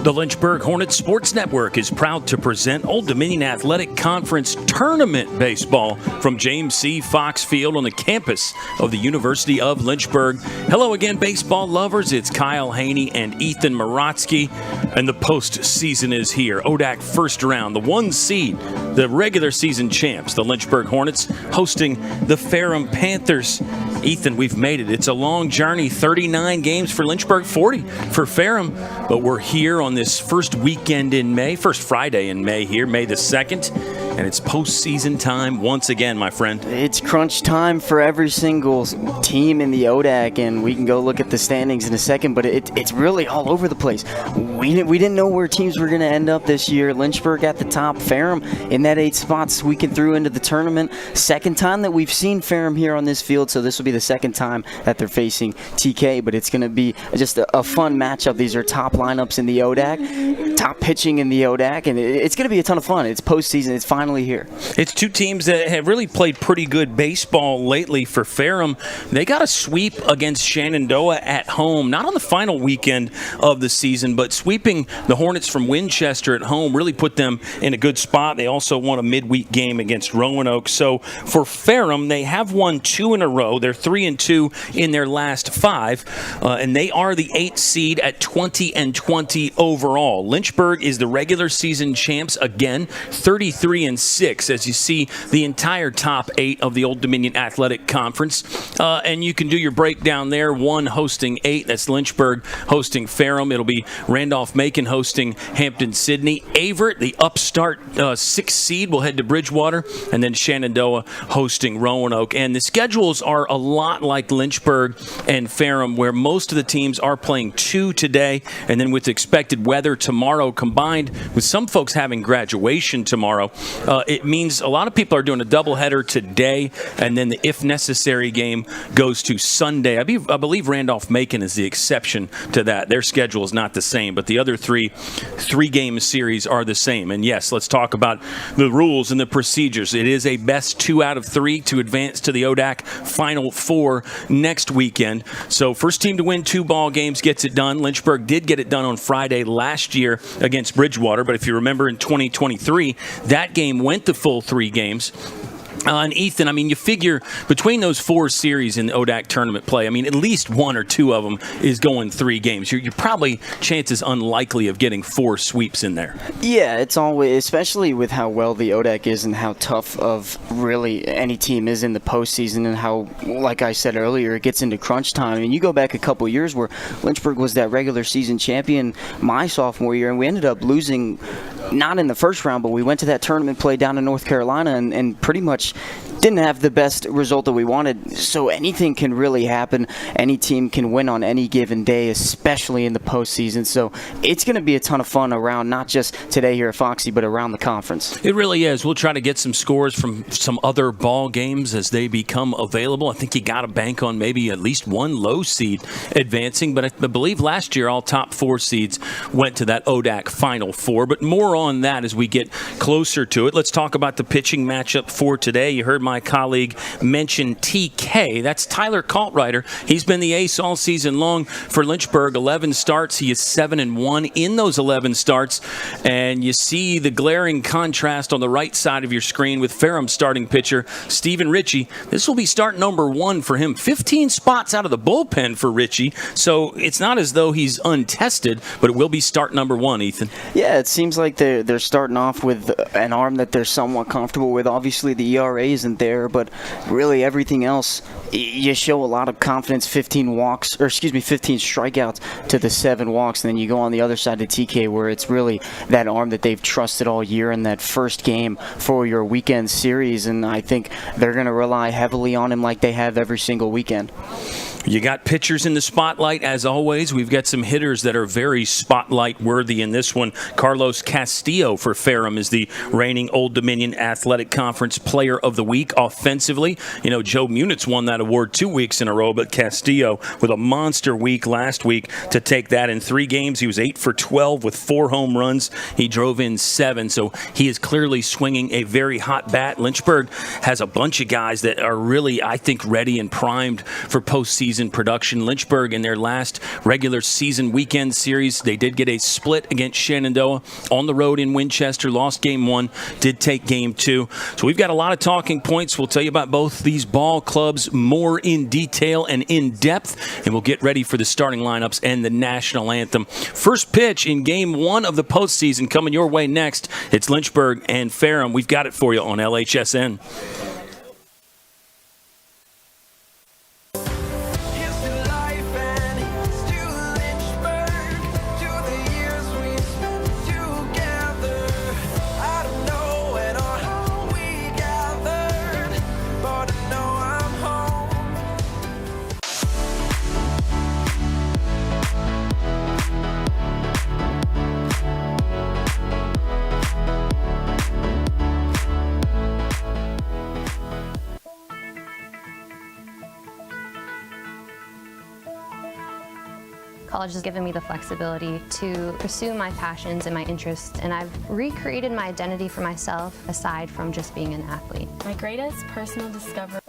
The Lynchburg Hornets Sports Network is proud to present Old Dominion Athletic Conference Tournament Baseball from James C. Fox Field on the campus of the University of Lynchburg. Hello again, baseball lovers. It's Kyle Haney and Ethan Morotsky, and the postseason is here. ODAC first round, the 1 seed, the regular season champs, the Lynchburg Hornets, hosting the Ferrum Panthers. Ethan, we've made it. It's a long journey, 39 games for Lynchburg, 40 for Ferrum, but we're here on this first weekend in May, first Friday in May here, May the 2nd, and it's postseason time once again, my friend. It's crunch time for every single team in the ODAC, and we can go look at the standings in a second, but it's really all over the place. We didn't know where teams were going to end up this year. Lynchburg at the top, Ferrum in that 8th spot, squeaking through into the tournament. Second time that we've seen Ferrum here on this field, so this will be the second time that they're facing TK, but it's going to be just a fun matchup. These are top lineups in the ODAC, top pitching in the ODAC, and it's going to be a ton of fun. It's postseason. It's finally here. It's two teams that have really played pretty good baseball lately for Ferrum. They got a sweep against Shenandoah at home, not on the final weekend of the season, but sweeping the Hornets from Winchester at home really put them in a good spot. They also won a midweek game against Roanoke. So for Ferrum, they have won 2 in a row. They're 3-2 in their last 5, and they are the 8th seed at 20-20 overall. Lynchburg is the regular season champs again, 33-6, as you see the entire top 8 of the Old Dominion Athletic Conference. And you can do your breakdown there. 1 hosting 8. That's Lynchburg hosting Ferrum. It'll be Randolph-Macon hosting Hampton-Sydney. Avert, the upstart 6th seed, will head to Bridgewater, and then Shenandoah hosting Roanoke. And the schedules are a lot like Lynchburg and Ferrum, where most of the teams are playing 2 today, and then with expected weather tomorrow, combined with some folks having graduation tomorrow, it means a lot of people are doing a doubleheader today, and then the if necessary game goes to Sunday. I believe Randolph-Macon is the exception to that. Their schedule is not the same, but the other three-game series are the same. And yes, let's talk about the rules and the procedures. It is a best 2 out of 3 to advance to the ODAC Final 4 next weekend. So first team to win 2 ball games gets it done. Lynchburg did get it done on Friday last year against Bridgewater, but if you remember in 2023, that game went the full 3 games. And Ethan, I mean, you figure between those 4 series in the ODAC tournament play, I mean, at least 1 or 2 of them is going 3 games. You're probably chances unlikely of getting 4 sweeps in there. Yeah, it's always, especially with how well the ODAC is and how tough of really any team is in the postseason, and how, like I said earlier, it gets into crunch time. I mean, you go back a couple years where Lynchburg was that regular season champion my sophomore year, and we ended up losing, not in the first round, but we went to that tournament play down in North Carolina and pretty much didn't have the best result that we wanted. So anything can really happen. Any team can win on any given day, especially in the postseason. So it's going to be a ton of fun around, not just today here at Foxy, but around the conference. It really is. We'll try to get some scores from some other ball games as they become available. I think you got to bank on maybe at least 1 low seed advancing, but I believe last year all top 4 seeds went to that ODAC Final 4. But more on that as we get closer to it. Let's talk about the pitching matchup for today. You heard my colleague mention TK. That's Tyler Kaltreiter. He's been the ace all season long for Lynchburg. 11 starts. He is 7-1 in those 11 starts. And you see the glaring contrast on the right side of your screen with Ferrum starting pitcher Stephen Ritchie. This will be start number 1 for him. 15 spots out of the bullpen for Ritchie. So it's not as though he's untested, but it will be start number 1, Ethan. Yeah, it seems like they're starting off with an arm that they're somewhat comfortable with. Obviously, the ERA isn't there, but really everything else, you show a lot of confidence. 15 strikeouts to the 7 walks, and then you go on the other side of TK, where it's really that arm that they've trusted all year in that first game for your weekend series, and I think they're going to rely heavily on him like they have every single weekend. You got pitchers in the spotlight, as always. We've got some hitters that are very spotlight-worthy in this one. Carlos Castillo for Ferrum is the reigning Old Dominion Athletic Conference Player of the Week offensively. You know, Joe Munitz won that award 2 weeks in a row, but Castillo with a monster week last week to take that. In 3 games, he was 8 for 12 with 4 home runs. He drove in 7, so he is clearly swinging a very hot bat. Lynchburg has a bunch of guys that are really, I think, ready and primed for postseason postseason production. Lynchburg, in their last regular season weekend series, they did get a split against Shenandoah on the road in Winchester. Lost game 1, did take game 2. So we've got a lot of talking points. We'll tell you about both these ball clubs more in detail and in depth, and we'll get ready for the starting lineups and the national anthem. First pitch in game 1 of the postseason coming your way next. It's Lynchburg and Ferrum. We've got it for you on LHSN. College has given me the flexibility to pursue my passions and my interests, and I've recreated my identity for myself aside from just being an athlete. My greatest personal discovery.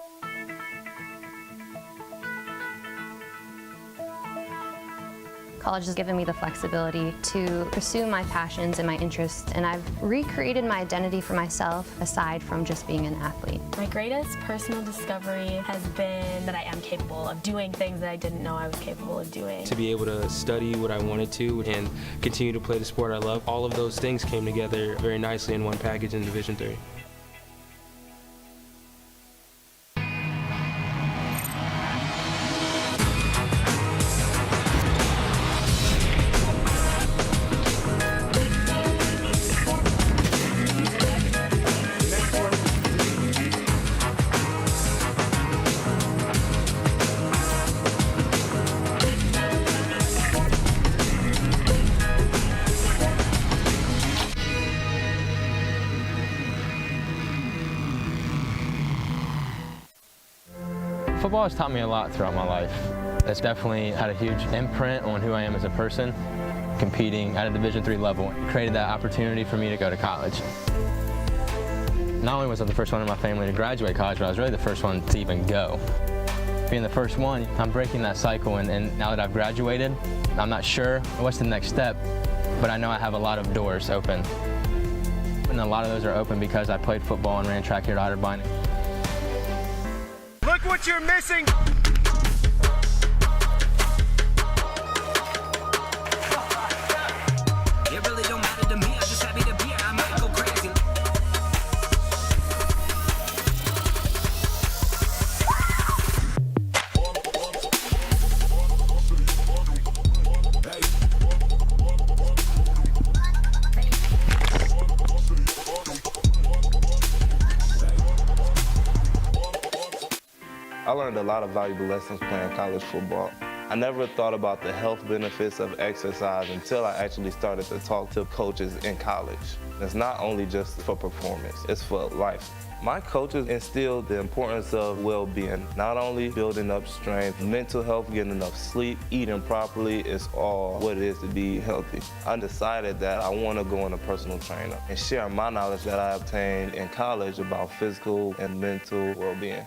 College has given me the flexibility to pursue my passions and my interests, and I've recreated my identity for myself aside from just being an athlete. My greatest personal discovery has been that I am capable of doing things that I didn't know I was capable of doing. To be able to study what I wanted to and continue to play the sport I love, all of those things came together very nicely in one package in Division III. Football has taught me a lot throughout my life. It's definitely had a huge imprint on who I am as a person. Competing at a Division III level created that opportunity for me to go to college. Not only was I the first one in my family to graduate college, but I was really the first one to even go. Being the first one, I'm breaking that cycle, and now that I've graduated, I'm not sure what's the next step, but I know I have a lot of doors open. And a lot of those are open because I played football and ran track here at Otterbein. Look what you're missing! It really don't matter to me, I'm just happy to be here, I might go crazy. I learned a lot of valuable lessons playing college football. I never thought about the health benefits of exercise until I actually started to talk to coaches in college. It's not only just for performance, it's for life. My coaches instilled the importance of well-being, not only building up strength, mental health, getting enough sleep, eating properly is all what it is to be healthy. I decided that I want to go on a personal trainer and share my knowledge that I obtained in college about physical and mental well-being.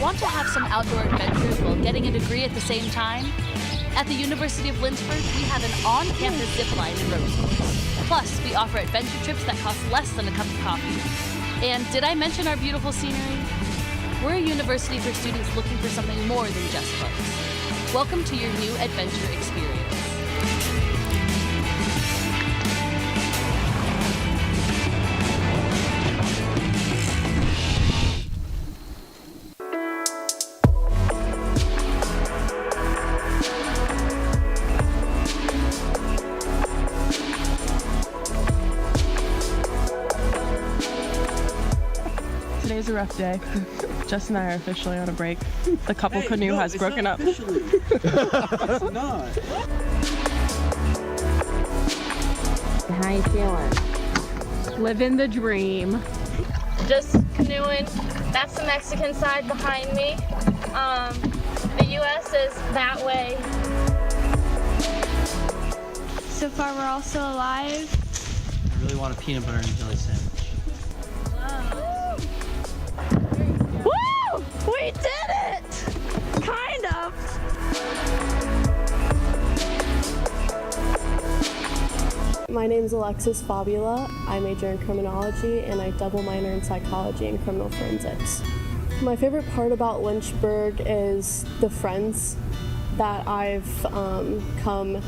Want to have some outdoor adventures while getting a degree at the same time? At the University of Lynchburg, we have an on-campus zip line and ropes course. Plus, we offer adventure trips that cost less than a cup of coffee. And did I mention our beautiful scenery? We're a university for students looking for something more than just books. Welcome to your new adventure experience. Today's a rough day. Jess and I are officially on a break. The couple canoe has broken up. It's not. How you feeling? Living the dream. Just canoeing. That's the Mexican side behind me. The U.S. is that way. So far, we're all still alive. I really want a peanut butter and jelly sandwich. Woo! We did it! Kind of. My name's Alexis Fabula. I major in criminology and I double minor in psychology and criminal forensics. My favorite part about Lynchburg is the friends that I've come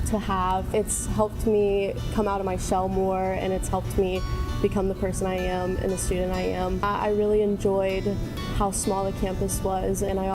to have. It's helped me come out of my shell more, and it's helped me become the person I am and the student I am. I really enjoyed how small the campus was, and I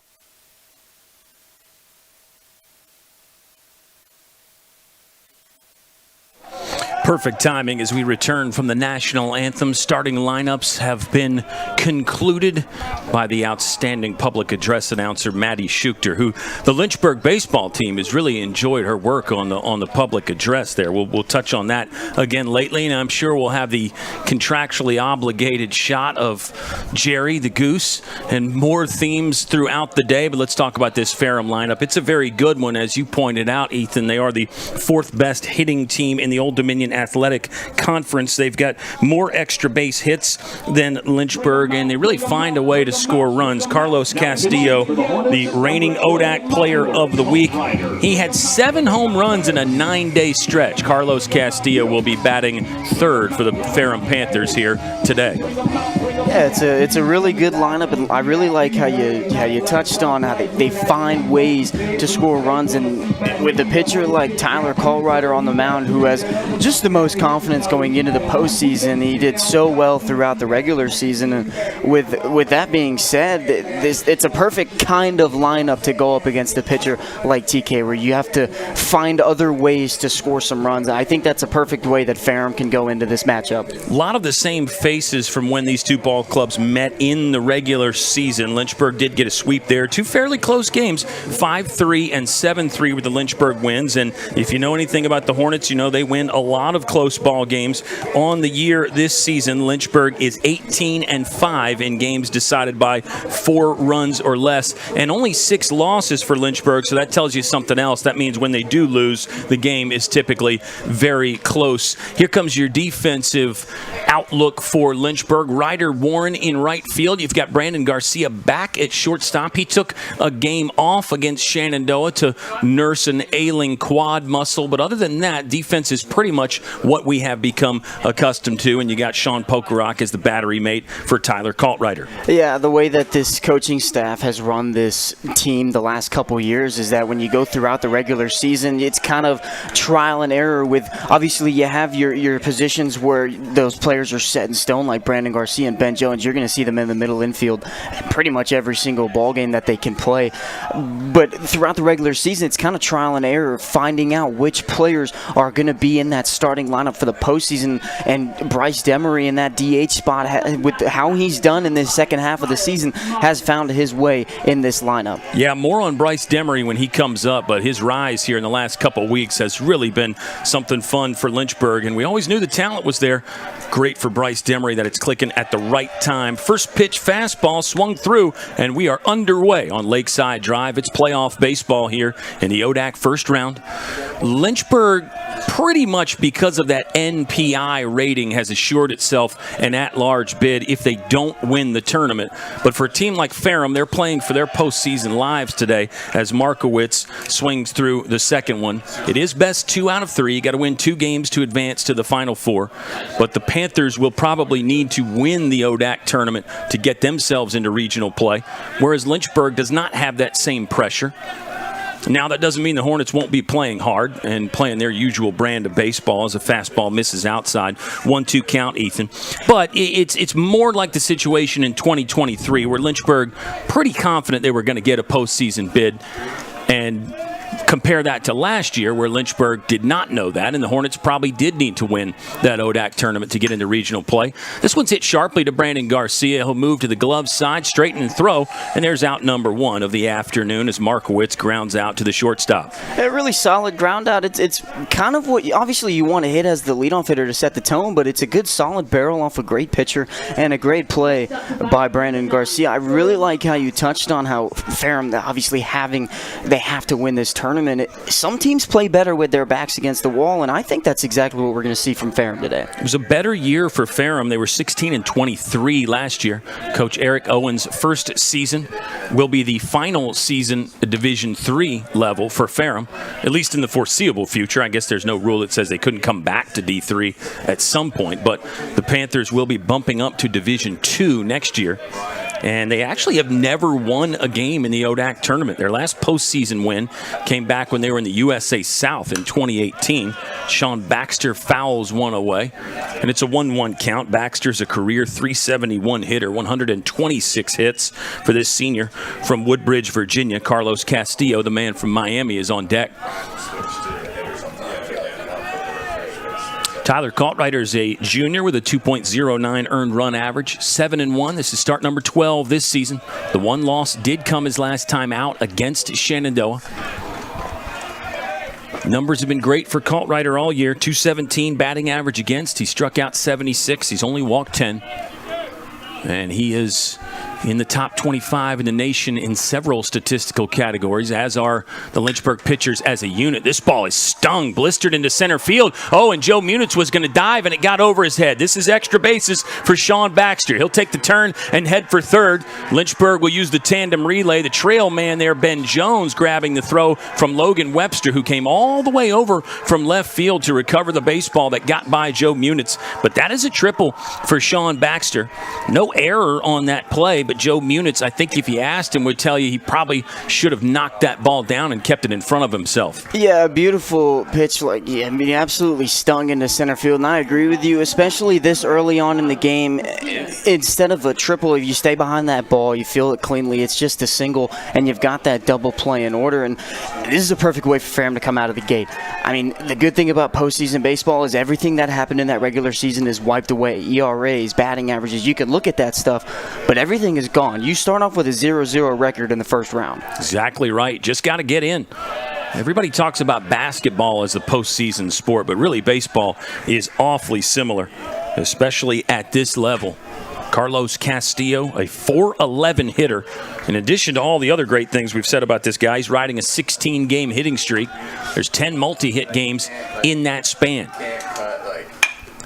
Perfect timing as we return from the national anthem. Starting lineups have been concluded by the outstanding public address announcer Maddie Schuchter, who the Lynchburg baseball team has really enjoyed her work on the public address there. We'll touch on that again lately, and I'm sure we'll have the contractually obligated shot of Jerry the Goose and more themes throughout the day. But let's talk about this Ferrum lineup. It's a very good one, as you pointed out, Ethan. They are the fourth best hitting team in the Old Dominion Athletic Conference. They've got more extra base hits than Lynchburg, and they really find a way to score runs. Carlos Castillo, the reigning ODAC Player of the Week, he had 7 home runs in a 9-day stretch. Carlos Castillo will be batting third for the Ferrum Panthers here today. Yeah, it's a really good lineup, and I really like how you touched on how they find ways to score runs, and with a pitcher like Tyler Callrider on the mound, who has just the most confidence going into the postseason. He did so well throughout the regular season, and with that being said, it's a perfect kind of lineup to go up against a pitcher like TK, where you have to find other ways to score some runs. I think that's a perfect way that Ferrum can go into this matchup. A lot of the same faces from when these two ball clubs met in the regular season. Lynchburg did get a sweep there. 2 fairly close games, 5-3 and 7-3 with the Lynchburg wins. And if you know anything about the Hornets, you know they win a lot of close ball games on the year this season. Lynchburg is 18-5 in games decided by 4 runs or less, and only 6 losses for Lynchburg, so that tells you something else. That means when they do lose, the game is typically very close. Here comes your defensive outlook for Lynchburg. Ryder Warren in right field. You've got Brandon Garcia back at shortstop. He took a game off against Shenandoah to nurse an ailing quad muscle, but other than that, defense is pretty much what we have become accustomed to, and you got Sean Pokerock as the battery mate for Tyler Callrider. Yeah, the way that this coaching staff has run this team the last couple years is that when you go throughout the regular season, it's kind of trial and error. With obviously you have your positions where those players are set in stone, like Brandon Garcia and Ben Jones. You're going to see them in the middle infield pretty much every single ball game that they can play. But throughout the regular season, it's kind of trial and error, finding out which players are going to be in that starting lineup for the postseason. And Bryce Demery in that DH spot, with how he's done in this second half of the season, has found his way in this lineup. Yeah, more on Bryce Demery when he comes up, but his rise here in the last couple of weeks has really been something fun for Lynchburg, and we always knew the talent was there. Great for Bryce Demery that it's clicking at the right time. First pitch fastball swung through, and we are underway on Lakeside Drive. It's playoff baseball here in the ODAC first round. Lynchburg, pretty much because of that NPI rating, has assured itself an at-large bid if they don't win the tournament. But for a team like Ferrum, they're playing for their postseason lives today as Markowitz swings through the second one. It is best 2 out of 3. You got to win 2 games to advance to the Final Four. But the Panthers will probably need to win the ODAC tournament to get themselves into regional play, whereas Lynchburg does not have that same pressure. Now, that doesn't mean the Hornets won't be playing hard and playing their usual brand of baseball as a fastball misses outside. 1-2 count, Ethan. But it's more like the situation in 2023 where Lynchburg pretty confident they were going to get a postseason bid, and compare that to last year where Lynchburg did not know that, and the Hornets probably did need to win that ODAC tournament to get into regional play. This one's hit sharply to Brandon Garcia. He'll move to the glove side, straighten and throw, and there's out number 1 of the afternoon as Markowitz grounds out to the shortstop. A really solid ground out. It's kind of what obviously you want to hit as the leadoff hitter to set the tone, but it's a good solid barrel off a great pitcher and a great play by Brandon Garcia. I really like how you touched on how Ferrum, obviously they have to win this tournament. Some teams play better with their backs against the wall, and I think that's exactly what we're going to see from Ferrum today. It was a better year for Ferrum. They were 16-23 last year. Coach Eric Owen's first season will be the final season at Division III level for Ferrum, at least in the foreseeable future. I guess there's no rule that says they couldn't come back to D3 at some point, but the Panthers will be bumping up to Division II next year. And they actually have never won a game in the ODAC tournament. Their last postseason win came back when they were in the USA South in 2018. Sean Baxter fouls one away, and it's a 1-1 count. Baxter's a career .371 hitter, 126 hits for this senior from Woodbridge, Virginia. Carlos Castillo, the man from Miami, is on deck. Tyler Kaltreiter is a junior with a 2.09 earned run average, 7-1. This is start number 12 this season. The one loss did come his last time out against Shenandoah. Numbers have been great for Kaltreiter all year. 217 batting average against. He struck out 76. He's only walked 10. And he is in the top 25 in the nation in several statistical categories, as are the Lynchburg pitchers as a unit. This ball is stung, blistered into center field. Oh, and Joe Munitz was going to dive, and it got over his head. This is extra bases for Sean Baxter. He'll take the turn and head for third. Lynchburg will use the tandem relay. The trail man there, Ben Jones, grabbing the throw from Logan Webster, who came all the way over from left field to recover the baseball that got by Joe Munitz. But that is a triple for Sean Baxter. No error on that play, but Joe Munitz, I think if you asked him, would tell you he probably should have knocked that ball down and kept it in front of himself. Yeah, a beautiful pitch. Absolutely stung into center field, and I agree with you, especially this early on in the game. Instead of a triple, if you stay behind that ball, you feel it cleanly. It's just a single, and you've got that double play in order, and this is a perfect way for Ferrum to come out of the gate. I mean, the good thing about postseason baseball is everything that happened in that regular season is wiped away. ERAs, batting averages, you can look at that stuff, but everything is gone. You start off with a 0-0 record in the first round. Exactly right. Just got to get in. Everybody talks about basketball as a postseason sport, but really baseball is awfully similar, especially at this level. Carlos Castillo, a .411 hitter. In addition to all the other great things we've said about this guy, he's riding a 16-game hitting streak. There's 10 multi-hit games in that span.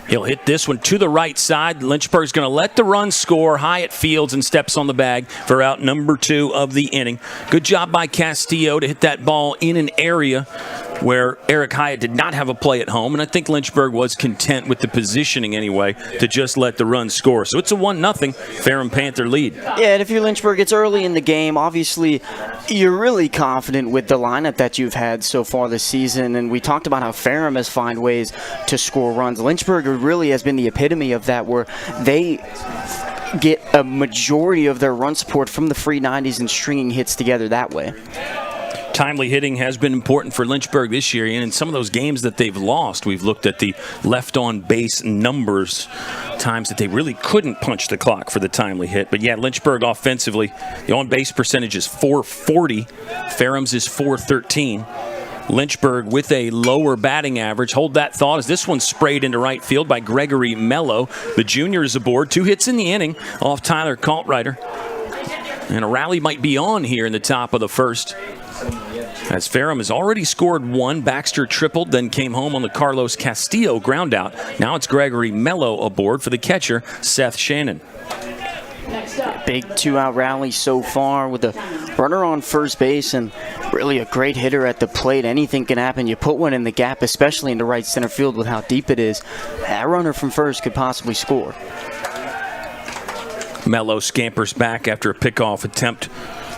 He'll hit this one to the right side. Lynchburg's going to let the run score. Hyatt fields and steps on the bag for out number 2 of the inning. Good job by Castillo to hit that ball in an area where Eric Hyatt did not have a play at home, and I think Lynchburg was content with the positioning anyway to just let the run score. So it's a 1-0 Ferrum Panther lead. Yeah, and if you're Lynchburg, it's early in the game. Obviously, you're really confident with the lineup that you've had so far this season, and we talked about how Ferrum has found ways to score runs. Lynchburg really has been the epitome of that, where they get a majority of their run support from the free 90s and stringing hits together that way. Timely hitting has been important for Lynchburg this year, and in some of those games that they've lost, we've looked at the left-on-base numbers, times that they really couldn't punch the clock for the timely hit. But yeah, Lynchburg offensively, the on-base percentage is .440. Ferrum's is .413. Lynchburg with a lower batting average. Hold that thought as this one's sprayed into right field by Gregory Mello. The junior is aboard. 2 hits in the inning off Tyler Kaltreiter. And a rally might be on here in the top of the first, as Ferrum has already scored 1. Baxter tripled, then came home on the Carlos Castillo ground out. Now it's Gregory Mello aboard for the catcher, Seth Shannon. Big 2-out rally so far with a runner on first base and really a great hitter at the plate. Anything can happen. You put one in the gap, especially into right center field with how deep it is. That runner from first could possibly score. Mello scampers back after a pickoff attempt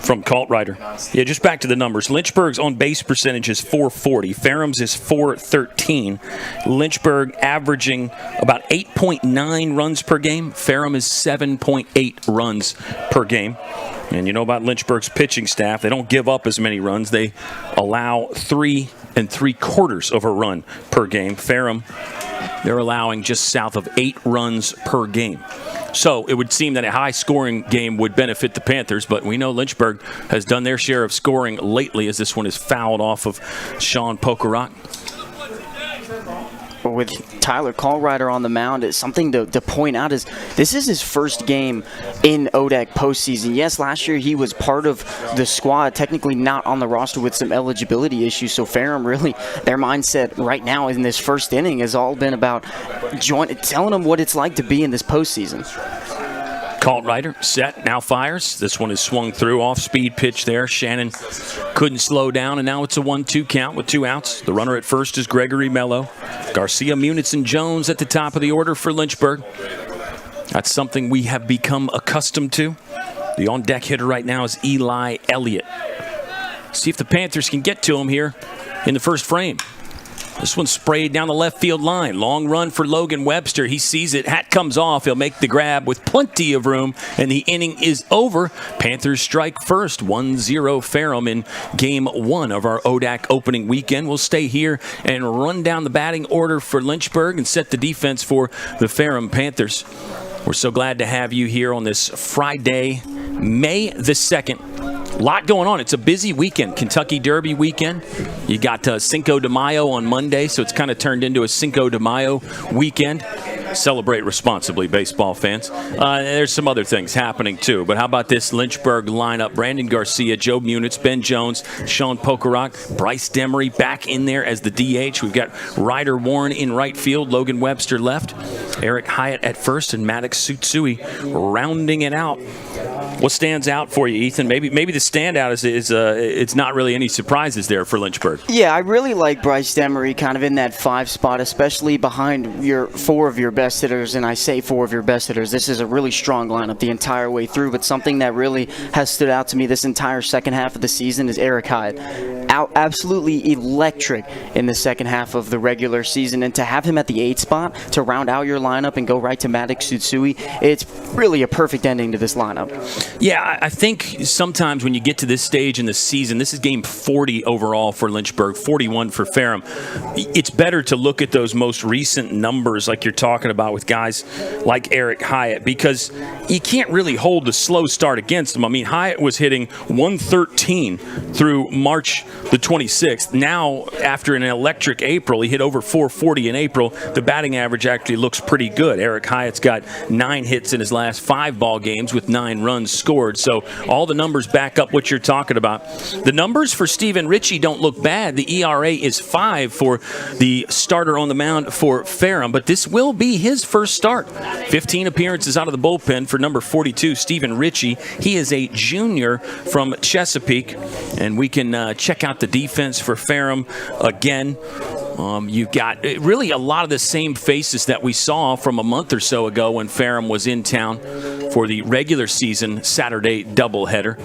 from Kaltreiter. Yeah, just back to the numbers. Lynchburg's on-base percentage is .440. Ferrum's is .413. Lynchburg averaging about 8.9 runs per game. Ferrum is 7.8 runs per game. And you know about Lynchburg's pitching staff. They don't give up as many runs. They allow 3 3/4 of a run per game. Ferrum, they're allowing just south of 8 runs per game. So it would seem that a high-scoring game would benefit the Panthers, but we know Lynchburg has done their share of scoring lately as this one is fouled off of Sean Pokerock. With Tyler Callrider on the mound, it's something to point out is this is his first game in ODAC postseason. Yes, last year he was part of the squad, technically not on the roster with some eligibility issues. So Ferrum, really, their mindset right now in this first inning has all been about telling them what it's like to be in this postseason. Callrider set, now fires. This one is swung through, off-speed pitch there. Shannon couldn't slow down, and now it's a 1-2 count with 2 outs. The runner at first is Gregory Mello. Garcia, Munitz, and Jones at the top of the order for Lynchburg. That's something we have become accustomed to. The on-deck hitter right now is Eli Elliott. See if the Panthers can get to him here in the first frame. This one sprayed down the left field line. Long run for Logan Webster. He sees it. Hat comes off. He'll make the grab with plenty of room, and the inning is over. Panthers strike first. 1-0 Ferrum in Game 1 of our ODAC opening weekend. We'll stay here and run down the batting order for Lynchburg and set the defense for the Ferrum Panthers. We're so glad to have you here on this Friday, May the 2nd. A lot going on. It's a busy weekend. Kentucky Derby weekend. You got Cinco de Mayo on Monday, so it's kind of turned into a Cinco de Mayo weekend. Celebrate responsibly, baseball fans. There's some other things happening, too. But how about this Lynchburg lineup? Brandon Garcia, Joe Munitz, Ben Jones, Sean Pokerock, Bryce Demery back in there as the DH. We've got Ryder Warren in right field, Logan Webster left, Eric Hyatt at first, and Maddox Sutsui rounding it out. What stands out for you, Ethan? Maybe the standout is it's not really any surprises there for Lynchburg. Yeah, I really like Bryce Demery kind of in that 5 spot, especially behind 4 of your best hitters, and I say 4 of your best hitters. This is a really strong lineup the entire way through, but something that really has stood out to me this entire second half of the season is Eric Hyatt. Absolutely electric in the second half of the regular season, and to have him at the 8 spot to round out your lineup and go right to Maddox Sutsui, it's really a perfect ending to this lineup. Yeah, I think sometimes when you get to this stage in the season, this is game 40 overall for Lynchburg, 41 for Ferrum. It's better to look at those most recent numbers like you're talking about with guys like Eric Hyatt, because you can't really hold the slow start against him. I mean, Hyatt was hitting 113 through March the 26th. Now, after an electric April, he hit over 440 in April. The batting average actually looks pretty good. Eric Hyatt's got 9 hits in his last 5 ball games with 9 runs scored. So all the numbers back up what you're talking about. The numbers for Stephen Ritchie don't look bad. The ERA is 5 for the starter on the mound for Ferrum, but this will be his first start. 15 appearances out of the bullpen for number 42, Stephen Ritchie. He is a junior from Chesapeake, and we can check out the defense for Ferrum again. You've got really a lot of the same faces that we saw from a month or so ago when Ferrum was in town for the regular season Saturday doubleheader.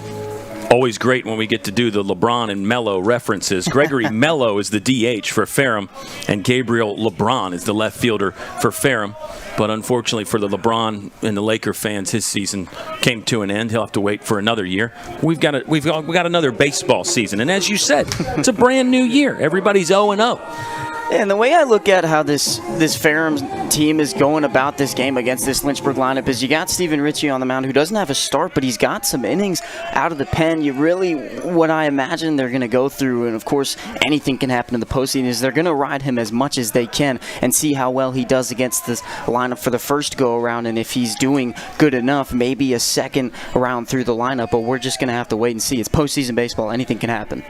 Always great when we get to do the LeBron and Melo references. Gregory Mello is the DH for Ferrum, and Gabriel LeBron is the left fielder for Ferrum. But unfortunately for the LeBron and the Laker fans, his season came to an end. He'll have to wait for another year. We've got another baseball season, and as you said, it's a brand new year. Everybody's 0-0. And the way I look at how this Ferrum team is going about this game against this Lynchburg lineup is you got Stephen Ritchie on the mound, who doesn't have a start, but he's got some innings out of the pen. What I imagine they're going to go through, and of course anything can happen in the postseason, is they're going to ride him as much as they can and see how well he does against this lineup for the first go-around, and if he's doing good enough, maybe a second round through the lineup, but we're just going to have to wait and see. It's postseason baseball. Anything can happen.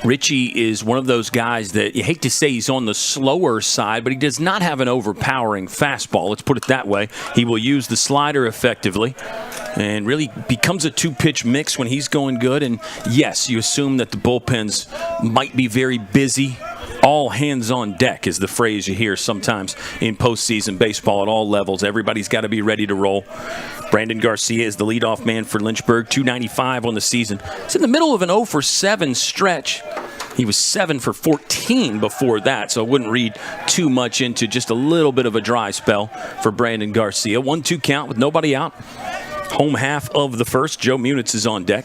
Ritchie is one of those guys that you hate to say he's on the slower side, but he does not have an overpowering fastball. Let's put it that way. He will use the slider effectively and really becomes a 2-pitch mix when he's going good. And yes, you assume that the bullpens might be very busy. All hands on deck is the phrase you hear sometimes in postseason baseball at all levels. Everybody's got to be ready to roll. Brandon Garcia is the leadoff man for Lynchburg, .295 on the season. It's in the middle of an 0-for-7 stretch. He was 7 for 14 before that, so I wouldn't read too much into just a little bit of a dry spell for Brandon Garcia. 1-2 count with nobody out. Home half of the first, Joe Munitz is on deck.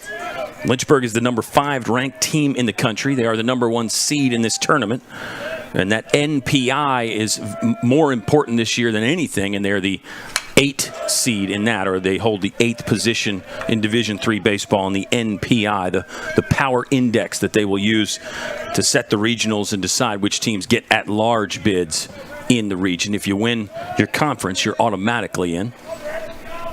Lynchburg is the number 5 ranked team in the country. They are the number 1 seed in this tournament. And that NPI is more important this year than anything, and they're the 8th seed in that, or they hold the 8th position in Division III baseball in the NPI, the power index that they will use to set the regionals and decide which teams get at-large bids in the region. If you win your conference, you're automatically in.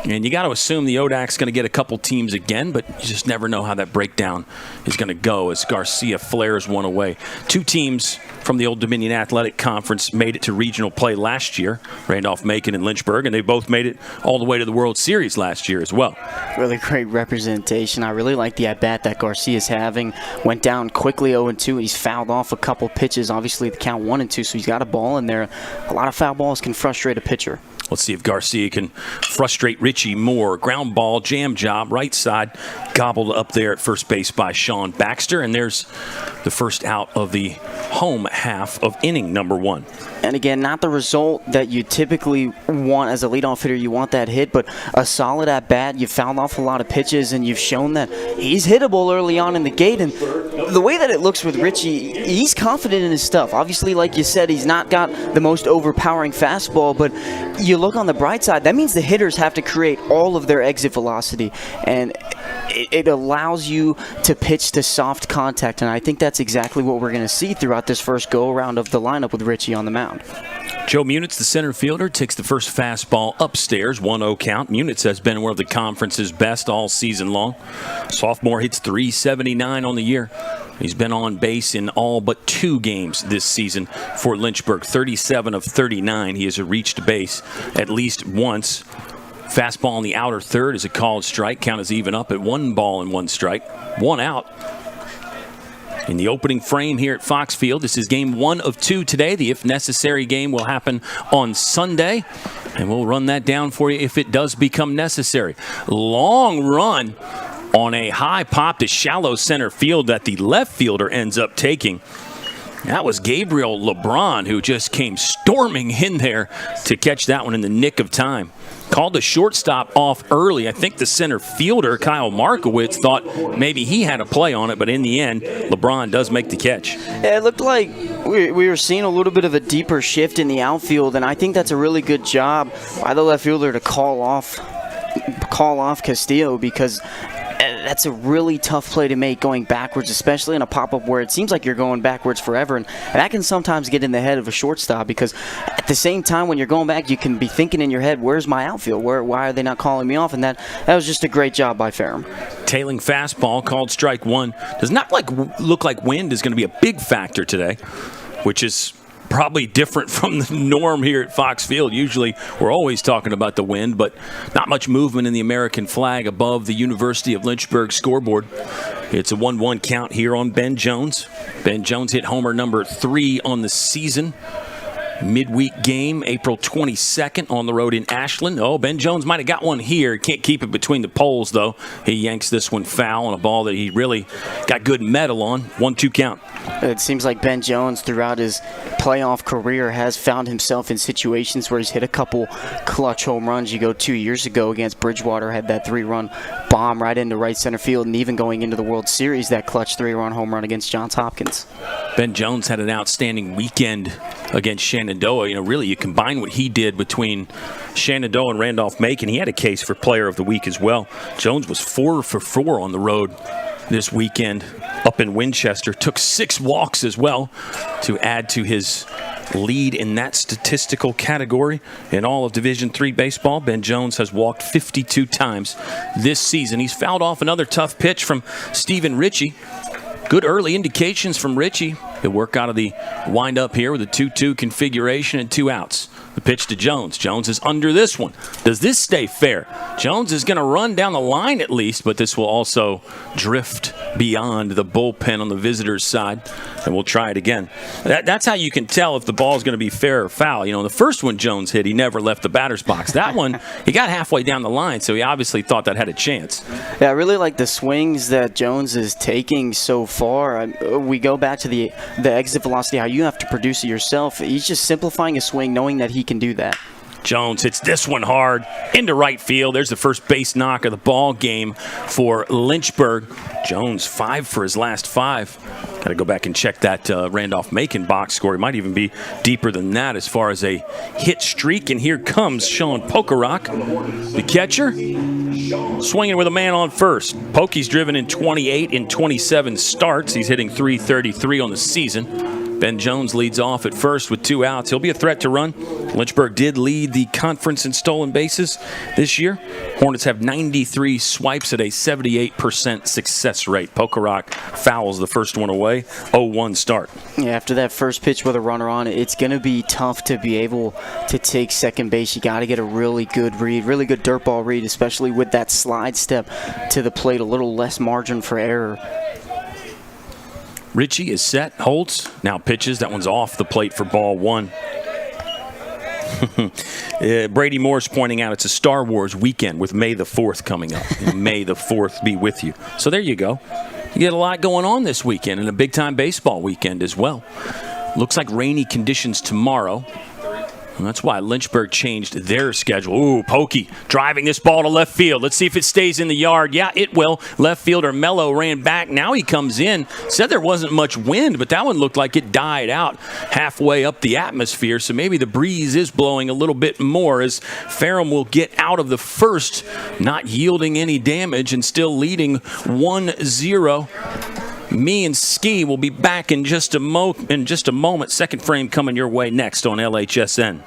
And you got to assume the ODAC's going to get a couple teams again, but you just never know how that breakdown is going to go as Garcia flares one away. 2 teams from the Old Dominion Athletic Conference made it to regional play last year, Randolph-Macon and Lynchburg, and they both made it all the way to the World Series last year as well. Really great representation. I really like the at-bat that Garcia's having. Went down quickly 0-2. He's fouled off a couple pitches. Obviously, the count 1-2, so he's got a ball in there. A lot of foul balls can frustrate a pitcher. Let's see if Garcia can frustrate Richie more. Ground ball, jam job, right side, gobbled up there at first base by Sean Baxter. And there's the first out of the home half of inning number 1. And again, not the result that you typically want as a leadoff hitter. You want that hit, but a solid at-bat. You've fouled off a lot of pitches, and you've shown that he's hittable early on in the gate. And the way that it looks with Richie, he's confident in his stuff. Obviously, like you said, he's not got the most overpowering fastball, but you look on the bright side, that means the hitters have to create all of their exit velocity. And it allows you to pitch to soft contact, and I think that's exactly what we're going to see throughout this first go-around of the lineup with Richie on the mound. Joe Munitz, the center fielder, takes the first fastball upstairs, 1-0 count. Munitz has been one of the conference's best all season long. Sophomore hits .379 on the year. He's been on base in all but 2 games this season for Lynchburg. 37 of 39. He has reached base at least once. Fastball on the outer third is a called strike. Count is even up at 1 ball and 1 strike. 1 out. In the opening frame here at Fox Field, this is game 1 of 2 today. The if necessary game will happen on Sunday, and we'll run that down for you if it does become necessary. Long run on a high pop to shallow center field that the left fielder ends up taking. That was Gabriel LeBron, who just came storming in there to catch that one in the nick of time. Called the shortstop off early. I think the center fielder, Kyle Markowitz, thought maybe he had a play on it, but in the end, LeBron does make the catch. Yeah, it looked like we were seeing a little bit of a deeper shift in the outfield, and I think that's a really good job by the left fielder to call off Castillo, because that's a really tough play to make going backwards, especially in a pop-up where it seems like you're going backwards forever, and that can sometimes get in the head of a shortstop, because at the same time when you're going back, you can be thinking in your head, where's my outfield? Why are they not calling me off? And that was just a great job by Ferrum. Tailing fastball, called strike 1. Does not look like wind is going to be a big factor today, which is probably different from the norm here at Fox Field. Usually we're always talking about the wind, but not much movement in the American flag above the University of Lynchburg scoreboard. It's a 1-1 count here on Ben Jones. Ben Jones hit homer number 3 on the season. Midweek game, April 22nd on the road in Ashland. Oh, Ben Jones might have got one here. Can't keep it between the poles, though. He yanks this one foul on a ball that he really got good metal on. 1-2 count. It seems like Ben Jones throughout his playoff career has found himself in situations where he's hit a couple clutch home runs. You go 2 years ago against Bridgewater, had that 3-run bomb right into right center field, and even going into the World Series, that clutch 3-run home run against Johns Hopkins. Ben Jones had an outstanding weekend against Shenandoah. You know, really, you combine what he did between Shenandoah and Randolph-Macon, he had a case for player of the week as well. Jones was 4 for 4 on the road this weekend up in Winchester. Took 6 walks as well to add to his lead in that statistical category. In all of Division III baseball, Ben Jones has walked 52 times this season. He's fouled off another tough pitch from Stephen Ritchie. Good early indications from Ritchie. He'll work out of the windup here with a 2-2 configuration and 2 outs. The pitch to Jones. Jones is under this one. Does this stay fair? Jones is going to run down the line at least, but this will also drift beyond the bullpen on the visitor's side, and we'll try it again. That's how you can tell if the ball is going to be fair or foul. You know, the first one Jones hit, he never left the batter's box. That one, he got halfway down the line, so he obviously thought that had a chance. Yeah, I really like the swings that Jones is taking so far. We go back to the exit velocity, how you have to produce it yourself. He's just simplifying a swing, knowing that he can do that. Jones hits this one hard into right field. There's the first base knock of the ball game for Lynchburg. Jones 5 for his last 5. Got to go back and check that Randolph-Macon box score. He might even be deeper than that as far as a hit streak. And here comes Sean Pokerock, the catcher, swinging with a man on first. Pokey's driven in 28 in 27 starts. He's hitting .333 on the season. Ben Jones leads off at first with 2 outs. He'll be a threat to run. Lynchburg did lead the conference in stolen bases this year. Hornets have 93 swipes at a 78% success rate. Pokerock fouls the first one away. 0-1 start. Yeah, after that first pitch with a runner on it, it's going to be tough to be able to take second base. You got to get a really good read, really good dirt ball read, especially with that slide step to the plate, a little less margin for error. Ritchie is set, holds, now pitches. That one's off the plate for ball 1. Brady Moore's pointing out it's a Star Wars weekend with May the 4th coming up. May the 4th be with you. So there you go. You get a lot going on this weekend and a big-time baseball weekend as well. Looks like rainy conditions tomorrow. And that's why Lynchburg changed their schedule. Ooh, Pokey driving this ball to left field. Let's see if it stays in the yard. Yeah, it will. Left fielder Mello ran back. Now he comes in. Said there wasn't much wind, but that one looked like it died out halfway up the atmosphere. So maybe the breeze is blowing a little bit more as Ferrum will get out of the first, not yielding any damage and still leading 1-0. Me and Ski will be back in just a moment. Second frame coming your way next on LHSN.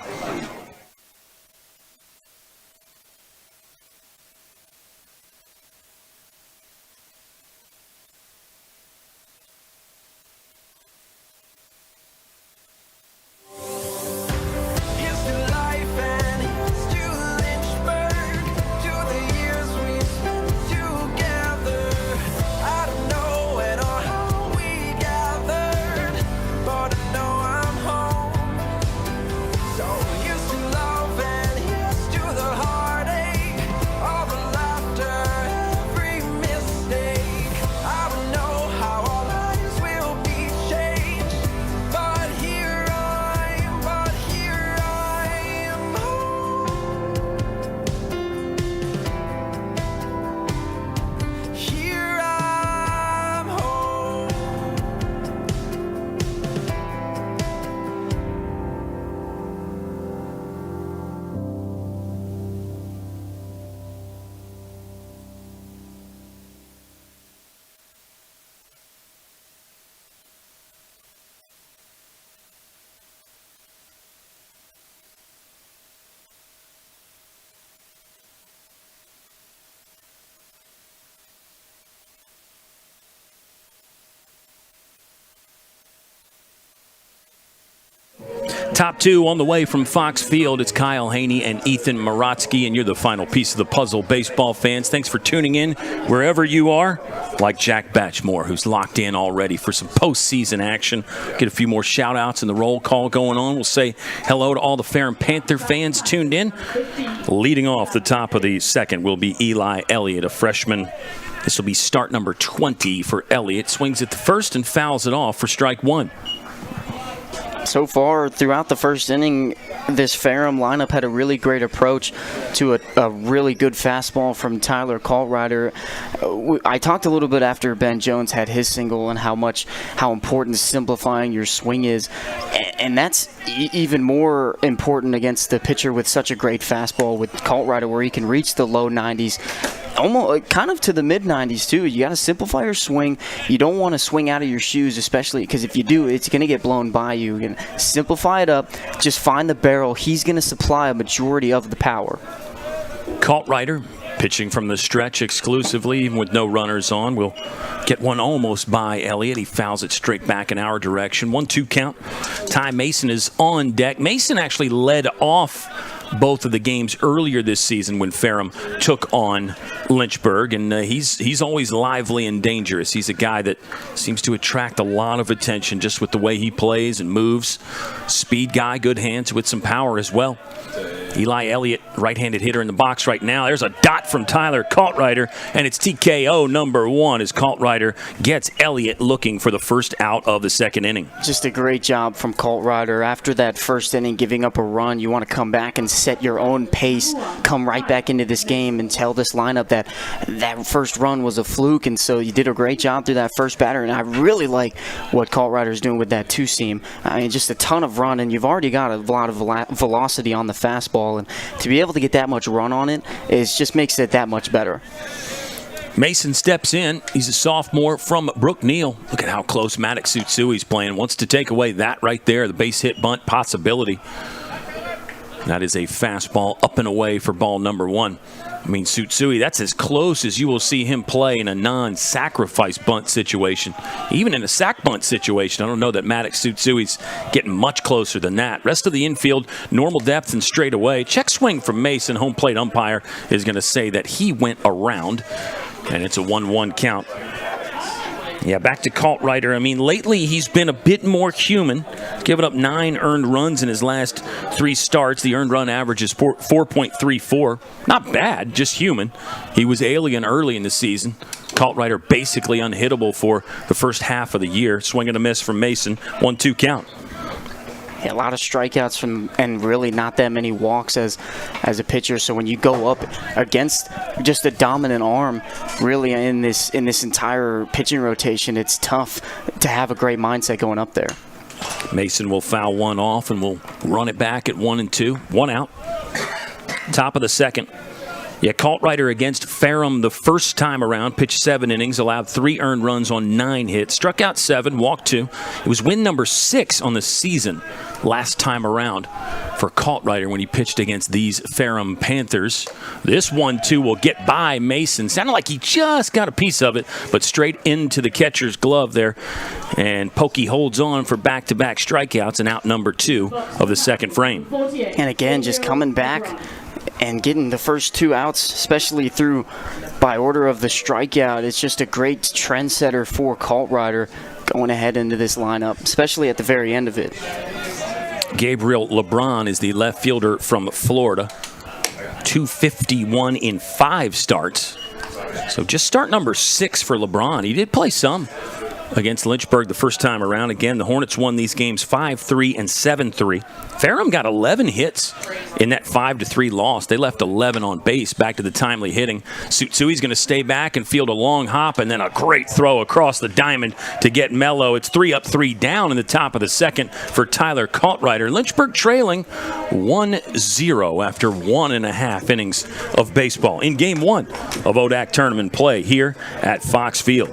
Top 2 on the way from Fox Field. It's Kyle Haney and Ethan Morotsky, and you're the final piece of the puzzle, baseball fans. Thanks for tuning in wherever you are, like Jack Batchmore, who's locked in already for some postseason action. Get a few more shout-outs and the roll call going on. We'll say hello to all the Ferrum Panther fans tuned in. Leading off the top of the second will be Eli Elliott, a freshman. This will be start number 20 for Elliott. Swings at the first and fouls it off for strike 1. So far, throughout the first inning, this Ferrum lineup had a really great approach to a really good fastball from Tyler Kaltrider. I talked a little bit after Ben Jones had his single and how important simplifying your swing is, and that's even more important against the pitcher with such a great fastball with Kaltrider, where he can reach the low 90s. Almost kind of to the mid-90s, too. You got to simplify your swing. You don't want to swing out of your shoes, especially because if you do, it's going to get blown by you. You can simplify it up. Just find the barrel. He's going to supply a majority of the power. Kaltrider pitching from the stretch exclusively, even with no runners on. We'll get one almost by Elliott. He fouls it straight back in our direction. 1-2 count. Ty Mason is on deck. Mason actually led off both of the games earlier this season when Ferrum took on Lynchburg, and he's always lively and dangerous. He's a guy that seems to attract a lot of attention just with the way he plays and moves. Speed guy, good hands with some power as well. Eli Elliott, right-handed hitter in the box right now. There's a dot from Tyler Kaltrider, and it's TKO number 1 as Kaltrider gets Elliott looking for the first out of the second inning. Just a great job from Kaltrider. After that first inning, giving up a run, you want to come back and set your own pace, come right back into this game and tell this lineup that that first run was a fluke, and so you did a great job through that first batter, and I really like what Kaltrider's doing with that two-seam. I mean, just a ton of run, and you've already got a lot of velocity on the fastball, and to be able to get that much run on it just makes it that much better. Mason steps in. He's a sophomore from Brook Neal. Look at how close Maddox Tsutsui is playing. Wants to take away that right there, the base hit bunt possibility. That is a fastball up and away for ball number 1. I mean, Tsutsui, that's as close as you will see him play in a non-sacrifice bunt situation. Even in a sac bunt situation, I don't know that Maddox Tsutsui's getting much closer than that. Rest of the infield, normal depth and straight away. Check swing from Mason. Home plate umpire is going to say that he went around, and it's a 1-1 count. Yeah, back to Kaltrider. I mean, lately he's been a bit more human, giving up 9 earned runs in his last 3 starts. The earned run average is 4.34. Not bad, just human. He was alien early in the season. Kaltrider basically unhittable for the first half of the year. Swing and a miss from Mason. 1-2 count. A lot of strikeouts and really not that many walks as a pitcher. So when you go up against just a dominant arm, really in this entire pitching rotation, it's tough to have a great mindset going up there. Mason will foul one off and will run it back at 1-2. 1 out. Top of the second. Yeah, Kaltrider against Ferrum the first time around, pitched 7 innings, allowed 3 earned runs on 9 hits, struck out 7, walked 2. It was win number 6 on the season last time around for Kaltrider when he pitched against these Ferrum Panthers. This 1-2 will get by Mason. Sounded like he just got a piece of it, but straight into the catcher's glove there. And Pokey holds on for back-to-back strikeouts and out number 2 of the second frame. And again, just coming back and getting the first 2 outs, especially through by order of the strikeout, it's just a great trendsetter for Kaltrider going ahead into this lineup, especially at the very end of it. Gabriel LeBron is the left fielder from Florida. 251 in 5 starts. So just start number 6 for LeBron. He did play some against Lynchburg the first time around. Again, the Hornets won these games 5-3 and 7-3. Ferrum got 11 hits in that 5-3 loss. They left 11 on base, back to the timely hitting. Tsutsui's going to stay back and field a long hop, and then a great throw across the diamond to get Mello. It's 3 up, 3 down in the top of the second for Tyler Kaltrider. Lynchburg trailing 1-0 after 1.5 innings of baseball in Game 1 of ODAC tournament play here at Fox Field.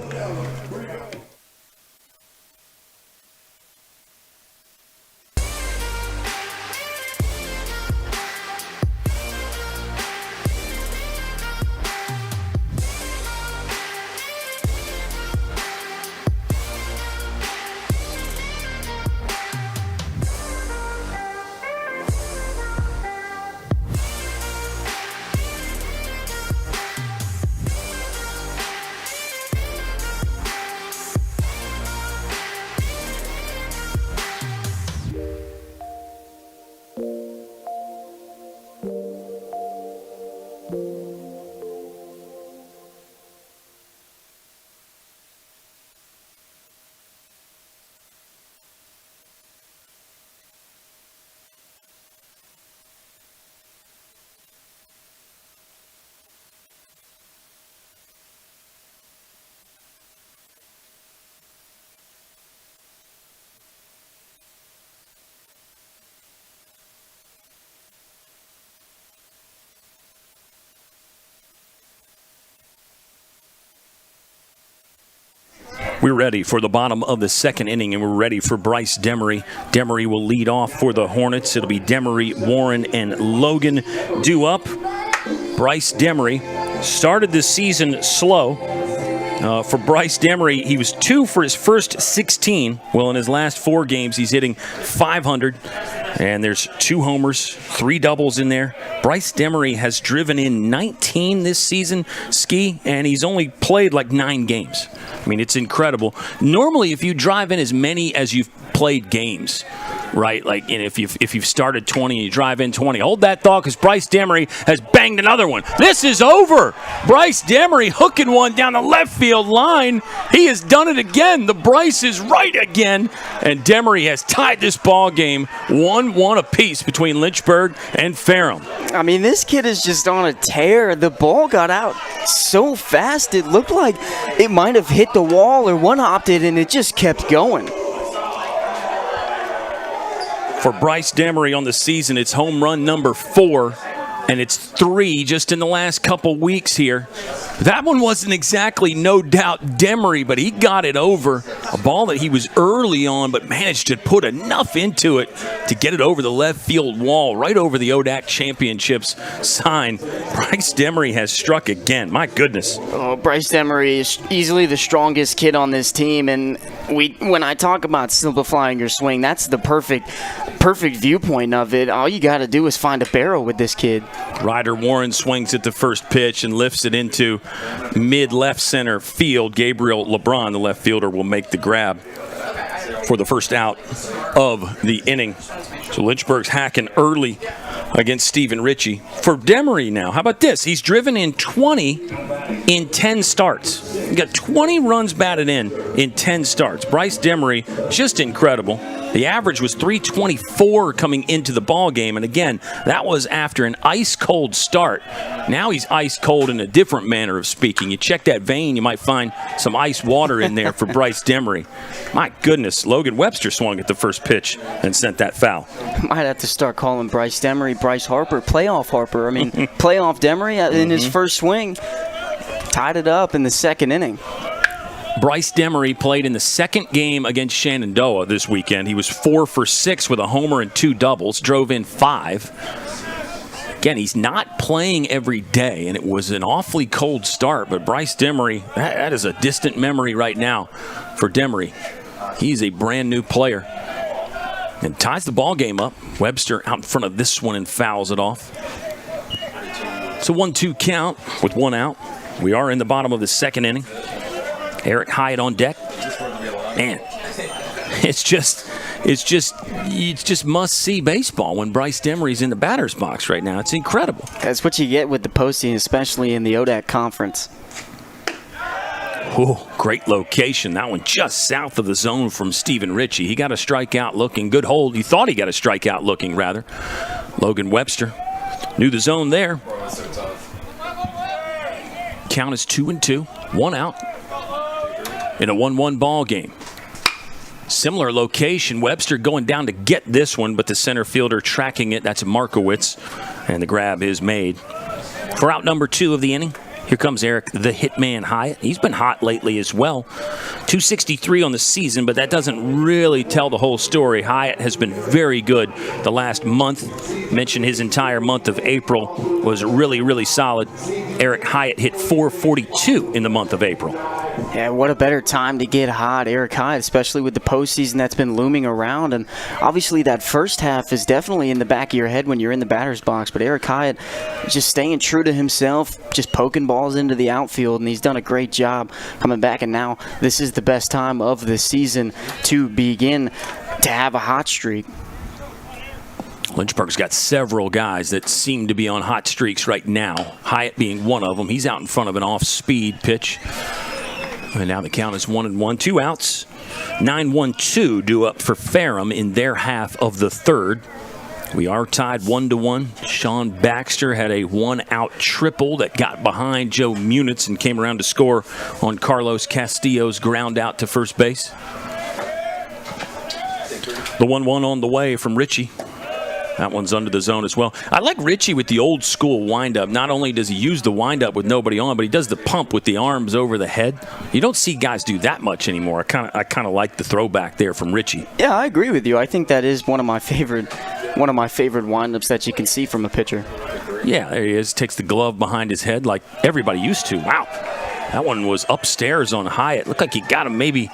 We're ready for the bottom of the second inning, and we're ready for Bryce Demery. Demery will lead off for the Hornets. It'll be Demery, Warren, and Logan due up. Bryce Demery started this season slow. For Bryce Demery, he was 2 for his first 16. Well, in his last 4 games, he's hitting .500. And there's 2 homers, 3 doubles in there. Bryce Demery has driven in 19 this season, and he's only played like 9 games. I mean, it's incredible. Normally, if you drive in as many as you've played games, right? Like, and if you've started 20 and you drive in 20, hold that thought because Bryce Demery has banged another one. This is over. Bryce Demery hooking one down the left field line. He has done it again. The Bryce is right again, and Demery has tied this ball game 1-1 apiece between Lynchburg and Ferrum. I mean, this kid is just on a tear. The ball got out so fast it looked like it might have hit the wall or one-hopped it, and it just kept going. For Bryce Demery on the season, it's home run number 4, and it's 3 just in the last couple weeks here. That one wasn't exactly, no doubt, Demery, but he got it over. A ball that he was early on, but managed to put enough into it to get it over the left field wall, right over the ODAC Championships sign. Bryce Demery has struck again. My goodness. Oh, Bryce Demery is easily the strongest kid on this team, and when I talk about simplifying your swing, that's the perfect viewpoint of it. All you got to do is find a barrel with this kid. Ryder Warren swings at the first pitch and lifts it into mid-left center field. Gabriel LeBron, the left fielder, will make the grab for the first out of the inning. So Lynchburg's hacking early against Stephen Ritchie. For Demery now, how about this? He's driven in 20 in 10 starts. He got 20 runs batted in 10 starts. Bryce Demery, just incredible. The average was .324 coming into the ball game, and again, that was after an ice-cold start. Now he's ice-cold in a different manner of speaking. You check that vein, you might find some ice water in there for Bryce Demery. My goodness, Logan Webster swung at the first pitch and sent that foul. Might have to start calling Bryce Demery Bryce Harper, playoff Harper. I mean, playoff Demery in his first swing tied it up in the second inning. Bryce Demery played in the second game against Shenandoah this weekend. He was 4 for 6 with a homer and 2 doubles, drove in 5. Again, he's not playing every day, and it was an awfully cold start, but Bryce Demery, that is a distant memory right now for Demery. He's a brand new player and ties the ball game up. Webster out in front of this one and fouls it off. It's a 1-2 count with 1 out. We are in the bottom of the second inning. Eric Hyatt on deck. Man, it's just must-see baseball when Bryce Demery's in the batter's box right now. It's incredible. That's what you get with the postseason, especially in the ODAC conference. Oh, great location. That one just south of the zone from Stephen Ritchie. He got a strikeout looking. Good hold. He thought he got a strikeout looking, rather. Logan Webster knew the zone there. Count is 2-2. 1 out. In a 1-1 ball game. Similar location. Webster going down to get this one, but the center fielder tracking it. That's Markowitz, and the grab is made. For out number 2 of the inning, here comes Eric the Hitman Hyatt. He's been hot lately as well. 263 on the season, but that doesn't really tell the whole story. Hyatt has been very good the last month. Mentioned his entire month of April was really, really solid. Eric Hyatt hit .442 in the month of April. Yeah, what a better time to get hot, Eric Hyatt, especially with the postseason that's been looming around. And obviously that first half is definitely in the back of your head when you're in the batter's box. But Eric Hyatt just staying true to himself, just poking balls into the outfield, and he's done a great job coming back. And now this is the best time of the season to begin to have a hot streak. Lynchburg's got several guys that seem to be on hot streaks right now. Hyatt being one of them. He's out in front of an off-speed pitch. And now the count is 1-1, 2 outs. 9-1-2 due up for Ferrum in their half of the third. We are tied 1-1. Sean Baxter had a 1-out triple that got behind Joe Munitz and came around to score on Carlos Castillo's ground out to first base. The 1-1 on the way from Ritchie. That one's under the zone as well. I like Ritchie with the old school windup. Not only does he use the windup with nobody on, but he does the pump with the arms over the head. You don't see guys do that much anymore. I kind of like the throwback there from Ritchie. Yeah, I agree with you. I think that is one of my favorite windups that you can see from a pitcher. Yeah, there he is. Takes the glove behind his head like everybody used to. Wow. That one was upstairs on Hyatt. Looked like he got him maybe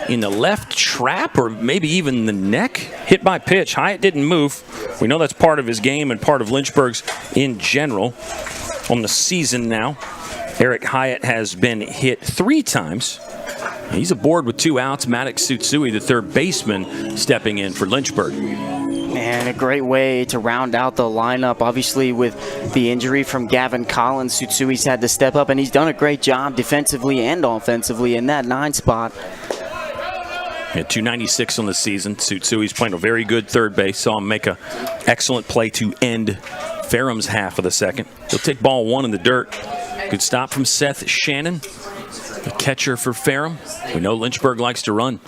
in the left trap or maybe even the neck. Hit by pitch. Hyatt didn't move. We know that's part of his game and part of Lynchburg's in general. On the season now, Eric Hyatt has been hit 3 times. He's aboard with 2 outs. Maddox Tsutsui, the third baseman, stepping in for Lynchburg. And a great way to round out the lineup. Obviously, with the injury from Gavin Collins, Tsutsui's had to step up, and he's done a great job defensively and offensively in that 9 spot. At 296 on the season. Tsutsui's playing a very good third base. Saw him make an excellent play to end Ferrum's half of the second. He'll take ball 1 in the dirt. Good stop from Seth Shannon, the catcher for Ferrum. We know Lynchburg likes to run.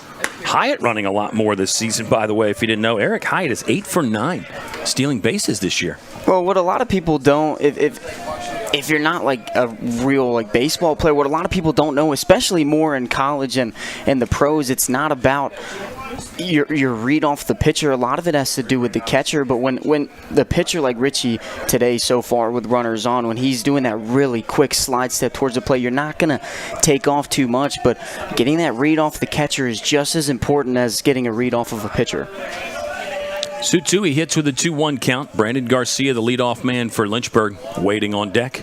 Hyatt running a lot more this season, by the way, if you didn't know. Eric Hyatt is 8 for 9 stealing bases this year. Well, what a lot of people don't, if you're not like a real like baseball player, what a lot of people don't know, especially more in college and the pros, it's not about your read off the pitcher. A lot of it has to do with the catcher. But when the pitcher like Richie today so far with runners on, when he's doing that really quick slide step towards the plate, you're not going to take off too much. But getting that read off the catcher is just as important as getting a read off of a pitcher. Tsutsui hits with a 2-1 count. Brandon Garcia, the leadoff man for Lynchburg, waiting on deck.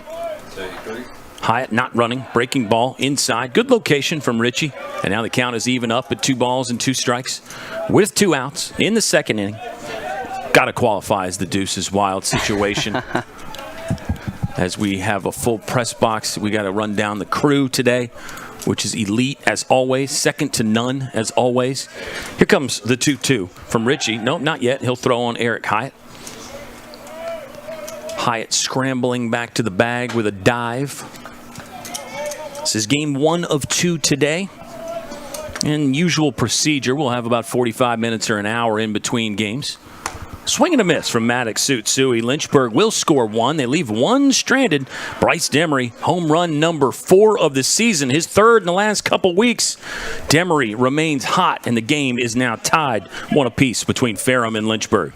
Hyatt not running, breaking ball inside. Good location from Richie. And now the count is even up at 2 balls and 2 strikes with 2 outs in the second inning. Got to qualify as the Deuces Wild situation. As we have a full press box, we got to run down the crew today, which is elite as always, second to none as always. Here comes the 2-2 from Richie. No, not yet. He'll throw on Eric Hyatt. Hyatt scrambling back to the bag with a dive. This is game 1 of 2 today. And usual procedure, we'll have about 45 minutes or an hour in between games. Swing and a miss from Maddox Tsutsui. Lynchburg will score 1. They leave 1 stranded. Bryce Demery, home run number 4 of the season, his 3rd in the last couple weeks. Demery remains hot, and the game is now tied 1 apiece between Ferrum and Lynchburg.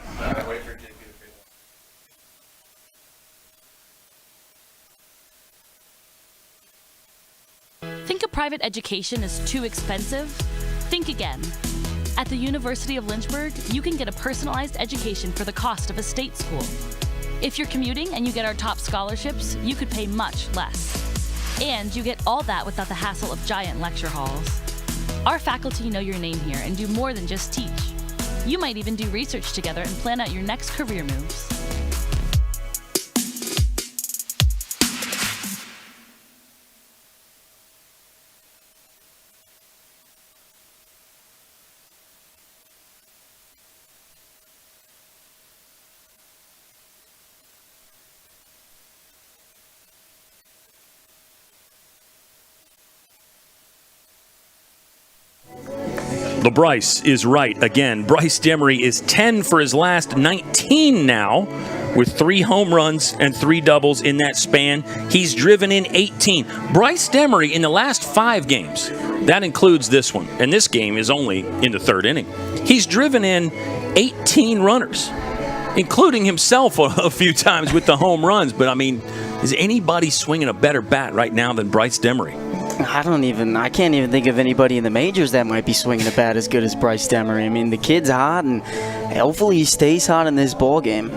Think a private education is too expensive? Think again. At the University of Lynchburg, you can get a personalized education for the cost of a state school. If you're commuting and you get our top scholarships, you could pay much less. And you get all that without the hassle of giant lecture halls. Our faculty know your name here and do more than just teach. You might even do research together and plan out your next career moves. The Bryce is right again. Bryce Demery is 10 for his last 19 now, with 3 home runs and 3 doubles in that span. He's driven in 18. Bryce Demery in the last 5 games, that includes this one, and this game is only in the 3rd inning. He's driven in 18 runners, including himself a few times with the home runs. But, I mean, is anybody swinging a better bat right now than Bryce Demery? I can't even think of anybody in the majors that might be swinging a bat as good as Bryce Demery. I mean, the kid's hot, and hopefully he stays hot in this ball game.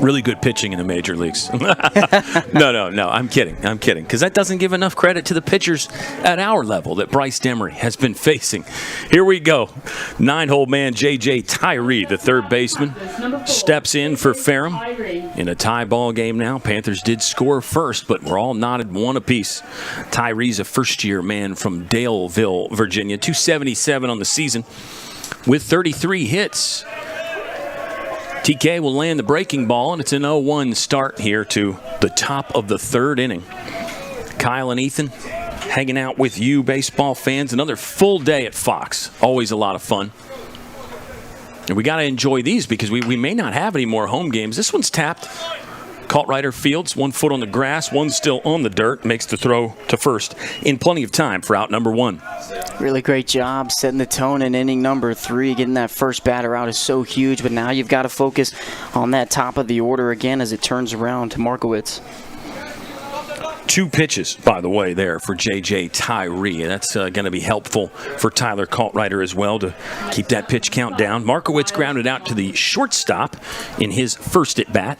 Really good pitching in the major leagues. No, I'm kidding, because that doesn't give enough credit to the pitchers at our level that Bryce Demery has been facing. Here we go. 9-hole man J.J. Tyree, the third baseman, steps in for Ferrum in a tie ball game now. Panthers did score first, but we're all knotted 1 apiece. Tyree's a first-year man from Daleville, Virginia, 277 on the season with 33 hits. TK will land the breaking ball, and it's an 0-1 start here to the top of the 3rd inning. Kyle and Ethan hanging out with you, baseball fans. Another full day at Fox. Always a lot of fun. And we got to enjoy these because we may not have any more home games. This one's tapped. Cartwrighter fields, 1 foot on the grass, 1 still on the dirt. Makes the throw to first in plenty of time for out number 1. Really great job setting the tone in inning number 3. Getting that first batter out is so huge, but now you've got to focus on that top of the order again as it turns around to Markowitz. 2 pitches, by the way, there for J.J. Tyree. That's going to be helpful for Tyler Cartwrighter as well to keep that pitch count down. Markowitz grounded out to the shortstop in his first at-bat.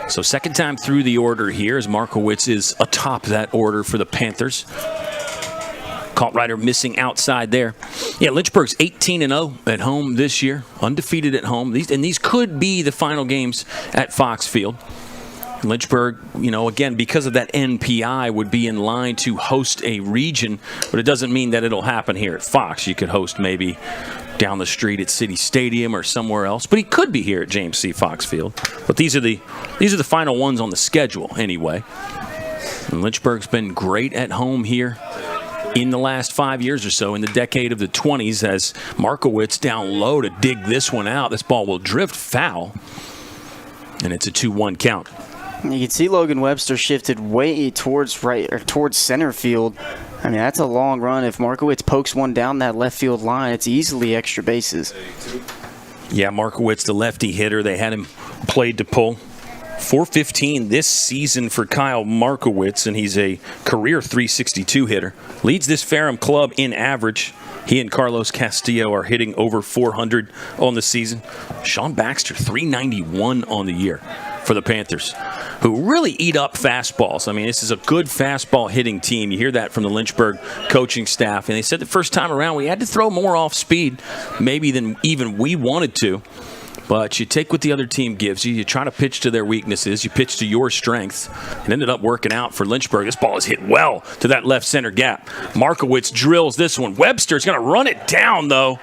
So second time through the order here as Markowitz is atop that order for the Panthers. Kaltrider missing outside there. Yeah, Lynchburg's 18-0 at home this year, undefeated at home. These could be the final games at Fox Field. Lynchburg, again, because of that NPI, would be in line to host a region, but it doesn't mean that it'll happen here at Fox. You could host maybe down the street at City Stadium or somewhere else, but he could be here at James C. Fox Field. But these are the final ones on the schedule anyway. And Lynchburg's been great at home here in the last 5 years or so, in the decade of the 20s, as Markowitz down low to dig this one out. This ball will drift foul, and it's a 2-1 count. You can see Logan Webster shifted way towards center field. I mean, that's a long run. If Markowitz pokes one down that left field line, it's easily extra bases. Yeah, Markowitz, the lefty hitter, they had him played to pull. .415 this season for Kyle Markowitz, and he's a career .362 hitter. Leads this Ferrum club in average. He and Carlos Castillo are hitting over .400 on the season. Sean Baxter, .391 on the year for the Panthers, who really eat up fastballs. I mean, this is a good fastball hitting team. You hear that from the Lynchburg coaching staff. And they said the first time around we had to throw more off speed maybe than even we wanted to. But you take what the other team gives you. You try to pitch to their weaknesses. You pitch to your strengths. It ended up working out for Lynchburg. This ball is hit well to that left center gap. Markowitz drills this one. Webster's going to run it down, though,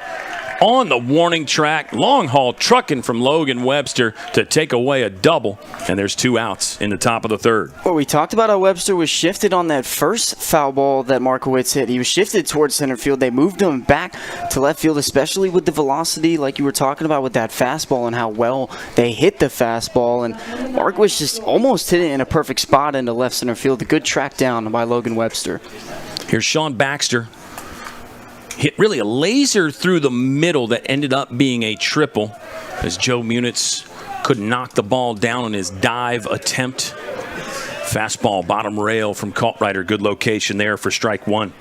on the warning track. Long haul trucking from Logan Webster to take away a double. And there's 2 outs in the top of the third. Well, we talked about how Webster was shifted on that first foul ball that Markowitz hit. He was shifted towards center field. They moved him back to left field, especially with the velocity, like you were talking about with that fastball and how well they hit the fastball. And Markowitz just almost hit it in a perfect spot into left center field. A good track down by Logan Webster. Here's Sean Baxter. Hit really a laser through the middle that ended up being a triple, as Joe Munitz could knock the ball down on his dive attempt. Fastball bottom rail from Kaltrider. Good location there for strike 1.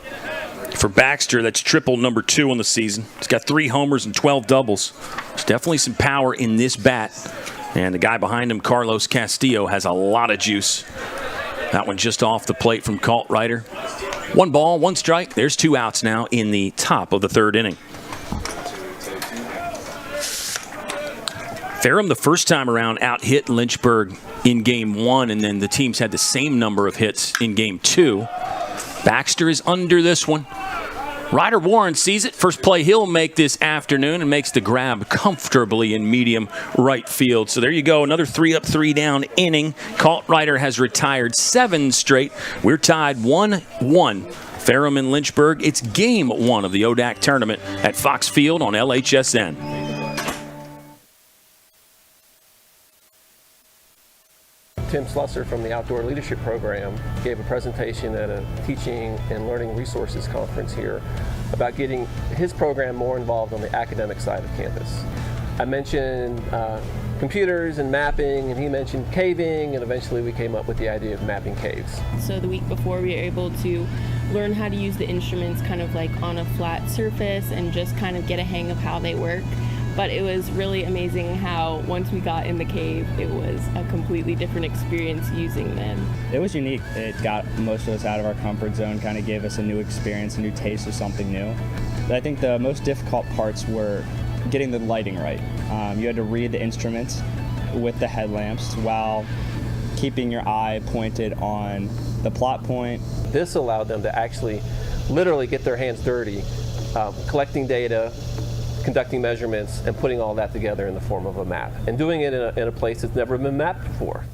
For Baxter, that's triple number 2 on the season. He's got 3 homers and 12 doubles. There's definitely some power in this bat. And the guy behind him, Carlos Castillo, has a lot of juice. That one just off the plate from Kaltrider. 1 ball, 1 strike. There's 2 outs now in the top of the third inning. Ferrum, the first time around, out-hit Lynchburg in Game 1, and then the teams had the same number of hits in Game 2. Baxter is under this one. Ryder Warren sees it. First play he'll make this afternoon and makes the grab comfortably in medium right field. So there you go, another 3-up, 3-down inning. Kaltrider has retired 7 straight. We're tied 1-1. Ferrum and Lynchburg. It's Game 1 of the ODAC tournament at Fox Field on LHSN. Tim Slusser from the Outdoor Leadership Program gave a presentation at a Teaching and Learning Resources conference here about getting his program more involved on the academic side of campus. I mentioned computers and mapping, and he mentioned caving, and eventually we came up with the idea of mapping caves. So the week before we were able to learn how to use the instruments kind of like on a flat surface and just kind of get a hang of how they work. But it was really amazing how once we got in the cave, it was a completely different experience using them. It was unique. It got most of us out of our comfort zone, kind of gave us a new experience, a new taste of something new. But I think the most difficult parts were getting the lighting right. You had to read the instruments with the headlamps while keeping your eye pointed on the plot point. This allowed them to actually literally get their hands dirty, collecting data, conducting measurements, and putting all that together in the form of a map, and doing it in a place that's never been mapped before.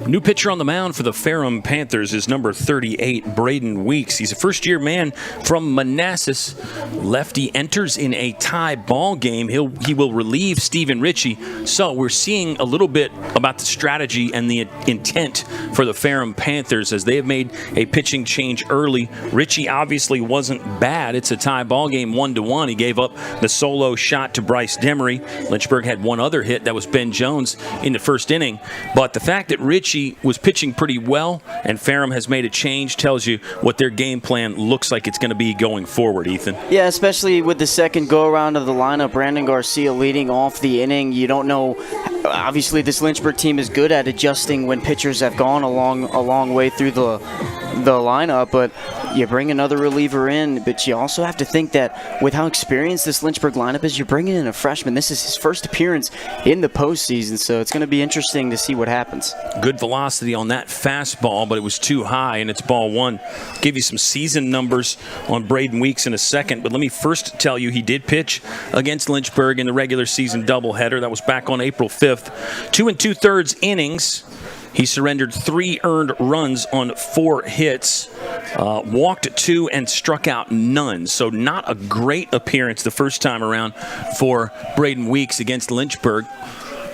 New pitcher on the mound for the Ferrum Panthers is number 38, Braden Weeks. He's a first-year man from Manassas. Lefty enters in a tie ball game. He will relieve Stephen Ritchie. So we're seeing a little bit about the strategy and the intent for the Ferrum Panthers as they have made a pitching change early. Ritchie obviously wasn't bad. It's a tie ball game, 1-1. He gave up the solo shot to Bryce Demery. Lynchburg had one other hit. That was Ben Jones in the first inning. But the fact that Ritchie Archie was pitching pretty well, and Ferrum has made a change. Tells you what their game plan looks like it's going to be going forward, Ethan. Yeah, especially with the second go-around of the lineup, Brandon Garcia leading off the inning. You don't know. Obviously, this Lynchburg team is good at adjusting when pitchers have gone a long way through the lineup, but you bring another reliever in, but you also have to think that with how experienced this Lynchburg lineup is, you're bringing in a freshman. This is his first appearance in the postseason, so it's going to be interesting to see what happens. Good velocity on that fastball, but it was too high, and it's ball one. Give you some season numbers on Braden Weeks in a second, but let me first tell you he did pitch against Lynchburg in the regular season doubleheader. That was back on April 5th. 2 2/3 innings. He surrendered 3 earned runs on 4 hits, walked 2 and struck out none. So not a great appearance the first time around for Braden Weeks against Lynchburg.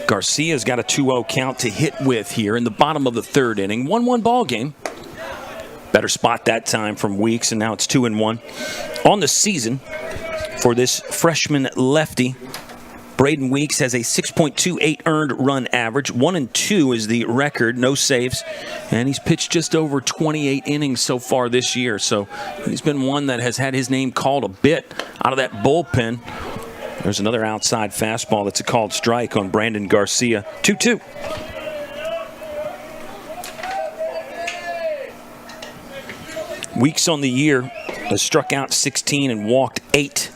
Garcia's got a 2-0 count to hit with here in the bottom of the third inning. 1-1 ball game. Better spot that time from Weeks, and now it's 2-1. On the season for this freshman lefty, Braden Weeks has a 6.28 earned run average. 1-2 is the record, no saves. And he's pitched just over 28 innings so far this year. So he's been one that has had his name called a bit out of that bullpen. There's another outside fastball that's a called strike on Brandon Garcia. 2-2. Weeks on the year has struck out 16 and walked 8.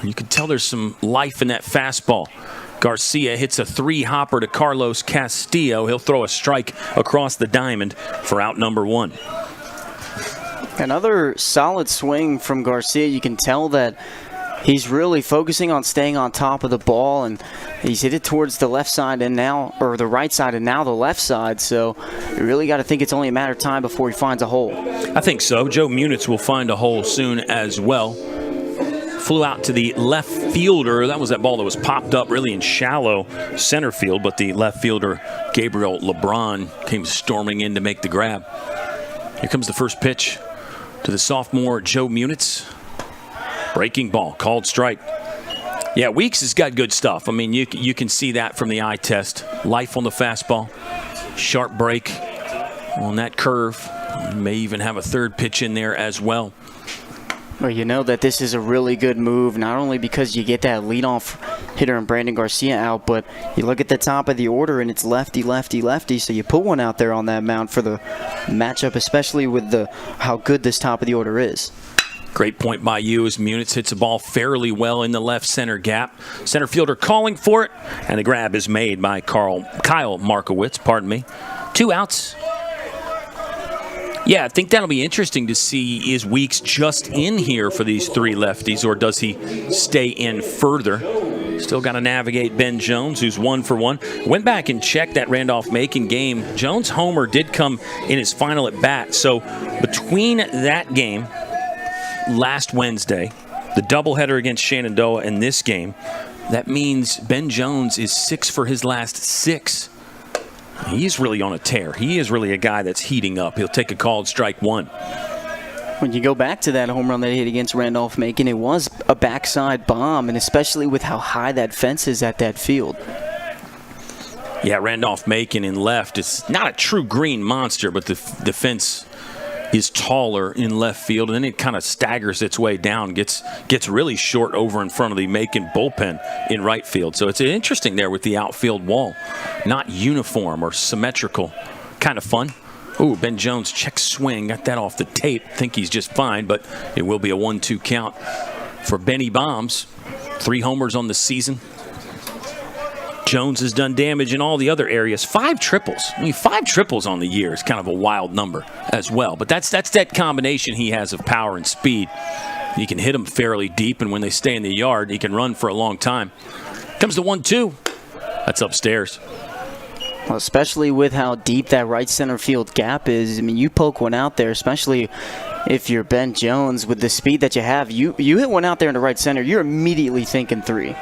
You can tell there's some life in that fastball. Garcia hits a 3-hopper to Carlos Castillo. He'll throw a strike across the diamond for out number 1. Another solid swing from Garcia. You can tell that he's really focusing on staying on top of the ball, and he's hit it towards the left side and now, or the right side and now the left side. So you really got to think it's only a matter of time before he finds a hole. I think so. Joe Munitz will find a hole soon as well. Flew out to the left fielder. That was that ball that was popped up really in shallow center field, but the left fielder, Gabriel LeBron, came storming in to make the grab. Here comes the first pitch to the sophomore, Joe Munitz. Breaking ball, called strike. Yeah, Weeks has got good stuff. I mean, you can see that from the eye test. Life on the fastball, sharp break on that curve. May even have a third pitch in there as well. Well, you know that this is a really good move, not only because you get that leadoff hitter and Brandon Garcia out, but you look at the top of the order and it's lefty, lefty, lefty, so you put one out there on that mound for the matchup, especially with how good this top of the order is. Great point by you as Munitz hits a ball fairly well in the left center gap. Center fielder calling for it, and the grab is made by Kyle Markowitz, 2 outs. Yeah, I think that'll be interesting to see, is Weeks just in here for these 3 lefties, or does he stay in further? Still got to navigate Ben Jones, who's 1 for 1. Went back and checked that Randolph-Macon game. Jones' homer did come in his final at bat. So between that game last Wednesday, the doubleheader against Shenandoah, and this game, that means Ben Jones is 6 for his last 6. He's really on a tear. He is really a guy that's heating up. He'll take a called strike 1. When you go back to that home run that he hit against Randolph-Macon, it was a backside bomb, and especially with how high that fence is at that field. Yeah, Randolph-Macon in left. It's not a true green monster, but the fence is taller in left field, and then it kind of staggers its way down, gets really short over in front of the Macon bullpen in right field. So it's interesting there with the outfield wall. Not uniform or symmetrical. Kind of fun. Ooh, Ben Jones check swing. Got that off the tape. Think he's just fine, but it will be a 1-2 count for Benny Bombs. 3 homers on the season. Jones has done damage in all the other areas. 5 triples. I mean, 5 triples on the year is kind of a wild number as well. But that's that combination he has of power and speed. He can hit them fairly deep, and when they stay in the yard, he can run for a long time. Comes to 1-2. That's upstairs. Well, especially with how deep that right center field gap is. I mean, you poke one out there, especially if you're Ben Jones with the speed that you have. You hit one out there in the right center, you're immediately thinking 3.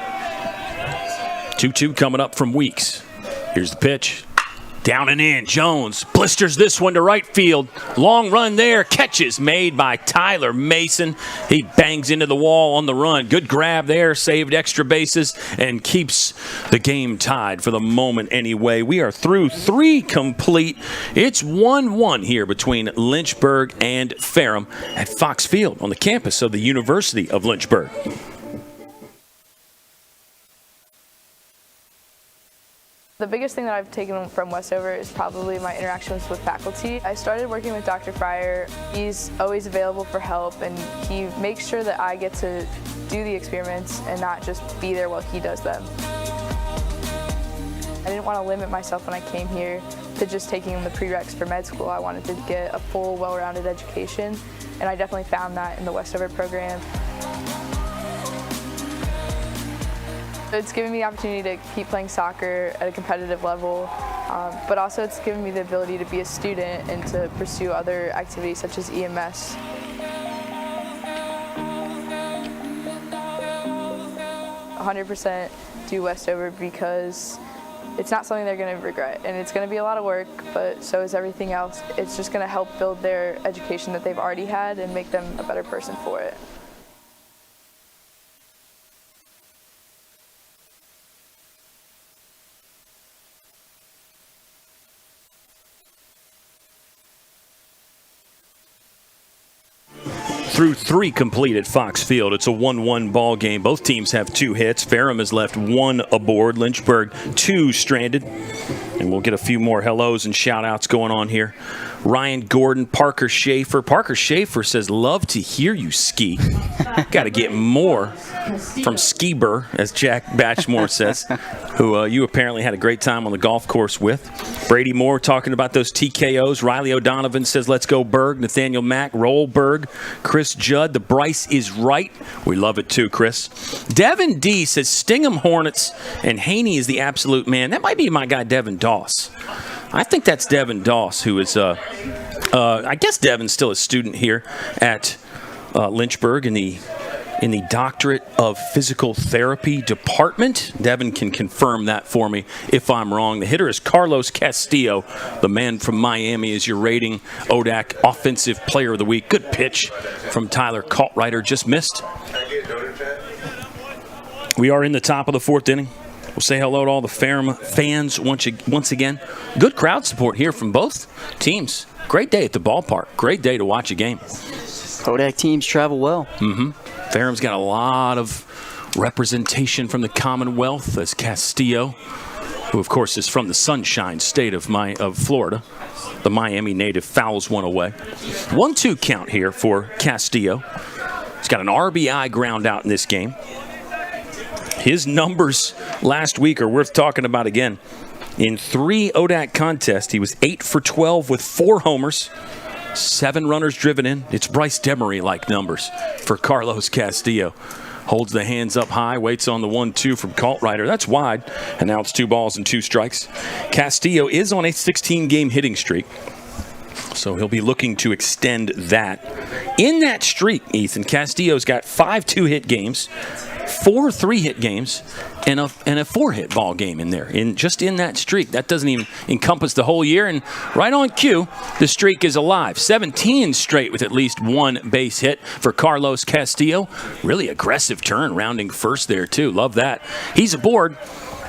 2-2 coming up from Weeks. Here's the pitch. Down and in. Jones blisters this one to right field. Long run there. Catches made by Tyler Mason. He bangs into the wall on the run. Good grab there. Saved extra bases and keeps the game tied for the moment anyway. We are through 3 complete. It's 1-1 here between Lynchburg and Ferrum at Fox Field on the campus of the University of Lynchburg. The biggest thing that I've taken from Westover is probably my interactions with faculty. I started working with Dr. Fryer. He's always available for help, and he makes sure that I get to do the experiments and not just be there while he does them. I didn't want to limit myself when I came here to just taking the prereqs for med school. I wanted to get a full, well-rounded education, and I definitely found that in the Westover program. It's given me the opportunity to keep playing soccer at a competitive level, but also it's given me the ability to be a student and to pursue other activities such as EMS. "100% do Westover because it's not something they're going to regret, and it's going to be a lot of work, but so is everything else. It's just going to help build their education that they've already had and make them a better person for it." Through 3 complete at Fox Field. It's a 1-1 ball game. Both teams have 2 hits. Ferrum has left 1 aboard. Lynchburg 2 stranded. And we'll get a few more hellos and shout-outs going on here. Ryan Gordon, Parker Schaefer. Parker Schaefer says, "Love to hear you ski." Got to get more from Skiber, as Jack Batchmore says, who you apparently had a great time on the golf course with. Brady Moore talking about those TKOs. Riley O'Donovan says, "Let's go Berg." Nathaniel Mack, roll Berg. Chris Judd, the Bryce is right. We love it too, Chris. Devin D says, "Stingham Hornets," and Haney is the absolute man. That might be my guy, Devin Doss. I think that's Devin Doss, who is, I guess Devin's still a student here at Lynchburg in the Doctorate of Physical Therapy department. Devin can confirm that for me if I'm wrong. The hitter is Carlos Castillo. The man from Miami is your rating ODAC Offensive Player of the Week. Good pitch from Tyler Kaltrider. Just missed. We are in the top of the 4th inning. We'll say hello to all the Ferrum fans once again. Good crowd support here from both teams. Great day at the ballpark. Great day to watch a game. ODAC teams travel well. Ferrum's got a lot of representation from the Commonwealth, as Castillo, who of course is from the Sunshine State of Florida, the Miami native, fouls one away. 1-2 count here for Castillo. He's got an RBI ground out in this game. His numbers last week are worth talking about again. In 3 ODAC contests, he was 8 for 12 with 4 homers, 7 runners driven in. It's Bryce Demery-like numbers for Carlos Castillo. Holds the hands up high, waits on the 1-2 from Kaltrider. That's wide, and now it's 2 balls and 2 strikes. Castillo is on a 16-game hitting streak, so he'll be looking to extend that. In that streak, Ethan, Castillo's got 5 2-hit games, 4 3-hit games, and a 4-hit ball game in there. Just in that streak. That doesn't even encompass the whole year. And right on cue, the streak is alive. 17 straight with at least 1 base hit for Carlos Castillo. Really aggressive turn, rounding first there too. Love that. He's aboard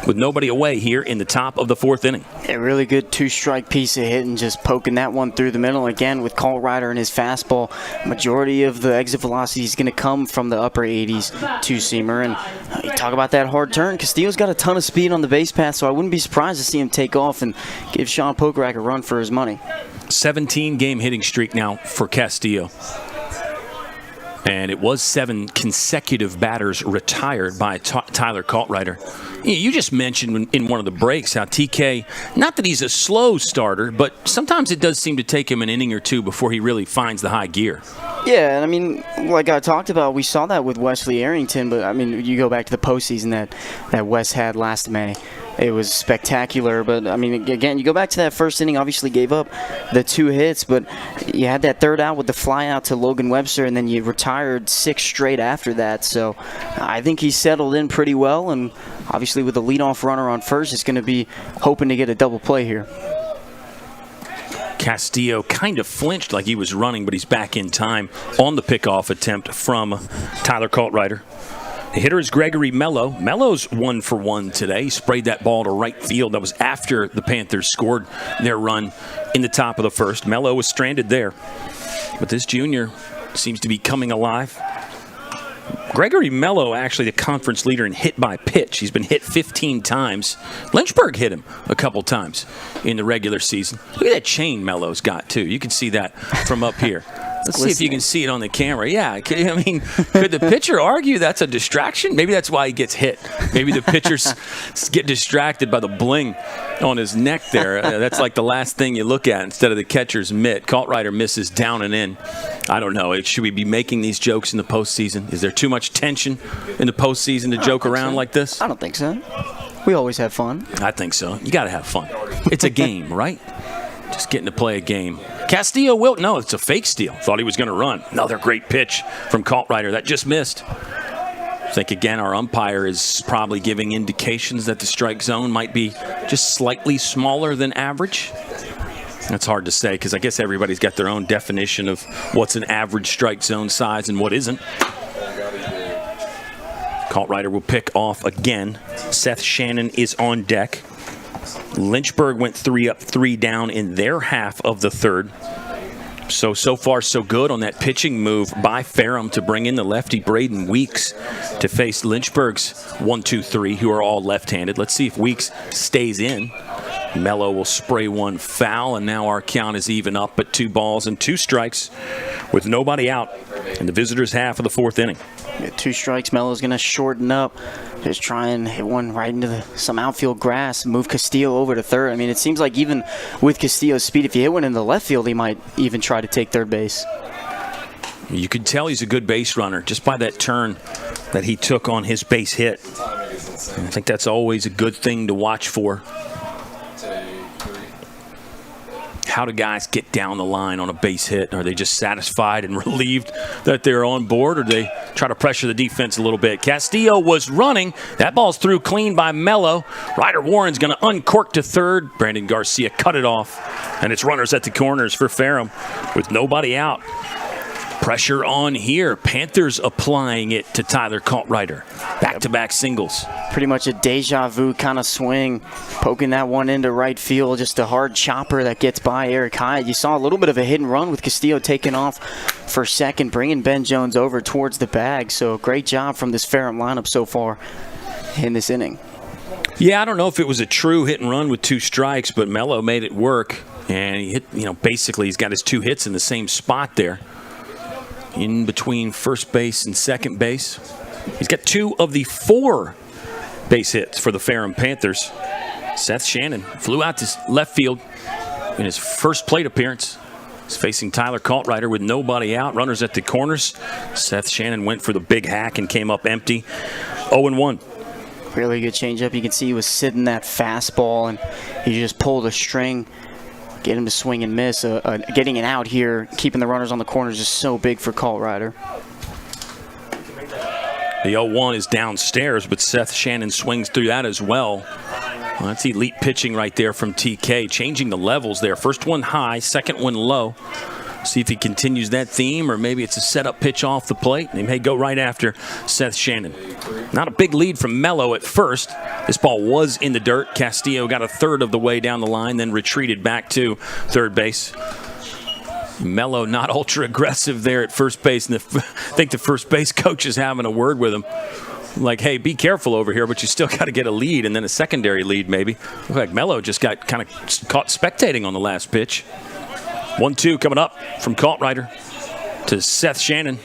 with nobody away here in the top of the 4th inning. A really good 2-strike piece of hitting, just poking that one through the middle. Again, with Kaltrider and his fastball, majority of the exit velocity is going to come from the upper 80s two-seamer. And you talk about that hard turn. Castillo's got a ton of speed on the base path, so I wouldn't be surprised to see him take off and give Sean Pokrack a run for his money. 17-game hitting streak now for Castillo. And it was 7 consecutive batters retired by Tyler Kaltrider. You just mentioned in one of the breaks how TK, not that he's a slow starter, but sometimes it does seem to take him an inning or 2 before he really finds the high gear. Yeah, and I mean, like I talked about, we saw that with Wesley Arrington, but I mean, you go back to the postseason that Wes had last May. It was spectacular, but I mean, again, you go back to that first inning, obviously gave up the 2 hits, but you had that 3rd out with the fly out to Logan Webster, and then you retired 6 straight after that. So I think he settled in pretty well, and obviously with the leadoff runner on first, it's going to be hoping to get a double play here. Castillo kind of flinched like he was running, but he's back in time on the pickoff attempt from Tyler Kaltreiter. The hitter is Gregory Mello. Mello's 1 for 1 today. He sprayed that ball to right field. That was after the Panthers scored their run in the top of the first. Mello was stranded there. But this junior seems to be coming alive. Gregory Mello, actually the conference leader in hit by pitch. He's been hit 15 times. Lynchburg hit him a couple times in the regular season. Look at that chain Mello's got, too. You can see that from up here. Let's see if you can see it on the camera. Yeah, I mean, could the pitcher argue that's a distraction? Maybe that's why he gets hit. Maybe the pitchers get distracted by the bling on his neck there. That's like the last thing you look at instead of the catcher's mitt. Kaltreiter misses down and in. I don't know. Should we be making these jokes in the postseason? Is there too much tension in the postseason to joke around like this? I don't think so. We always have fun. I think so. You got to have fun. It's a game, right? Just getting to play a game. Castillo will. No, it's a fake steal. Thought he was going to run. Another great pitch from Kaltreiter. That just missed. I think, again, our umpire is probably giving indications that the strike zone might be just slightly smaller than average. That's hard to say because I guess everybody's got their own definition of what's an average strike zone size and what isn't. Kaltreiter will pick off again. Seth Shannon is on deck. Lynchburg went 3 up, 3 down in their half of the third. So far, so good on that pitching move by Ferrum to bring in the lefty Braden Weeks to face Lynchburg's 1-2-3, who are all left-handed. Let's see if Weeks stays in. Mello will spray one foul, and now our count is even up at 2 balls and 2 strikes with nobody out in the visitors' half of the 4th inning. 2 strikes. Mello's going to shorten up. Just try and hit one right into some outfield grass. Move Castillo over to third. I mean, it seems like even with Castillo's speed, if you hit one in the left field, he might even try to take third base. You could tell he's a good base runner just by that turn that he took on his base hit. And I think that's always a good thing to watch for. How do guys get down the line on a base hit? Are they just satisfied and relieved that they're on board, or do they try to pressure the defense a little bit? Castillo was running. That ball's through clean by Mello. Ryder Warren's going to uncork to third. Brandon Garcia cut it off, and it's runners at the corners for Ferrum with nobody out. Pressure on here. Panthers applying it to Tyler Kaltreiter. Back-to-back singles. Pretty much a deja vu kind of swing. Poking that one into right field. Just a hard chopper that gets by Eric Hyatt. You saw a little bit of a hit and run with Castillo taking off for second, bringing Ben Jones over towards the bag. So great job from this Ferrum lineup so far in this inning. Yeah, I don't know if it was a true hit and run with 2 strikes, but Mello made it work. And he hit, basically he's got his 2 hits in the same spot there, in between first base and second base. He's got 2 of the 4 base hits for the Ferrum Panthers. Seth Shannon flew out to left field in his first plate appearance. He's facing Tyler Kaltreiter with nobody out. Runners at the corners. Seth Shannon went for the big hack and came up empty. 0-1. Really good changeup. You can see he was sitting that fastball, and he just pulled a string. Get him to swing and miss. Getting it out here, keeping the runners on the corners is so big for Kaltreiter. The 0-1 is downstairs, but Seth Shannon swings through that as well. Well, that's elite pitching right there from TK. Changing the levels there. First one high, second one low. See if he continues that theme, or maybe it's a setup pitch off the plate. They may go right after Seth Shannon. Not a big lead from Mello at first. This ball was in the dirt. Castillo got a third of the way down the line, then retreated back to third base. Mello not ultra aggressive there at first base, and I think the first base coach is having a word with him. Like, hey, be careful over here, but you still got to get a lead, and then a secondary lead maybe. Looks like Mello just got kind of caught spectating on the last pitch. 1-2 coming up from Kaltreiter to Seth Shannon.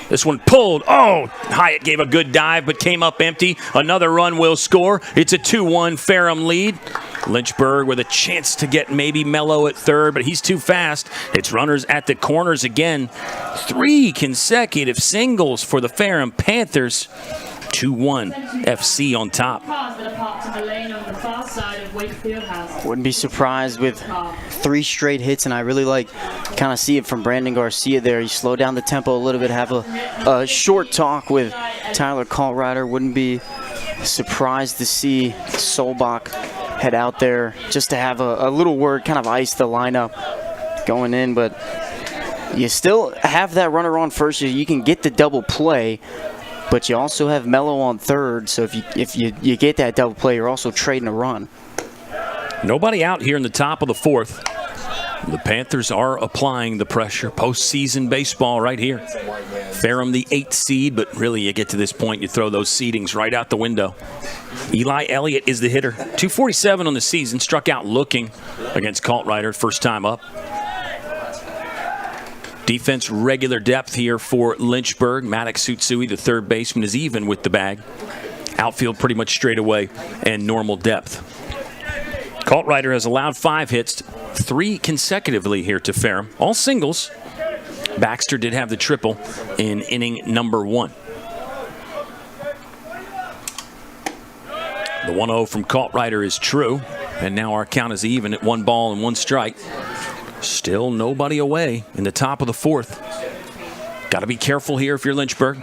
This one pulled. Oh, Hyatt gave a good dive but came up empty. Another run will score. It's a 2-1 Ferrum lead. Lynchburg with a chance to get maybe Mello at third, but he's too fast. It's runners at the corners again. 3 consecutive singles for the Ferrum Panthers. 2-1 FC on top. Wouldn't be surprised with 3 straight hits, and I really kind of see it from Brandon Garcia there. He slowed down the tempo a little bit, have a short talk with Tyler Kaltreiter. Wouldn't be surprised to see Solbach head out there just to have a little word, kind of ice the lineup. going in, but you still have that runner on first. You can get the double play, but you also have Mello on third. So if you get that double play, you're also trading a run. Nobody out here in the top of the fourth. The Panthers are applying the pressure. Postseason baseball right here. Ferrum the 8th seed, but really you get to this point, you throw those seedings right out the window. Eli Elliott is the hitter. 247 on the season, struck out looking against Kaltrider, first time up. Defense regular depth here for Lynchburg. Maddox Sutsui, the third baseman, is even with the bag. Outfield pretty much straight away and normal depth. Kaltrider has allowed 5 hits, 3 consecutively here to Ferrum. All singles. Baxter did have the triple in inning number 1. The 1-0 from Kaltrider is true, and now our count is even at 1 ball and 1 strike. Still nobody away in the top of the fourth. Got to be careful here if you're Lynchburg.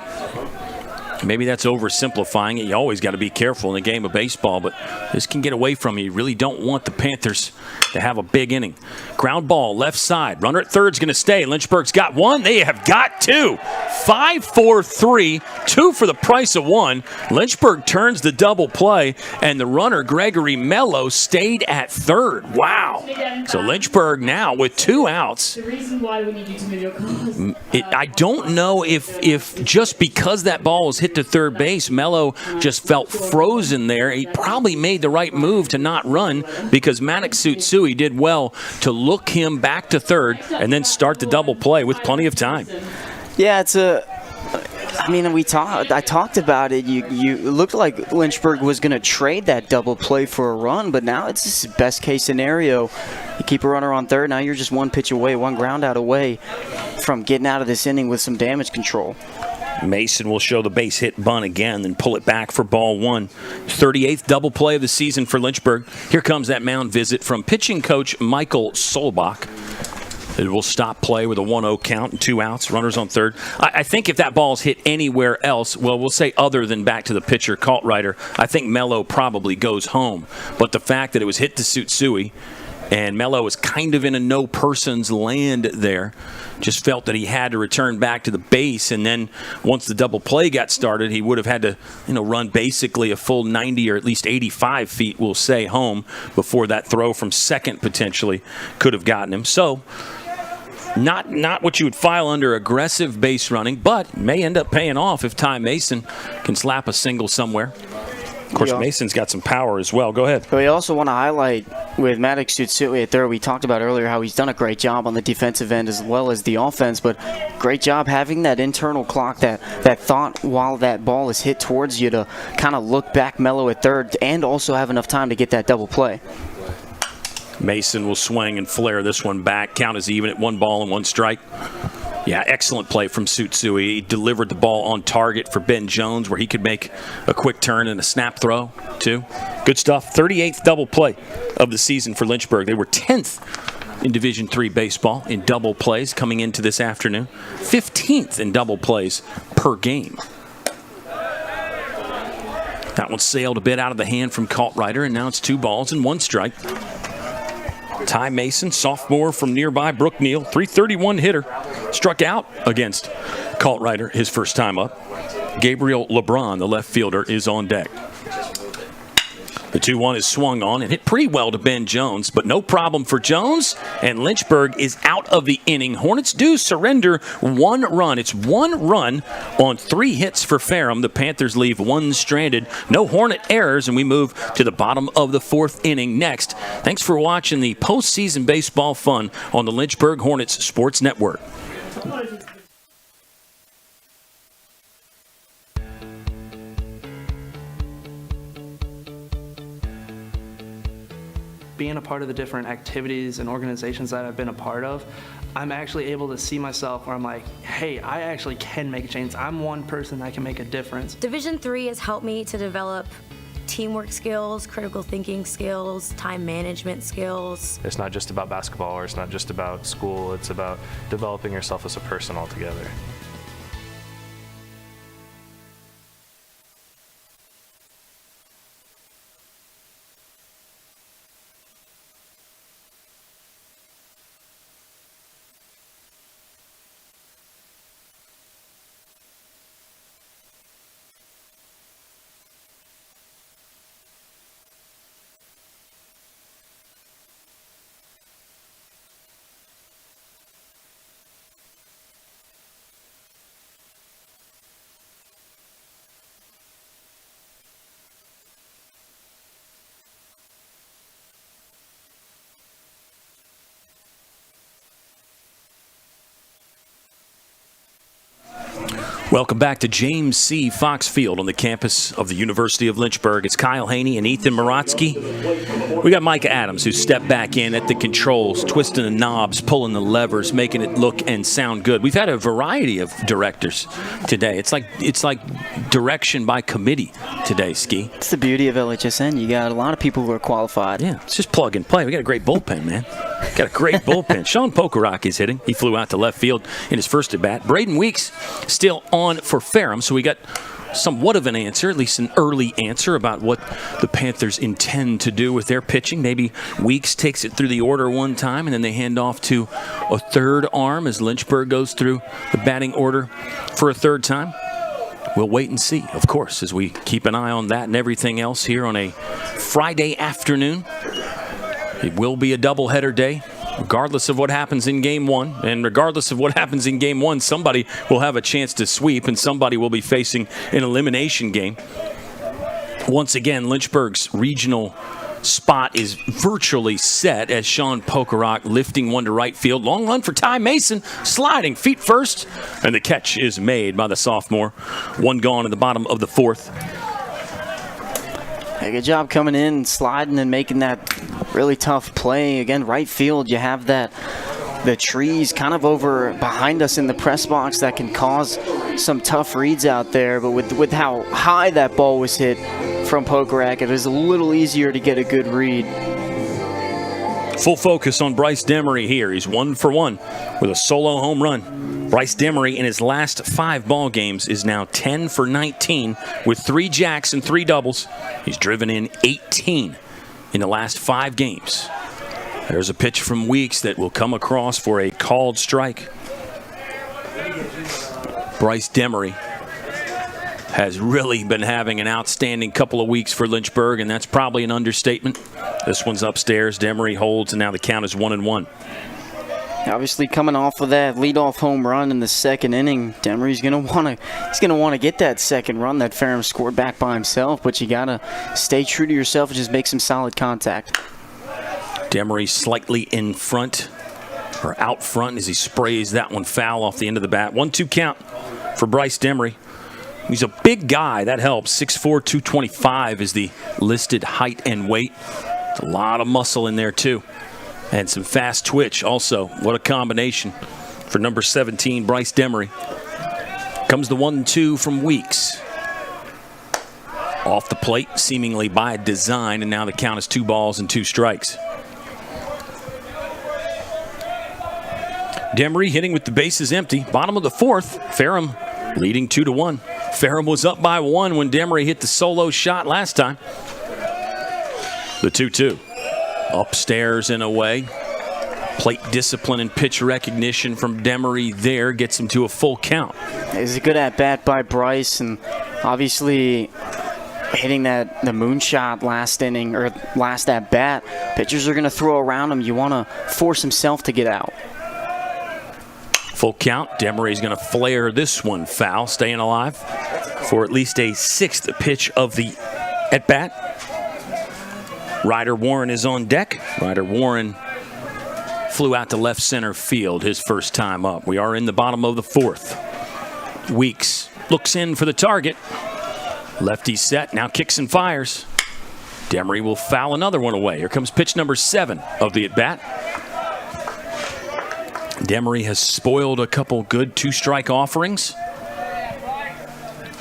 Maybe that's oversimplifying it. You always got to be careful in a game of baseball, but this can get away from you. You really don't want the Panthers to have a big inning. Ground ball, left side. Runner at third's going to stay. Lynchburg's got 1. They have got 2. 5, 4, 3. 2 for the price of 1. Lynchburg turns the double play, and the runner, Gregory Mello, stayed at third. Wow. So Lynchburg now with 2 outs. The reason why we need you to move your calls. I don't know if just because that ball was hit to third base, Mello just felt frozen there. He probably made the right move to not run because Maddox Sutsui did well to look him back to third and then start the double play with plenty of time. Yeah, I talked about it. You looked like Lynchburg was going to trade that double play for a run, but now it's just best case scenario. You keep a runner on third, now you're just 1 pitch away, 1 ground out away from getting out of this inning with some damage control. Mason will show the base hit bunt again, then pull it back for ball 1. 38th double play of the season for Lynchburg. Here comes that mound visit from pitching coach Michael Solbach. It will stop play with a 1-0 count and 2 outs. Runners on third. I think if that ball's hit anywhere else, well, we'll say other than back to the pitcher, Kaltrider, I think Mello probably goes home. But the fact that it was hit to Sutsui, and Mello was kind of in a no-person's land there, just felt that he had to return back to the base, and then once the double play got started, he would have had to, run basically a full 90 or at least 85 feet, we'll say, home before that throw from second potentially could have gotten him. So, not what you would file under aggressive base running, but may end up paying off if Ty Mason can slap a single somewhere. Of course, Mason's got some power as well. Go ahead. But we also want to highlight with Maddox Sutsui at third, we talked about earlier how he's done a great job on the defensive end as well as the offense, but great job having that internal clock, that thought while that ball is hit towards you to kind of look back Mello at third and also have enough time to get that double play. Mason will swing and flare this one back. Count is even at 1 ball and 1 strike. Yeah, excellent play from Sutsui. He delivered the ball on target for Ben Jones where he could make a quick turn and a snap throw, too. Good stuff. 38th double play of the season for Lynchburg. They were 10th in Division III baseball in double plays coming into this afternoon. 15th in double plays per game. That one sailed a bit out of the hand from Kaltrider, and now it's 2 balls and 1 strike. Ty Mason, sophomore from nearby Brookneal, .331 hitter, struck out against Kaltrider his first time up. Gabriel LeBron, the left fielder, is on deck. The 2-1 is swung on and hit pretty well to Ben Jones, but no problem for Jones, and Lynchburg is out of the inning. Hornets do surrender 1 run. It's 1 run on 3 hits for Ferrum. The Panthers leave 1 stranded. No Hornet errors, and we move to the bottom of the 4th inning next. Thanks for watching the postseason baseball fun on the Lynchburg Hornets Sports Network. Being a part of the different activities and organizations that I've been a part of, I'm actually able to see myself where I'm like, hey, I actually can make a change. I'm one person that can make a difference. Division III has helped me to develop teamwork skills, critical thinking skills, time management skills. It's not just about basketball or it's not just about school. It's about developing yourself as a person altogether. Welcome back to James C. Fox Field on the campus of the University of Lynchburg. It's Kyle Haney and Ethan Morotsky. We got Mike Adams, who stepped back in at the controls, twisting the knobs, pulling the levers, making it look and sound good. We've had a variety of directors today. It's like direction by committee today, Ski. It's the beauty of LHSN. You got a lot of people who are qualified. Yeah, it's just plug and play. We got a great bullpen, man. Got a great bullpen. Sean Pokerock is hitting. He flew out to left field in his first at bat. Braden Weeks still on for Ferrum, so we got somewhat of an answer, at least an early answer, about what the Panthers intend to do with their pitching. Maybe Weeks takes it through the order one time, and then they hand off to a third arm as Lynchburg goes through the batting order for a third time. We'll wait and see, of course, as we keep an eye on that and everything else here on a Friday afternoon. It will be a doubleheader day, regardless of what happens in Game 1. And regardless of what happens in Game 1, somebody will have a chance to sweep, and somebody will be facing an elimination game. Once again, Lynchburg's regional spot is virtually set as Sean Pokerock lifting one to right field. Long run for Ty Mason, sliding feet first, and the catch is made by the sophomore. One gone in the bottom of the fourth. Hey, good job coming in, sliding, and making that really tough play. Again, right field, you have the trees kind of over behind us in the press box that can cause some tough reads out there. But with how high that ball was hit from Pokerock, it is a little easier to get a good read. Full focus on Bryce Demery here. He's 1 for 1 with a solo home run. Bryce Demery in his last 5 ball games is now 10 for 19 with 3 jacks and 3 doubles. He's driven in 18 in the last 5 games. There's a pitch from Weeks that will come across for a called strike. Bryce Demery has really been having an outstanding couple of weeks for Lynchburg, and that's probably an understatement. This one's upstairs. Demery holds, and now the count is 1-1. Obviously, coming off of that leadoff home run in the second inning, Demery's gonna want to get that second run that Ferrum scored back by himself. But you gotta stay true to yourself and just make some solid contact. Demery slightly in front, or out front, as he sprays that one foul off the end of the bat. 1-2 count for Bryce Demery. He's a big guy. That helps. 6'4", 225 is the listed height and weight. It's a lot of muscle in there, too. And some fast twitch also. What a combination for number 17, Bryce Demery. Comes the 1-2 from Weeks. Off the plate, seemingly by design, and now the count is 2 balls and 2 strikes. Demery hitting with the bases empty. Bottom of the fourth, Ferrum leading 2-1. Ferrum was up by 1 when Demery hit the solo shot last time. The 2-2. Upstairs and away. Plate discipline and pitch recognition from Demery there gets him to a full count. It's a good at-bat by Bryce, and obviously hitting the moonshot last inning, or last at-bat, pitchers are going to throw around him. You want to force himself to get out. Full count. Demery's going to flare this one foul, staying alive for at least a 6th pitch of the at-bat. Ryder Warren is on deck. Ryder Warren flew out to left center field his first time up. We are in the bottom of the fourth. Weeks looks in for the target. Lefty set, now kicks and fires. Demery will foul another one away. Here comes pitch number 7 of the at-bat. Demery has spoiled a couple good 2-strike offerings.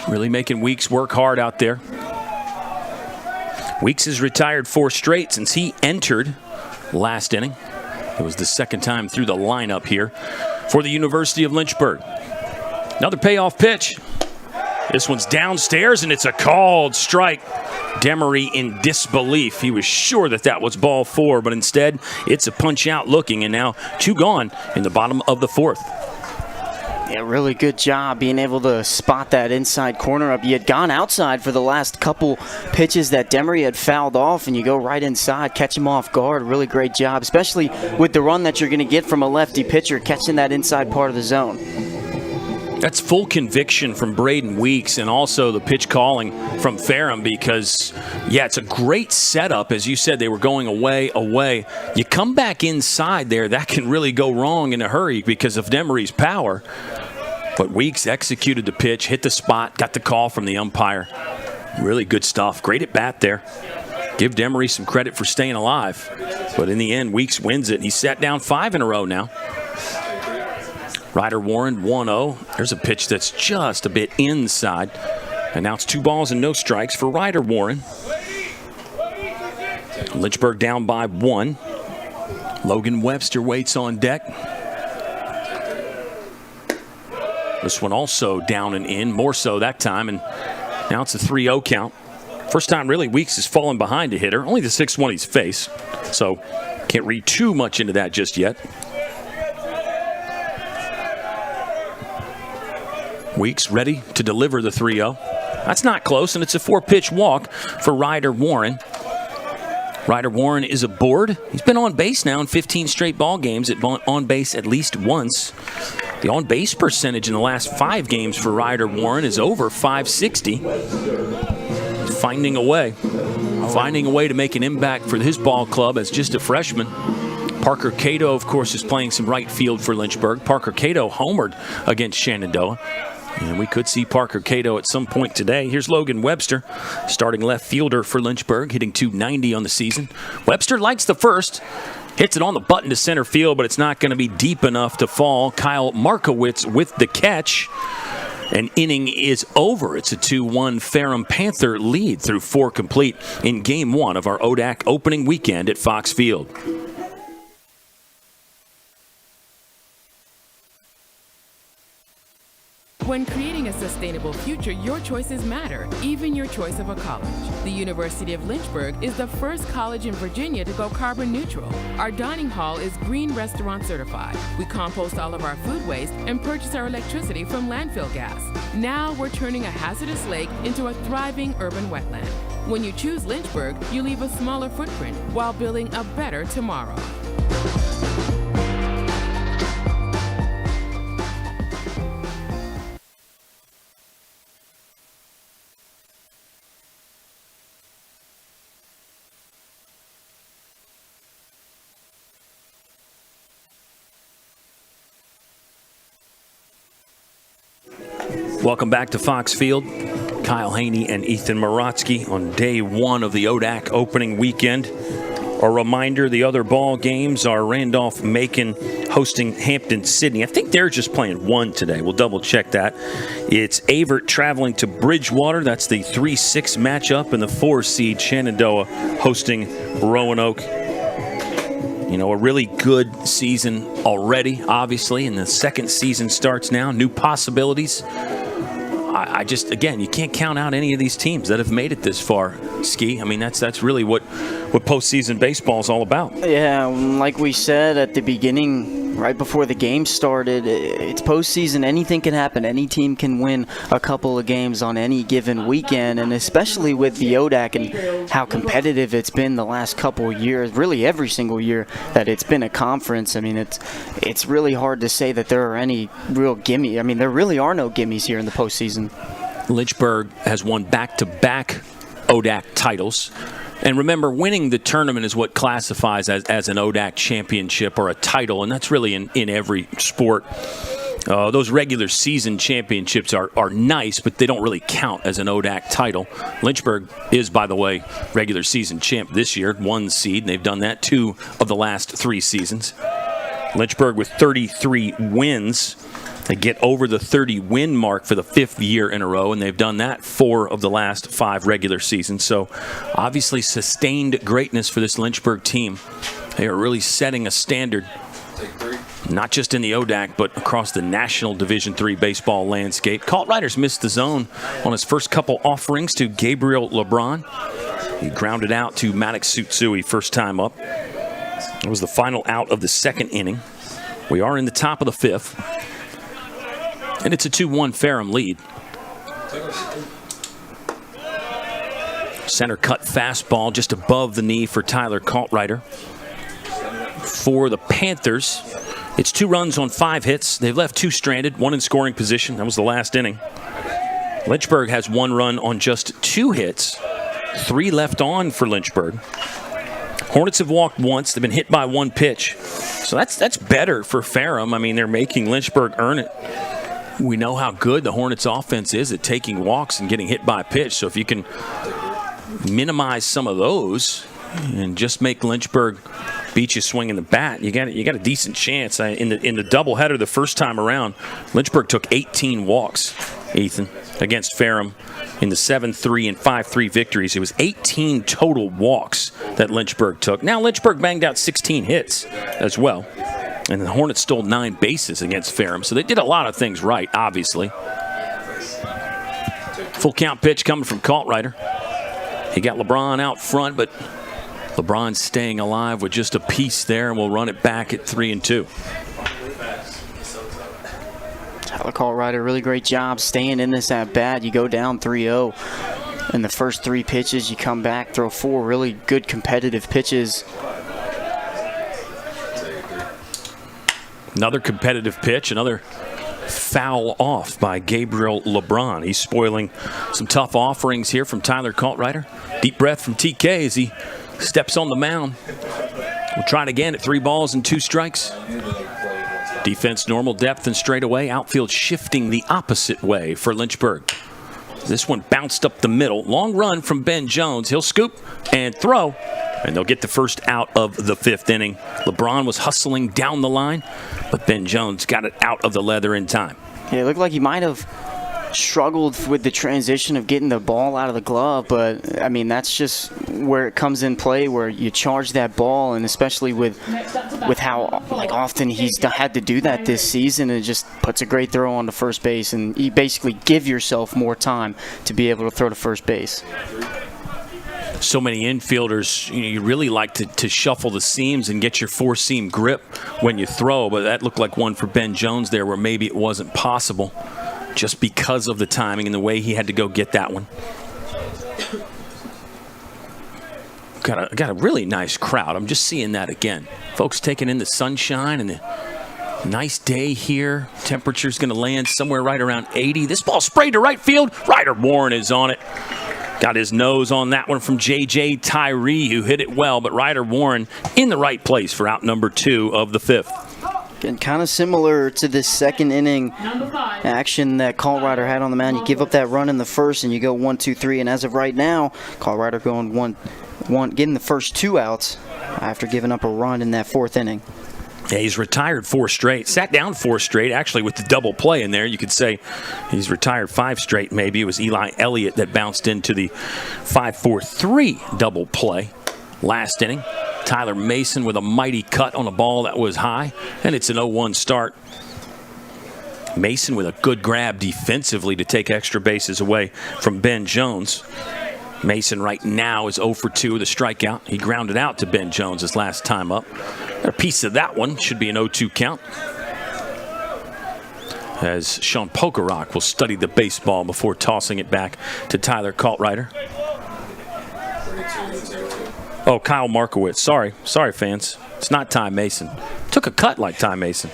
Really making Weeks work hard out there. Weeks has retired 4 straight since he entered last inning. It was the second time through the lineup here for the University of Lynchburg. Another payoff pitch. This one's downstairs, and it's a called strike. Demery in disbelief. He was sure that was ball 4, but instead it's a punch out looking, and now 2 gone in the bottom of the fourth. Yeah, really good job being able to spot that inside corner up. You had gone outside for the last couple pitches that Demery had fouled off, and you go right inside, catch him off guard. Really great job, especially with the run that you're going to get from a lefty pitcher catching that inside part of the zone. That's full conviction from Braden Weeks, and also the pitch calling from Ferrum, because, yeah, it's a great setup. As you said, they were going away. You come back inside there, that can really go wrong in a hurry because of Demery's power. But Weeks executed the pitch, hit the spot, got the call from the umpire. Really good stuff. Great at bat there. Give Demery some credit for staying alive. But in the end, Weeks wins it. He's sat down 5 in a row now. Ryder Warren 1-0. There's a pitch that's just a bit inside. And now it's 2 balls and no strikes for Ryder Warren. Lynchburg down by 1. Logan Webster waits on deck. This one also down and in, more so that time, and now it's a 3-0 count. First time really Weeks has fallen behind a hitter. Only the 6-1 he's faced, so can't read too much into that just yet. Weeks ready to deliver the 3-0. That's not close, and it's a 4-pitch walk for Ryder Warren. Ryder Warren is aboard. He's been on base now in 15 straight ball games, on base at least once. The on-base percentage in the last 5 games for Ryder Warren is over .560. Finding a way to make an impact for his ball club as just a freshman. Parker Cato, of course, is playing some right field for Lynchburg. Parker Cato homered against Shenandoah. And we could see Parker Cato at some point today. Here's Logan Webster, starting left fielder for Lynchburg, hitting .290 on the season. Webster lights the first, hits it on the button to center field, but it's not going to be deep enough to fall. Kyle Markowitz with the catch. An inning is over. It's a 2-1 Ferrum Panther lead through 4 complete in Game 1 of our ODAC opening weekend at Fox Field. When creating a sustainable future, your choices matter, even your choice of a college. The University of Lynchburg is the first college in Virginia to go carbon neutral. Our dining hall is Green Restaurant certified. We compost all of our food waste and purchase our electricity from landfill gas. Now we're turning a hazardous lake into a thriving urban wetland. When you choose Lynchburg, you leave a smaller footprint while building a better tomorrow. Welcome back to Fox Field. Kyle Haney and Ethan Morotsky on day 1 of the ODAC opening weekend. A reminder, the other ball games are Randolph-Macon hosting Hampton-Sydney. I think they're just playing 1 today. We'll double check that. It's Avert traveling to Bridgewater. That's the 3-6 matchup, and the 4-seed Shenandoah hosting Roanoke. You know, a really good season already, obviously, and the second season starts now. New possibilities. I just, again, you can't count out any of these teams that have made it this far, Ski. I mean, that's really what postseason baseball is all about. Yeah, like we said at the beginning, right before the game started, it's postseason. Anything can happen. Any team can win a couple of games on any given weekend, and especially with the ODAC and how competitive it's been the last couple of years, really every single year that it's been a conference. I mean, it's really hard to say that there are any real gimme. I mean, there really are no gimmies here in the postseason. Lynchburg has won back-to-back ODAC titles. And remember, winning the tournament is what classifies as an ODAC championship or a title, and that's really in every sport. Those regular season championships are nice, but they don't really count as an ODAC title. Lynchburg is, by the way, regular season champ this year, 1 seed, and they've done that 2 of the last 3 seasons. Lynchburg with 33 wins. They get over the 30-win mark for the 5th year in a row, and they've done that 4 of the last 5 regular seasons. So, obviously, sustained greatness for this Lynchburg team. They are really setting a standard, not just in the ODAC, but across the national Division III baseball landscape. Colt Riders missed the zone on his first couple offerings to Gabriel LeBron. He grounded out to Maddox Sutsui first time up. It was the final out of the 2nd inning. We are in the top of the 5th. And it's a 2-1 Ferrum lead. Center cut fastball just above the knee for Tyler Kaltrider. For the Panthers, it's 2 runs on 5 hits. They've left 2 stranded, 1 in scoring position. That was the last inning. Lynchburg has 1 run on just 2 hits. 3 left on for Lynchburg. Hornets have walked once. They've been hit by 1 pitch. So that's better for Ferrum. I mean, they're making Lynchburg earn it. We know how good the Hornets offense is at taking walks and getting hit by a pitch. So if you can minimize some of those and just make Lynchburg beat you swinging the bat, you got a decent chance. In the doubleheader the first time around, Lynchburg took 18 walks, Ethan, against Ferrum in the 7-3 and 5-3 victories. It was 18 total walks that Lynchburg took. Now Lynchburg banged out 16 hits as well. And the Hornets stole 9 bases against Ferrum. So they did a lot of things right, obviously. Full count pitch coming from Kaltreiter. He got LeBron out front, but LeBron staying alive with just a piece there, and we'll run it back at 3-2. Tyler Kaltreiter, really great job staying in this at bat. You go down 3-0. In the first 3 pitches, you come back, throw 4 really good competitive pitches. Another competitive pitch, another foul off by Gabriel LeBron. He's spoiling some tough offerings here from Tyler Kaltreiter. Deep breath from TK as he steps on the mound. We'll try it again at 3 balls and 2 strikes. Defense normal depth and straight away. Outfield shifting the opposite way for Lynchburg. This one bounced up the middle. Long run from Ben Jones. He'll scoop and throw. And they'll get the first out of the 5th inning. LeBron was hustling down the line, but Ben Jones got it out of the leather in time. Yeah, it looked like he might have struggled with the transition of getting the ball out of the glove, but I mean that's just where it comes in play, where you charge that ball, and especially with how often he's had to do that this season, it just puts a great throw on to first base, and you basically give yourself more time to be able to throw to first base. So many infielders, you really like to shuffle the seams and get your 4-seam grip when you throw, but that looked like one for Ben Jones there where maybe it wasn't possible just because of the timing and the way he had to go get that one. Got a really nice crowd. I'm just seeing that again. Folks taking in the sunshine and the nice day here. Temperature's going to land somewhere right around 80. This ball sprayed to right field. Ryder Warren is on it. Got his nose on that one from J.J. Tyree, who hit it well, but Ryder Warren in the right place for out number 2 of the 5th. And kind of similar to this 2nd inning action that Kaltreiter had on the mound. You give up that run in the first, and you go 1-2-3. And as of right now, Kaltreiter going getting the first 2 outs after giving up a run in that 4th inning. Yeah, he's retired 4 straight. Sat down 4 straight, actually, with the double play in there. You could say he's retired 5 straight, maybe. It was Eli Elliott that bounced into the 5-4-3 double play last inning. Tyler Mason with a mighty cut on a ball that was high, and it's an 0-1 start. Mason with a good grab defensively to take extra bases away from Ben Jones. Mason right now is 0 for 2 with a strikeout. He grounded out to Ben Jones his last time up. A piece of that one should be an 0-2 count, as Sean Pokerock will study the baseball before tossing it back to Tyler Kaltreiter. Oh, Kyle Markowitz. Sorry, fans. It's not Ty Mason. Took a cut like Ty Mason.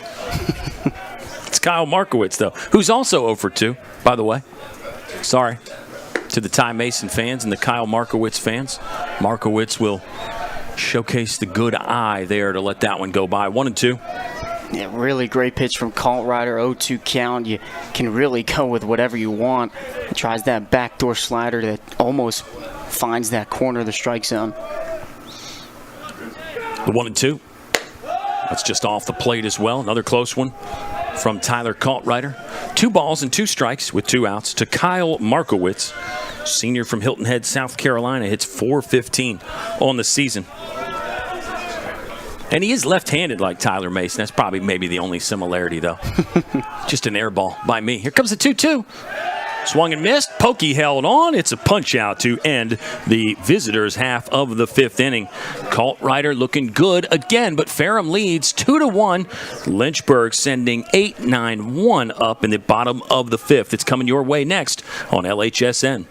It's Kyle Markowitz, though, who's also 0 for 2, by the way. Sorry to the Ty Mason fans and the Kyle Markowitz fans. Markowitz will showcase the good eye there to let that one go by. 1-2. Yeah, really great pitch from Kaltreiter. 0-2 count. You can really go with whatever you want. He tries that backdoor slider that almost finds that corner of the strike zone. The 1-2. That's just off the plate as well. Another close one from Tyler Kaltreiter. 2 balls and 2 strikes with 2 outs to Kyle Markowitz. Senior from Hilton Head, South Carolina, hits .415 on the season. And he is left-handed like Tyler Mason. That's probably maybe the only similarity, though. Just an air ball by me. Here comes the 2-2. Swung and missed. Pokey held on. It's a punch-out to end the visitors' half of the 5th inning. Kaltreiter looking good again, but Ferrum leads 2-1. Lynchburg sending 8-9-1 up in the bottom of the 5th. It's coming your way next on LHSN.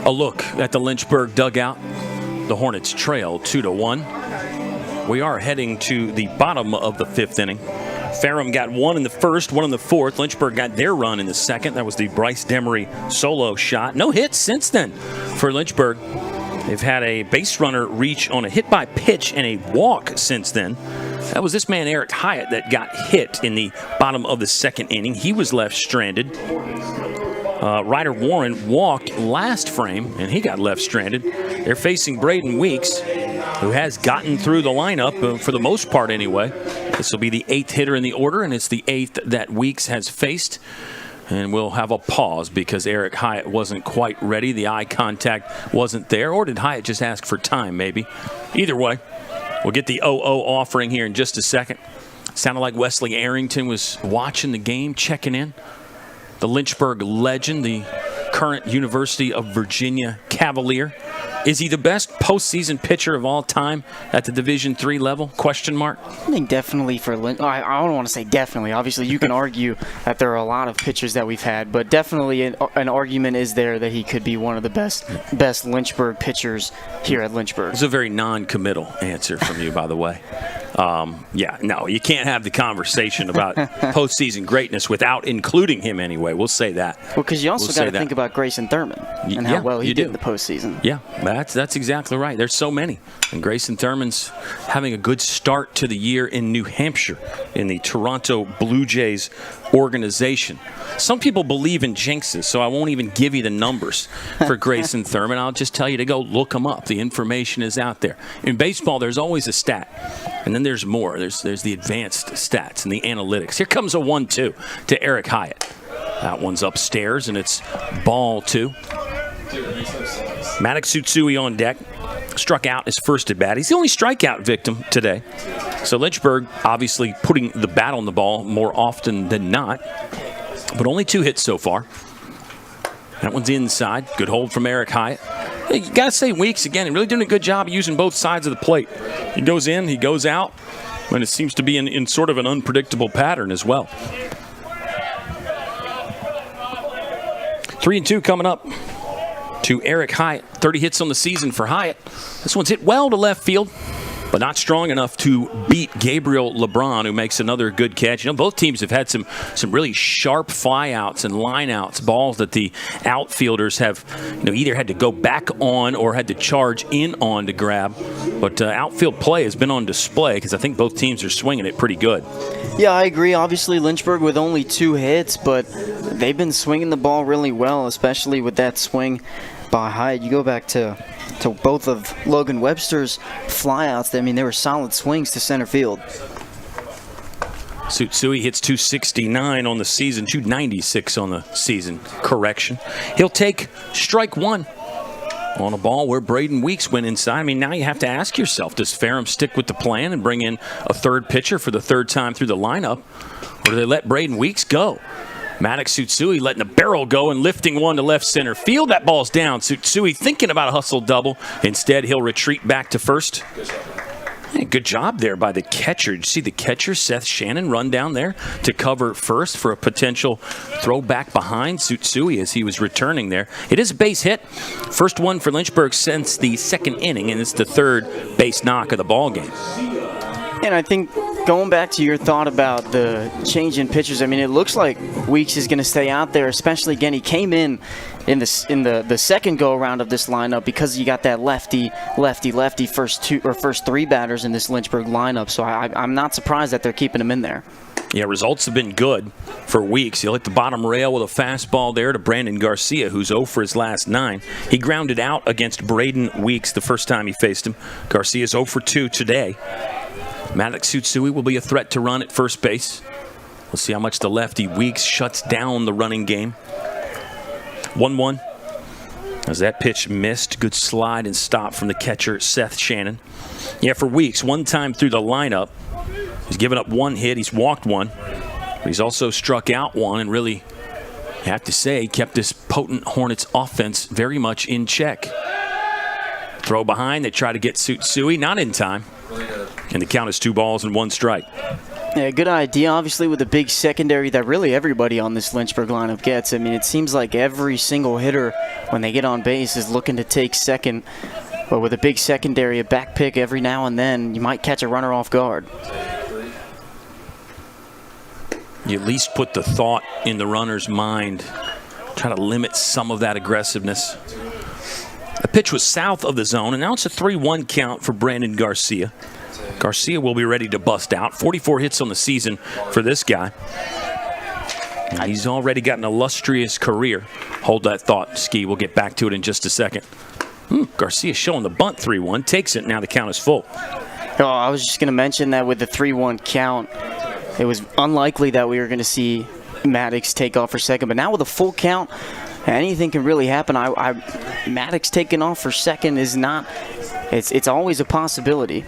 A look at the Lynchburg dugout. The Hornets trail 2-1. We are heading to the bottom of the 5th inning. Ferrum got one in the first, one in the 4th. Lynchburg got their run in the 2nd. That was the Bryce Demery solo shot. No hits since then for Lynchburg. They've had a base runner reach on a hit by pitch and a walk since then. That was this man, Eric Hyatt, that got hit in the bottom of the 2nd inning. He was left stranded. Ryder Warren walked last frame, and he got left stranded. They're facing Braden Weeks, who has gotten through the lineup for the most part anyway. This will be the 8th hitter in the order, and it's the 8th that Weeks has faced. And we'll have a pause because Eric Hyatt wasn't quite ready. The eye contact wasn't there. Or did Hyatt just ask for time, maybe? Either way, we'll get the 0-0 offering here in just a second. Sounded like Wesley Arrington was watching the game, checking in. The Lynchburg legend, the current University of Virginia Cavalier. Is he the best postseason pitcher of all time at the Division III level? Question mark. I think definitely for I don't want to say definitely. Obviously, you can argue that there are a lot of pitchers that we've had, but definitely an argument is there that he could be one of the best Lynchburg pitchers here at Lynchburg. It's a very non-committal answer from you, by the way. Yeah, no, you can't have the conversation about postseason greatness without including him anyway. We'll say that. Well, because you also got to think about Grayson Thurman and how well he did in the postseason. Yeah, that's exactly right. There's so many. And Grayson Thurman's having a good start to the year in New Hampshire in the Toronto Blue Jays organization. Some people believe in jinxes, so I won't even give you the numbers for Grayson Thurman. I'll just tell you to go look them up. The information is out there. In baseball, there's always a stat, and then there's more. There's the advanced stats and the analytics. Here comes a 1-2 to Eric Hyatt. That one's upstairs, and it's ball 2. Maddox Tsutsui on deck. Struck out his first at bat. He's the only strikeout victim today. So Lynchburg obviously putting the bat on the ball more often than not. But only 2 hits so far. That one's inside. Good hold from Eric Hyatt. Hey, you got to say Weeks, again, really doing a good job of using both sides of the plate. He goes in, he goes out, and it seems to be in sort of an unpredictable pattern as well. 3-2 coming up to Eric Hyatt. 30 hits on the season for Hyatt. This one's hit well to left field, but not strong enough to beat Gabriel LeBron, who makes another good catch. You know, both teams have had some really sharp flyouts and lineouts, balls that the outfielders have, either had to go back on or had to charge in on to grab. But outfield play has been on display because I think both teams are swinging it pretty good. Yeah, I agree. Obviously, Lynchburg with only 2 hits, but they've been swinging the ball really well, especially with that swing by Hyatt. You go back to both of Logan Webster's flyouts. I mean, they were solid swings to center field. Tsutsui hits 269 on the season, 296 on the season. Correction. He'll take strike 1 on a ball where Braden Weeks went inside. I mean, now you have to ask yourself, does Ferrum stick with the plan and bring in a third pitcher for the 3rd time through the lineup, or do they let Braden Weeks go? Maddox Tsutsui letting the barrel go and lifting one to left center field. That ball's down. Tsutsui thinking about a hustle double. Instead, he'll retreat back to first. Hey, good job there by the catcher. Did you see the catcher, Seth Shannon, run down there to cover first for a potential throw back behind Tsutsui as he was returning there. It is a base hit. First one for Lynchburg since the 2nd inning, and it's the 3rd base knock of the ball game. And I think going back to your thought about the change in pitchers, I mean, it looks like Weeks is going to stay out there, especially, again, he came in the 2nd go-around of this lineup because you got that lefty first 3 batters in this Lynchburg lineup. So I'm not surprised that they're keeping him in there. Yeah, results have been good for Weeks. He'll hit the bottom rail with a fastball there to Brandon Garcia, who's 0 for his last 9. He grounded out against Braden Weeks the first time he faced him. Garcia's 0 for 2 today. Maddox Tsutsui will be a threat to run at first base. We'll see how much the lefty Weeks shuts down the running game. 1-1. As that pitch missed, good slide and stop from the catcher, Seth Shannon. Yeah, for Weeks, 1 time through the lineup. He's given up 1 hit. He's walked 1. But he's also struck out 1 and really, you have to say, kept this potent Hornets offense very much in check. Throw behind. They try to get Tsutsui. Not in time. And the count is 2 balls and 1 strike. Yeah, good idea. Obviously, with a big secondary that really everybody on this Lynchburg lineup gets. I mean, it seems like every single hitter, when they get on base, is looking to take second. But with a big secondary, a back pick every now and then, you might catch a runner off guard. You at least put the thought in the runner's mind, try to limit some of that aggressiveness. The pitch was south of the zone, and now it's a 3-1 count for Brandon Garcia. Garcia will be ready to bust out. 44 hits on the season for this guy. And he's already got an illustrious career. Hold that thought, Ski. We'll get back to it in just a second. Garcia showing the bunt 3-1. Takes it. Now the count is full. Oh, I was just going to mention that with the 3-1 count, it was unlikely that we were going to see Maddox take off for second. But now with a full count, anything can really happen. Maddox taking off for second is not, it's always a possibility.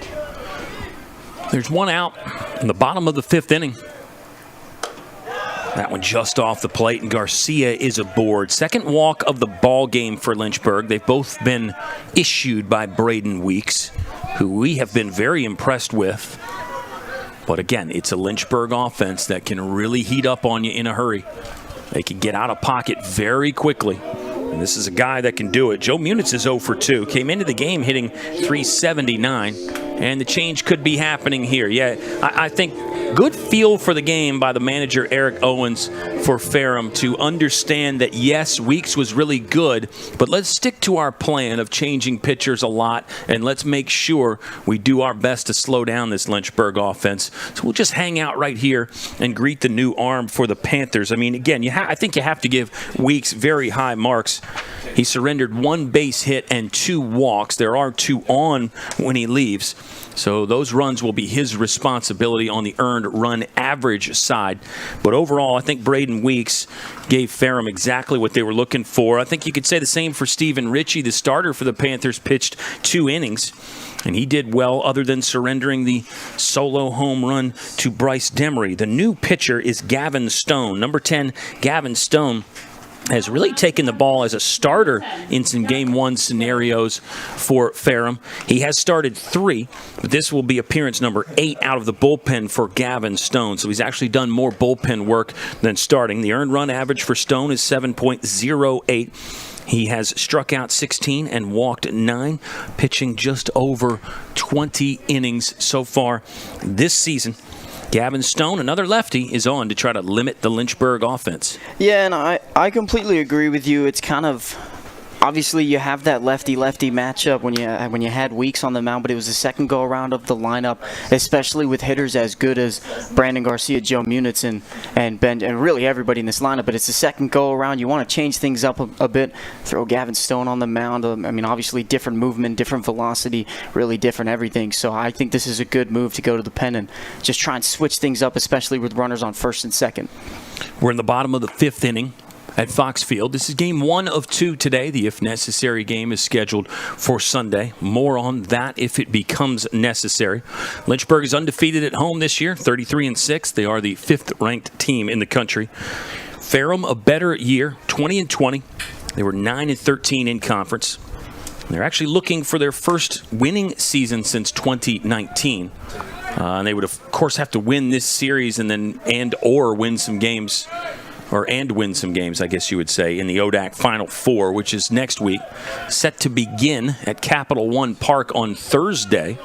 There's one out in the bottom of the 5th inning. That one just off the plate, and Garcia is aboard. Second walk of the ball game for Lynchburg. They've both been issued by Braden Weeks, who we have been very impressed with. But again, it's a Lynchburg offense that can really heat up on you in a hurry. They can get out of pocket very quickly. And this is a guy that can do it. Joe Munitz is 0 for 2. Came into the game hitting .379. And the change could be happening here. Yeah, I think good feel for the game by the manager, Eric Owens, for Ferrum to understand that, yes, Weeks was really good, but let's stick to our plan of changing pitchers a lot, and let's make sure we do our best to slow down this Lynchburg offense. So we'll just hang out right here and greet the new arm for the Panthers. I mean, again, I think you have to give Weeks very high marks. He surrendered 1 base hit and 2 walks. There are 2 on when he leaves. So those runs will be his responsibility on the earned run average side. But overall, I think Braden Weeks gave Ferrum exactly what they were looking for. I think you could say the same for Stephen Ritchie, the starter for the Panthers, pitched 2 innings. And he did well other than surrendering the solo home run to Bryce Demery. The new pitcher is Gavin Stone. Number 10, Gavin Stone has really taken the ball as a starter in some Game 1 scenarios for Ferrum. He has started 3, but this will be appearance number 8 out of the bullpen for Gavin Stone. So he's actually done more bullpen work than starting. The earned run average for Stone is 7.08. He has struck out 16 and walked 9, pitching just over 20 innings so far this season. Gavin Stone, another lefty, is on to try to limit the Lynchburg offense. Yeah, and I completely agree with you. It's kind of, obviously you have that lefty-lefty matchup when you had Weeks on the mound, but it was the second go-around of the lineup, especially with hitters as good as Brandon Garcia, Joe Munitz, and Ben, and really everybody in this lineup. But it's the second go-around. You want to change things up a bit, throw Gavin Stone on the mound. I mean, obviously different movement, different velocity, really different everything. So I think this is a good move to go to the pen and just try and switch things up, especially with runners on first and second. We're in the bottom of the 5th inning at Fox Field. This is game 1 of 2 today. The if necessary game is scheduled for Sunday. More on that if it becomes necessary. Lynchburg is undefeated at home this year, 33-6. They are the 5th ranked team in the country. Ferrum, a better year, 20-20. They were 9-13 in conference. They're actually looking for their first winning season since 2019. And they would, of course, have to win this series or win some games. Win some games, I guess you would say, in the ODAC Final Four, which is next week, set to begin at Capital One Park on Thursday.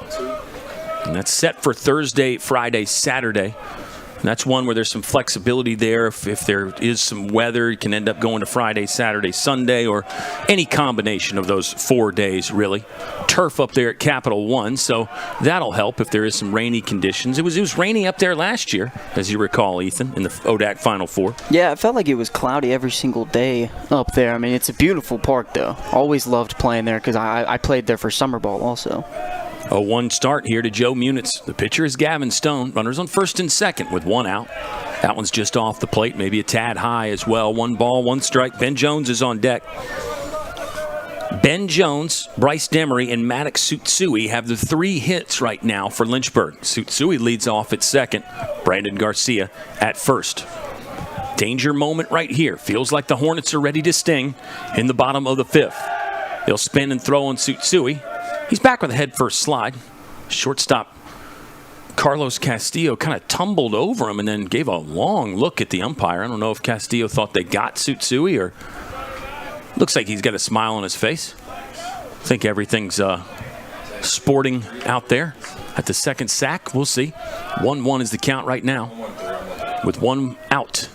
And that's set for Thursday, Friday, Saturday. And that's one where there's some flexibility there. If there is some weather, you can end up going to Friday, Saturday, Sunday, or any combination of those 4 days, really. Turf up there at Capital One, so that'll help if there is some rainy conditions. It was rainy up there last year, as you recall, Ethan, in the ODAC Final Four. Yeah, it felt like it was cloudy every single day up there. I mean, it's a beautiful park, though. Always loved playing there because I played there for summer ball also. A 1 start here to Joe Munitz. The pitcher is Gavin Stone. Runners on first and second with 1 out. That one's just off the plate, maybe a tad high as well. 1 ball, 1 strike. Ben Jones is on deck. Ben Jones, Bryce Demery, and Maddox Tsutsui have the 3 hits right now for Lynchburg. Tsutsui leads off at second. Brandon Garcia at first. Danger moment right here. Feels like the Hornets are ready to sting in the bottom of the 5th. They'll spin and throw on Tsutsui. He's back with a head-first slide. Shortstop Carlos Castillo kind of tumbled over him and then gave a long look at the umpire. I don't know if Castillo thought they got Tsutsui or looks like he's got a smile on his face. I think everything's sporting out there at the second sack. We'll see. 1-1 is the count right now with one out.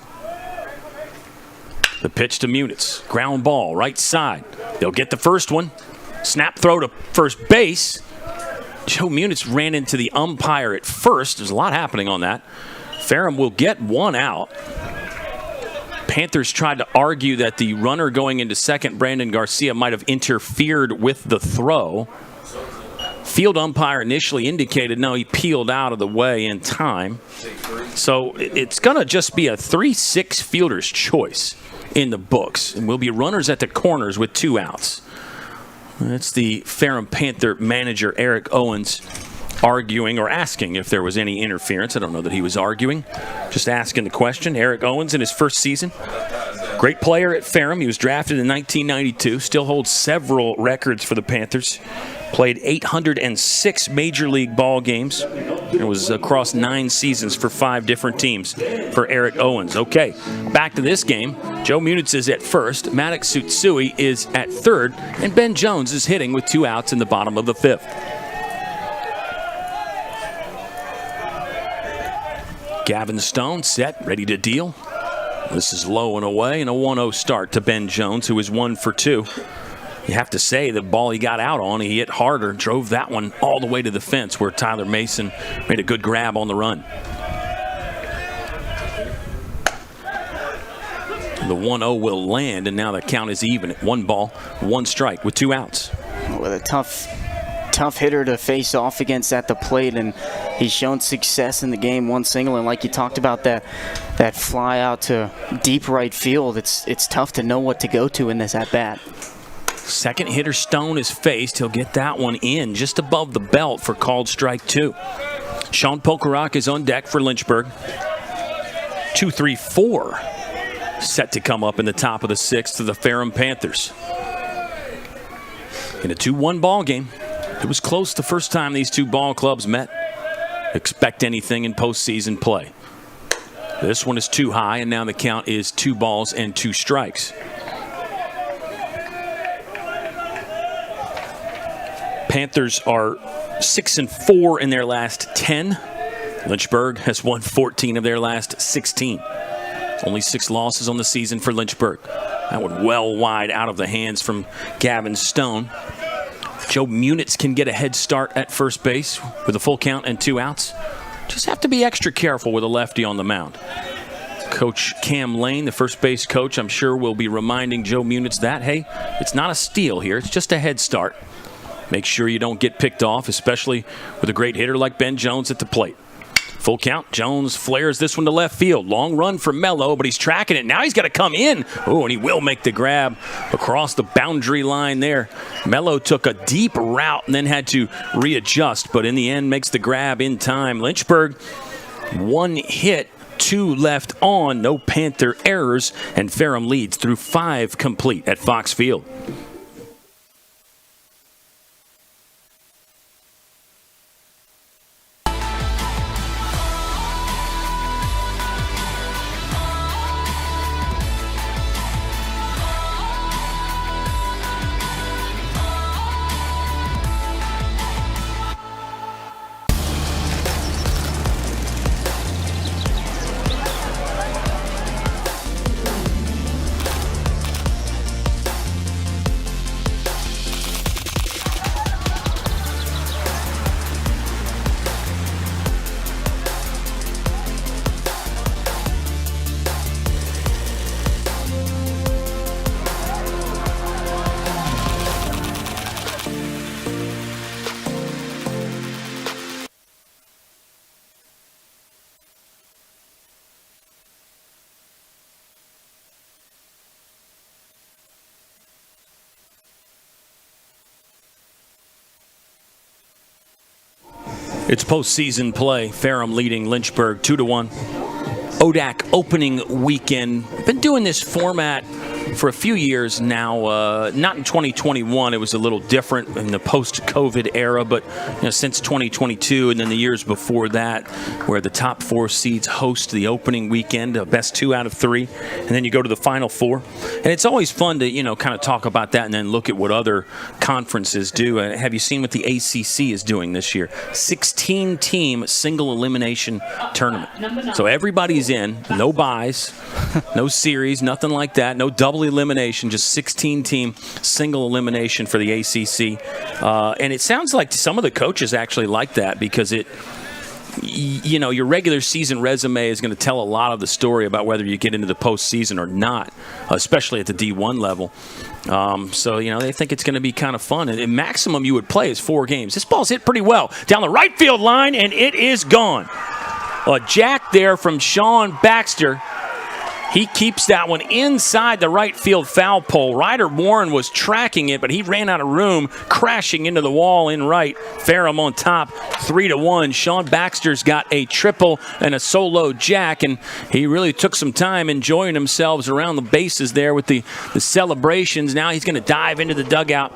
The pitch to Munitz. Ground ball, right side. They'll get the first one. Snap throw to first base. Joe Munitz ran into the umpire at first. There's a lot happening on that. Ferrum will get one out. Panthers tried to argue that the runner going into second, Brandon Garcia, might have interfered with the throw. Field umpire initially indicated no, he peeled out of the way in time. So it's going to just be a 3-6 fielder's choice in the books. And will be runners at the corners with 2 outs. That's the Ferrum Panther manager, Eric Owens, arguing or asking if there was any interference. I don't know that he was arguing, just asking the question. Eric Owens in his first season. Great player at Ferrum. He was drafted in 1992. Still holds several records for the Panthers. Played 806 Major League ball games. It was across 9 seasons for 5 different teams for Eric Owens. Okay, back to this game. Joe Munitz is at first. Maddox Tsutsui is at third. And Ben Jones is hitting with 2 outs in the bottom of the 5th. Gavin Stone set, ready to deal. This is low and away, and a 1-0 start to Ben Jones, who is 1 for 2. You have to say the ball he got out on, he hit harder, drove that one all the way to the fence where Tyler Mason made a good grab on the run. The 1-0 will land, and now the count is even at 1 ball, 1 strike with 2 outs. With a tough hitter to face off against at the plate, and he's shown success in the game. 1 single, and like you talked about, that fly out to deep right field, it's tough to know what to go to in this at-bat. Second hitter Stone is faced. He'll get that one in just above the belt for called strike 2. Sean Polkarak is on deck for Lynchburg. 2-3-4 set to come up in the top of the 6th to the Ferrum Panthers. In a 2-1 ball game. It was close the first time these 2 ball clubs met. Expect anything in postseason play. This one is too high, and now the count is 2 balls and 2 strikes. Panthers are 6-4 in their last 10. Lynchburg has won 14 of their last 16. Only 6 losses on the season for Lynchburg. That one well wide out of the hands from Gavin Stone. Joe Munitz can get a head start at first base with a full count and 2 outs. Just have to be extra careful with a lefty on the mound. Coach Cam Lane, the first base coach, I'm sure will be reminding Joe Munitz that, hey, it's not a steal here. It's just a head start. Make sure you don't get picked off, especially with a great hitter like Ben Jones at the plate. Full count. Jones flares this one to left field. Long run for Mello, but he's tracking it. Now he's got to come in. Oh, and he will make the grab across the boundary line there. Mello took a deep route and then had to readjust, but in the end makes the grab in time. Lynchburg, 1 hit, 2 left on. No Panther errors, and Ferrum leads through 5 complete at Fox Field. It's postseason play. Ferrum leading Lynchburg 2-1. ODAC opening weekend. Been doing this format for a few years now, not in 2021, it was a little different in the post-COVID era, but since 2022 and then the years before that, where the top 4 seeds host the opening weekend, best 2 out of 3, and then you go to the Final 4. And it's always fun to, kind of talk about that and then look at what other conferences do. Have you seen what the ACC is doing this year? 16-team single elimination tournament. So everybody's in, no buys, no series, nothing like that, no double elimination, just 16-team single elimination for the ACC. And it sounds like some of the coaches actually like that because your regular season resume is going to tell a lot of the story about whether you get into the postseason or not, especially at the D1 level. So they think it's going to be kind of fun. And maximum you would play is 4 games. This ball's hit pretty well down the right field line, and it is gone. A jack there from Sean Baxter. He keeps that one inside the right field foul pole. Ryder Warren was tracking it, but he ran out of room, crashing into the wall in right. Ferrum on top, 3-1. Sean Baxter's got a triple and a solo jack, and he really took some time enjoying himself around the bases there with the celebrations. Now he's going to dive into the dugout.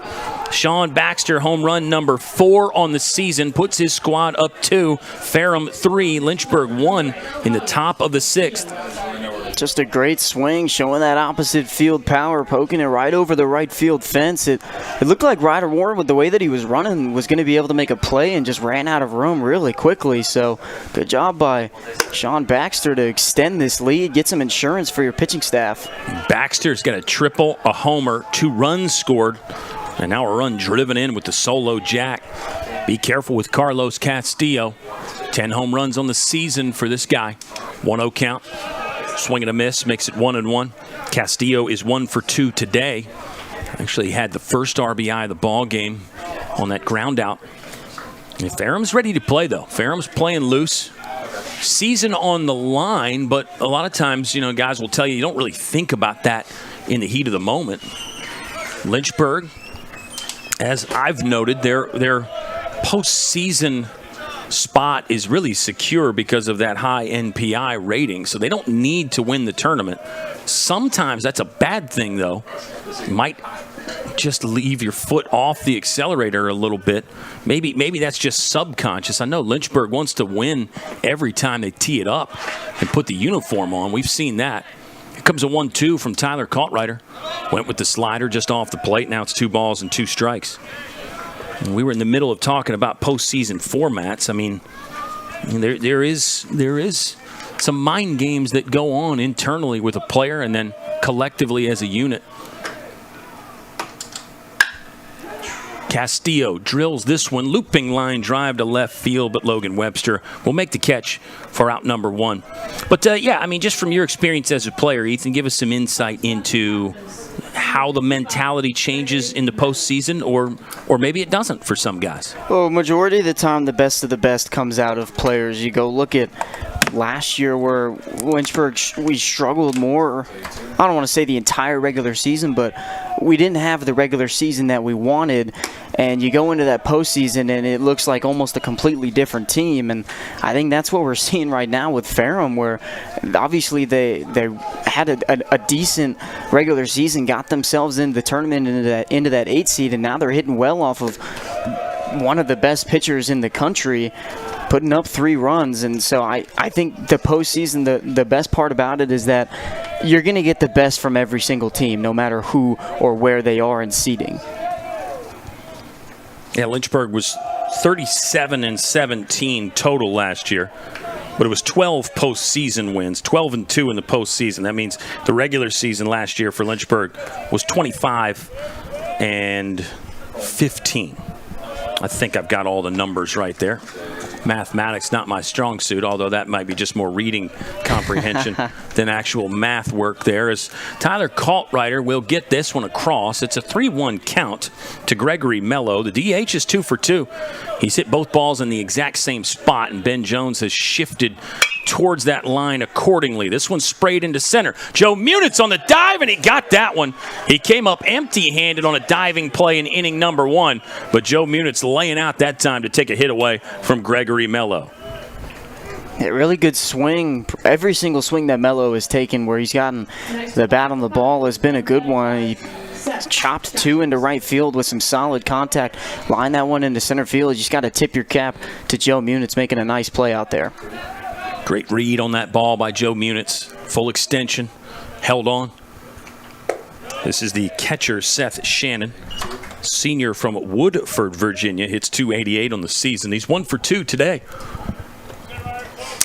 Sean Baxter, home run number 4 on the season, puts his squad up 2. Ferrum 3, Lynchburg 1 in the top of the 6th. Just a great swing, showing that opposite field power, poking it right over the right field fence. It looked like Ryder Warren, with the way that he was running, was going to be able to make a play and just ran out of room really quickly. So good job by Sean Baxter to extend this lead, get some insurance for your pitching staff. Baxter's got a triple, a homer, 2 runs scored, and now a run driven in with the solo jack. Be careful with Carlos Castillo. 10 home runs on the season for this guy. 1-0 count. Swing and a miss makes it 1-1. Castillo is 1 for 2 today. Actually had the first RBI of the ball game on that ground out. And Ferrum's ready to play, though. Ferrum's playing loose. Season on the line, but a lot of times, guys will tell you don't really think about that in the heat of the moment. Lynchburg, as I've noted, their postseason spot is really secure because of that high NPI rating, so they don't need to win the tournament. Sometimes that's a bad thing, though. You might just leave your foot off the accelerator a little bit. Maybe that's just subconscious. I know Lynchburg wants to win every time they tee it up and put the uniform on. We've seen that. Here comes a 1-2 from Tyler Kaltrider. Went with the slider just off the plate. Now it's 2 balls and 2 strikes. We were in the middle of talking about postseason formats. I mean, there is some mind games that go on internally with a player and then collectively as a unit. Castillo drills this one, looping line drive to left field, but Logan Webster will make the catch for out number 1. But just from your experience as a player, Ethan, give us some insight into how the mentality changes in the postseason, or maybe it doesn't for some guys. Well, majority of the time, the best of the best comes out of players. You go look at last year where Lynchburg, we struggled more. I don't want to say the entire regular season, but we didn't have the regular season that we wanted. And you go into that postseason, and it looks like almost a completely different team. And I think that's what we're seeing right now with Ferrum, where obviously they had a decent regular season, got themselves into the tournament, into that 8 seed, and now they're hitting well off of one of the best pitchers in the country, putting up 3 runs. And so I think the postseason, the best part about it is that you're going to get the best from every single team, no matter who or where they are in seeding. Yeah, Lynchburg was 37-17 total last year, but it was 12 postseason wins, 12-2 in the postseason. That means the regular season last year for Lynchburg was 25-15. I think I've got all the numbers right there. Mathematics, not my strong suit, although that might be just more reading comprehension than actual math work there. As Tyler Kaltrider will get this one across. It's a 3-1 count to Gregory Mello. The DH is 2 for 2. He's hit both balls in the exact same spot, and Ben Jones has shifted towards that line accordingly. This one's sprayed into center. Joe Munitz on the dive, and he got that one. He came up empty-handed on a diving play in inning number 1, but Joe Munitz laying out that time to take a hit away from Gregory Mello. A really good swing. Every single swing that Mello has taken where he's gotten the bat on the ball has been a good one. He chopped 2 into right field with some solid contact. Line that one into center field. You just got to tip your cap to Joe Munitz making a nice play out there. Great read on that ball by Joe Munitz. Full extension. Held on. This is the catcher, Seth Shannon. Senior from Woodford, Virginia. Hits .288 on the season. He's 1 for 2 today.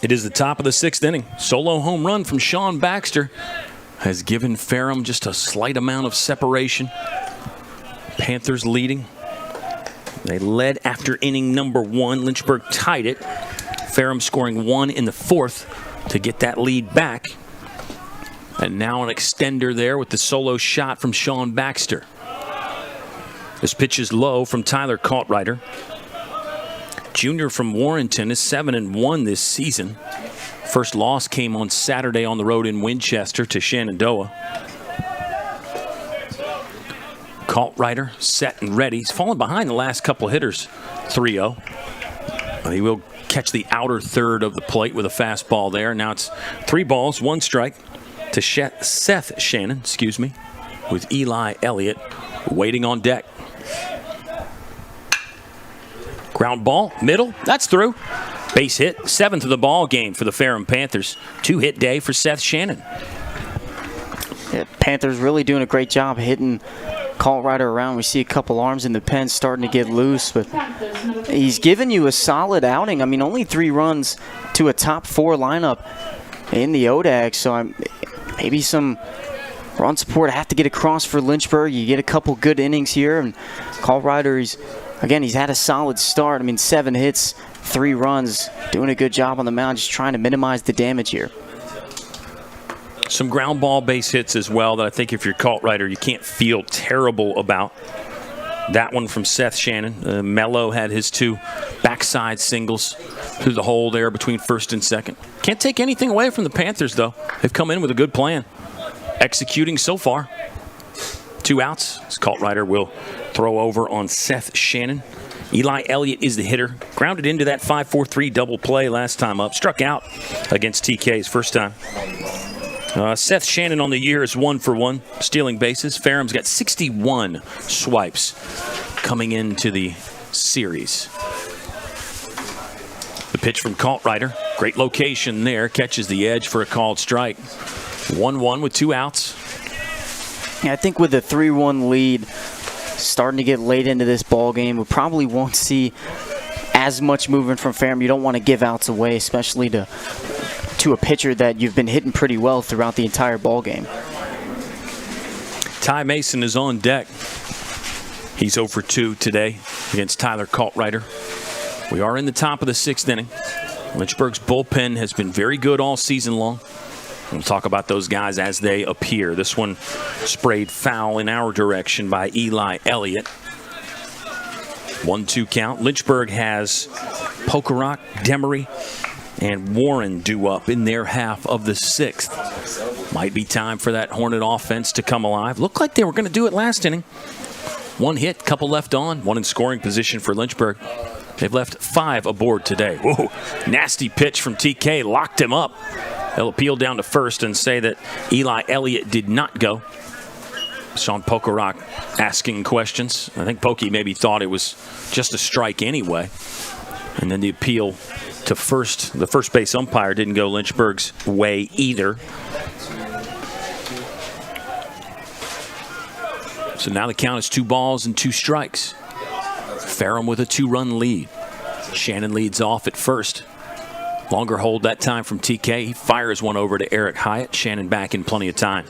It is the top of the 6th inning. Solo home run from Sean Baxter has given Ferrum just a slight amount of separation. Panthers leading. They led after inning number 1. Lynchburg tied it. Ferrum scoring 1 in the 4th to get that lead back. And now an extender there with the solo shot from Sean Baxter. This pitch is low from Tyler Kaltreiter. Junior from Warrenton is 7-1 this season. First loss came on Saturday on the road in Winchester to Shenandoah. Kaltreiter set and ready. He's fallen behind the last couple of hitters, 3-0. He will catch the outer third of the plate with a fastball there. Now it's 3 balls, 1 strike to Seth Shannon, with Eli Elliott waiting on deck. Ground ball, middle, that's through. Base hit, 7th of the ball game for the Ferrum Panthers. 2-hit day for Seth Shannon. Yeah, Panthers really doing a great job hitting Kaltreiter around. We see a couple arms in the pen starting to get loose, but he's given you a solid outing. I mean, only 3 runs to a top 4 lineup in the ODAC, so maybe some run support have to get across for Lynchburg. You get a couple good innings here, and Kaltreiter, he's had a solid start. I mean, 7 hits, 3 runs, doing a good job on the mound, just trying to minimize the damage here. Some ground ball base hits as well that I think if you're Kaltreiter, you can't feel terrible about. That one from Seth Shannon. Mello had his 2 backside singles through the hole there between first and second. Can't take anything away from the Panthers, though. They've come in with a good plan. Executing so far. 2 outs. Kaltreiter will throw over on Seth Shannon. Eli Elliott is the hitter. Grounded into that 5-4-3 double play last time up. Struck out against TK's first time. Seth Shannon on the year is 1 for 1, stealing bases. Ferrum's got 61 swipes coming into the series. The pitch from Kaltreiter. Great location there. Catches the edge for a called strike. 1-1 with 2 outs. Yeah, I think with the 3-1 lead starting to get late into this ball game, we probably won't see as much movement from Ferrum. You don't want to give outs away, especially to a pitcher that you've been hitting pretty well throughout the entire ball game. Ty Mason is on deck. He's 0 for 2 today against Tyler Kaltreiter. We are in the top of the 6th inning. Lynchburg's bullpen has been very good all season long. We'll talk about those guys as they appear. This one sprayed foul in our direction by Eli Elliott. 1-2 count. Lynchburg has Pokerock, Demery, and Warren due up in their half of the 6th. Might be time for that Hornet offense to come alive. Looked like they were going to do it last inning. 1 hit, couple left on, 1 in scoring position for Lynchburg. They've left 5 aboard today. Whoa, nasty pitch from TK, locked him up. They'll appeal down to first and say that Eli Elliott did not go. Sean Pokerock asking questions. I think Pokey maybe thought it was just a strike anyway. And then the appeal to first. The first base umpire didn't go Lynchburg's way either. So now the count is 2 balls and 2 strikes. Ferrum with a 2-run lead. Shannon leads off at first. Longer hold that time from TK. He fires one over to Eric Hyatt. Shannon back in plenty of time.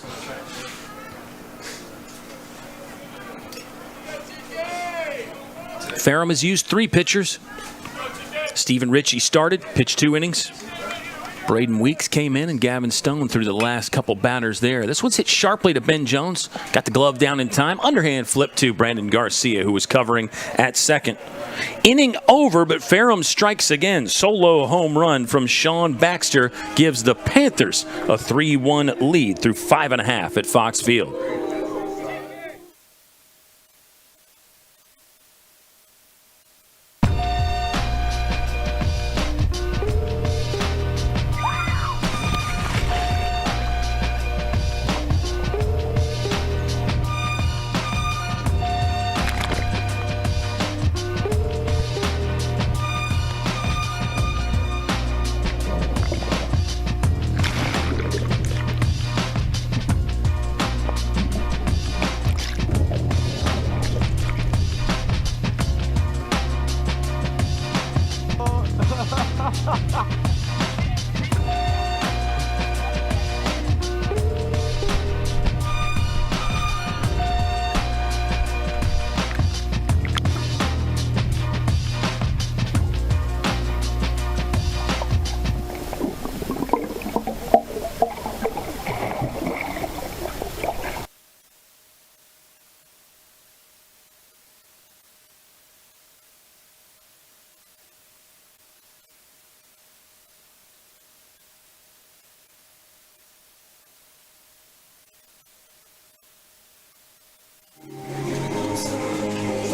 Ferrum has used 3 pitchers. Stephen Ritchie started, pitched 2 innings. Braden Weeks came in and Gavin Stone threw the last couple batters there. This one's hit sharply to Ben Jones. Got the glove down in time. Underhand flip to Brandon Garcia, who was covering at second. Inning over, but Ferrum strikes again. Solo home run from Sean Baxter gives the Panthers a 3-1 lead through 5.5 at Fox Field.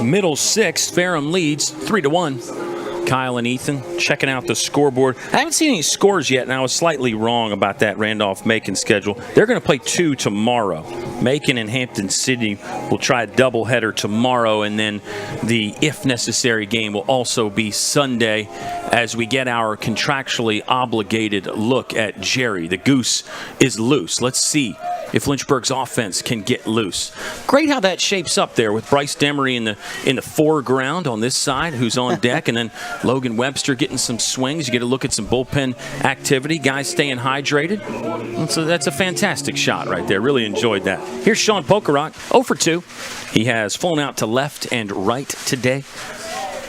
middle six. Ferrum leads 3-1. Kyle and Ethan checking out the scoreboard. I haven't seen any scores yet, and I was slightly wrong about that Randolph-Macon schedule. They're going to play 2 tomorrow. Macon and Hampton City will try a doubleheader tomorrow, and then the if necessary game will also be Sunday as we get our contractually obligated look at Jerry. The goose is loose. Let's see if Lynchburg's offense can get loose. Great how that shapes up there with Bryce Demery in the foreground on this side, who's on deck, and then Logan Webster getting some swings. You get a look at some bullpen activity. Guys staying hydrated. And so that's a fantastic shot right there. Really enjoyed that. Here's Sean Pokerock, 0 for 2. He has flown out to left and right today.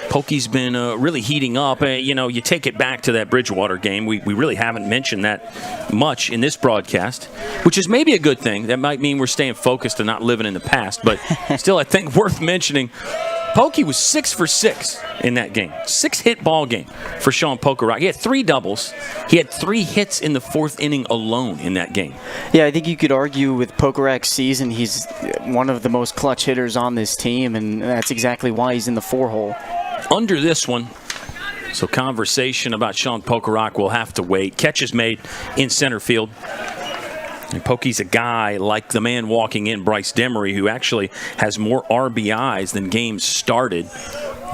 Pokey's been really heating up. You take it back to that Bridgewater game. We really haven't mentioned that much in this broadcast, which is maybe a good thing. That might mean we're staying focused and not living in the past. But still, I think worth mentioning, Pokey was 6 for 6 in that game. 6-hit ball game for Sean Pokerock. He had 3 doubles. He had 3 hits in the 4th inning alone in that game. Yeah, I think you could argue with Pokerock's season, he's one of the most clutch hitters on this team, and that's exactly why he's in the 4-hole. Under this one, so conversation about Sean Pokerock will have to wait. Catch is made in center field. And Pokey's a guy like the man walking in, Bryce Demery, who actually has more RBIs than games started,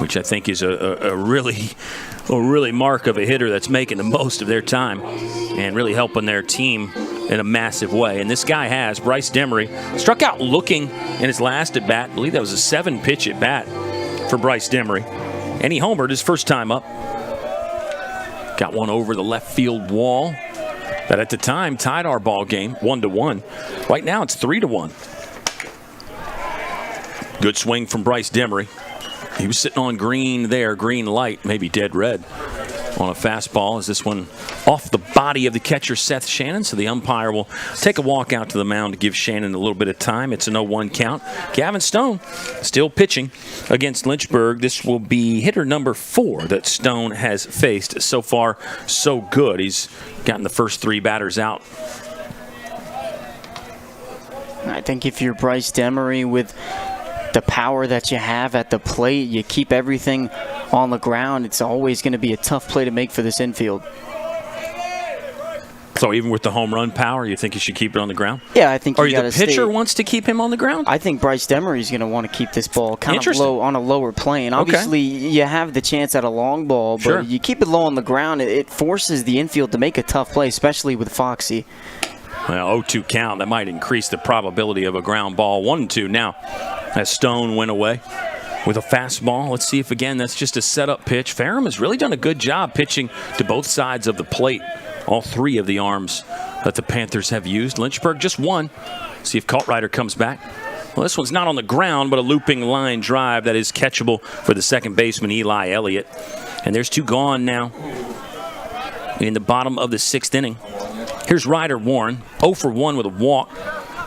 which I think is a really mark of a hitter that's making the most of their time and really helping their team in a massive way. And this guy has, Bryce Demery, struck out looking in his last at-bat. I believe that was a 7-pitch at-bat for Bryce Demery. And he homered his first time up. Got one over the left field wall that at the time tied our ball game 1-1. Right now it's 3-1. Good swing from Bryce Demery. He was sitting on green there, green light, maybe dead red on a fastball. As this one off the body of the catcher, Seth Shannon, so the umpire will take a walk out to the mound to give Shannon a little bit of time. It's an 0-1 count. Gavin Stone still pitching against Lynchburg. This will be hitter number 4 that Stone has faced. So far, so good. He's gotten the first 3 batters out. I think if you're Bryce Demery, with the power that you have at the plate, you keep everything on the ground, it's always going to be a tough play to make for this infield. So even with the home run power, you think you should keep it on the ground? Yeah, I think or the pitcher wants to keep him on the ground? I think Bryce Demery is going to want to keep this ball kind of low on a lower plane. Obviously, you have the chance at a long ball, but you keep it low on the ground, it forces the infield to make a tough play, especially with Foxy. Well, 0-2 count. That might increase the probability of a ground ball. 1-2 now as Stone went away with a fastball. Let's see if, again, that's just a setup pitch. Ferrum has really done a good job pitching to both sides of the plate. All 3 of the arms that the Panthers have used. Lynchburg just 1. See if Kaltrider comes back. Well, this one's not on the ground, but a looping line drive that is catchable for the second baseman, Eli Elliott. And there's 2 gone now in the bottom of the 6th inning. Here's Ryder Warren, 0 for 1 with a walk.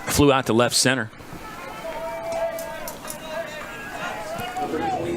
Flew out to left center.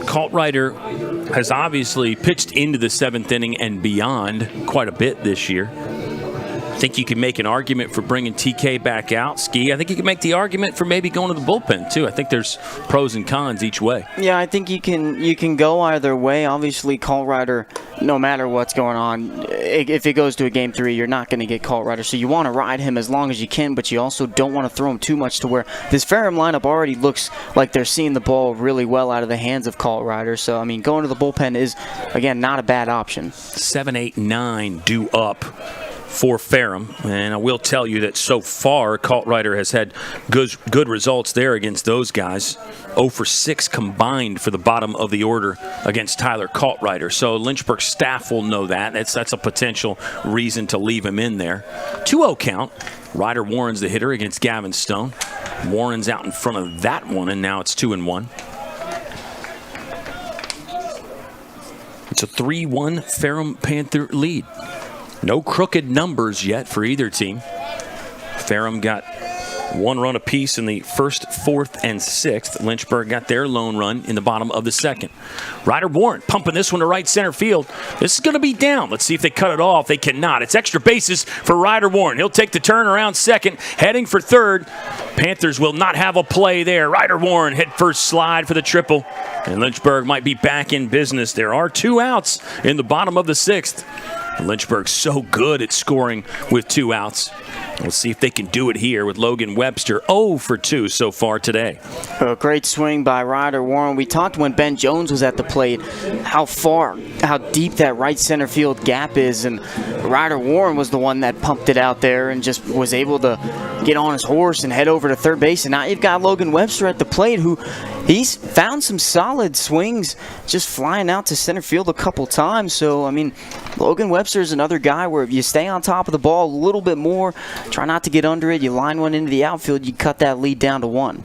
Kaltrider has obviously pitched into the 7th inning and beyond quite a bit this year. I think you can make an argument for bringing TK back out. Ski, I think you can make the argument for maybe going to the bullpen, too. I think there's pros and cons each way. Yeah, I think you can go either way. Obviously, Kaltrider, no matter what's going on, if it goes to a Game 3, you're not going to get Kaltrider. So you want to ride him as long as you can, but you also don't want to throw him too much to where this Ferrum lineup already looks like they're seeing the ball really well out of the hands of Kaltrider. So, I mean, going to the bullpen is, again, not a bad option. 7, 8, 9 due up for Ferrum, and I will tell you that so far Kaltrider has had good results there against those guys. 0 for 6 combined for the bottom of the order against Tyler Kaltrider. So Lynchburg staff will know that. That's a potential reason to leave him in there. 2-0 count. Ryder Warren's the hitter against Gavin Stone. Warren's out in front of that one, and now it's 2-1. It's a 3-1 Ferrum Panther lead. No crooked numbers yet for either team. Ferrum got One run apiece in the first, fourth, and sixth. Lynchburg got their lone run in the bottom of the second. Ryder Warren pumping this one to right center field. This is going to be down. Let's see if they cut it off. They cannot. It's extra bases for Ryder Warren. He'll take the turn around second, heading for third. Panthers will not have a play there. Ryder Warren head first slide for the triple. And Lynchburg might be back in business. There are 2 outs in the bottom of the sixth. Lynchburg's so good at scoring with 2 outs. Let's see if they can do it here with Logan Webster. 0 for 2 so far today. A great swing by Ryder Warren. We talked when Ben Jones was at the plate how deep that right center field gap is, and Ryder Warren was the one that pumped it out there and just was able to get on his horse and head over to third base. And now you've got Logan Webster at the plate, who he's found some solid swings just flying out to center field a couple times. So, I mean, Logan Webster is another guy where if you stay on top of the ball a little bit more, try not to get under it, you line one into the outfield, you cut that lead down to 1.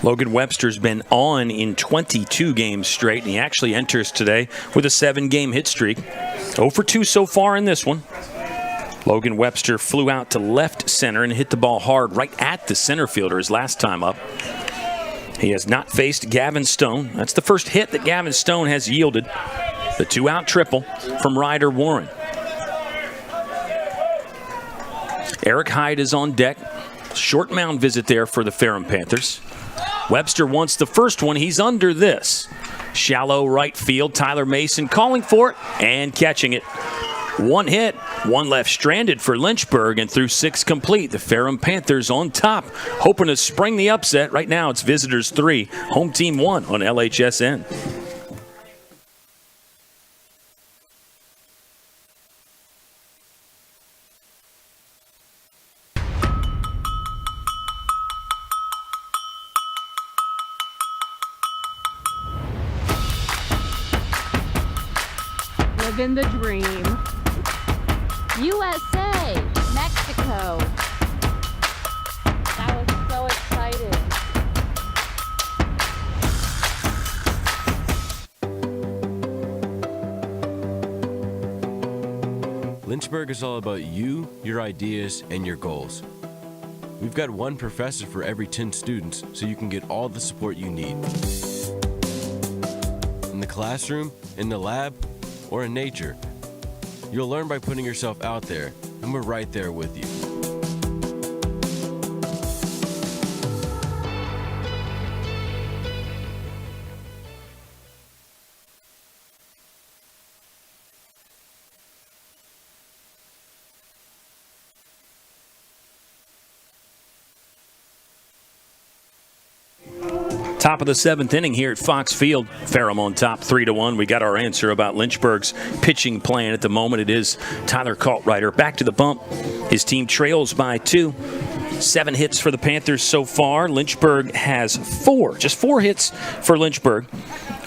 Logan Webster's been on in 22 games straight, and he actually enters today with a 7-game hit streak. 0 for 2 so far in this one. Logan Webster flew out to left center and hit the ball hard right at the center fielder his last time up. He has not faced Gavin Stone. That's the first hit that Gavin Stone has yielded. The 2-out triple from Ryder Warren. Eric Hyde is on deck. Short mound visit there for the Ferrum Panthers. Webster wants the first one. He's under this. Shallow right field. Tyler Mason calling for it and catching it. 1 hit, 1 left stranded for Lynchburg, and through 6 complete. The Ferrum Panthers on top, hoping to spring the upset. Right now it's visitors 3, home team 1 on LHSN. Living the dream. USA, Mexico. That was so exciting. Lynchburg is all about you, your ideas, and your goals. We've got 1 professor for every 10 students, so you can get all the support you need. In the classroom, in the lab, or in nature. You'll learn by putting yourself out there, and we're right there with you. Top of the 7th inning here at Fox Field. Ferrum on top 3-1. We got our answer about Lynchburg's pitching plan at the moment. It is Tyler Kaltrider back to the bump. His team trails by 2. 7 hits for the Panthers so far. Lynchburg has 4. Just 4 hits for Lynchburg.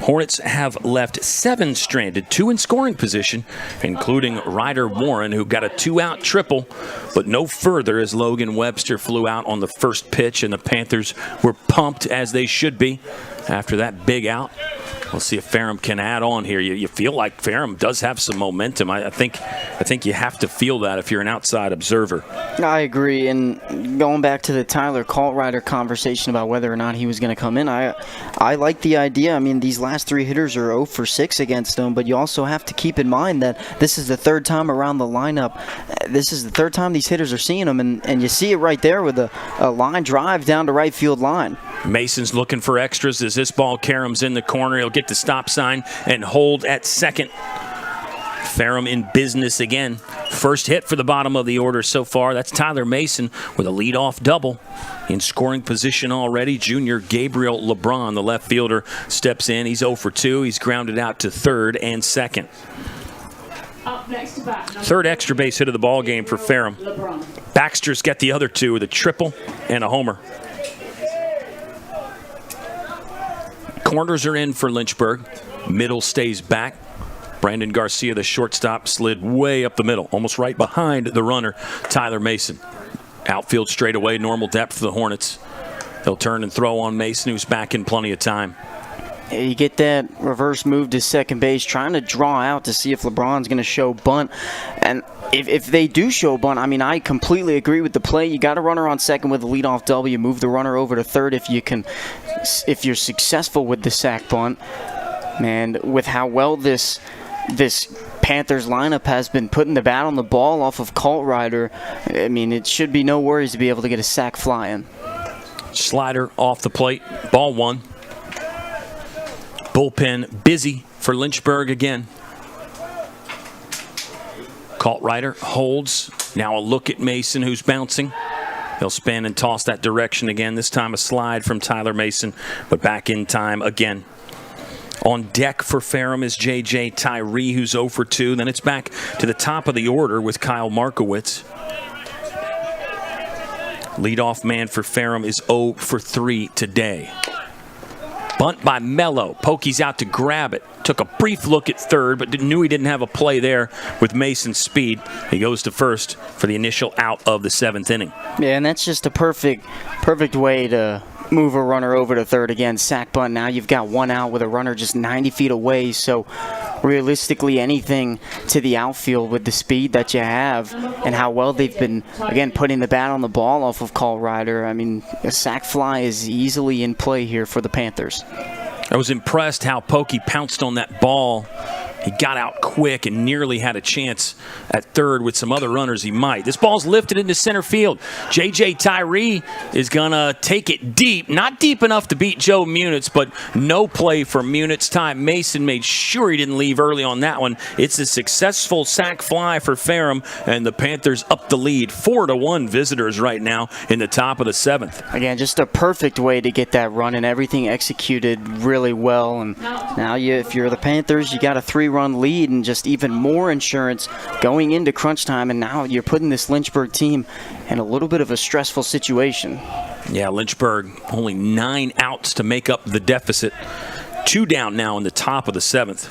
Hornets have left 7 stranded, 2 in scoring position, including Ryder Warren, who got a 2-out triple, but no further as Logan Webster flew out on the first pitch, and the Panthers were pumped, as they should be, after that big out. We'll see if Ferrum can add on here. You feel like Ferrum does have some momentum. I think you have to feel that if you're an outside observer. I agree. And going back to the Tyler Kaltrider conversation about whether or not he was going to come in, I like the idea. I mean, these last 3 hitters are 0 for 6 against him, but you also have to keep in mind that this is the 3rd time around the lineup. This is the 3rd time these hitters are seeing him, and you see it right there with a line drive down to right field line. Mason's looking for extras as this ball caroms in the corner. He'll get the stop sign and hold at second. Ferrum in business again. First hit for the bottom of the order so far. That's Tyler Mason with a leadoff double. In scoring position already, junior Gabriel LeBron, the left fielder, steps in. He's 0 for 2. He's grounded out to third and second. Up next to bat. 3rd extra base hit of the ball game for Ferrum. Baxter's got the other 2 with a triple and a homer. Corners are in for Lynchburg. Middle stays back. Brandon Garcia, the shortstop, slid way up the middle, almost right behind the runner, Tyler Mason. Outfield straightaway, normal depth for the Hornets. They'll turn and throw on Mason, who's back in plenty of time. You get that reverse move to second base, trying to draw out to see if LeBron's going to show bunt. And if they do show bunt, I mean, I completely agree with the play. You got a runner on second with a leadoff W. Move the runner over to third if you're successful with the sac bunt. And with how well this Panthers lineup has been putting the bat on the ball off of Colt Rider, I mean, it should be no worries to be able to get a sac flying. Slider off the plate, ball one. Bullpen busy for Lynchburg again. Colt Rider holds. Now a look at Mason, who's bouncing. He'll spin and toss that direction again. This time a slide from Tyler Mason, but back in time again. On deck for Ferrum is J.J. Tyree, who's 0 for 2. Then it's back to the top of the order with Kyle Markowitz. Leadoff man for Ferrum is 0 for 3 today. Bunt by Mello. Pokey's out to grab it. Took a brief look at third, but knew he didn't have a play there with Mason's speed. He goes to first for the initial out of the 7th inning. Yeah, and that's just a perfect way to move a runner over to third again. Sac bunt. Now you've got one out with a runner just 90 feet away. So realistically, anything to the outfield with the speed that you have and how well they've been, again, putting the bat on the ball off of Colt Rider. I mean, a sac fly is easily in play here for the Panthers. I was impressed how Pokey pounced on that ball. He got out quick and nearly had a chance at third with some other runners he might. This ball's lifted into center field. J.J. Tyree is going to take it deep. Not deep enough to beat Joe Munitz, but no play for Munitz. Ty Mason made sure he didn't leave early on that one. It's a successful sac fly for Ferrum, and the Panthers up the lead. 4-1 visitors right now in the top of the 7th. Again, just a perfect way to get that run, and everything executed really well. And now if you're the Panthers, you got a 3-run lead and just even more insurance going into crunch time, and now you're putting this Lynchburg team in a little bit of a stressful situation. Yeah, Lynchburg only 9 outs to make up the deficit. 2 down now in the top of the 7th.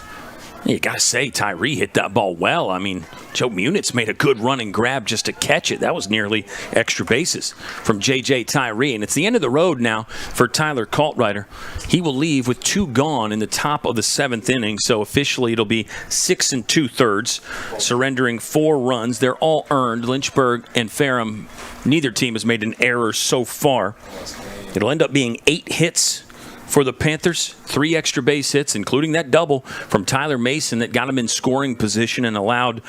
You got to say, Tyree hit that ball well. I mean, Joe Munitz made a good running grab just to catch it. That was nearly extra bases from J.J. Tyree. And it's the end of the road now for Tyler Colt Rider. He will leave with 2 gone in the top of the 7th inning. So officially it'll be 6 2/3, surrendering 4 runs. They're all earned. Lynchburg and Ferrum, neither team has made an error so far. It'll end up being 8 hits for the Panthers, 3 extra base hits, including that double from Tyler Mason that got him in scoring position and allowed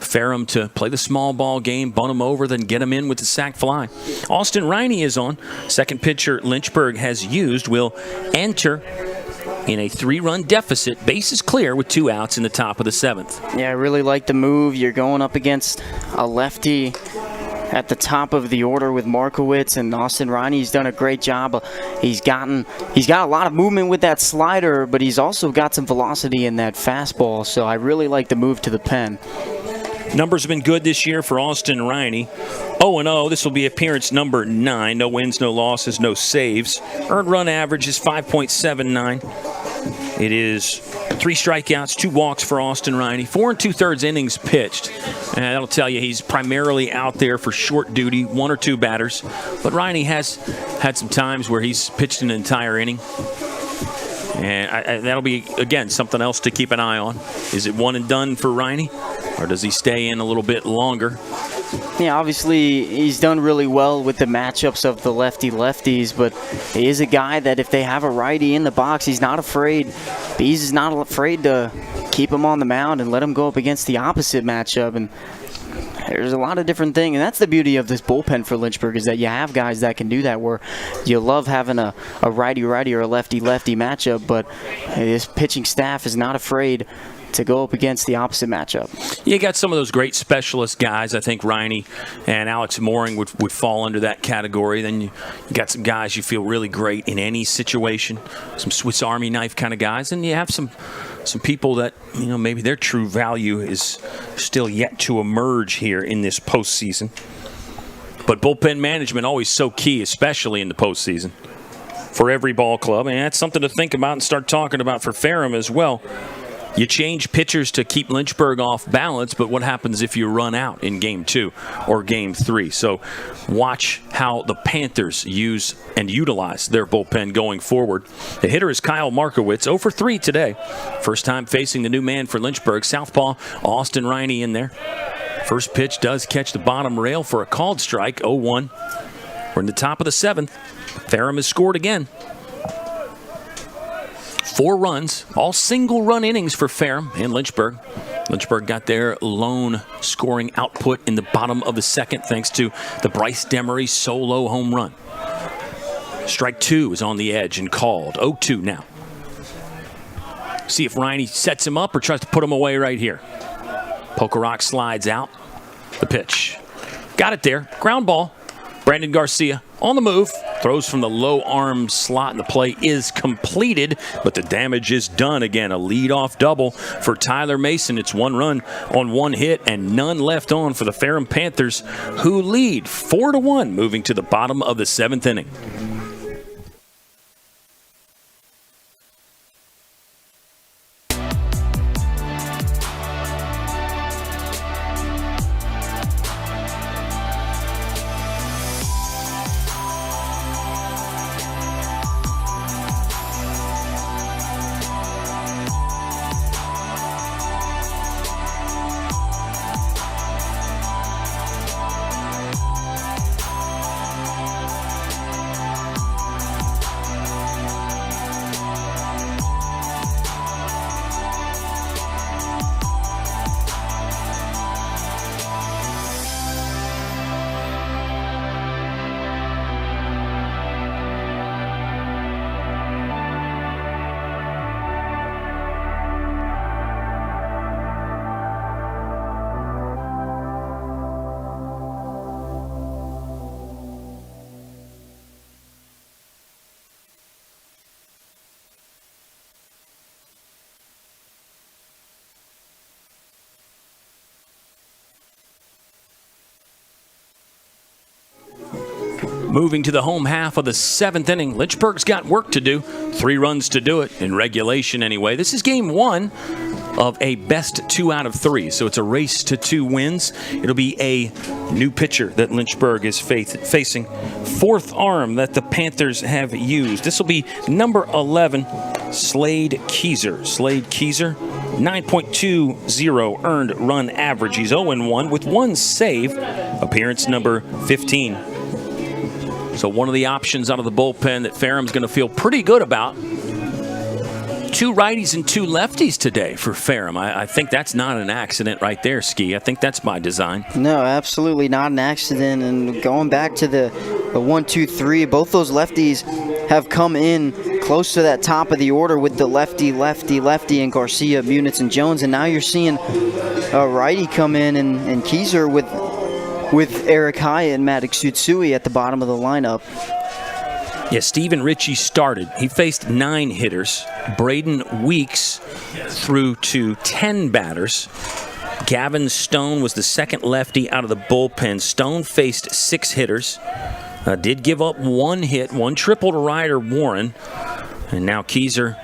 Ferrum to play the small ball game, bunt him over, then get him in with the sac fly. Austin Riney is on. Second pitcher Lynchburg has used will enter in a 3-run deficit. Bases clear with 2 outs in the top of the 7th. Yeah, I really like the move. You're going up against a lefty at the top of the order with Markowitz, and Austin Riney's done a great job. He's got a lot of movement with that slider, but he's also got some velocity in that fastball, so I really like the move to the pen. Numbers have been good this year for Austin Riney. 0-0. This will be appearance number 9. No wins, no losses, no saves. Earned run average is 5.79. It is 3 strikeouts, 2 walks for Austin Riney. 4 2/3 innings pitched. And that'll tell you he's primarily out there for short duty, 1 or 2 batters. But Riney has had some times where he's pitched an entire inning. And that'll be, again, something else to keep an eye on. Is it one and done for Riney, or does he stay in a little bit longer? Yeah, obviously he's done really well with the matchups of the lefties, but he is a guy that if they have a righty in the box, he's not afraid. He's not afraid to keep him on the mound and let him go up against the opposite matchup. And there's a lot of different things, and that's the beauty of this bullpen for Lynchburg, is that you have guys that can do that, where you love having a righty-righty or a lefty-lefty matchup, but this pitching staff is not afraid to go up against the opposite matchup. You got some of those great specialist guys. I think Riney and Alex Mooring would fall under that category. Then you got some guys you feel really great in any situation, some Swiss Army knife kind of guys, and you have some people that, you know, maybe their true value is still yet to emerge here in this postseason. But bullpen management always so key, especially in the postseason, for every ball club, and that's something to think about and start talking about for Ferrum as well. You change pitchers to keep Lynchburg off balance, but what happens if you run out in Game 2 or Game 3? So watch how the Panthers use and utilize their bullpen going forward. The hitter is Kyle Markowitz, 0 for 3 today. First time facing the new man for Lynchburg, southpaw Austin Riney in there. First pitch does catch the bottom rail for a called strike, 0-1. We're in the top of the 7th. Ferrum has scored again. 4 runs, all single-run innings for Ferrum and Lynchburg. Lynchburg got their lone scoring output in the bottom of the 2nd thanks to the Bryce Demery solo home run. Strike 2 is on the edge and called. 0-2 now. See if Riney sets him up or tries to put him away right here. Pokerock slides out. The pitch. Got it there. Ground ball. Brandon Garcia on the move. Throws from the low arm slot, and the play is completed, but the damage is done. Again, a leadoff double for Tyler Mason. It's 1 run on 1 hit and none left on for the Ferrum Panthers, who lead 4-1, moving to the bottom of the 7th inning. Moving to the home half of the 7th inning, Lynchburg's got work to do. 3 runs to do it, in regulation anyway. This is Game 1 of a best 2 out of 3, so it's a race to 2 wins. It'll be a new pitcher that Lynchburg is facing. 4th arm that the Panthers have used. This will be number 11, Slade Keyser. Slade Keyser, 9.20 earned run average. He's 0-1 with 1 save, appearance number 15. So one of the options out of the bullpen that Ferrum's going to feel pretty good about. 2 righties and 2 lefties today for Ferrum. I think that's not an accident right there, Ski. I think that's by design. No, absolutely not an accident. And going back to the 1, 2, 3, both those lefties have come in close to that top of the order with the lefty, and Garcia, Munitz, and Jones. And now you're seeing a righty come in and Keyser with Eric Hyatt and Maddox Tsutsui at the bottom of the lineup. Yeah, Stephen Ritchie started. He faced 9 hitters. Braden Weeks threw to 10 batters. Gavin Stone was the second lefty out of the bullpen. Stone faced 6 hitters. Did give up 1 hit, 1 triple to Ryder Warren. And now Keyser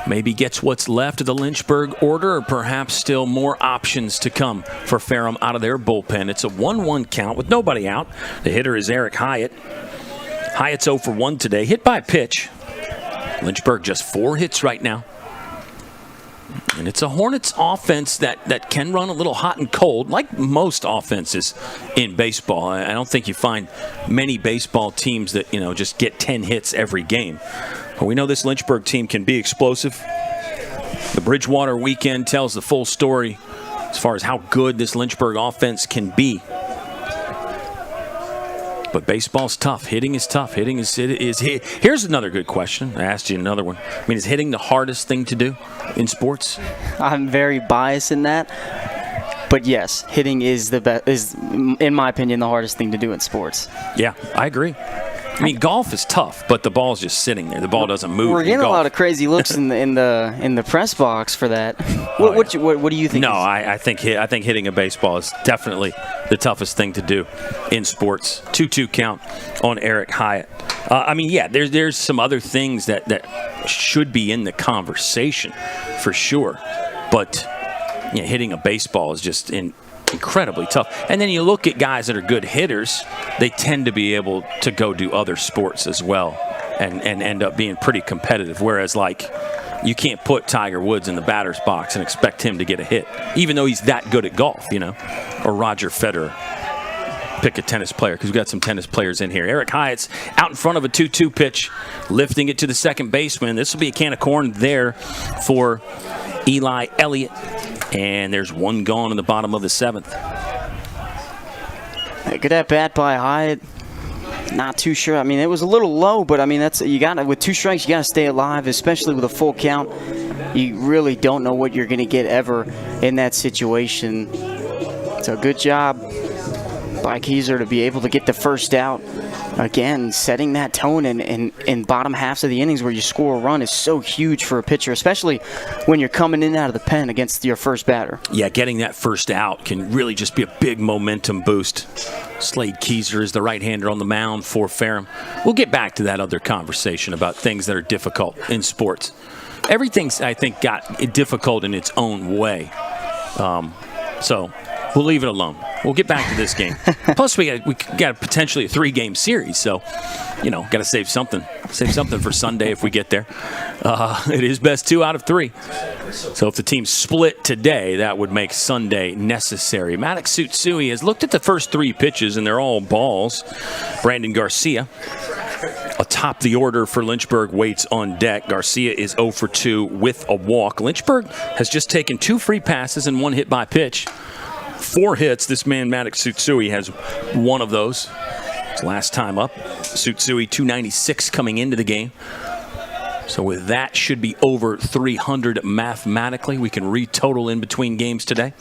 maybe gets what's left of the Lynchburg order, or perhaps still more options to come for Ferrum out of their bullpen. It's a 1-1 count with nobody out. The hitter is Eric Hyatt. Hyatt's 0 for 1 today, hit by pitch. Lynchburg just 4 hits right now. And it's a Hornets offense that can run a little hot and cold, like most offenses in baseball. I don't think you find many baseball teams that, just get 10 hits every game. But we know this Lynchburg team can be explosive. The Bridgewater weekend tells the full story as far as how good this Lynchburg offense can be. But baseball's tough. Hitting is tough. Hitting is here's another good question. I asked you another one. I mean, is hitting the hardest thing to do in sports? I'm very biased in that. But yes, hitting is in my opinion, the hardest thing to do in sports. Yeah, I agree. I mean, golf is tough, but the ball's just sitting there. The ball doesn't move. We're getting a lot of crazy looks in the press box for that. What do you think? No, I think hitting a baseball is definitely the toughest thing to do in sports. 2-2 count on Eric Hyatt. There's some other things that should be in the conversation for sure. But hitting a baseball is just incredibly tough. And then you look at guys that are good hitters, they tend to be able to go do other sports as well and end up being pretty competitive. Whereas, like, you can't put Tiger Woods in the batter's box and expect him to get a hit, even though he's that good at golf, or Roger Federer. Pick a tennis player, because we've got some tennis players in here. Eric Hyatt's out in front of a 2-2 pitch, lifting it to the second baseman. This will be a can of corn there for Eli Elliott. And there's one gone in the bottom of the 7th. Good at bat by Hyatt. Not too sure. I mean, it was a little low, but I mean, with 2 strikes, you got to stay alive, especially with a full count. You really don't know what you're going to get ever in that situation. So good job by Keyser to be able to get the first out. Again, setting that tone in bottom halves of the innings where you score a run is so huge for a pitcher, especially when you're coming in out of the pen against your first batter. Yeah, getting that first out can really just be a big momentum boost. Slade Keyser is the right-hander on the mound for Ferrum. We'll get back to that other conversation about things that are difficult in sports. Everything's, I think, got difficult in its own way. So we'll leave it alone. We'll get back to this game. Plus, we got potentially a 3-game series, so got to save something. Save something for Sunday if we get there. It is best 2 out of 3. So if the team split today, that would make Sunday necessary. Maddox Tsutsui has looked at the first 3 pitches, and they're all balls. Brandon Garcia, atop the order for Lynchburg, waits on deck. Garcia is 0 for 2 with a walk. Lynchburg has just taken 2 free passes and 1 hit by pitch. 4 hits. This man, Maddox Tsutsui, has 1 of those. His last time up. Tsutsui, 296 coming into the game. So with that, should be over 300 mathematically. We can retotal in between games today.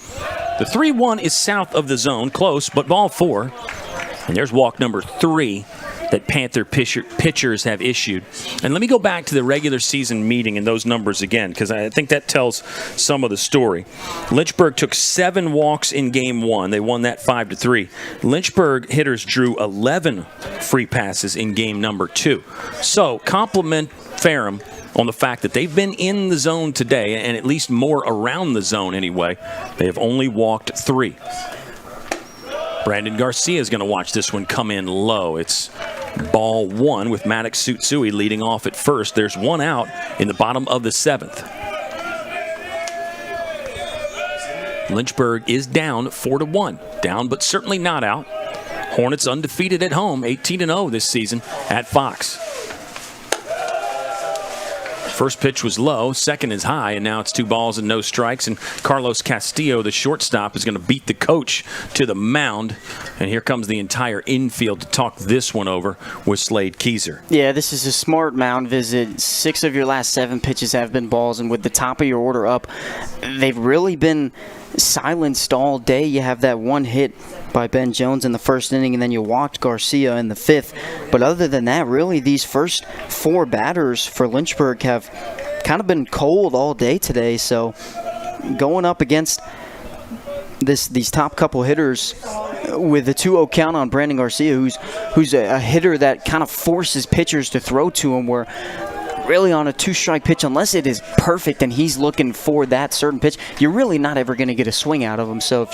The 3-1 is south of the zone. Close, but ball 4. And there's walk number 3 that Panther pitchers have issued. And let me go back to the regular season meeting and those numbers again, because I think that tells some of the story. Lynchburg took 7 walks in game 1. They won that 5-3. Lynchburg hitters drew 11 free passes in game number 2. So compliment Ferrum on the fact that they've been in the zone today, and at least more around the zone anyway. They have only walked 3. Brandon Garcia is going to watch this one come in low. It's ball 1 with Maddox Tsutsui leading off at first. There's 1 out in the bottom of the 7th. Lynchburg is down 4-1. Down, but certainly not out. Hornets undefeated at home, 18-0 this season at Fox. First pitch was low, second is high, and now it's 2 balls and no strikes. And Carlos Castillo, the shortstop, is going to beat the coach to the mound. And here comes the entire infield to talk this one over with Slade Keyser. Yeah, this is a smart mound visit. 6 of your last 7 pitches have been balls, and with the top of your order up, they've really been silenced all day. You have that 1 hit by Ben Jones in the first inning, and then you walked Garcia in the 5th. But other than that, really, these first 4 batters for Lynchburg have kind of been cold all day today. So going up against these top couple hitters with a 2-0 count on Brandon Garcia, who's a hitter that kind of forces pitchers to throw to him, where really on a 2-strike pitch, unless it is perfect and he's looking for that certain pitch, you're really not ever going to get a swing out of him. So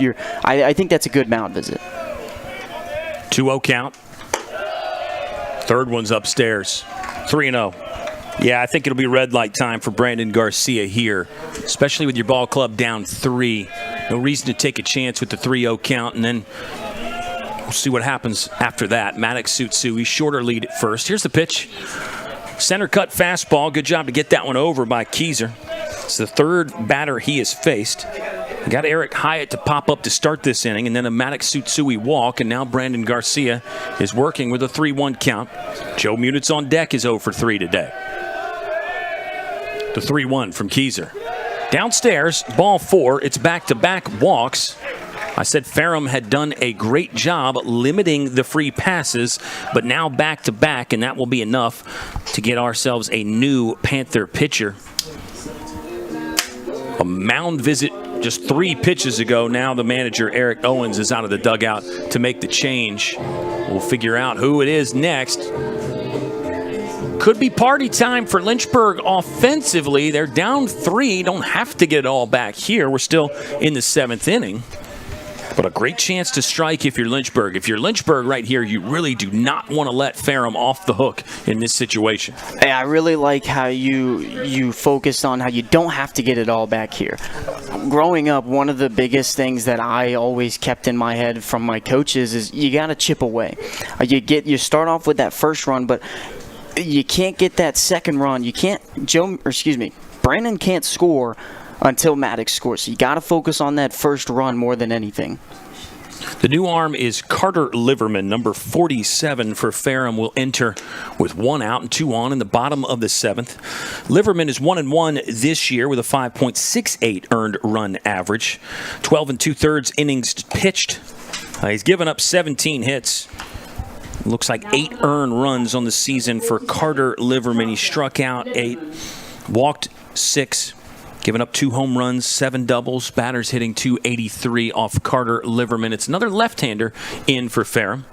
I think that's a good mound visit. 2-0 count. Third one's upstairs. 3-0. Yeah, I think it'll be red light time for Brandon Garcia here, especially with your ball club down 3. No reason to take a chance with the 3-0 count, and then we'll see what happens after that. Maddox Tsutsui, shorter lead at first. Here's the pitch. Center cut fastball. Good job to get that one over by Keyser. It's the 3rd batter he has faced. We got Eric Hyatt to pop up to start this inning, and then a Maddox Tsutsui walk, and now Brandon Garcia is working with a 3-1 count. Joe Munitz on deck is 0 for 3 today. The 3-1 from Keyser. Downstairs, ball 4. It's back-to-back walks. I said Ferrum had done a great job limiting the free passes, but now back-to-back, and that will be enough to get ourselves a new Panther pitcher. A mound visit just 3 pitches ago. Now the manager, Eric Owens, is out of the dugout to make the change. We'll figure out who it is next. could be party time for Lynchburg offensively. They're down 3, don't have to get it all back here. We're still in the 7th inning. But a great chance to strike if you're Lynchburg. If you're Lynchburg right here, you really do not want to let Ferrum off the hook in this situation. Hey, I really like how you focused on how you don't have to get it all back here. Growing up, one of the biggest things that I always kept in my head from my coaches is you got to chip away. You start off with that first run, but you can't get that second run. You can't, Brandon can't score until Maddox scores. So you got to focus on that first run more than anything. The new arm is Carter Liverman, number 47 for Ferrum, will enter with 1 out and 2 on in the bottom of the 7th. Liverman is 1-1 this year with a 5.68 earned run average. 12 2/3 innings pitched. He's given up 17 hits. Looks like 8 earned runs on the season for Carter Liverman. He struck out 8, walked 6. Giving up 2 home runs, 7 doubles. Batters hitting .283 off Carter Liverman. It's another left-hander in for Ferrum.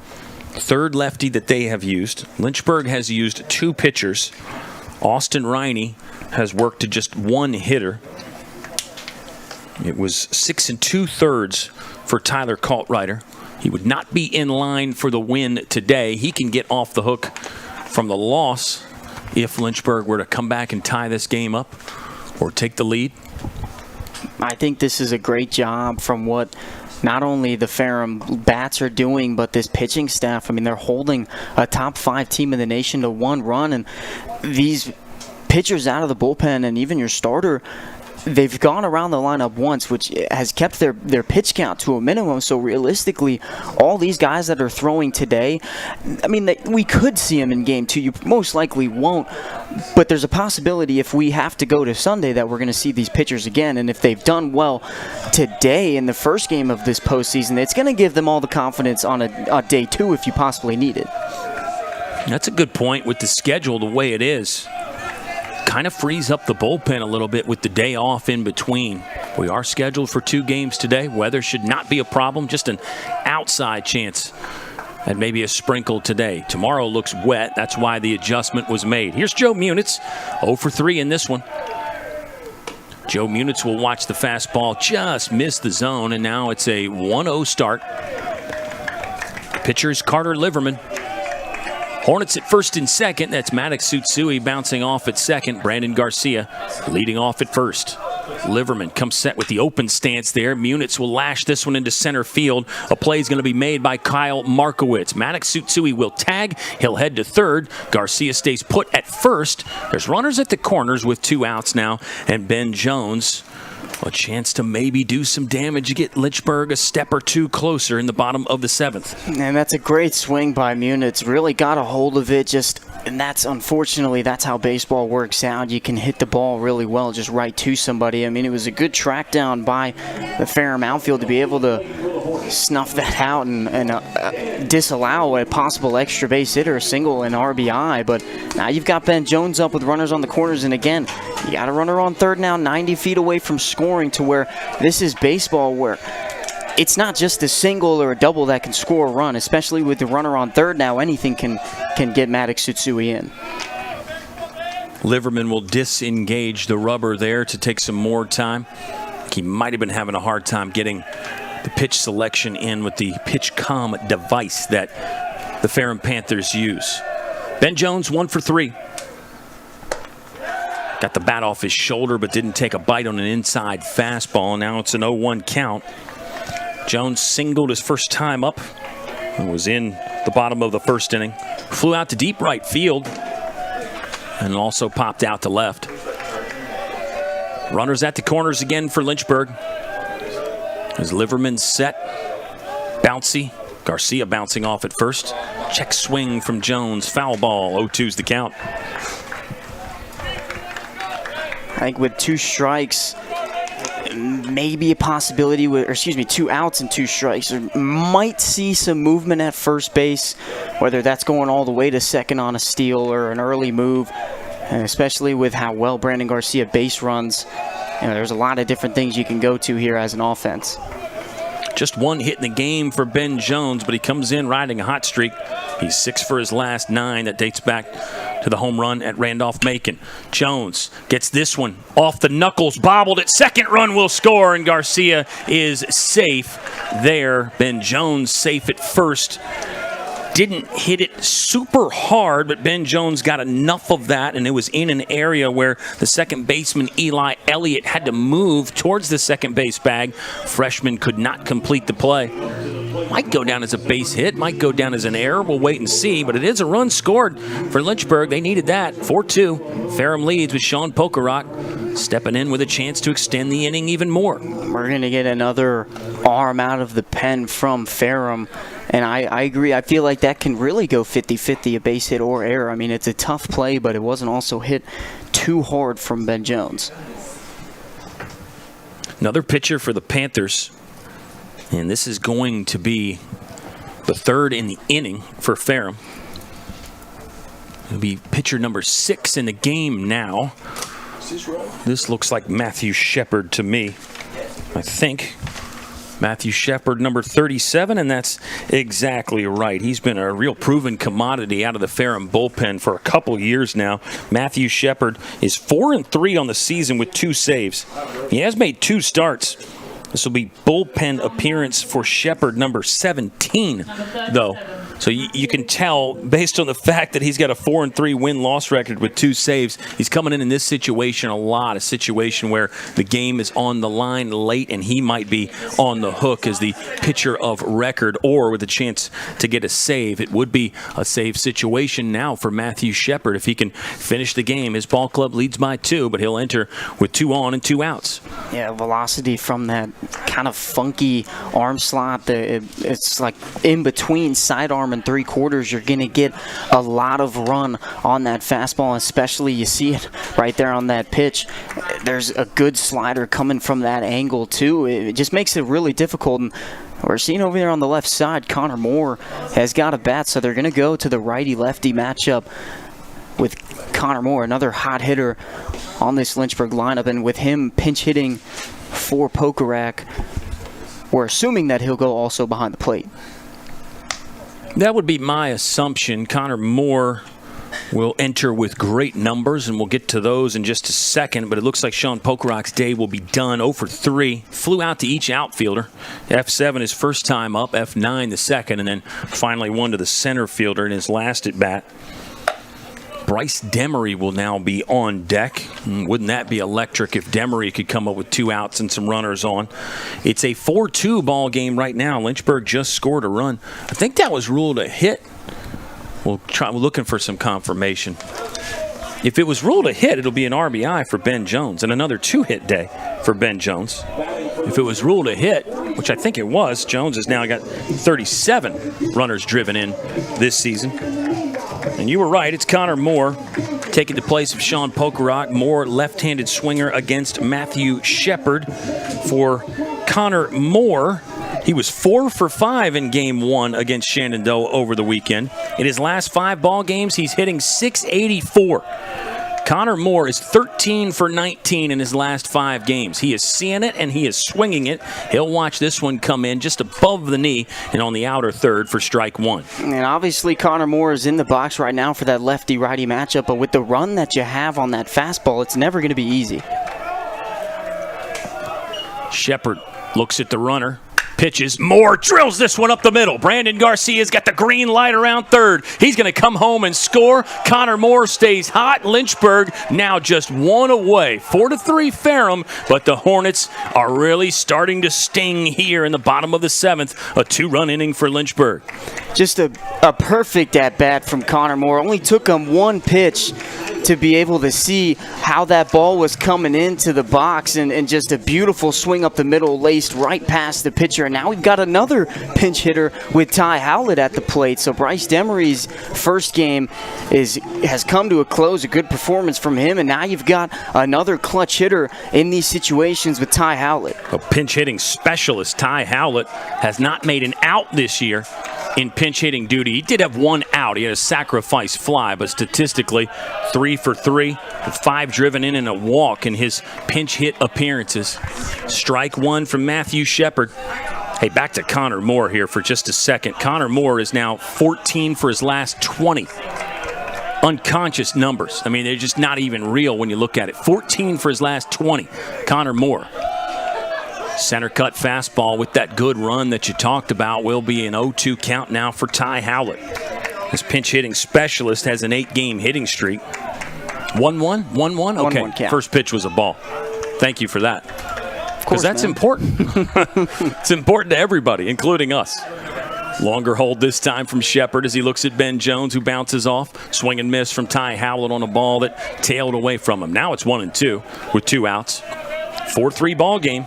3rd lefty that they have used. Lynchburg has used 2 pitchers. Austin Riney has worked to just 1 hitter. It was 6 2/3 for Tyler Kaltreiter. He would not be in line for the win today. He can get off the hook from the loss if Lynchburg were to come back and tie this game up or take the lead. I think this is a great job from what not only the Ferrum bats are doing, but this pitching staff. I mean, they're holding a top 5 team in the nation to 1 run, and these pitchers out of the bullpen and even your starter, they've gone around the lineup once, which has kept their pitch count to a minimum. So realistically, all these guys that are throwing today, I mean, we could see them in game 2. You most likely won't, but there's a possibility if we have to go to Sunday that we're going to see these pitchers again. And if they've done well today in the first game of this postseason, it's going to give them all the confidence on a day 2 if you possibly need it. That's a good point with the schedule the way it is. Kind of frees up the bullpen a little bit with the day off in between. We are scheduled for 2 games today. Weather should not be a problem, just an outside chance and maybe a sprinkle today. Tomorrow looks wet. That's why the adjustment was made. Here's Joe Munitz, 0 for 3 in this one. Joe Munitz will watch the fastball just miss the zone, and now it's a 1-0 start. Pitcher's Carter Liverman. Hornets at first and second. That's Maddox Tsutsui bouncing off at second. Brandon Garcia leading off at first. Liverman comes set with the open stance there. Munitz will lash this one into center field. A play is going to be made by Kyle Markowitz. Maddox Tsutsui will tag. He'll head to third. Garcia stays put at first. There's runners at the corners with 2 outs now. And Ben Jones, a chance to maybe do some damage to get Lynchburg a step or 2 closer in the bottom of the 7th. And that's a great swing by Munitz. Really got a hold of it. And unfortunately, that's how baseball works out. You can hit the ball really well just right to somebody. I mean, it was a good track down by the Ferrum outfield to be able to snuff that out and disallow a possible extra base hit or a single and RBI. But now you've got Ben Jones up with runners on the corners. And again, you got a runner on third now, 90 feet away from scoring, to where this is baseball where it's not just a single or a double that can score a run, especially with the runner on third now. Anything can get Maddox Tsutsui in. Liverman will disengage the rubber there to take some more time. He might have been having a hard time getting the pitch selection in with the pitch comm device that the Ferrum Panthers use. Ben Jones 1 for 3. Got the bat off his shoulder but didn't take a bite on an inside fastball. Now it's an 0-1 count. Jones singled his first time up and was in the bottom of the first inning. Flew out to deep right field and also popped out to left. Runners at the corners again for Lynchburg. As Liverman set, bouncy. Garcia bouncing off at first. Check swing from Jones. Foul ball. 0-2's the count. I think with 2 strikes, maybe a possibility with, 2 outs and 2 strikes. We might see some movement at first base, whether that's going all the way to second on a steal or an early move, and especially with how well Brandon Garcia base runs. There's a lot of different things you can go to here as an offense. Just one hit in the game for Ben Jones, but he comes in riding a hot streak. He's 6 for his last 9. That dates back to the home run at Randolph-Macon. Jones gets this one off the knuckles, bobbled at second. Run will score, and Garcia is safe there. Ben Jones safe at first. Didn't hit it super hard, but Ben Jones got enough of that, and it was in an area where the second baseman, Eli Elliott, had to move towards the second base bag. Freshman could not complete the play. Might go down as a base hit, might go down as an error. We'll wait and see, but it is a run scored for Lynchburg. They needed that. 4-2. Ferrum leads with Sean Pokerock stepping in with a chance to extend the inning even more. We're going to get another arm out of the pen from Ferrum. And I agree. I feel like that can really go 50-50, a base hit or error. I mean, it's a tough play, but it wasn't also hit too hard from Ben Jones. Another pitcher for the Panthers. And this is going to be the third in the inning for Ferrum. It'll be pitcher number 6 in the game now. This looks like Matthew Shepard to me, I think. Matthew Shepard, number 37, and that's exactly right. He's been a real proven commodity out of the Ferrum bullpen for a couple years now. Matthew Shepard is 4-3 on the season with 2 saves. He has made 2 starts. This will be bullpen appearance for Shepard, number 17, though. So you can tell, based on the fact that he's got a 4-3 win-loss record with 2 saves, he's coming in this situation a lot, a situation where the game is on the line late and he might be on the hook as the pitcher of record or with a chance to get a save. It would be a save situation now for Matthew Shepard if he can finish the game. His ball club leads by 2, but he'll enter with 2 on and 2 outs. Yeah, velocity from that kind of funky arm slot. It's like in between sidearm and 3/4. You're going to get a lot of run on that fastball, especially you see it right there on that pitch. There's a good slider coming from that angle too. It just makes it really difficult. And we're seeing over there on the left side, Connor Moore has got a bat, so they're going to go to the righty-lefty matchup with Connor Moore, another hot hitter on this Lynchburg lineup, and with him pinch hitting for Pokerock, we're assuming that he'll go also behind the plate. That would be my assumption. Connor Moore will enter with great numbers, and we'll get to those in just a second, but it looks like Sean Pokerock's day will be done. 0 for 3. Flew out to each outfielder. F7 his first time up, F9 the second, and then finally one to the center fielder in his last at bat. Bryce Demery will now be on deck. Wouldn't that be electric if Demery could come up with 2 outs and some runners on? It's a 4-2 ball game right now. Lynchburg just scored a run. I think that was ruled a hit. We're looking for some confirmation. If it was ruled a hit, it'll be an RBI for Ben Jones and another 2-hit day for Ben Jones. If it was ruled a hit, which I think it was, Jones has now got 37 runners driven in this season. And you were right, it's Connor Moore taking the place of Sean Pokerock. Moore, left-handed swinger against Matthew Shepard. For Connor Moore, he was 4 for 5 in Game 1 against Shenandoah over the weekend. In his last 5 ball games, he's hitting .684. Connor Moore is 13 for 19 in his last 5 games. He is seeing it and he is swinging it. He'll watch this one come in just above the knee and on the outer third for strike 1. And obviously Connor Moore is in the box right now for that lefty-righty matchup, but with the run that you have on that fastball, it's never going to be easy. Shepard looks at the runner. Pitches. Moore drills this one up the middle. Brandon Garcia's got the green light around third. He's going to come home and score. Connor Moore stays hot. Lynchburg now just 1 away. 4-3 Ferrum, but the Hornets are really starting to sting here in the bottom of the 7th. A 2-run inning for Lynchburg. Just a perfect at-bat from Connor Moore. Only took him 1 pitch to be able to see how that ball was coming into the box, and just a beautiful swing up the middle, laced right past the pitcher. And now we've got another pinch hitter with Ty Howlett at the plate. So Bryce Demery's first game has come to a close, a good performance from him, and now you've got another clutch hitter in these situations with Ty Howlett. A pinch hitting specialist, Ty Howlett, has not made an out this year in pinch hitting duty. He did have 1 out. He had a sacrifice fly, but statistically 3 for 3 with 5 driven in and a walk in his pinch hit appearances. Strike 1 from Matthew Shepard. Hey, back to Connor Moore here for just a second. Connor Moore is now 14 for his last 20. Unconscious numbers. I mean, they're just not even real when you look at it. 14 for his last 20. Connor Moore. Center cut fastball with that good run that you talked about will be an 0-2 count now for Ty Howlett. His pinch hitting specialist has an 8-game hitting streak. 1-1? 1-1? Okay. 1-1 count. First pitch was a ball. Thank you for that. Because that's important. It's important to everybody, including us. Longer hold this time from Shepard as he looks at Ben Jones, who bounces off. Swing and miss from Ty Howlett on a ball that tailed away from him. Now it's 1-2 with 2 outs. 4-3 ball game.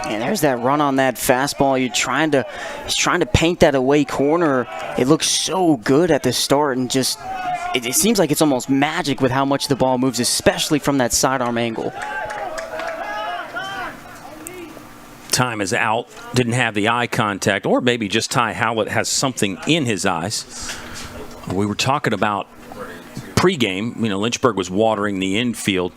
And there's that run on that fastball. He's trying to paint that away corner. It looks so good at the start, and just it seems like it's almost magic with how much the ball moves, especially from that sidearm angle. Time is out. Didn't have the eye contact, or maybe just Ty Howlett has something in his eyes. We were talking about pregame. You know, Lynchburg was watering the infield,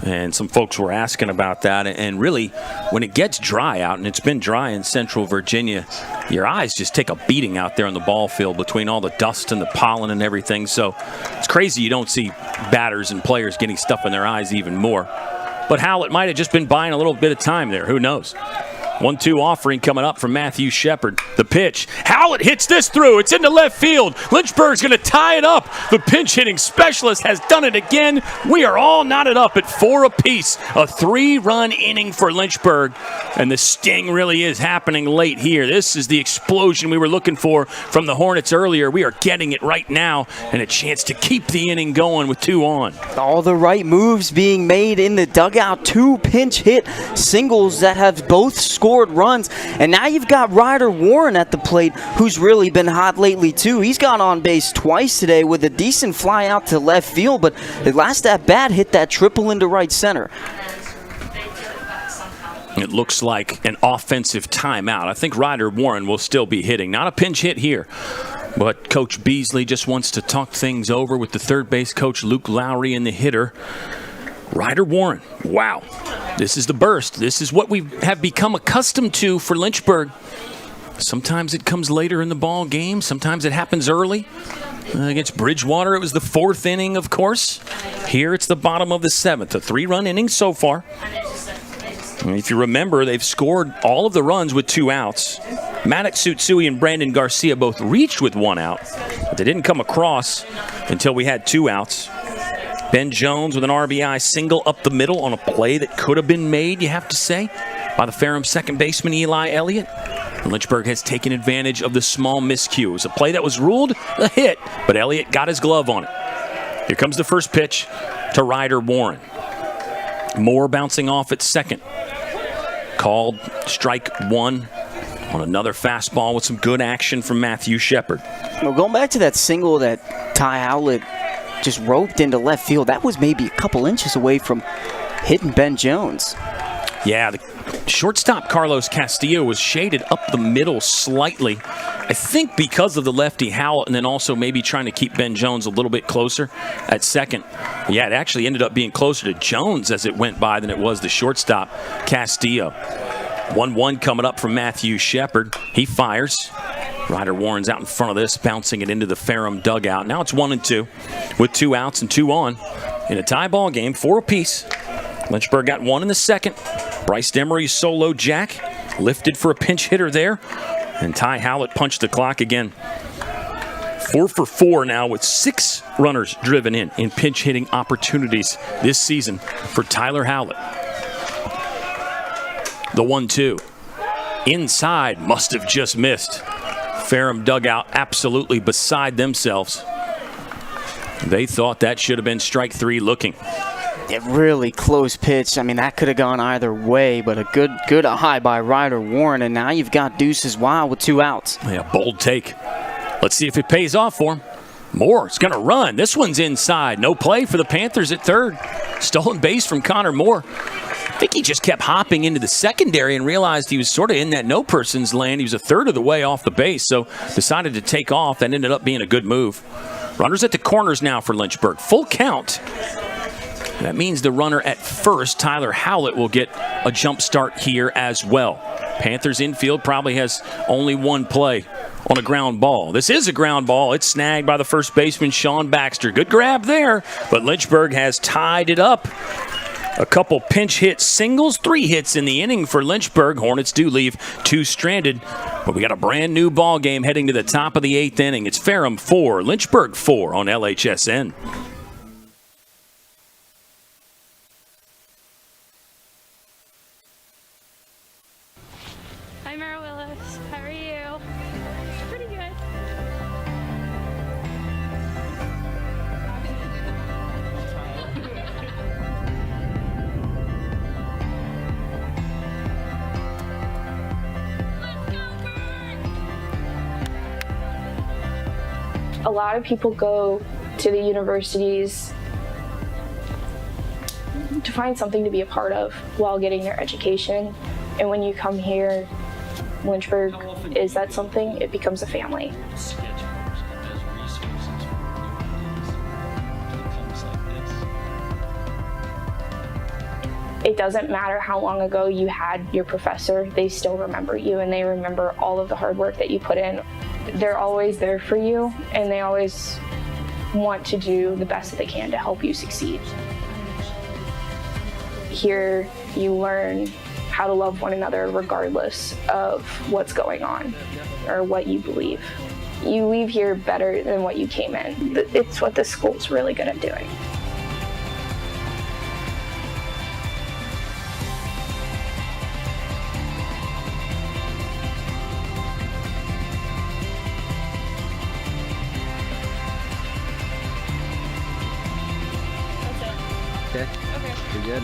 and some folks were asking about that. And really, when it gets dry out, and it's been dry in Central Virginia, your eyes just take a beating out there on the ball field between all the dust and the pollen and everything. So it's crazy you don't see batters and players getting stuff in their eyes even more. But Howlett might have just been buying a little bit of time there. Who knows? 1-2 offering coming up from Matthew Shepard. The pitch. Howlett hits this through. It's into left field. Lynchburg's going to tie it up. The pinch hitting specialist has done it again. We are all knotted up at 4 apiece. A 3-run inning for Lynchburg. And the sting really is happening late here. This is the explosion we were looking for from the Hornets earlier. We are getting it right now, and a chance to keep the inning going with 2 on. All the right moves being made in the dugout. 2 pinch hit singles that have both scored runs, and now you've got Ryder Warren at the plate, who's really been hot lately too. He's got on base twice today with a decent fly out to left field, but the last at bat hit that triple into right center. It looks like an offensive timeout. I think Ryder Warren will still be hitting. Not a pinch hit here, but Coach Beasley just wants to talk things over with the third base coach, Luke Lowry, and the hitter, Ryder Warren. Wow. This is the burst. This is what we have become accustomed to for Lynchburg. Sometimes it comes later in the ball game. Sometimes it happens early. Against Bridgewater, it was the 4th inning, of course. Here, it's the bottom of the 7th. A 3-run inning so far. And if you remember, they've scored all of the runs with 2 outs. Maddox Tsutsui and Brandon Garcia both reached with 1 out, but they didn't come across until we had 2 outs. Ben Jones with an RBI single up the middle on a play that could have been made, you have to say, by the Ferrum second baseman Eli Elliott. Lynchburg has taken advantage of the small miscue. It was a play that was ruled a hit, but Elliott got his glove on it. Here comes the first pitch to Ryder Warren. Moore bouncing off at second. Called strike 1 on another fastball with some good action from Matthew Shepard. Well, going back to that single that Ty Howlett just roped into left field, that was maybe a couple inches away from hitting Ben Jones. Yeah, the shortstop Carlos Castillo was shaded up the middle slightly. I think because of the lefty Howlett, and then also maybe trying to keep Ben Jones a little bit closer at second. Yeah, it actually ended up being closer to Jones as it went by than it was the shortstop Castillo. 1-1 coming up from Matthew Shepard. He fires. Ryder Warren's out in front of this, bouncing it into the Ferrum dugout. Now it's 1-2 with 2 outs and 2 on in a tie ball game, 4 apiece. Lynchburg got 1 in the second. Bryce Demery's solo jack lifted for a pinch hitter there, and Ty Howlett punched the clock again. 4 for 4 now with 6 runners driven in pinch hitting opportunities this season for Tyler Howlett. The 1-2. Inside, must have just missed. Ferrum dugout absolutely beside themselves. They thought that should have been strike 3 looking. A really close pitch. I mean, that could have gone either way, but a good high by Ryder Warren, and now you've got Deuces Wild with 2 outs. Yeah, bold take. Let's see if it pays off for him. Moore is going to run. This one's inside. No play for the Panthers at third. Stolen base from Connor Moore. I think he just kept hopping into the secondary and realized he was sort of in that no-person's land. He was a third of the way off the base, so decided to take off. That ended up being a good move. Runners at the corners now for Lynchburg. Full count. That means the runner at first, Tyler Howlett, will get a jump start here as well. Panthers infield probably has only one play on a ground ball. This is a ground ball. It's snagged by the first baseman, Sean Baxter. Good grab there, but Lynchburg has tied it up. A couple pinch hit singles, 3 hits in the inning for Lynchburg. Hornets do leave 2 stranded, but we got a brand new ball game heading to the top of the 8th inning. It's Ferrum 4, Lynchburg 4 on LHSN. Hi, Mara Willis. How are you? Pretty good. A lot of people go to the universities to find something to be a part of while getting their education. And when you come here, Lynchburg is that something, it becomes a family. It doesn't matter how long ago you had your professor, they still remember you and they remember all of the hard work that you put in. They're always there for you and they always want to do the best that they can to help you succeed. Here you learn how to love one another regardless of what's going on or what you believe. You leave here better than what you came in. It's what this school's really good at doing. Okay. You're good.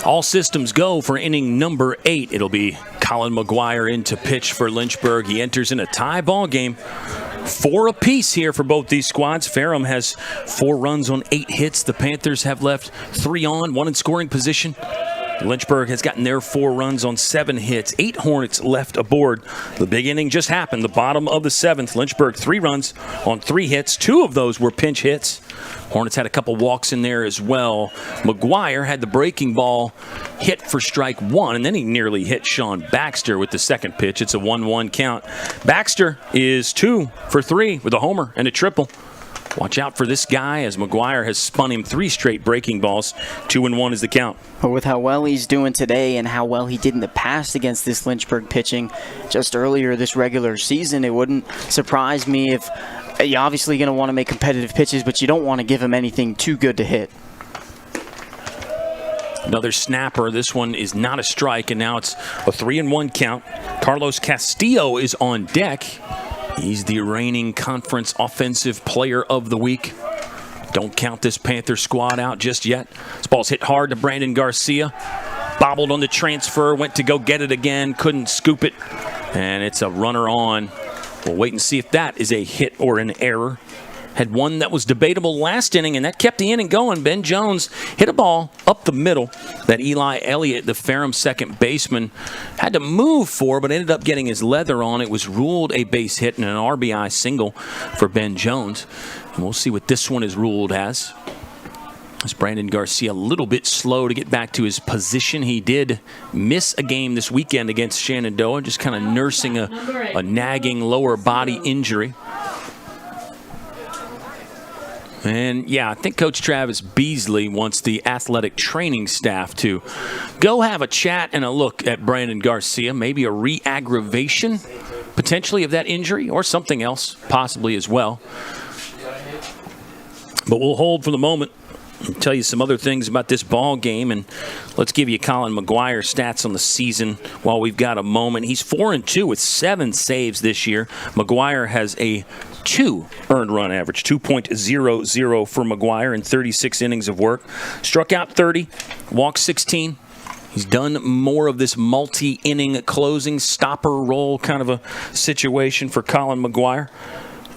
All systems go for inning number 8. It'll be Colin McGuire in to pitch for Lynchburg. He enters in a tie ball game. 4 apiece here for both these squads. Ferrum has 4 runs on 8 hits. The Panthers have left 3 on, 1 in scoring position. Lynchburg has gotten their 4 runs on 7 hits. 8 Hornets left aboard. The big inning just happened. The bottom of the 7th. Lynchburg 3 runs on 3 hits. 2 of those were pinch hits. Hornets had a couple walks in there as well. McGuire had the breaking ball hit for strike 1, and then he nearly hit Sean Baxter with the second pitch. It's a 1-1 count. Baxter is 2 for 3 with a homer and a triple. Watch out for this guy as McGuire has spun him 3 straight breaking balls. 2-1 is the count. But with how well he's doing today and how well he did in the past against this Lynchburg pitching just earlier this regular season, it wouldn't surprise me if you're obviously going to want to make competitive pitches, but you don't want to give him anything too good to hit. Another snapper. This one is not a strike, and now it's a 3-1 count. Carlos Castillo is on deck. He's the reigning conference offensive player of the week. Don't count this Panther squad out just yet. This ball's hit hard to Brandon Garcia. Bobbled on the transfer, went to go get it again, couldn't scoop it, and it's a runner on. We'll wait and see if that is a hit or an error. Had one that was debatable last inning, and that kept the inning going. Ben Jones hit a ball up the middle that Eli Elliott, the Ferrum second baseman, had to move for, but ended up getting his leather on. It was ruled a base hit and an RBI single for Ben Jones. And we'll see what this one is ruled as. As Brandon Garcia a little bit slow to get back to his position. He did miss a game this weekend against Shenandoah, just kind of nursing a nagging lower body injury. And, yeah, I think Coach Travis Beasley wants the athletic training staff to go have a chat and a look at Brandon Garcia, maybe a re-aggravation potentially of that injury or something else possibly as well. But we'll hold for the moment and tell you some other things about this ball game, and let's give you Colin McGuire stats on the season while we've got a moment. He's 4-2 with 7 saves this year. McGuire has a 2 earned run average, 2.00 for McGuire in 36 innings of work. Struck out 30, walked 16. He's done more of this multi-inning closing stopper role kind of a situation for Colin McGuire.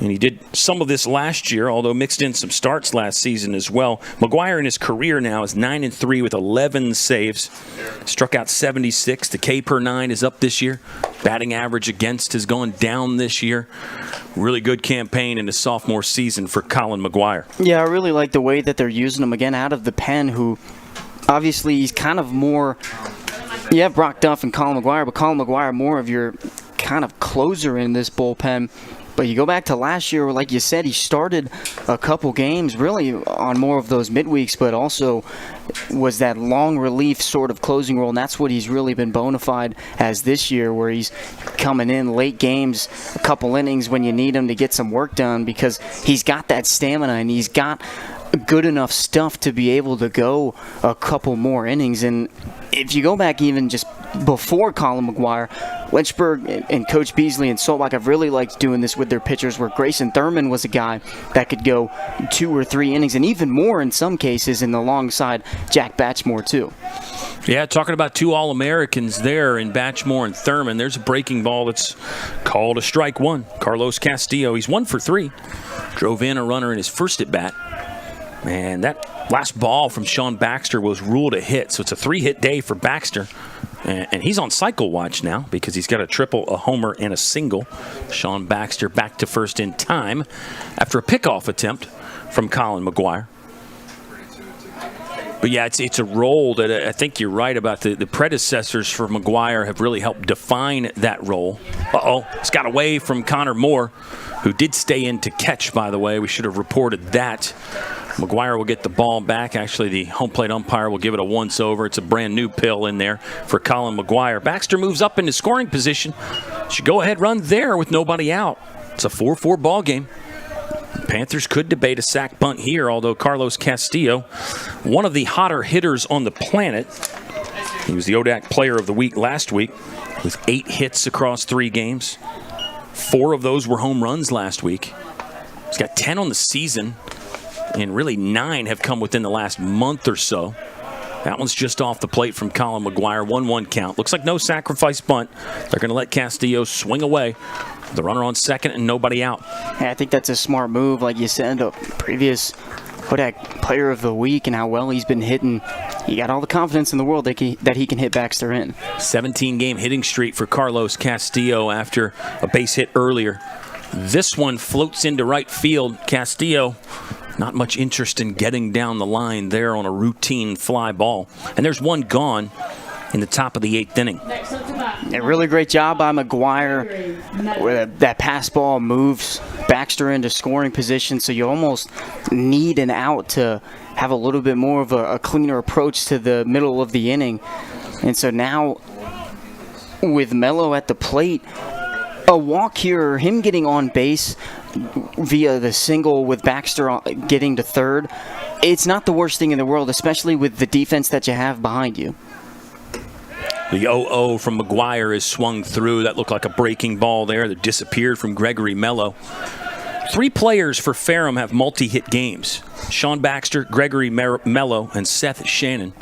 And he did some of this last year, although mixed in some starts last season as well. McGuire in his career now is 9-3 with 11 saves. Struck out 76. The K per 9 is up this year. Batting average against has gone down this year. Really good campaign in his sophomore season for Colin McGuire. Yeah, I really like the way that they're using him again out of the pen, who obviously he's kind of more, Brock Duff and Colin McGuire, but Colin McGuire more of your kind of closer in this bullpen. But you go back to last year, like you said, he started a couple games really on more of those midweeks, but also was that long relief sort of closing role, and that's what he's really been bona fide as this year, where he's coming in late games, a couple innings when you need him to get some work done, because he's got that stamina and he's got good enough stuff to be able to go a couple more innings. And if you go back even just before Colin McGuire, Lynchburg and Coach Beasley and Solbach have really liked doing this with their pitchers, where Grayson Thurman was a guy that could go 2 or 3 innings, and even more in some cases, in the alongside Jack Batchmore too. Yeah, talking about 2 All-Americans there in Batchmore and Thurman. There's a breaking ball that's called a strike 1. Carlos Castillo, he's 1 for 3. Drove in a runner in his first at-bat. And that last ball from Sean Baxter was ruled a hit, so it's a 3-hit day for Baxter. And he's on cycle watch now because he's got a triple, a homer, and a single. Sean Baxter back to first in time after a pickoff attempt from Colin McGuire. But yeah, it's a role that I think you're right about. The predecessors for McGuire have really helped define that role. It's got away from Connor Moore, who did stay in to catch, by the way. We should have reported that. McGuire will get the ball back. Actually, the home plate umpire will give it a once-over. It's a brand-new pill in there for Colin McGuire. Baxter moves up into scoring position. Should go ahead run there with nobody out. It's a 4-4 ball game. Panthers could debate a sack bunt here, although Carlos Castillo, one of the hotter hitters on the planet, he was the ODAC Player of the Week last week with 8 hits across 3 games. 4 of those were home runs last week. He's got 10 on the season, and really 9 have come within the last month or so. That one's just off the plate from Colin McGuire. 1-1 count. Looks like no sacrifice bunt. They're going to let Castillo swing away. The runner on second and nobody out. Yeah, I think that's a smart move. Like you said, a previous ODAC Player of the Week and how well he's been hitting. He got all the confidence in the world that he can hit Baxter in. 17-game hitting streak for Carlos Castillo after a base hit earlier. This one floats into right field. Castillo, not much interest in getting down the line there on a routine fly ball. And there's one gone in the top of the 8th inning. A really great job by McGuire, where that pass ball moves Baxter into scoring position, so you almost need an out to have a little bit more of a cleaner approach to the middle of the inning. And so now, with Mello at the plate, a walk here, him getting on base via the single with Baxter getting to third, it's not the worst thing in the world, especially with the defense that you have behind you. The 0-0 from McGuire is swung through. That looked like a breaking ball there that disappeared from Gregory Mello. 3 players for Ferrum have multi-hit games. Sean Baxter, Gregory Mello, and Seth Shannon.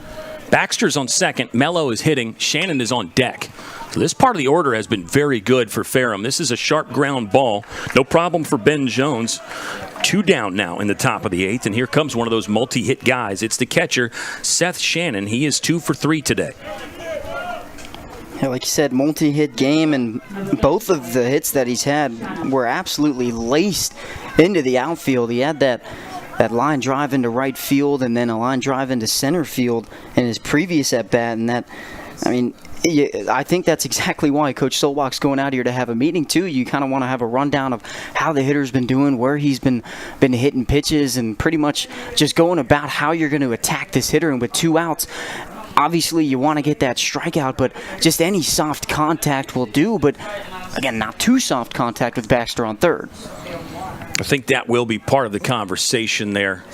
Baxter's on second. Mello is hitting. Shannon is on deck. So this part of the order has been very good for Ferrum. This is a sharp ground ball. No problem for Ben Jones. 2 down now in the top of the 8th, and here comes one of those multi-hit guys. It's the catcher, Seth Shannon. He is 2 for 3 today. Yeah, like you said, multi-hit game, and both of the hits that he's had were absolutely laced into the outfield. He had that line drive into right field and then a line drive into center field in his previous at-bat, and I think that's exactly why Coach Solbach's going out here to have a meeting, too. You kind of want to have a rundown of how the hitter's been doing, where he's been hitting pitches, and pretty much just going about how you're going to attack this hitter. And with 2 outs, obviously you want to get that strikeout, but just any soft contact will do. But, again, not too soft contact with Baxter on third. I think that will be part of the conversation there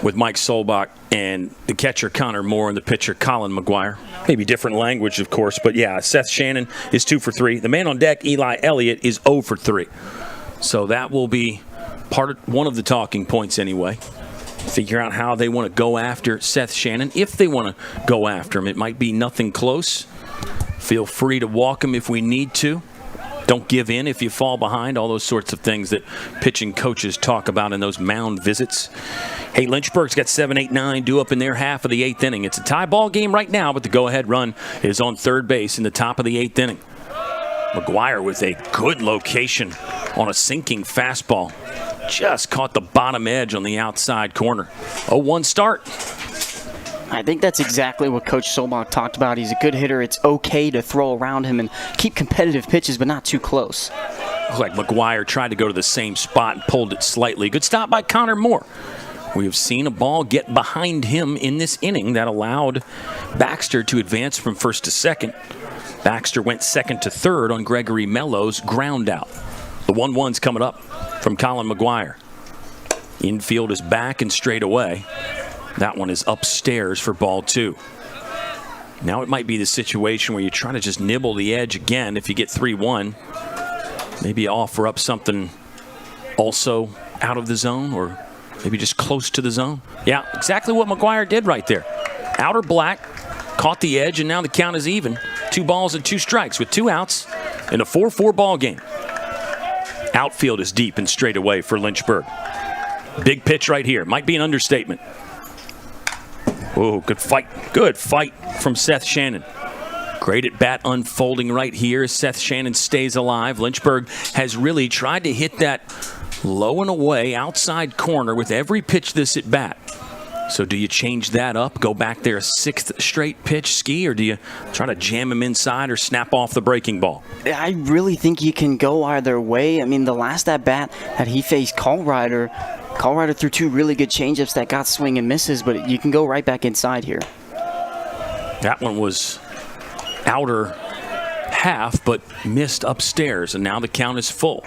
with Mike Solbach and the catcher Connor Moore and the pitcher Colin McGuire. Maybe different language, of course, but yeah, Seth Shannon is 2 for 3. The man on deck, Eli Elliott, is 0 for 3. So that will be one of the talking points anyway. Figure out how they want to go after Seth Shannon. If they want to go after him, it might be nothing close. Feel free to walk him if we need to. Don't give in if you fall behind, all those sorts of things that pitching coaches talk about in those mound visits. Hey, Lynchburg's got 7, 8, 9 due up in their half of the 8th inning. It's a tie ball game right now, but the go-ahead run is on third base in the top of the 8th inning. McGuire with a good location on a sinking fastball. Just caught the bottom edge on the outside corner. 0-1 start. I think that's exactly what Coach Solbach talked about. He's a good hitter. It's okay to throw around him and keep competitive pitches, but not too close. Looks like McGuire tried to go to the same spot and pulled it slightly. Good stop by Connor Moore. We have seen a ball get behind him in this inning that allowed Baxter to advance from first to second. Baxter went second to third on Gregory Mello's ground out. The 1-1's coming up from Colin McGuire. Infield is back and straight away. That one is upstairs for ball 2. Now it might be the situation where you try to just nibble the edge again if you get 3-1. Maybe offer up something also out of the zone or maybe just close to the zone. Yeah, exactly what McGuire did right there. Outer black, caught the edge, and now the count is even. 2 balls and 2 strikes with 2 outs in a 4-4 ball game. Outfield is deep and straight away for Lynchburg. Big pitch right here. Might be an understatement. Oh, good fight. Good fight from Seth Shannon. Great at bat unfolding right here as Seth Shannon stays alive. Lynchburg has really tried to hit that low and away outside corner with every pitch this at bat. So do you change that up, go back there a 6th straight pitch, Ski, or do you try to jam him inside or snap off the breaking ball? I really think you can go either way. I mean, the last at bat that he faced Colrider threw 2 really good changeups that got swing and misses, but you can go right back inside here. That one was outer half, but missed upstairs, and now the count is full.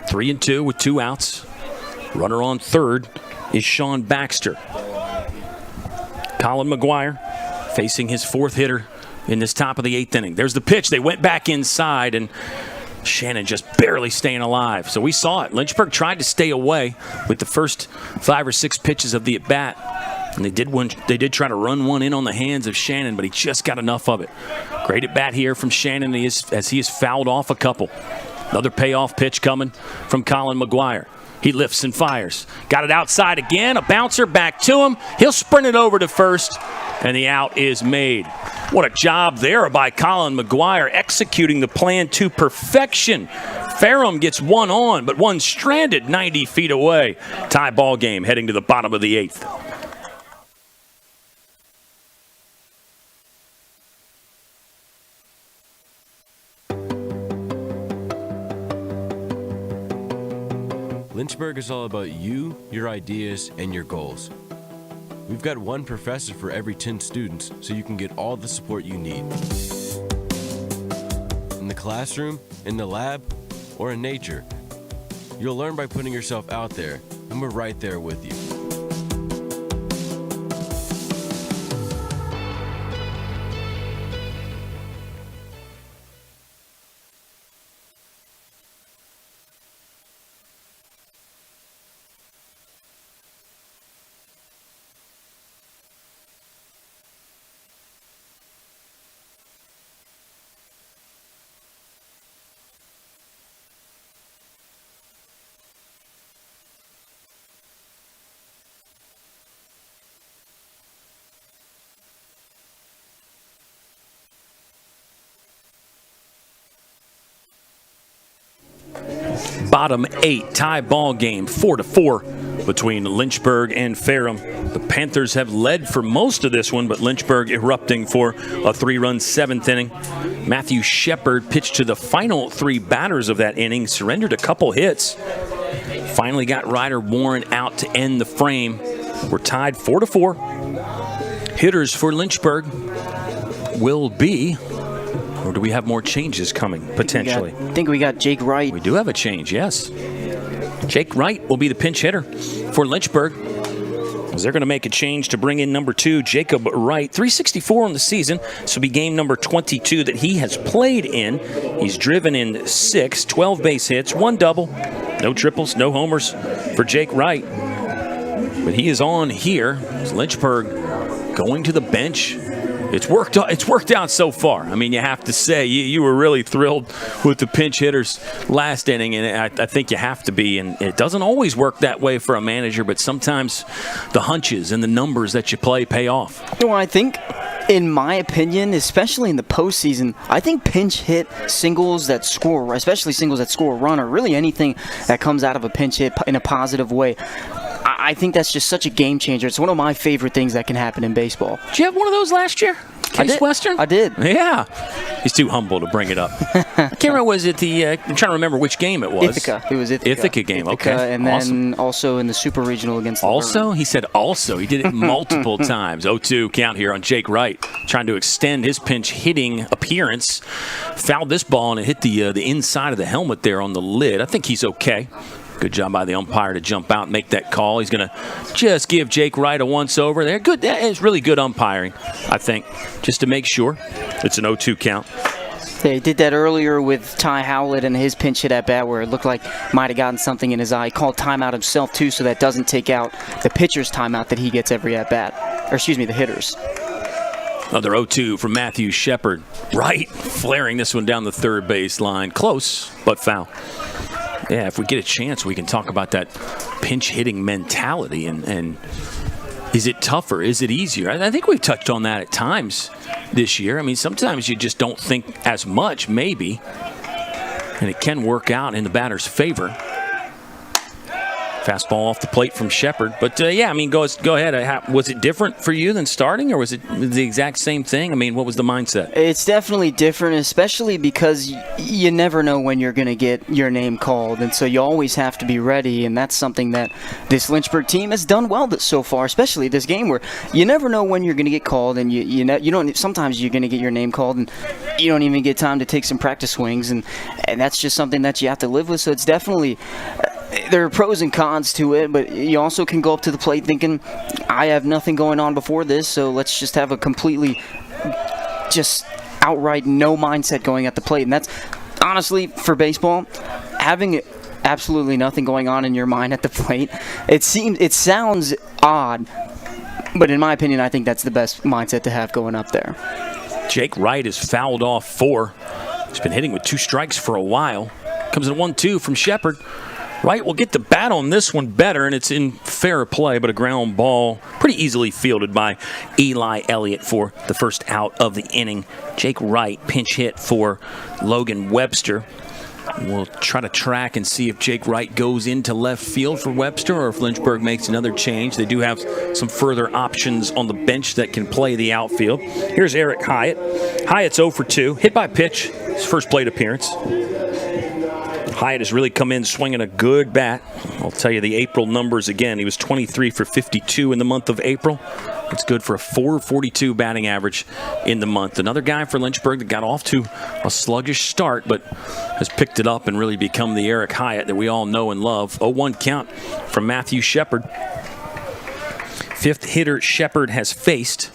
3-2 with 2 outs. Runner on third is Sean Baxter. Colin McGuire facing his 4th hitter in this top of the 8th inning. There's the pitch. They went back inside, and Shannon just barely staying alive. So we saw it. Lynchburg tried to stay away with the first 5 or 6 pitches of the at-bat. And they did try to run one in on the hands of Shannon, but he just got enough of it. Great at-bat here from Shannon as he has fouled off a couple. Another payoff pitch coming from Colin McGuire. He lifts and fires. Got it outside again. A bouncer back to him. He'll sprint it over to first, and the out is made. What a job there by Colin McGuire, executing the plan to perfection. Ferrum gets one on, but one stranded 90 feet away. Tie ball game heading to the bottom of the 8th. Lynchburg is all about you, your ideas, and your goals. We've got one professor for every 10 students, so you can get all the support you need. In the classroom, in the lab, or in nature. You'll learn by putting yourself out there, and we're right there with you. Bottom 8 tie ball game, 4-4 between Lynchburg and Ferrum. The Panthers have led for most of this one, but Lynchburg erupting for a 3-run 7th inning. Matthew Shepard pitched to the final 3 batters of that inning, surrendered a couple hits. Finally got Ryder Warren out to end the frame. We're tied 4-4. Hitters for Lynchburg will be, or do we have more changes coming, potentially? I think we got Jake Wright. We do have a change, yes. Jake Wright will be the pinch hitter for Lynchburg. As they're going to make a change to bring in number 2, Jacob Wright. 364 on the season. This will be game number 22 that he has played in. He's driven in 6, 12 base hits, 1 double. No triples, no homers for Jake Wright. But he is on here. Lynchburg going to the bench It's worked out so far. I mean, you have to say you were really thrilled with the pinch hitters last inning, and I think you have to be. And it doesn't always work that way for a manager, but sometimes the hunches and the numbers that you play pay off. Well, I think, in my opinion, especially in the postseason, I think pinch hit singles that score, especially singles that score a run, or really anything that comes out of a pinch hit in a positive way, I think that's just such a game changer. It's one of my favorite things that can happen in baseball. Did you have one of those last year? Case Western? I did. Yeah. He's too humble to bring it up. I can't remember, was it I'm trying to remember which game it was. Ithaca. It was Ithaca. Ithaca game, okay. And then also in the Super Regional against the Also? He said also. He did it multiple times. 0-2 count here on Jake Wright, trying to extend his pinch hitting appearance. Fouled this ball and it hit the inside of the helmet there on the lid. I think he's okay. Good job by the umpire to jump out and make that call. He's going to just give Jake Wright a once-over there. Good. That is really good umpiring, I think, just to make sure. It's an 0-2 count. They did that earlier with Ty Howlett and his pinch hit at bat where it looked like might have gotten something in his eye. He called timeout himself, too, so that doesn't take out the pitcher's timeout that he gets every at bat. Or, excuse me, the hitter's. Another 0-2 from Matthew Shepard. Wright flaring this one down the third base line. Close, but foul. Yeah, if we get a chance, we can talk about that pinch hitting mentality and is it tougher? Is it easier? I think we've touched on that at times this year. I mean, sometimes you just don't think as much, maybe, and it can work out in the batter's favor. Fastball off the plate from Shepard. But, yeah, I mean, go ahead. Was it different for you than starting, or was it the exact same thing? I mean, what was the mindset? It's definitely different, especially because you never know when you're going to get your name called, and so you always have to be ready, and that's something that this Lynchburg team has done well so far, especially this game where you never know when you're going to get called, and you don't. Sometimes you're going to get your name called, and you don't even get time to take some practice swings, and that's just something that you have to live with, so it's definitely... There are pros and cons to it, but you also can go up to the plate thinking, I have nothing going on before this, so let's just have a completely just outright no mindset going at the plate. And that's, honestly, for baseball, having absolutely nothing going on in your mind at the plate, it sounds odd, but in my opinion, I think that's the best mindset to have going up there. Jake Wright is fouled off 4. He's been hitting with 2 strikes for a while. Comes in 1-2 from Shepard. Wright will get the bat on this one better, and it's in fair play, but a ground ball pretty easily fielded by Eli Elliott for the first out of the inning. Jake Wright pinch hit for Logan Webster. We'll try to track and see if Jake Wright goes into left field for Webster or if Lynchburg makes another change. They do have some further options on the bench that can play the outfield. Here's Eric Hyatt. Hyatt's 0 for 2, hit by pitch, his first plate appearance. Hyatt has really come in swinging a good bat. I'll tell you the April numbers again. He was 23 for 52 in the month of April. It's good for a .442 batting average in the month. Another guy for Lynchburg that got off to a sluggish start, but has picked it up and really become the Eric Hyatt that we all know and love. 0-1 count from Matthew Shepard. 5th hitter Shepard has faced.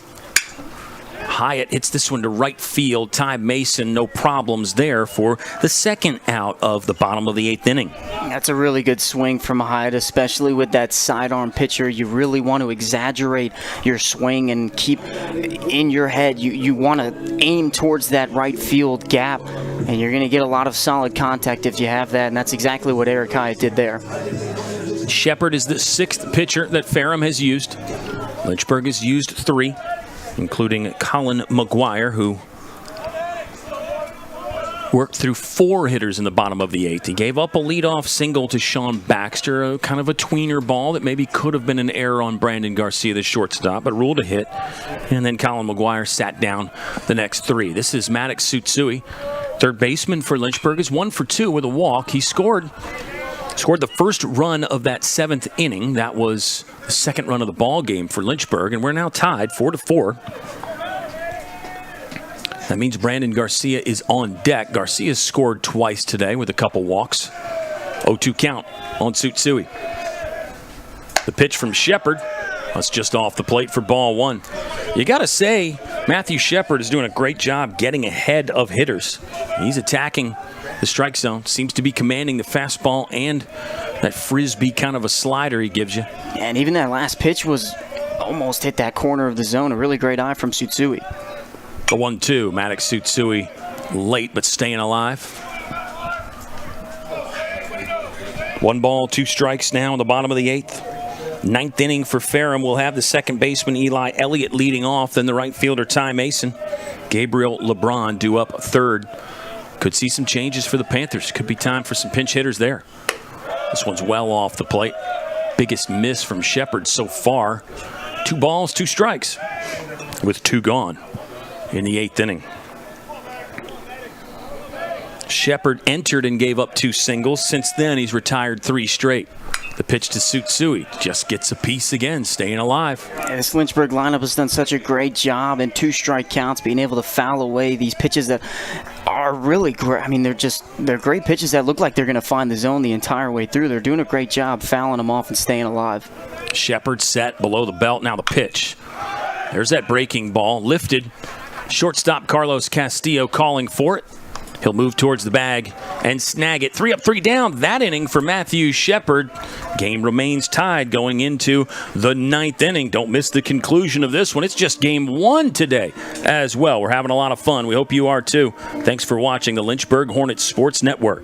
Hyatt hits this one to right field. Ty Mason, no problems there for the second out of the bottom of the 8th inning. That's a really good swing from Hyatt, especially with that sidearm pitcher. You really want to exaggerate your swing and keep in your head. You want to aim towards that right field gap, and you're going to get a lot of solid contact if you have that, and that's exactly what Eric Hyatt did there. Shepard is the 6th pitcher that Ferrum has used. Lynchburg has used 3. Including Colin McGuire, who worked through 4 hitters in the bottom of the 8th. He gave up a leadoff single to Sean Baxter, kind of a tweener ball that maybe could have been an error on Brandon Garcia, the shortstop, but ruled a hit. And then Colin McGuire sat down the next 3. This is Maddox Tsutsui, third baseman for Lynchburg, is 1 for 2 with a walk. He scored the first run of that 7th inning. That was the second run of the ball game for Lynchburg, and we're now tied 4-4. That means Brandon Garcia is on deck. Garcia scored twice today with a couple walks. 0-2 count on Tsutsui. The pitch from Shepard. That's just off the plate for ball 1. You got to say, Matthew Shepard is doing a great job getting ahead of hitters. He's attacking the strike zone, seems to be commanding the fastball and that frisbee kind of a slider he gives you. And even that last pitch was almost hit that corner of the zone. A really great eye from Tsutsui. The 1-2, Maddox Tsutsui late but staying alive. 1 ball, 2 strikes now in the bottom of the 8th. 9th inning for Ferrum. We'll have the second baseman Eli Elliott leading off, then the right fielder Ty Mason. Gabriel LeBron due up third. Could see some changes for the Panthers. Could be time for some pinch hitters there. This one's well off the plate. Biggest miss from Shepard so far. 2 balls, 2 strikes with 2 gone in the 8th inning. Shepard entered and gave up 2 singles. Since then, he's retired 3 straight. The pitch to Tsutsui just gets a piece again, staying alive. Yeah, this Lynchburg lineup has done such a great job in 2 strike counts, being able to foul away these pitches that are really great. I mean, they're great pitches that look like they're going to find the zone the entire way through. They're doing a great job fouling them off and staying alive. Shepard set below the belt. Now the pitch. There's that breaking ball. Lifted. Shortstop Carlos Castillo calling for it. He'll move towards the bag and snag it. 3 up, 3 down. That inning for Matthew Shepard. Game remains tied going into the 9th inning. Don't miss the conclusion of this one. It's just game 1 today as well. We're having a lot of fun. We hope you are too. Thanks for watching the Lynchburg Hornets Sports Network.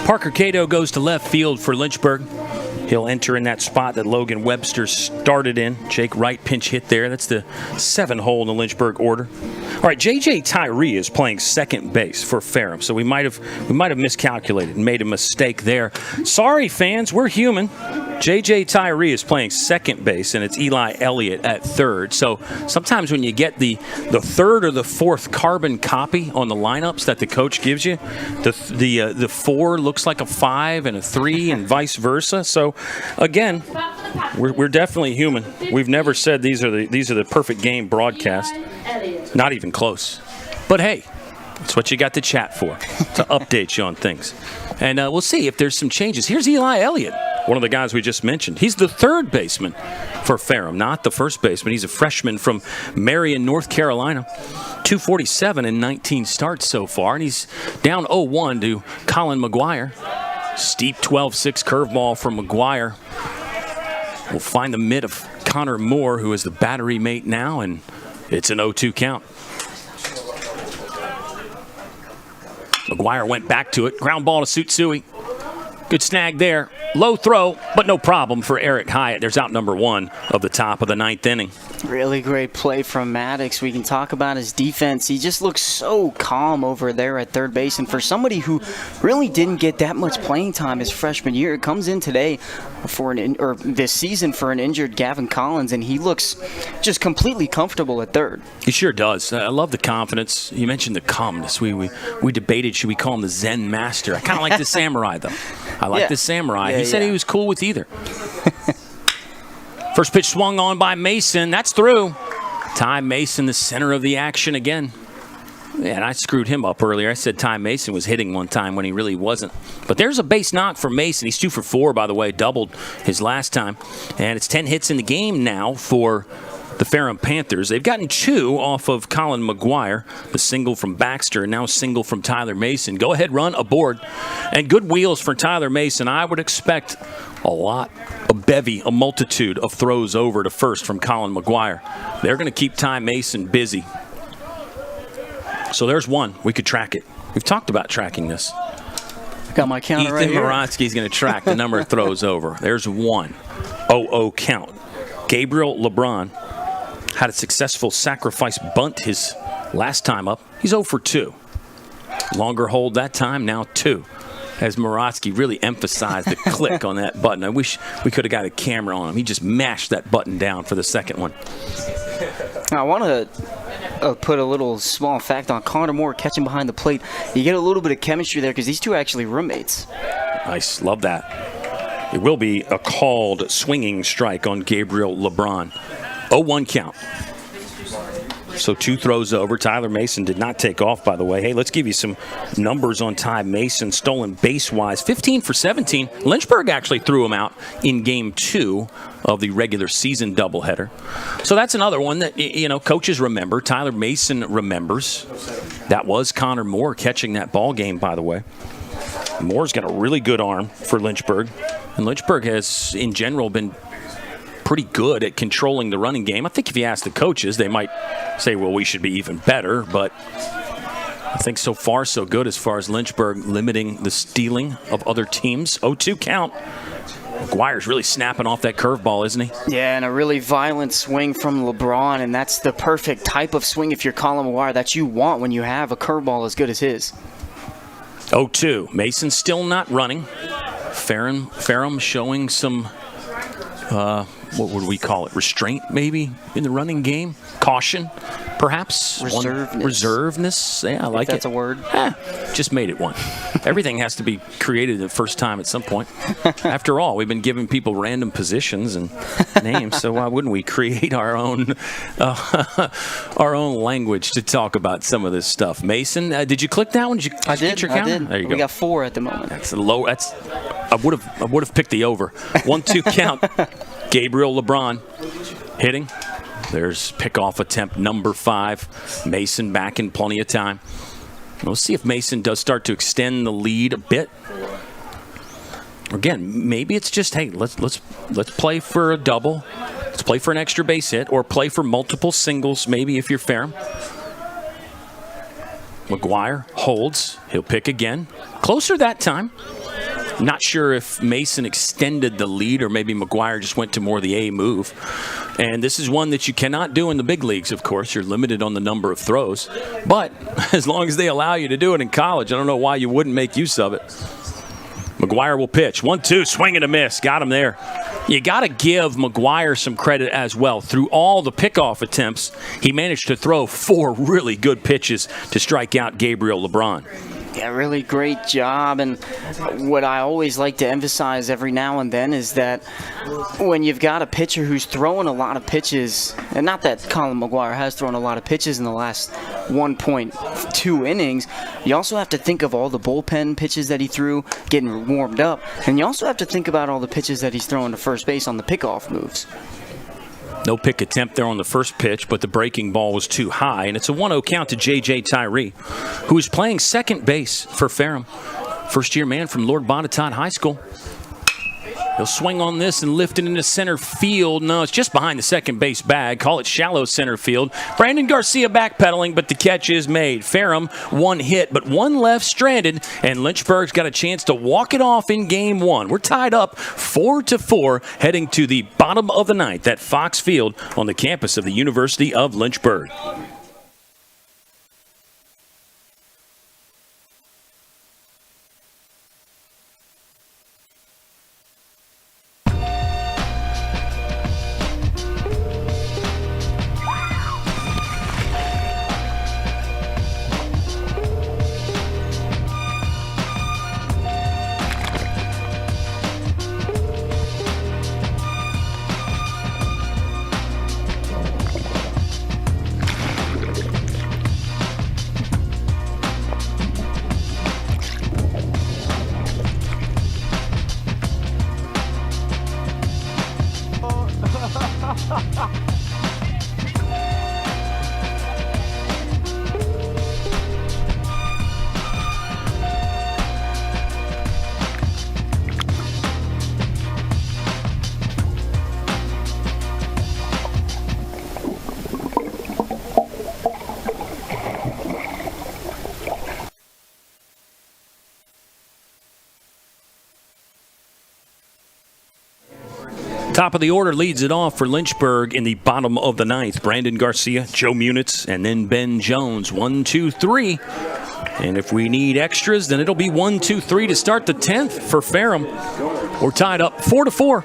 Parker Cato goes to left field for Lynchburg. He'll enter in that spot that Logan Webster started in. Jake Wright pinch hit there. That's the 7 hole in the Lynchburg order. All right, J.J. Tyree is playing second base for Ferrum, so we might have miscalculated and made a mistake there. Sorry, fans, we're human. J.J. Tyree is playing second base, and it's Eli Elliott at third. So sometimes when you get the third or the fourth carbon copy on the lineups that the coach gives you, the 4 looks like a 5 and a 3 and vice versa. So again, we're definitely human. We've never said these are the perfect game broadcast. Not even close. But hey, that's what you got the chat for, to update you on things. And we'll see if there's some changes. Here's Eli Elliott, one of the guys we just mentioned. He's the third baseman for Ferrum, not the first baseman. He's a freshman from Marion, North Carolina. 247 in 19 starts so far, and he's down 0-1 to Colin McGuire. Steep 12-6 curveball from McGuire. We'll find the mitt of Connor Moore, who is the battery mate now, and it's an 0-2 count. McGuire went back to it. Ground ball to Tsutsui. Good snag there. Low throw, but no problem for Eric Hyatt. There's out number 1 of the top of the 9th inning. Really great play from Maddox. We can talk about his defense. He just looks so calm over there at third base. And for somebody who really didn't get that much playing time his freshman year, comes in today this season for an injured Gavin Collins, and he looks just completely comfortable at third. He sure does. I love the confidence. You mentioned the calmness. We debated, should we call him the Zen Master? I kind of like the Samurai, though. I like the Samurai. He said he was cool with either. First pitch swung on by Mason. That's through. Ty Mason, the center of the action again. Yeah, and I screwed him up earlier. I said Ty Mason was hitting one time when he really wasn't. But there's a base knock for Mason. He's 2 for 4, by the way, doubled his last time. And it's 10 hits in the game now for the Ferrum Panthers. They've gotten 2 off of Colin McGuire, the single from Baxter, and now a single from Tyler Mason. Go ahead, run, aboard. And good wheels for Tyler Mason. I would expect a multitude of throws over to first from Colin McGuire. They're going to keep Ty Mason busy. So there's one. We could track it. We've talked about tracking this. Got my counter right here. Ethan Morotsky's going to track the number of throws over. There's 1. 0-0 count. Gabriel LeBron had a successful sacrifice bunt his last time up. He's 0 for 2. Longer hold that time, now 2. As Morotsky really emphasized the click on that button. I wish we could have got a camera on him. He just mashed that button down for the second one. I want to put a little small fact on Connor Moore catching behind the plate. You get a little bit of chemistry there because these two are actually roommates. Nice, love that. It will be a called swinging strike on Gabriel LeBron. 0-1 count. So 2 throws over. Tyler Mason did not take off, by the way. Hey, let's give you some numbers on Ty Mason. Stolen base-wise, 15 for 17. Lynchburg actually threw him out in Game 2 of the regular season doubleheader. So that's another one that, coaches remember. Tyler Mason remembers. That was Connor Moore catching that ball game, by the way. Moore's got a really good arm for Lynchburg. And Lynchburg has, in general, been pretty good at controlling the running game. I think if you ask the coaches, they might say, well, we should be even better. But I think so far so good as far as Lynchburg limiting the stealing of other teams. 0-2 count. McGuire's really snapping off that curveball, isn't he? Yeah, and a really violent swing from LeBron, and that's the perfect type of swing if you're Colin McGuire that you want when you have a curveball as good as his. 0-2. Mason still not running. Ferrum showing some what would we call it? Restraint, maybe, in the running game? Caution, perhaps? Reservedness. Yeah, I like it. That's a word. Just made it one. Everything has to be created the first time at some point. After all, we've been giving people random positions and names, so why wouldn't we create our own language to talk about some of this stuff? Mason, did you click that one? Did you get your count? I did. There you go. We got 4 at the moment. That's a low. I would have picked the over. 1-2 count. Gabriel LeBron hitting. There's pickoff attempt number 5. Mason back in plenty of time. We'll see if Mason does start to extend the lead a bit. Again, maybe it's just, hey, let's play for a double. Let's play for an extra base hit or play for multiple singles, maybe if you're Ferrum. McGuire holds. He'll pick again. Closer that time. Not sure if Mason extended the lead or maybe McGuire just went to more the A move. And this is one that you cannot do in the big leagues, of course. You're limited on the number of throws. But as long as they allow you to do it in college, I don't know why you wouldn't make use of it. McGuire will pitch. 1-2, swing and a miss. Got him there. You got to give McGuire some credit as well. Through all the pickoff attempts, he managed to throw 4 really good pitches to strike out Gabriel LeBron. Yeah, really great job. And what I always like to emphasize every now and then is that when you've got a pitcher who's throwing a lot of pitches, and not that Colin McGuire has thrown a lot of pitches in the last 1.2 innings, you also have to think of all the bullpen pitches that he threw getting warmed up. And you also have to think about all the pitches that he's throwing to first base on the pickoff moves. No pick attempt there on the first pitch, but the breaking ball was too high. And it's a 1-0 count to J.J. Tyree, who is playing second base for Ferrum. First-year man from Lord Botetourt High School. He'll swing on this and lift it into center field. No, it's just behind the second base bag. Call it shallow center field. Brandon Garcia backpedaling, but the catch is made. Ferrum, 1 hit, but 1 left stranded, and Lynchburg's got a chance to walk it off in Game 1. We're tied up 4-4, heading to the bottom of the 9th at Fox Field on the campus of the University of Lynchburg. Top of the order leads it off for Lynchburg in the bottom of the ninth. Brandon Garcia, Joe Munitz, and then Ben Jones. 1, 2, 3. And if we need extras, then it'll be 1, 2, 3 to start the 10th for Ferrum. We're tied up 4-4.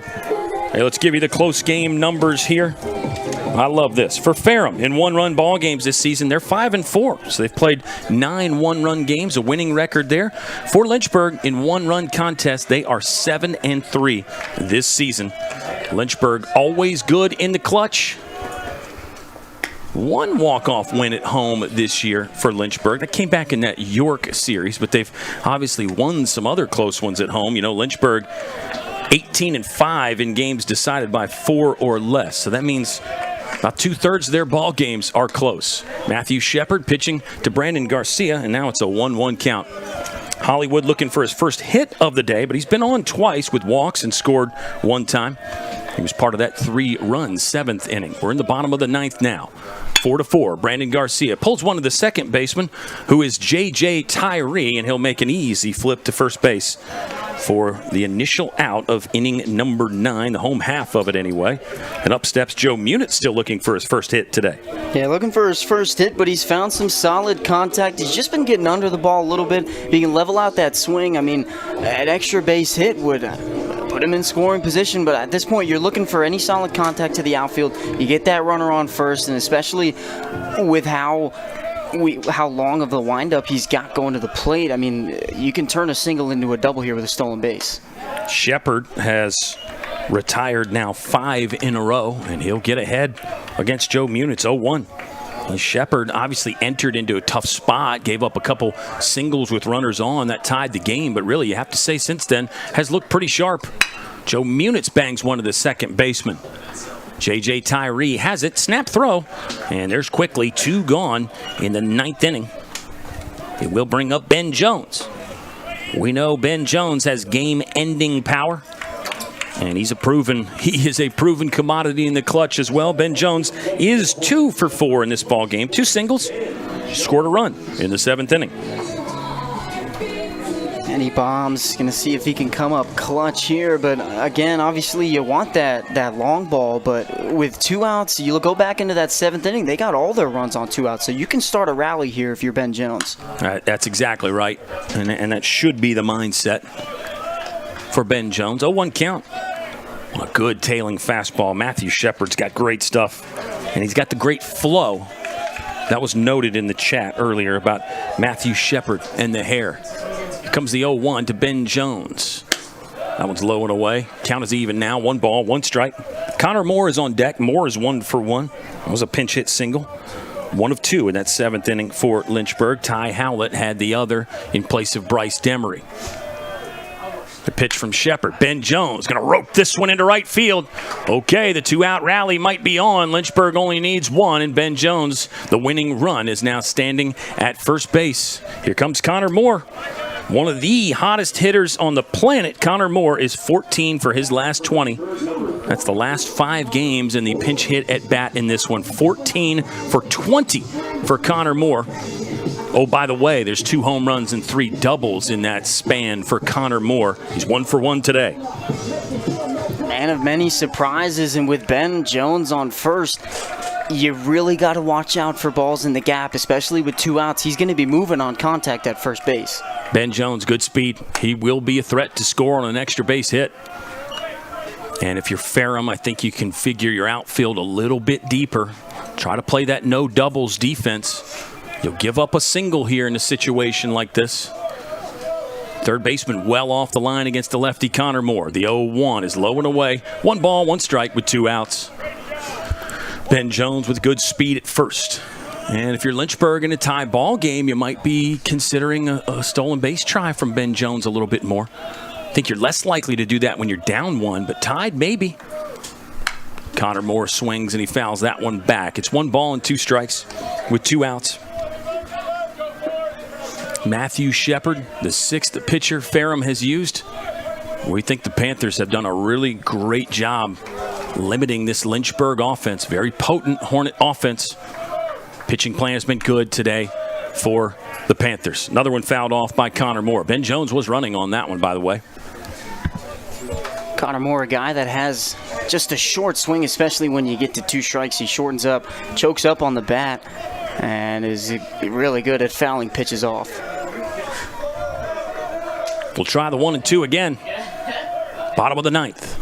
Hey, let's give you the close game numbers here. I love this. For Ferrum, in one-run ball games this season, they're 5-4. So they've played 9 one-run games, a winning record there. For Lynchburg, in one-run contests, they are 7-3 this season. Lynchburg always good in the clutch. One walk-off win at home this year for Lynchburg. That came back in that York series, but they've obviously won some other close ones at home. You know, Lynchburg 18-5 in games decided by 4 or less. So that means about 2/3 of their ball games are close. Matthew Shepard pitching to Brandon Garcia, and now it's a 1-1 count. Hollywood looking for his first hit of the day, but he's been on twice with walks and scored 1 time. He was part of that 3-run 7th inning. We're in the bottom of the 9th now. 4-4. Brandon Garcia pulls one of the second baseman, who is J.J. Tyree, and he'll make an easy flip to first base for the initial out of inning number 9, the home half of it anyway. And up steps Joe Munitz, still looking for his first hit today. Yeah, looking for his first hit, but he's found some solid contact. He's just been getting under the ball a little bit. If he can level out that swing, I mean, an extra base hit would put him in scoring position, but at this point you're looking for any solid contact to the outfield. You get that runner on first, and especially with how long of the windup he's got going to the plate, I mean, you can turn a single into a double here with a stolen base. Shepard has retired now 5 in a row, and he'll get ahead against Joe Munitz, 0-1. Shepard obviously entered into a tough spot, gave up a couple singles with runners on that tied the game, but really you have to say since then has looked pretty sharp. Joe Munitz bangs one of the second basemen. J.J. Tyree has it, snap throw, and there's quickly 2 gone in the 9th inning. It will bring up Ben Jones. We know Ben Jones has game-ending power, and he is a proven commodity in the clutch as well. Ben Jones is 2 for 4 in this ball game. 2 singles, scored a run in the 7th inning. And he bombs, going to see if he can come up clutch here. But again, obviously you want that long ball, but with 2 outs, you'll go back into that 7th inning. They got all their runs on 2 outs, so you can start a rally here if you're Ben Jones. That's exactly right, and that should be the mindset for Ben Jones. 0-1 count. A good tailing fastball. Matthew Shepard's got great stuff, and he's got the great flow. That was noted in the chat earlier about Matthew Shepard and the hair. Here comes the 0-1 to Ben Jones. That one's low and away. Count is even now. 1 ball, 1 strike. Connor Moore is on deck. Moore is 1 for 1. That was a pinch hit single. 1 of 2 in that 7th inning for Lynchburg. Ty Howlett had the other in place of Bryce Demery. The pitch from Shepard. Ben Jones going to rope this one into right field. Okay, the 2-out rally might be on. Lynchburg only needs 1, and Ben Jones, the winning run, is now standing at first base. Here comes Connor Moore. One of the hottest hitters on the planet. Connor Moore is 14 for his last 20. That's the last 5 games in the pinch hit at bat in this one. 14 for 20 for Connor Moore. Oh, by the way, there's 2 home runs and 3 doubles in that span for Connor Moore. He's 1 for 1 today. Man of many surprises, and with Ben Jones on first, you really got to watch out for balls in the gap, especially with 2 outs. He's going to be moving on contact at first base. Ben Jones, good speed. He will be a threat to score on an extra base hit. And if you're Ferrum, I think you can figure your outfield a little bit deeper. Try to play that no doubles defense. You'll give up a single here in a situation like this. Third baseman well off the line against the lefty Connor Moore. The 0-1 is low and away. 1 ball, 1 strike with 2 outs. Ben Jones with good speed at first. And if you're Lynchburg in a tie ball game, you might be considering a stolen base try from Ben Jones a little bit more. I think you're less likely to do that when you're down 1, but tied maybe. Connor Moore swings and he fouls that one back. It's 1 ball and 2 strikes with 2 outs. Matthew Shepard, the 6th pitcher Ferrum has used. We think the Panthers have done a really great job limiting this Lynchburg offense. Very potent Hornet offense. Pitching plan has been good today for the Panthers. Another one fouled off by Connor Moore. Ben Jones was running on that one, by the way. Connor Moore, a guy that has just a short swing, especially when you get to 2 strikes. He shortens up, chokes up on the bat, and is really good at fouling pitches off. We'll try the 1-2 again. Bottom of the 9th.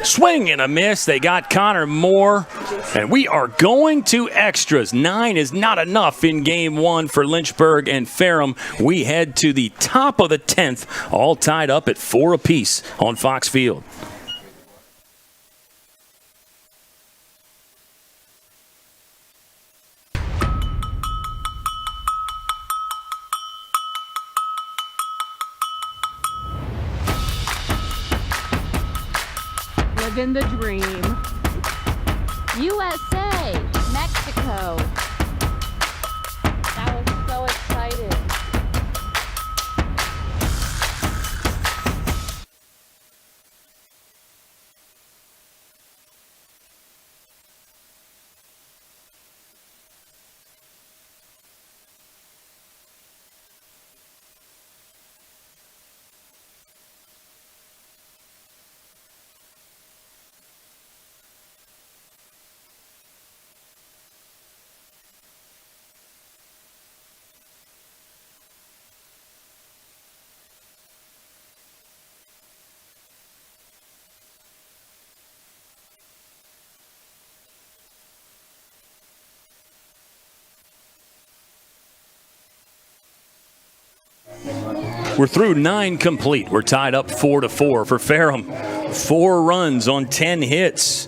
Swing and a miss. They got Connor Moore, and we are going to extras. 9 is not enough in game 1 for Lynchburg and Ferrum. We head to the top of the 10th, all tied up at 4 apiece on Fox Field. Living the dream. USA, Mexico. That was so exciting. We're through 9 complete. We're tied up 4-4 for Ferrum. 4 runs on 10 hits.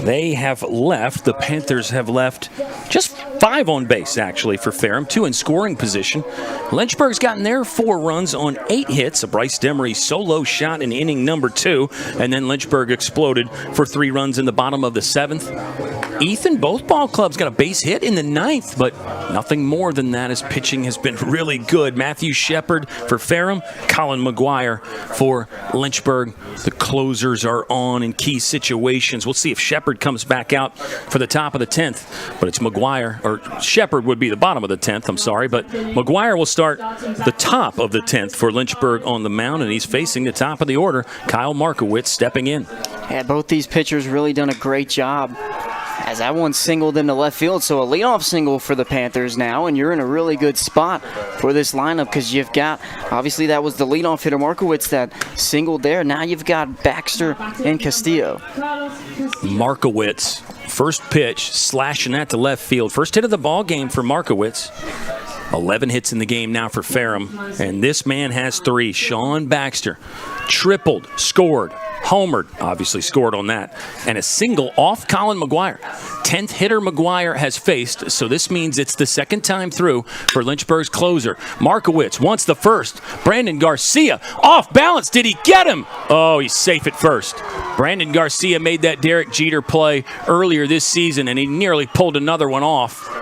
They have left. The Panthers have left just 5 on base, actually, for Ferrum. 2 in scoring position. Lynchburg's gotten their 4 runs on 8 hits. A Bryce Demery solo shot in inning number 2. And then Lynchburg exploded for 3 runs in the bottom of the 7th. Ethan, both ball clubs got a base hit in the 9th, but nothing more than that as pitching has been really good. Matthew Shepard for Ferrum, Colin McGuire for Lynchburg. The closers are on in key situations. We'll see if Shepard comes back out for the top of the 10th, but it's McGuire, or Shepard would be the bottom of the 10th, I'm sorry, but McGuire will start the top of the 10th for Lynchburg on the mound, and he's facing the top of the order, Kyle Markowitz stepping in. Yeah, both these pitchers really done a great job. As that one singled into left field, so a leadoff single for the Panthers now, and you're in a really good spot for this lineup because you've got, obviously that was the leadoff hitter Markowitz that singled there. Now you've got Baxter and Castillo. Markowitz, first pitch, slashing that to left field. First hit of the ball game for Markowitz. 11 hits in the game now for Ferrum, and this man has 3. Sean Baxter tripled, scored, homered, obviously scored on that, and a single off Colin McGuire. 10th hitter McGuire has faced, so this means it's the second time through for Lynchburg's closer. Markowitz wants the first. Brandon Garcia off balance. Did he get him? Oh, he's safe at first. Brandon Garcia made that Derek Jeter play earlier this season, and he nearly pulled another one off.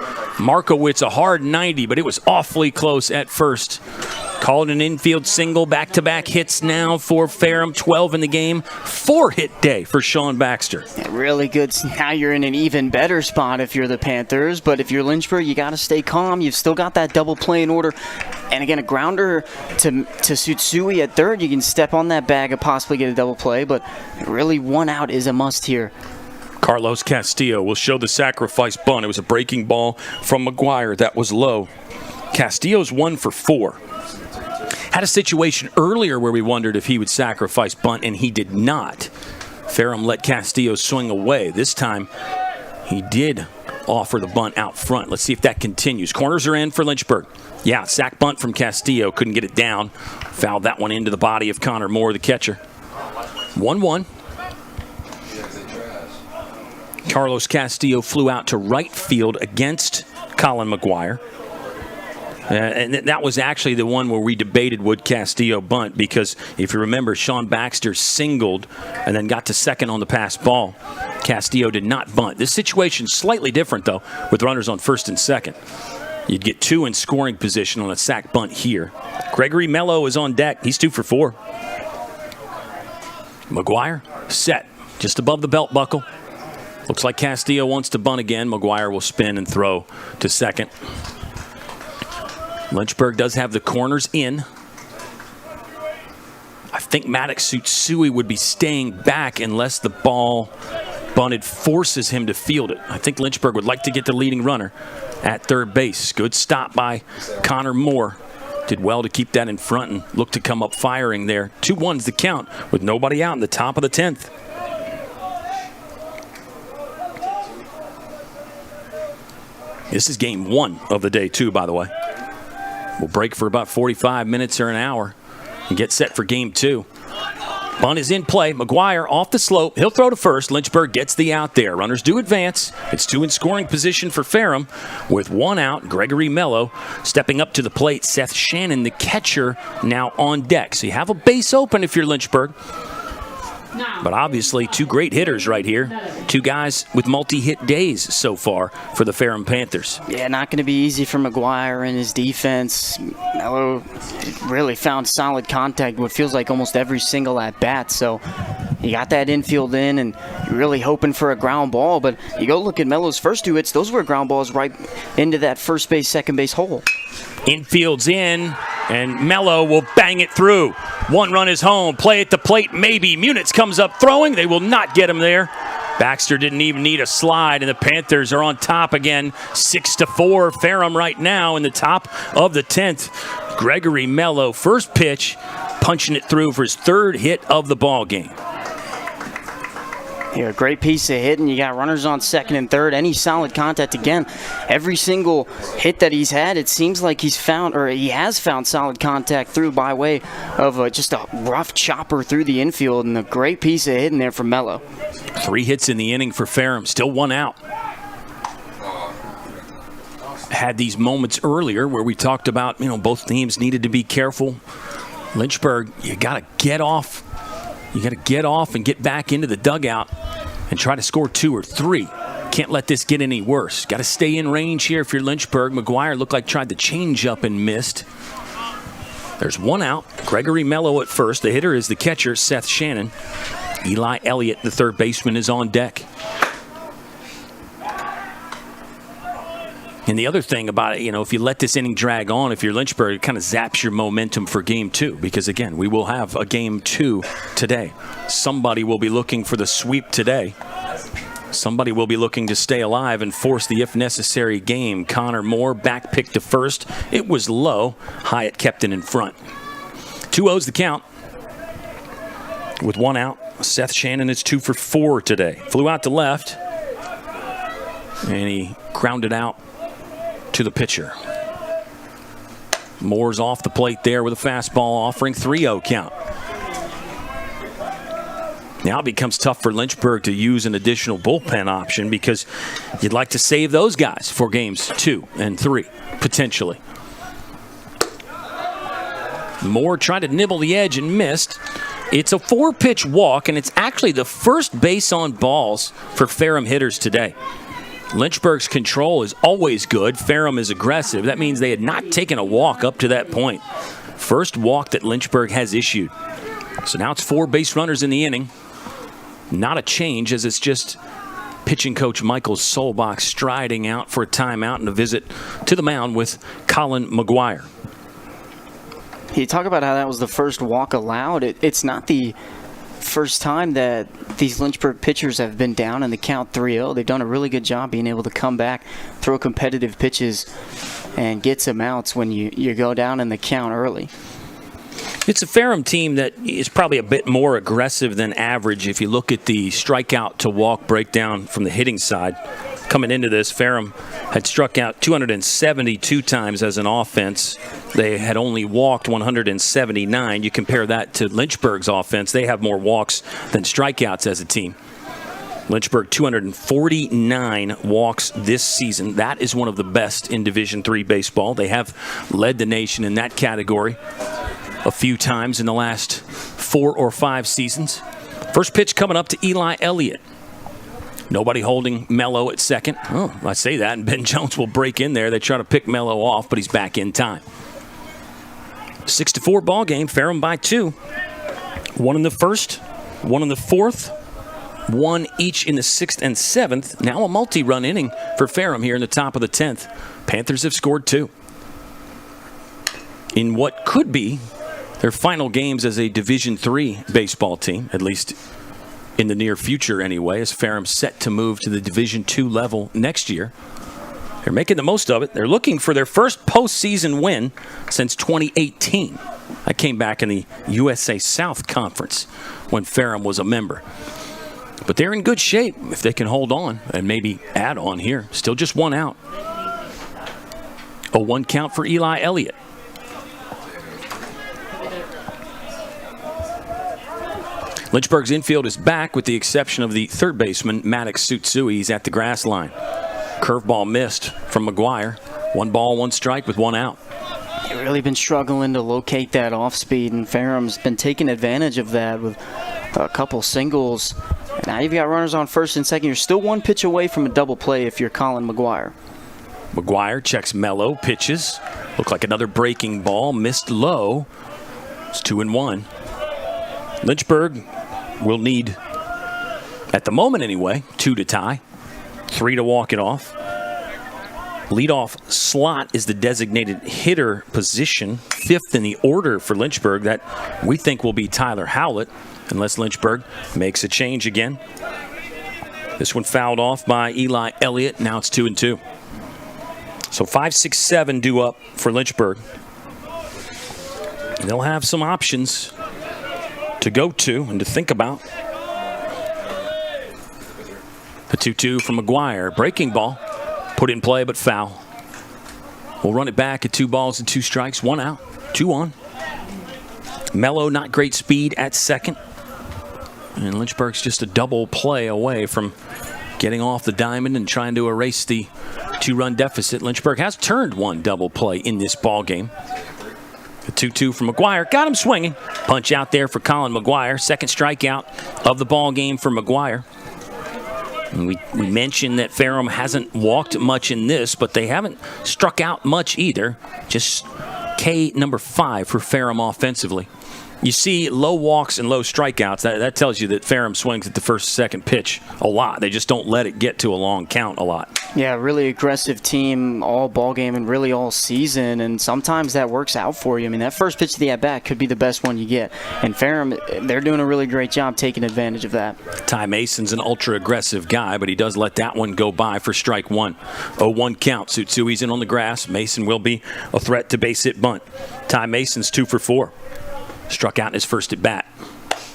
Markowitz a hard 90, but it was awfully close at first. Called an infield single, back-to-back hits now for Ferrum, 12 in the game. 4-hit day for Sean Baxter. Yeah, really good. Now you're in an even better spot if you're the Panthers, but if you're Lynchburg, you got to stay calm. You've still got that double play in order. And again, a grounder to Sutsui at third. You can step on that bag and possibly get a double play, but really 1 out is a must here. Carlos Castillo will show the sacrifice bunt. It was a breaking ball from McGuire. That was low. Castillo's 1 for 4. Had a situation earlier where we wondered if he would sacrifice bunt, and he did not. Ferrum let Castillo swing away. This time, he did offer the bunt out front. Let's see if that continues. Corners are in for Lynchburg. Yeah, sack bunt from Castillo. Couldn't get it down. Fouled that one into the body of Connor Moore, the catcher. 1-1. Carlos Castillo flew out to right field against Colin McGuire. And that was actually the one where we debated would Castillo bunt, because if you remember, Sean Baxter singled and then got to second on the pass ball. Castillo did not bunt. This situation's slightly different, though, with runners on first and second. You'd get 2 in scoring position on a sack bunt here. Gregory Mello is on deck. He's 2 for 4. McGuire set just above the belt buckle. Looks like Castillo wants to bunt again. McGuire will spin and throw to second. Lynchburg does have the corners in. I think Maddox Tsutsui would be staying back unless the ball bunted forces him to field it. I think Lynchburg would like to get the leading runner at third base. Good stop by Connor Moore. Did well to keep that in front and look to come up firing there. 2-1's the count with nobody out in the top of the 10th. This is game 1 of the day, too, by the way. We'll break for about 45 minutes or an hour and get set for game 2. Bunt is in play. McGuire off the slope. He'll throw to first. Lynchburg gets the out there. Runners do advance. It's 2 in scoring position for Ferrum with 1 out. Gregory Mello stepping up to the plate. Seth Shannon, the catcher, now on deck. So you have a base open if you're Lynchburg. But obviously 2 great hitters right here. 2 guys with multi-hit days so far for the Ferrum Panthers. Yeah, not going to be easy for McGuire and his defense. Mello really found solid contact, what feels like almost every single at-bat. So you got that infield in, and you're really hoping for a ground ball. But you go look at Mello's first 2 hits, those were ground balls right into that first base, second base hole. Infield's in, and Mello will bang it through. 1 run is home. Play at the plate, maybe. Munitz comes up throwing. They will not get him there. Baxter didn't even need a slide, and the Panthers are on top again. 6-4. Ferrum right now in the top of the 10th. Gregory Mello, first pitch, punching it through for his 3rd hit of the ball game. Yeah, great piece of hitting. You got runners on second and third. Any solid contact again. Every single hit that he's had, it seems like he has found solid contact through by way of just a rough chopper through the infield, and a great piece of hitting there from Mello. 3 hits in the inning for Ferrum. Still 1 out. Had these moments earlier where we talked about, both teams needed to be careful. Lynchburg, you got to get off. You got to get off and get back into the dugout and try to score 2 or 3. Can't let this get any worse. Got to stay in range here if you're Lynchburg. McGuire looked like tried to change up and missed. There's 1 out. Gregory Mello at first. The hitter is the catcher, Seth Shannon. Eli Elliott, the third baseman, is on deck. And the other thing about it, if you let this inning drag on, if you're Lynchburg, it kind of zaps your momentum for game 2. Because, again, we will have a game 2 today. Somebody will be looking for the sweep today. Somebody will be looking to stay alive and force the if-necessary game. Connor Moore, back pick to first. It was low. Hyatt kept it in front. 2-0's the count. With 1 out, Seth Shannon is 2 for 4 today. Flew out to left. And he grounded out to the pitcher. Moore's off the plate there with a fastball offering. 3-0 count. Now it becomes tough for Lynchburg to use an additional bullpen option because you'd like to save those guys for games 2 and 3, potentially. Moore tried to nibble the edge and missed. It's a 4-pitch walk, and it's actually the first base on balls for Ferrum hitters today. Lynchburg's control is always good. Ferrum is aggressive. That means they had not taken a walk up to that point. First walk that Lynchburg has issued. So now it's 4 base runners in the inning. Not a change, as it's just pitching coach Michael Solbach striding out for a timeout and a visit to the mound with Colin McGuire. You talk about how that was the first walk allowed. It's not the first time that these Lynchburg pitchers have been down in the count 3-0. They've done a really good job being able to come back, throw competitive pitches, and get some outs when you go down in the count early. It's a Ferrum team that is probably a bit more aggressive than average if you look at the strikeout to walk breakdown from the hitting side. Coming into this, Ferrum had struck out 272 times as an offense. They had only walked 179. You compare that to Lynchburg's offense, they have more walks than strikeouts as a team. Lynchburg 249 walks this season. That is one of the best in Division III baseball. They have led the nation in that category a few times in the last 4 or 5 seasons. First pitch coming up to Eli Elliott. Nobody holding Mello at second. Oh, I say that, and Ben Jones will break in there. They try to pick Mello off, but he's back in time. 6-4 ball game. Ferrum by 2. 1 in the first, 1 in the fourth, 1 each in the 6th and 7th. Now a multi-run inning for Ferrum here in the top of the 10th. Panthers have scored 2. In what could be their final games as a Division III baseball team, at least in the near future anyway, as Ferrum set to move to the Division II level next year. They're making the most of it. They're looking for their first postseason win since 2018. That came back in the USA South Conference when Ferrum was a member. But they're in good shape if they can hold on and maybe add on here. Still just one out. A 1 count for Eli Elliott. Lynchburg's infield is back with the exception of the third baseman, Maddox Tsutsui. He's at the grass line. Curveball missed from McGuire. 1 ball, 1 strike with 1 out. They've really been struggling to locate that off speed, and Ferrum's been taking advantage of that with a couple singles. And now you've got runners on first and second. You're still 1 pitch away from a double play if you're Colin McGuire. McGuire checks Mello, pitches. Looked like another breaking ball, missed low. It's 2-1. Lynchburg will need, at the moment anyway, 2 to tie, 3 to walk it off. Leadoff slot is the designated hitter position, 5th in the order for Lynchburg. That we think will be Tyler Howlett, unless Lynchburg makes a change again. This one fouled off by Eli Elliott. Now it's 2-2. So 5, 6, 7 due up for Lynchburg. And they'll have some options to go to and to think about. The 2-2 from McGuire. Breaking ball. Put in play, but foul. We'll run it back at 2 balls and 2 strikes. 1 out. 2 on. Mello, not great speed at second. And Lynchburg's just a double play away from getting off the diamond and trying to erase the 2-run deficit. Lynchburg has turned 1 double play in this ball game. The 2-2 from McGuire. Got him swinging. Punch out there for Colin McGuire. Second strikeout of the ball game for McGuire. And we mentioned that Ferrum hasn't walked much in this, but they haven't struck out much either. Just K number 5 for Ferrum offensively. You see low walks and low strikeouts. That tells you that Ferrum swings at the first, second pitch a lot. They just don't let it get to a long count a lot. Yeah, really aggressive team all ball game and really all season, and sometimes that works out for you. I mean, that first pitch of the at-bat could be the best one you get. And Ferrum, they're doing a really great job taking advantage of that. Ty Mason's an ultra-aggressive guy, but he does let that one go by for strike 1. 0-1 count. Tsutsui in on the grass. Mason will be a threat to base hit bunt. Ty Mason's 2 for 4. Struck out in his first at bat.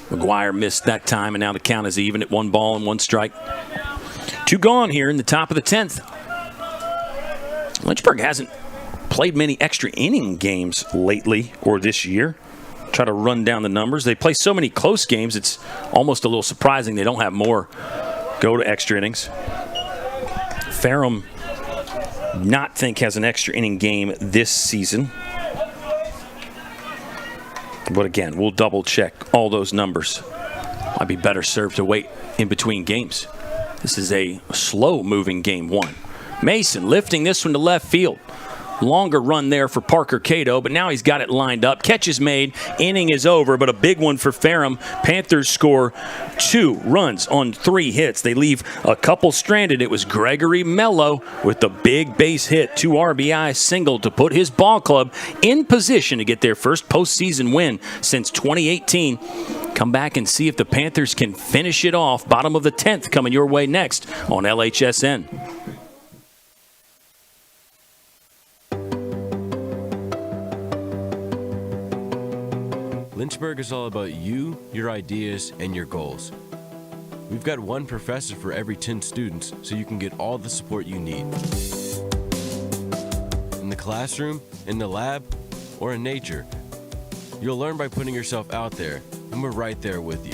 McGuire missed that time, and now the count is even at 1 ball and 1 strike. 2 gone here in the top of the 10th. Lynchburg hasn't played many extra inning games lately or this year. Try to run down the numbers. They play so many close games, it's almost a little surprising they don't have more go to extra innings. Ferrum not think has an extra inning game this season. But again, we'll double check all those numbers. I'd be better served to wait in between games. This is a slow-moving game 1. Mason lifting this one to left field. Longer run there for Parker Cato, but now he's got it lined up. Catch is made. Inning is over, but a big one for Ferrum. Panthers score 2 runs on 3 hits. They leave a couple stranded. It was Gregory Mello with the big base hit, 2 RBI single to put his ball club in position to get their first postseason win since 2018. Come back and see if the Panthers can finish it off. Bottom of the 10th coming your way next on LHSN. Lynchburg is all about you, your ideas, and your goals. We've got 1 professor for every 10 students, so you can get all the support you need. In the classroom, in the lab, or in nature, you'll learn by putting yourself out there, and we're right there with you.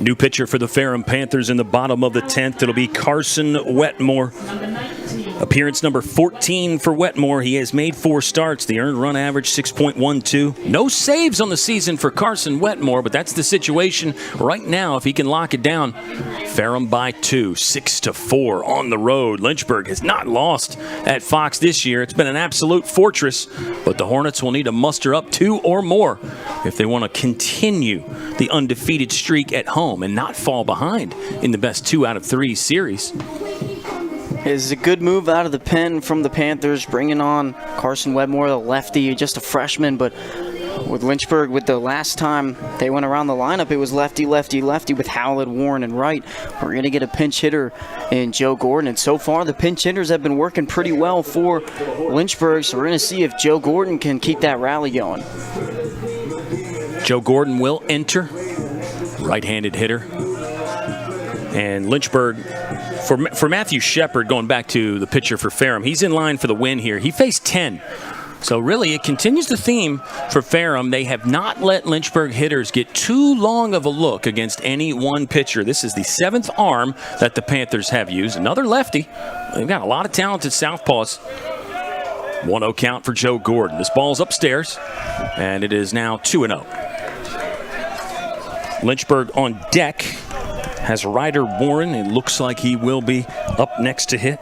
New pitcher for the Ferrum Panthers in the bottom of the 10th. It'll be Carson Wetmore. Appearance number 14 for Wetmore. He has made 4 starts. The earned run average 6.12. No saves on the season for Carson Wetmore, but that's the situation right now if he can lock it down. Ferrum by 2, 6-4 on the road. Lynchburg has not lost at Fox this year. It's been an absolute fortress, but the Hornets will need to muster up 2 or more if they want to continue the undefeated streak at home and not fall behind in the best 2 out of 3 series. Is a good move out of the pen from the Panthers, bringing on Carson Wetmore, the lefty, just a freshman, but with Lynchburg, with the last time they went around the lineup, it was lefty, lefty, lefty with Howlett, Warren, and Wright. We're going to get a pinch hitter in Joe Gordon, and so far the pinch hitters have been working pretty well for Lynchburg, so we're going to see if Joe Gordon can keep that rally going. Joe Gordon will enter, right-handed hitter. And Lynchburg, for Matthew Shepard, going back to the pitcher for Ferrum, he's in line for the win here. He faced 10. So really, it continues the theme for Ferrum. They have not let Lynchburg hitters get too long of a look against any one pitcher. This is the 7th arm that the Panthers have used. Another lefty. They've got a lot of talented southpaws. 1-0 count for Joe Gordon. This ball's upstairs, and it is now 2-0. Lynchburg on deck has Ryder Warren. It looks like he will be up next to hit.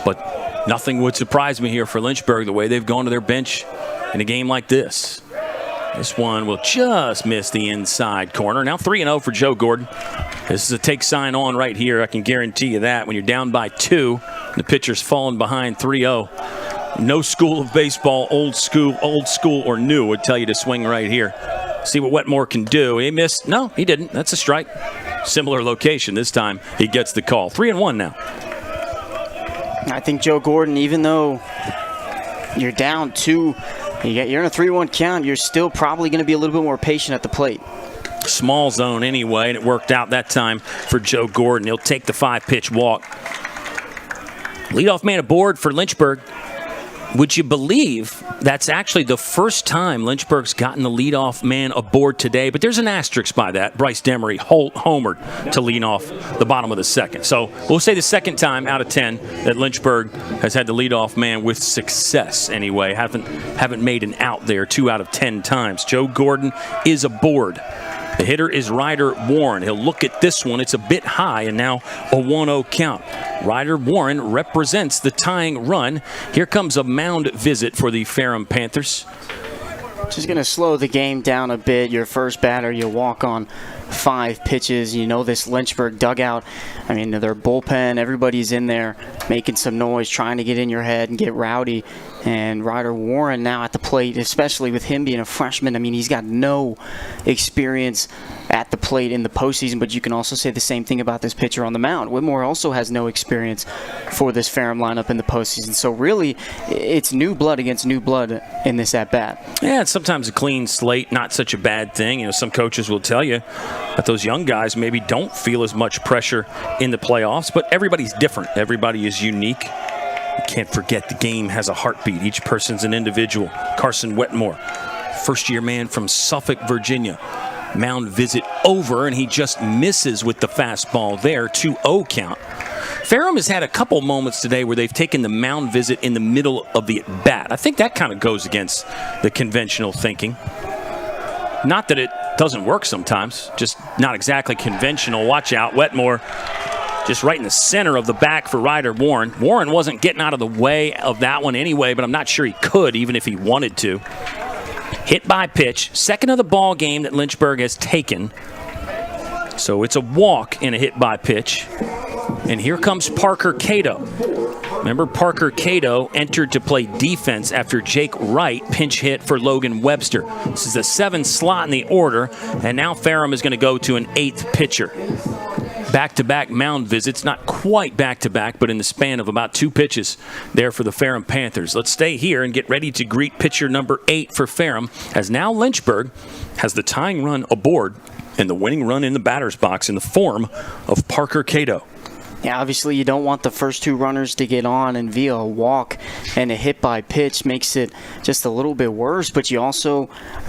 But nothing would surprise me here for Lynchburg, the way they've gone to their bench in a game like this. This one will just miss the inside corner. Now 3-0 for Joe Gordon. This is a take sign on right here. I can guarantee you that. When you're down by 2, the pitcher's falling behind 3-0. No school of baseball, old school or new, would tell you to swing right here. See what Wetmore can do. He missed. No, he didn't. That's a strike. Similar location this time. He gets the call. 3-1 now. I think Joe Gordon, even though you're down 2, you're in a 3-1 count, you're still probably going to be a little bit more patient at the plate. Small zone anyway, and it worked out that time for Joe Gordon. He'll take the 5-pitch walk. Leadoff man aboard for Lynchburg. Would you believe that's actually the first time Lynchburg's gotten the leadoff man aboard today? But there's an asterisk by that. Bryce Demery homered to lead off the bottom of the second. So we'll say the second time out of 10 that Lynchburg has had the leadoff man with success anyway. Haven't made an out there 2 out of 10 times. Joe Gordon is aboard. The hitter is Ryder Warren. He'll look at this one. It's a bit high, and now a 1-0 count. Ryder Warren represents the tying run. Here comes a mound visit for the Ferrum Panthers. Just going to slow the game down a bit. Your first batter, you walk on 5 pitches. You know this Lynchburg dugout. I mean, their bullpen, everybody's in there making some noise, trying to get in your head and get rowdy. And Ryder Warren now at the plate, especially with him being a freshman. I mean, he's got no experience at the plate in the postseason, but you can also say the same thing about this pitcher on the mound. Whitmore also has no experience for this Ferrum lineup in the postseason. So really, it's new blood against new blood in this at-bat. Yeah, it's sometimes a clean slate, not such a bad thing. You know, some coaches will tell you that those young guys maybe don't feel as much pressure in the playoffs, but everybody's different. Everybody is unique. You can't forget the game has a heartbeat. Each person's an individual. Carson Wetmore, first-year man from Suffolk, Virginia. Mound visit over, and he just misses with the fastball there. 2-0 count. Ferrum has had a couple moments today where they've taken the mound visit in the middle of the at-bat. I think that kind of goes against the conventional thinking. Not that it doesn't work sometimes, just not exactly conventional. Watch out, Wetmore just right in the center of the back for Ryder Warren. Warren wasn't getting out of the way of that one anyway, but I'm not sure he could even if he wanted to. Hit by pitch, second of the ball game that Lynchburg has taken. So it's a walk and a hit by pitch. And here comes Parker Cato. Remember, Parker Cato entered to play defense after Jake Wright pinch hit for Logan Webster. This is the 7th slot in the order, and now Ferrum is going to go to an 8th pitcher. Back-to-back mound visits, not quite back-to-back, but in the span of about 2 pitches there for the Ferrum Panthers. Let's stay here and get ready to greet pitcher number 8 for Ferrum, as now Lynchburg has the tying run aboard and the winning run in the batter's box in the form of Parker Cato. Yeah, obviously you don't want the first 2 runners to get on, and via a walk and a hit by pitch makes it just a little bit worse. But you also,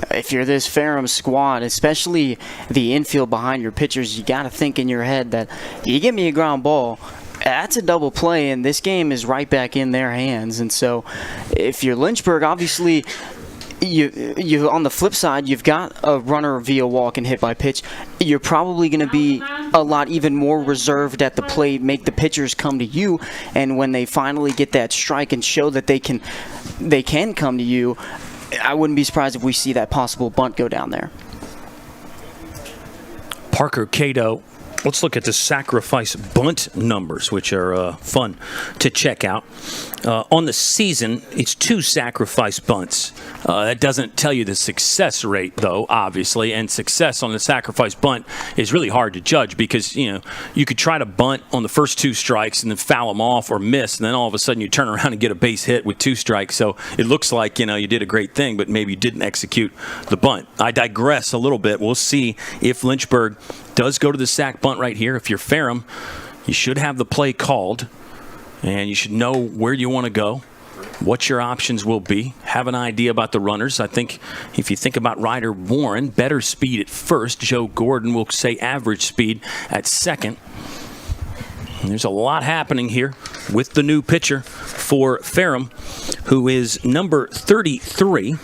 if you're this Ferrum squad, especially the infield behind your pitchers, you got to think in your head that you give me a ground ball, That's a double play, and this game is right back in their hands. And so if you're Lynchburg, obviously you on the flip side, you've got a runner via walk and hit by pitch. You're probably going to be a lot even more reserved at the plate, make the pitchers come to you, and when they finally get that strike and show that they can come to you, I wouldn't be surprised if we see that possible bunt go down there. Parker Cato. Let's look at the sacrifice bunt numbers, which are fun to check out. On the season, it's 2 sacrifice bunts. That doesn't tell you the success rate, though, obviously. And success on the sacrifice bunt is really hard to judge because, you could try to bunt on the first 2 strikes and then foul them off or miss, and then all of a sudden you turn around and get a base hit with 2 strikes. So it looks like, you did a great thing, but maybe you didn't execute the bunt. I digress a little bit. We'll see if Lynchburg does go to the sack bunt right here. If you're Ferrum, you should have the play called, and you should know where you want to go, what your options will be, have an idea about the runners. I think if you think about Ryder Warren, better speed at first. Joe Gordon will say average speed at second. And there's a lot happening here with the new pitcher for Ferrum, who is number 33,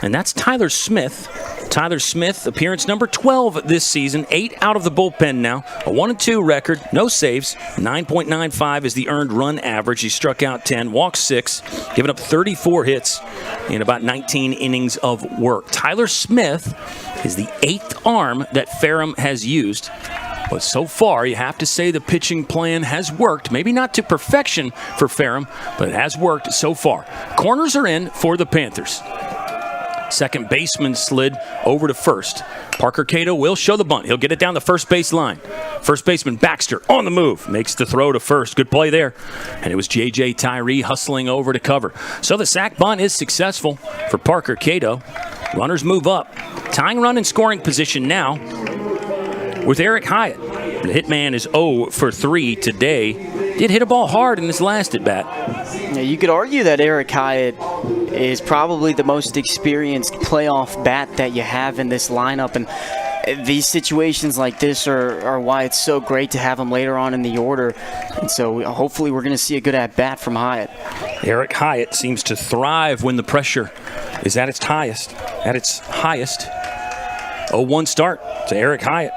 and that's Tyler Smith. Tyler Smith, appearance number 12 this season, 8 out of the bullpen now, a 1-2 record, no saves, 9.95 is the earned run average. He struck out 10, walked 6, giving up 34 hits in about 19 innings of work. Tyler Smith is the 8th arm that Ferrum has used. But so far, you have to say the pitching plan has worked. Maybe not to perfection for Ferrum, but it has worked so far. Corners are in for the Panthers. Second baseman slid over to first. Parker Cato will show the bunt. He'll get it down the first base line. First baseman Baxter on the move. Makes the throw to first. Good play there. And it was J.J. Tyree hustling over to cover. So the sack bunt is successful for Parker Cato. Runners move up. Tying run in scoring position now with Eric Hyatt. The hitman is 0 for 3 today. Did hit a ball hard in this last at-bat. Yeah, you could argue that Eric Hyatt is probably the most experienced playoff bat that you have in this lineup, and these situations like this are why it's so great to have him later on in the order. And so hopefully we're going to see a good at-bat from Hyatt. Eric Hyatt seems to thrive when the pressure is at its highest. 0-1 start to Eric Hyatt.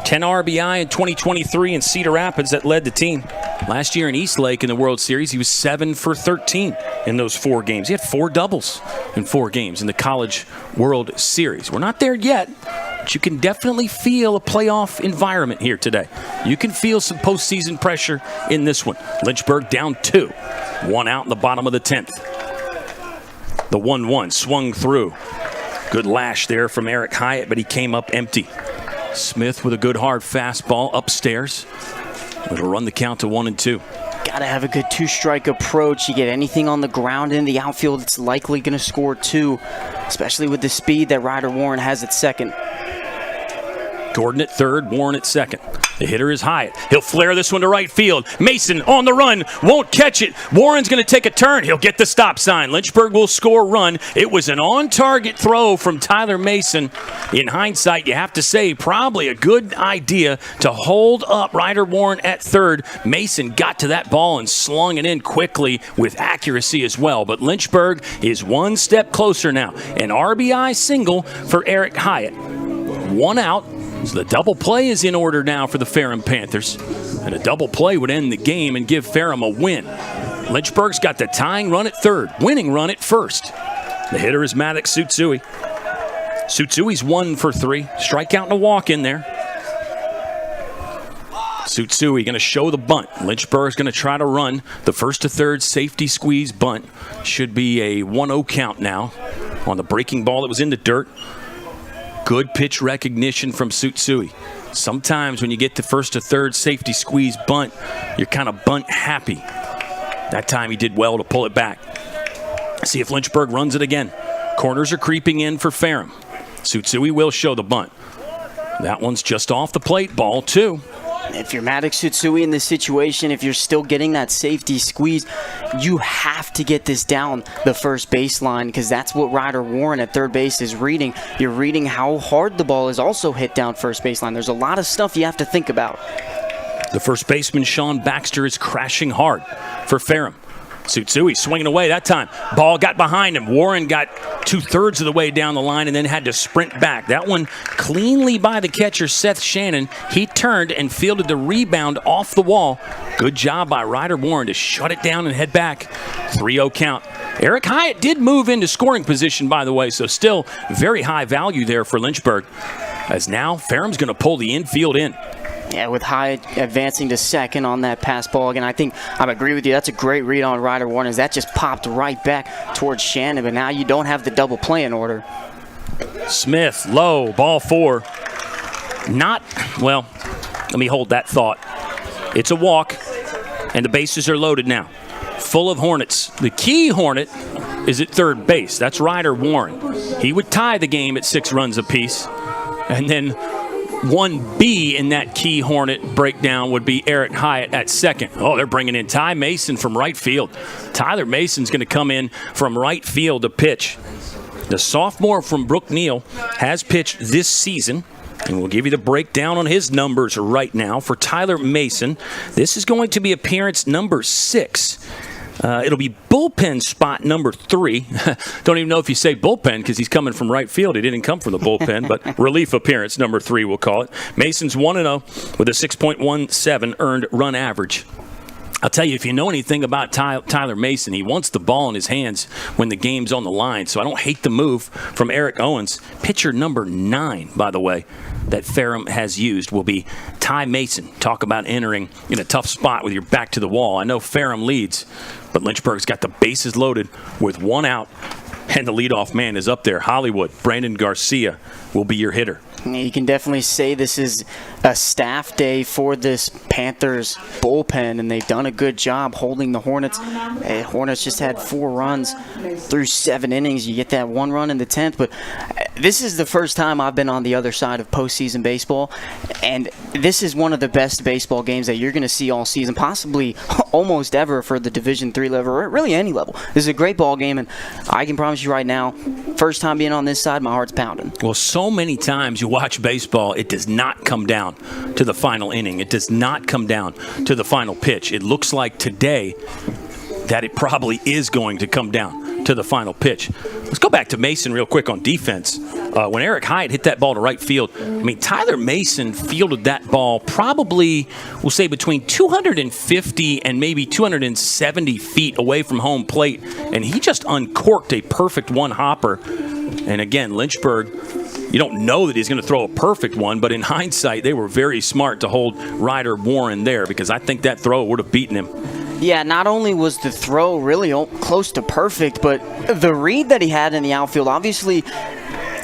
10 RBI in 2023 in Cedar Rapids that led the team. Last year in Eastlake in the World Series, he was 7 for 13 in those 4 games. He had 4 doubles in 4 games in the College World Series. We're not there yet, but you can definitely feel a playoff environment here today. You can feel some postseason pressure in this one. Lynchburg down 2. 1 out in the bottom of the 10th. The 1-1 swung through. Good lash there from Eric Hyatt, but he came up empty. Smith with a good hard fastball upstairs. It'll run the count to 1-2. Got to have a good 2-strike approach. You get anything on the ground in the outfield, it's likely going to score 2, especially with the speed that Ryder Warren has at second. Gordon at third, Warren at second. The hitter is Hyatt. He'll flare this one to right field. Mason on the run, won't catch it. Warren's going to take a turn. He'll get the stop sign. Lynchburg will score a run. It was an on-target throw from Tyler Mason. In hindsight, you have to say probably a good idea to hold up Ryder Warren at third. Mason got to that ball and slung it in quickly with accuracy as well. But Lynchburg is one step closer now. An RBI single for Eric Hyatt. 1 out. So the double play is in order now for the Ferrum Panthers. And a double play would end the game and give Ferrum a win. Lynchburg's got the tying run at third, winning run at first. The hitter is Maddox Tsutsui. Tsutsui's 1 for 3. Strikeout and a walk in there. Tsutsui going to show the bunt. Lynchburg's going to try to run the first to third safety squeeze bunt. Should be a 1-0 count now on the breaking ball that was in the dirt. Good pitch recognition from Tsutsui. Sometimes when you get the first to third safety squeeze bunt, you're kind of bunt happy. That time he did well to pull it back. See if Lynchburg runs it again. Corners are creeping in for Ferrum. Tsutsui will show the bunt. That one's just off the plate, ball 2. If you're Maddox Tsutsui in this situation, if you're still getting that safety squeeze, you have to get this down the first baseline because that's what Ryder Warren at third base is reading. You're reading how hard the ball is also hit down first baseline. There's a lot of stuff you have to think about. The first baseman, Sean Baxter, is crashing hard for Ferrum. Tsutsui swinging away that time. Ball got behind him. Warren got 2/3 of the way down the line and then had to sprint back. That one cleanly by the catcher, Seth Shannon. He turned and fielded the rebound off the wall. Good job by Ryder Warren to shut it down and head back. 3-0 count. Eric Hyatt did move into scoring position, by the way, so still very high value there for Lynchburg. As now, Ferrum's going to pull the infield in. Yeah, with Hyatt advancing to second on that pass ball. Again, I think I agree with you. That's a great read on Ryder Warren, as that just popped right back towards Shannon, but now you don't have the double play in order. Smith, low, ball 4. Well, let me hold that thought. It's a walk, and the bases are loaded now. Full of Hornets. The key Hornet is at third base. That's Ryder Warren. He would tie the game at 6 runs apiece, and then 1B in that key Hornet breakdown would be Eric Hyatt at second. Oh, they're bringing in Ty Mason from right field. Tyler Mason's going to come in from right field to pitch. The sophomore from Brook Neal has pitched this season, and we'll give you the breakdown on his numbers right now. For Tyler Mason, this is going to be appearance number 6. It'll be bullpen spot number 3. Don't even know if you say bullpen because he's coming from right field. He didn't come from the bullpen, but relief appearance number 3, we'll call it. Mason's 1-0 with a 6.17 earned run average. I'll tell you, if you know anything about Tyler Mason, he wants the ball in his hands when the game's on the line. So I don't hate the move from Eric Owens. Pitcher number 9, by the way, that Ferrum has used will be Ty Mason. Talk about entering in a tough spot with your back to the wall. I know Ferrum leads, but Lynchburg's got the bases loaded with 1 out, and the leadoff man is up there. Hollywood, Brandon Garcia will be your hitter. You can definitely say this is a staff day for this Panthers bullpen, and they've done a good job holding the Hornets. Hornets just had 4 runs through 7 innings. You get that 1 run in the 10th, but this is the first time I've been on the other side of postseason baseball, and this is one of the best baseball games that you're going to see all season, possibly almost ever for the Division III level, or really any level. This is a great ball game, and I can promise you right now, first time being on this side, my heart's pounding. Well, so many times you watch baseball, it does not come down to the final inning. It does not come down to the final pitch. It looks like today that it probably is going to come down to the final pitch. Let's go back to Mason real quick on defense. When Eric Hyatt hit that ball to right field, Tyler Mason fielded that ball probably, we'll say, between 250 and maybe 270 feet away from home plate, and he just uncorked a perfect one-hopper. And again, Lynchburg, you don't know that he's going to throw a perfect one, but in hindsight, they were very smart to hold Ryder Warren there, because I think that throw would have beaten him. Yeah, not only was the throw really close to perfect, but the read that he had in the outfield, obviously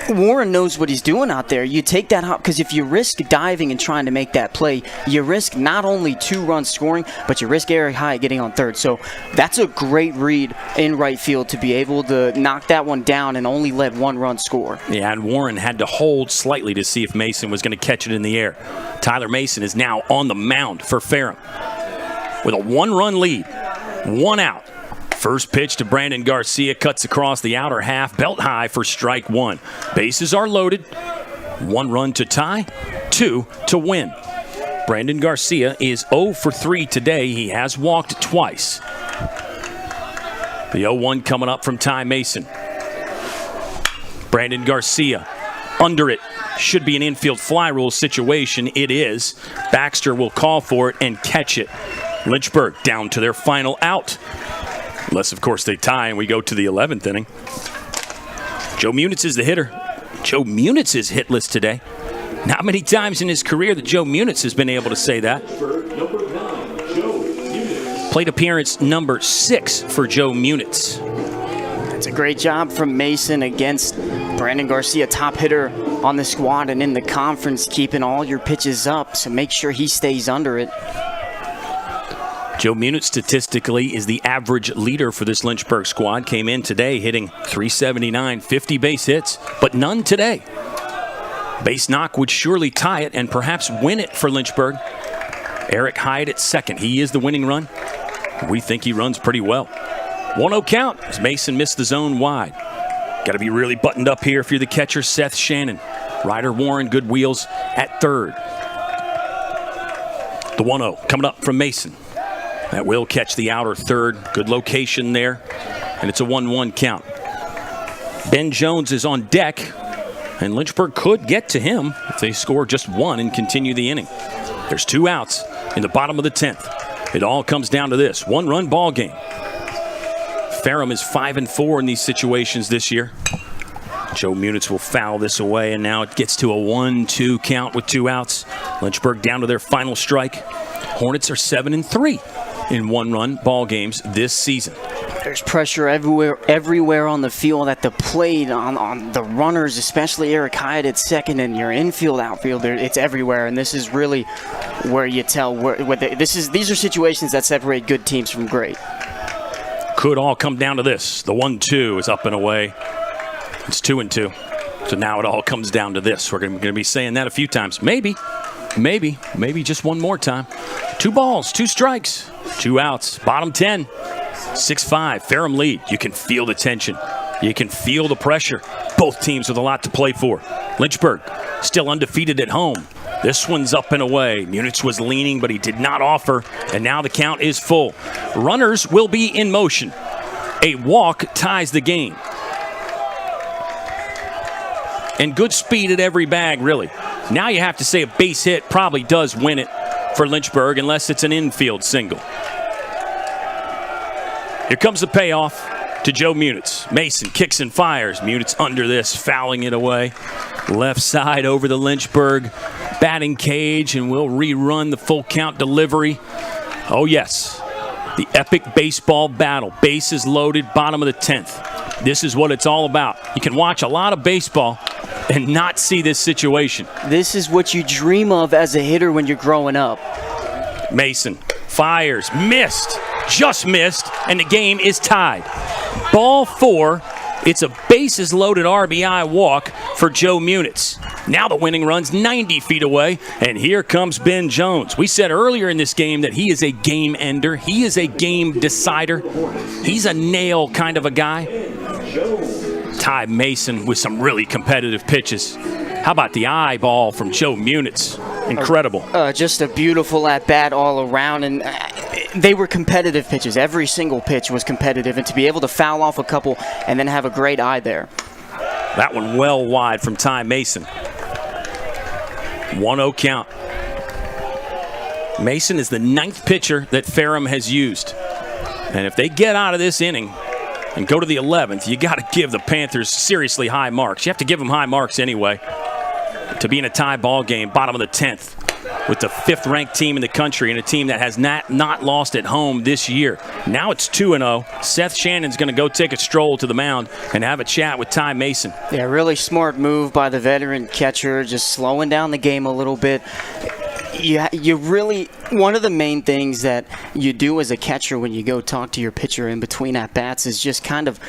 Warren knows what he's doing out there. You take that hop, because if you risk diving and trying to make that play, you risk not only 2 runs scoring, but you risk Eric Hyatt getting on third. So that's a great read in right field to be able to knock that one down and only let 1 run score. Yeah, and Warren had to hold slightly to see if Mason was going to catch it in the air. Tyler Mason is now on the mound for Ferrum with a 1-run lead, 1 out. First pitch to Brandon Garcia, cuts across the outer half, belt high for strike 1. Bases are loaded. 1 run to tie, 2 to win. Brandon Garcia is 0 for 3 today. He has walked twice. The 0-1 coming up from Ty Mason. Brandon Garcia under it. Should be an infield fly rule situation. It is. Baxter will call for it and catch it. Lynchburg down to their final out. Unless, of course, they tie and we go to the 11th inning. Joe Munitz is the hitter. Joe Munitz is hitless today. Not many times in his career that Joe Munitz has been able to say that. Plate appearance number 6 for Joe Munitz. That's a great job from Mason against Brandon Garcia, top hitter on the squad and in the conference, keeping all your pitches up, so make sure he stays under it. Joe Munitz statistically is the average leader for this Lynchburg squad. Came in today hitting .379, 50 base hits, but none today. Base knock would surely tie it and perhaps win it for Lynchburg. Eric Hyatt at second. He is the winning run. We think he runs pretty well. 1-0 count as Mason missed the zone wide. Got to be really buttoned up here if you're the catcher, Seth Shannon. Ryder Warren, good wheels at third. The 1-0 coming up from Mason. That will catch the outer third. Good location there. And it's a 1-1 count. Ben Jones is on deck. And Lynchburg could get to him if they score just one and continue the inning. There's 2 outs in the bottom of the 10th. It all comes down to this. 1-run ball game. Ferrum is 5-4 in these situations this year. Joe Munitz will foul this away, and now it gets to a 1-2 count with 2 outs. Lynchburg down to their final strike. Hornets are 7-3 in 1-run ball games this season. There's pressure everywhere on the field, at the plate, on the runners, especially Eric Hyatt at second, and your infield, outfield. It's everywhere, and this is really where you tell these are situations that separate good teams from great. Could all come down to this. The 1-2 is up and away. It's 2-2. So now it all comes down to this. We're going to be saying that a few times. Maybe just one more time. 2 balls, 2 strikes, 2 outs. Bottom 10, 6-5. Ferrum lead. You can feel the tension. You can feel the pressure. Both teams with a lot to play for. Lynchburg still undefeated at home. This one's up and away. Munitz was leaning, but he did not offer, and now the count is full. Runners will be in motion. A walk ties the game. And good speed at every bag, really. Now you have to say a base hit probably does win it for Lynchburg, unless it's an infield single. Here comes the payoff to Joe Munitz. Mason kicks and fires. Munitz under this, fouling it away. Left side over the Lynchburg batting cage, and we'll rerun the full count delivery. Oh, yes. The epic baseball battle. Bases loaded, bottom of the 10th. This is what it's all about. You can watch a lot of baseball and not see this situation. This is what you dream of as a hitter when you're growing up. Mason fires, missed, just missed, and the game is tied. Ball 4. It's a bases-loaded RBI walk for Joe Munitz. Now the winning run's 90 feet away, and here comes Ben Jones. We said earlier in this game that he is a game ender. He is a game decider. He's a nail kind of a guy. Ty Mason with some really competitive pitches. How about the eyeball from Joe Munitz? Incredible. Just a beautiful at-bat all around, and they were competitive pitches. Every single pitch was competitive, and to be able to foul off a couple and then have a great eye there. That one well wide from Ty Mason. 1-0 count. Mason is the 9th pitcher that Ferrum has used. And if they get out of this inning and go to the 11th, you got to give the Panthers seriously high marks. You have to give them high marks anyway. To be in a tie ball game, bottom of the 10th, with the 5th-ranked team in the country and a team that has not lost at home this year. Now it's 2-0. Seth Shannon's going to go take a stroll to the mound and have a chat with Ty Mason. Yeah, really smart move by the veteran catcher, just slowing down the game a little bit. You really, one of the main things that you do as a catcher when you go talk to your pitcher in between at-bats is just kind of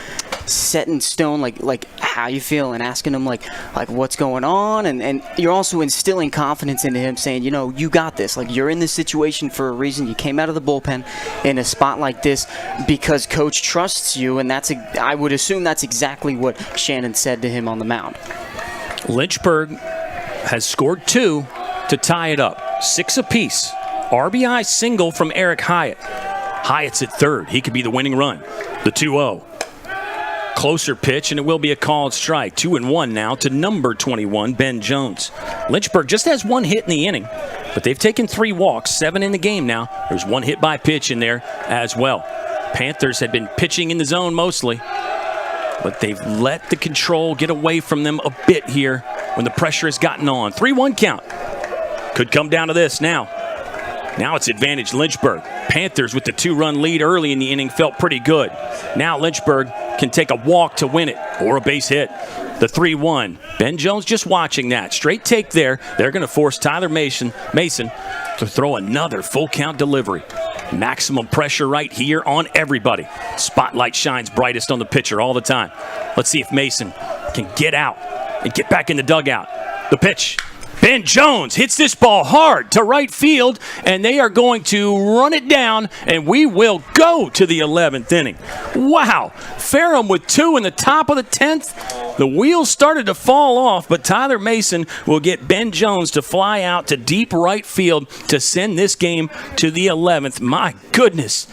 set in stone, like how you feel, and asking him like what's going on, and you're also instilling confidence into him, saying, you know, you got this. Like, you're in this situation for a reason. You came out of the bullpen in a spot like this because coach trusts you, and I would assume that's exactly what Shannon said to him on the mound. Lynchburg has scored 2 to tie it up. 6 apiece. RBI single from Eric Hyatt. Hyatt's at third. He could be the winning run. The 2-0. Closer pitch, and it will be a called strike. 2-1 now to number 21, Ben Jones. Lynchburg just has 1 hit in the inning, but they've taken 3 walks, 7 in the game now. There's 1 hit by pitch in there as well. Panthers had been pitching in the zone mostly, but they've let the control get away from them a bit here when the pressure has gotten on. 3-1 count. Could come down to this now. Now it's advantage Lynchburg. Panthers with the 2-run lead early in the inning felt pretty good. Now Lynchburg can take a walk to win it, or a base hit. The 3-1. Ben Jones just watching that. Straight take there. They're going to force Tyler Mason to throw another full count delivery. Maximum pressure right here on everybody. Spotlight shines brightest on the pitcher all the time. Let's see if Mason can get out and get back in the dugout. The pitch. Ben Jones hits this ball hard to right field, and they are going to run it down, and we will go to the 11th inning. Wow. Ferrum with 2 in the top of the 10th. The wheels started to fall off, but Tyler Mason will get Ben Jones to fly out to deep right field to send this game to the 11th. My goodness.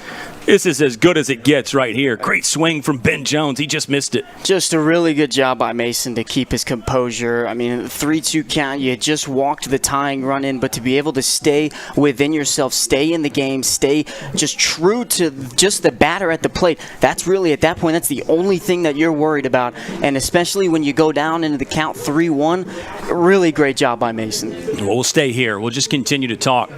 This is as good as it gets right here. Great swing from Ben Jones. He just missed it. Just a really good job by Mason to keep his composure. I mean, 3-2 count. You had just walked the tying run in, but to be able to stay within yourself, stay in the game, stay just true to just the batter at the plate, that's really, at that point, that's the only thing that you're worried about. And especially when you go down into the count 3-1, really great job by Mason. Well, we'll stay here. We'll just continue to talk.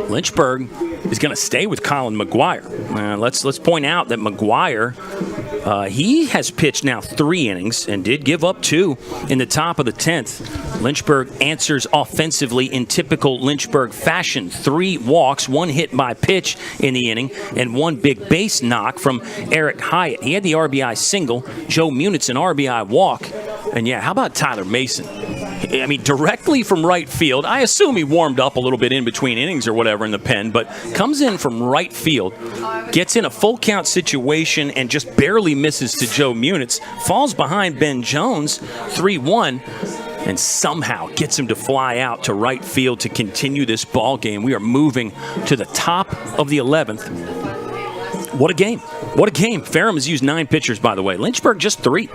Lynchburg is going to stay with Colin McGuire. Let's point out that McGuire, he has pitched now 3 innings and did give up 2 in the top of the 10th. Lynchburg answers offensively in typical Lynchburg fashion. 3 walks, 1 hit by pitch in the inning, and 1 big base knock from Eric Hyatt. He had the RBI single. Joe Munitz an RBI walk. And yeah, how about Tyler Mason? I mean, directly from right field. I assume he warmed up a little bit in between innings or whatever in the pen, but comes in from right field, gets in a full count situation and just barely misses to Joe Munitz, falls behind Ben Jones, 3-1, and somehow gets him to fly out to right field to continue this ball game. We are moving to the top of the 11th. What a game. What a game. Ferrum has used 9 pitchers, by the way. Lynchburg just 3.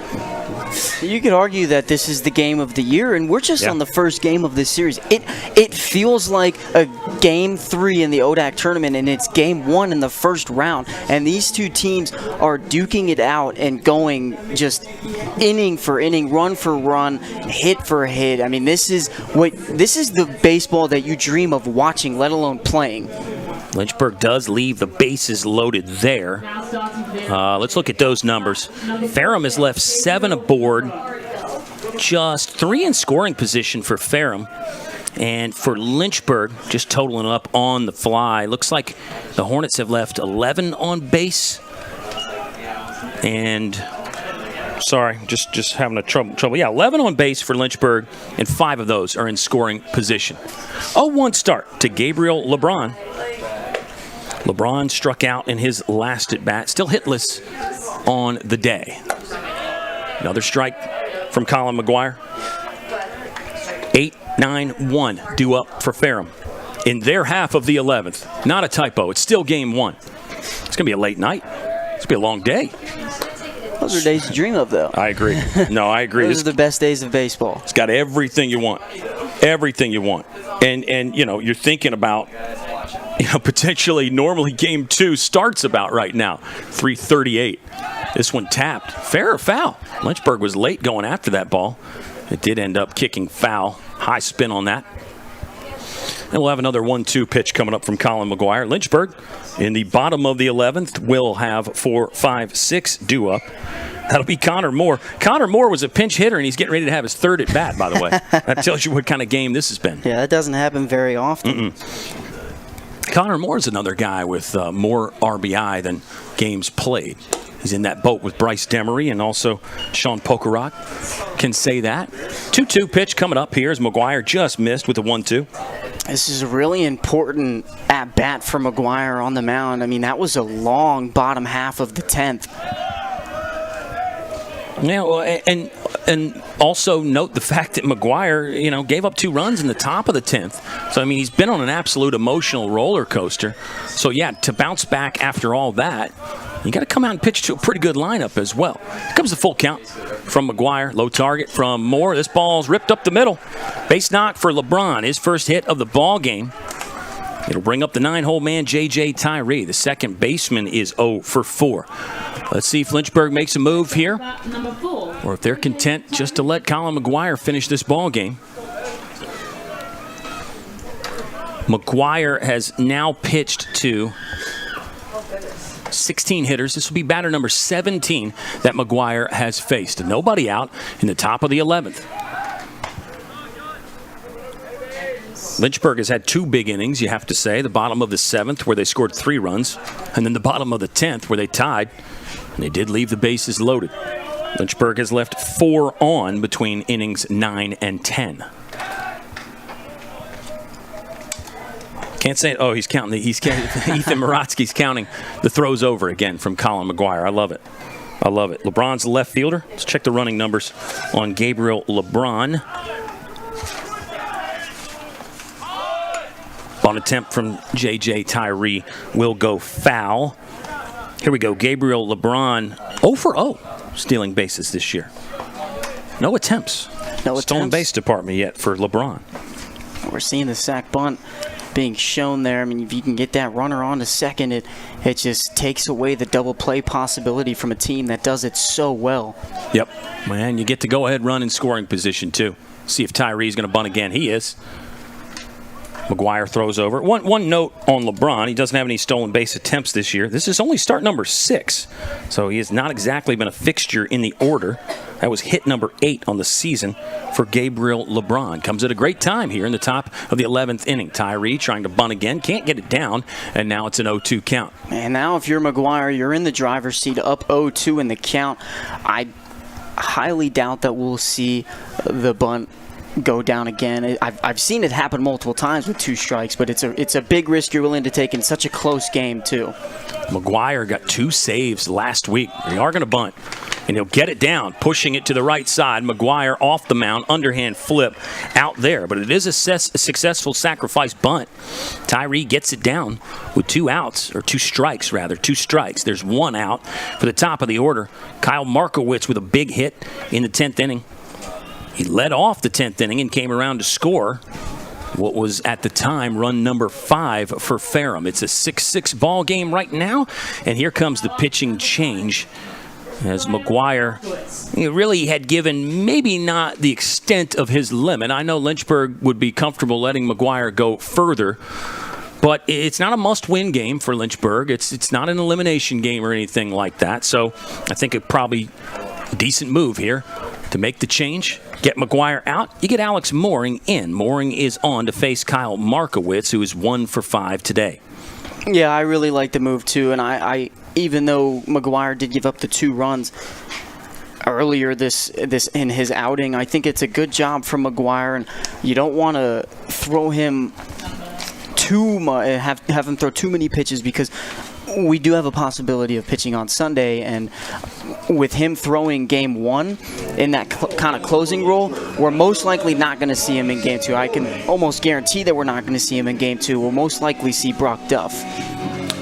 You could argue that this is the game of the year, and we're just on the first game of this series. It feels like a game 3 in the ODAC tournament, and it's game 1 in the first round. And these two teams are duking it out and going just inning for inning, run for run, hit for hit. I mean, this is the baseball that you dream of watching, let alone playing. Lynchburg does leave the bases loaded there. Let's look at those numbers. Ferrum has left 7 aboard, just 3 in scoring position for Ferrum. And for Lynchburg, just totaling up on the fly, looks like the Hornets have left 11 on base. And, sorry, just having a trouble. Yeah, 11 on base for Lynchburg, and 5 of those are in scoring position. 0-1 start to Gabriel LeBron. LeBron struck out in his last at-bat, still hitless on the day. Another strike from Colin McGuire. 8-9-1 due up for Ferrum in their half of the 11th. Not a typo. It's still game 1. It's going to be a late night. It's going to be a long day. Those are days to dream of, though. I agree. No, I agree. Those are the best days of baseball. It's got everything you want. Everything you want. And you know, you're thinking about, potentially normally game 2 starts about right now, 3:38. This one tapped. Fair or foul? Lynchburg was late going after that ball. It did end up kicking foul. High spin on that. And we'll have another 1-2 pitch coming up from Colin McGuire. Lynchburg in the bottom of the 11th will have 4, 5, 6 due up. That'll be Connor Moore. Connor Moore was a pinch hitter, and he's getting ready to have his 3rd at bat, by the way. That tells you what kind of game this has been. Yeah, that doesn't happen very often. Connor Moore's another guy with more RBI than games played. He's in that boat with Bryce Demery and also Sean Pokerok can say that. 2-2 pitch coming up here as McGuire just missed with a 1-2. This is a really important at-bat for McGuire on the mound. I mean, that was a long bottom half of the 10th. Yeah, well, and also note the fact that McGuire, gave up 2 runs in the top of the 10th. So, I mean, he's been on an absolute emotional roller coaster. So, yeah, to bounce back after all that, you got to come out and pitch to a pretty good lineup as well. Here comes the full count from McGuire. Low target from Moore. This ball's ripped up the middle. Base knock for LeBron, his first hit of the ball game. It'll bring up the 9-hole man, J.J. Tyree. The second baseman is 0 for 4. Let's see if Lynchburg makes a move here, or if they're content just to let Colin McGuire finish this ball game. McGuire has now pitched to 16 hitters. This will be batter number 17 that McGuire has faced. Nobody out in the top of the 11th. Lynchburg has had 2 big innings, you have to say. The bottom of the 7th, where they scored 3 runs, and then the bottom of the 10th, where they tied. And they did leave the bases loaded. Lynchburg has left 4 on between innings 9 and 10. Can't say it. Oh, he's counting. Ethan Morotsky's counting the throws over again from Colin McGuire. I love it. I love it. LeBron's the left fielder. Let's check the running numbers on Gabriel LeBron. Bunt attempt from J.J. Tyree will go foul. Here we go. Gabriel LeBron 0 for 0 stealing bases this year. No attempts. No stolen attempts. Base department yet for LeBron. We're seeing the sack bunt being shown there. I mean, if you can get that runner on to second, it just takes away the double play possibility from a team that does it so well. Yep. Man, you get to go ahead run in scoring position, too. See if Tyree's going to bunt again. He is. McGuire throws over. One note on LeBron, he doesn't have any stolen base attempts this year. This is only start number 6, so he has not exactly been a fixture in the order. That was hit number 8 on the season for Gabriel LeBron. Comes at a great time here in the top of the 11th inning. Tyree trying to bunt again, can't get it down, and now it's an 0-2 count. And now if you're McGuire, you're in the driver's seat, up 0-2 in the count. I highly doubt that we'll see the bunt go down again. I've seen it happen multiple times with 2 strikes, but it's a big risk you're willing to take in such a close game too. McGuire got 2 saves last week. They are going to bunt, and he'll get it down, pushing it to the right side. McGuire off the mound, underhand flip out there, but it is a successful sacrifice bunt. Tyree gets it down with 2 outs, or 2 strikes rather, 2 strikes. There's 1 out for the top of the order. Kyle Markowitz with a big hit in the 10th inning. He led off the 10th inning and came around to score what was at the time run number 5 for Ferrum. It's a 6-6 ball game right now, and here comes the pitching change as McGuire really had given maybe not the extent of his limit. I know Lynchburg would be comfortable letting McGuire go further, but it's not a must-win game for Lynchburg. It's not an elimination game or anything like that, so I think it probably a decent move here to make the change. Get McGuire out, you get Alex Mooring in. Mooring is on to face Kyle Markowitz, who is 1 for 5 today. Yeah, I really like the move too, and I even though McGuire did give up the 2 runs earlier this in his outing, I think it's a good job from McGuire, and you don't want to throw him too much, have him throw too many pitches, because we do have a possibility of pitching on Sunday, and with him throwing game 1 in that kind of closing role, we're most likely not going to see him in game 2. I can almost guarantee that we're not going to see him in game 2. We'll most likely see Brock Duff.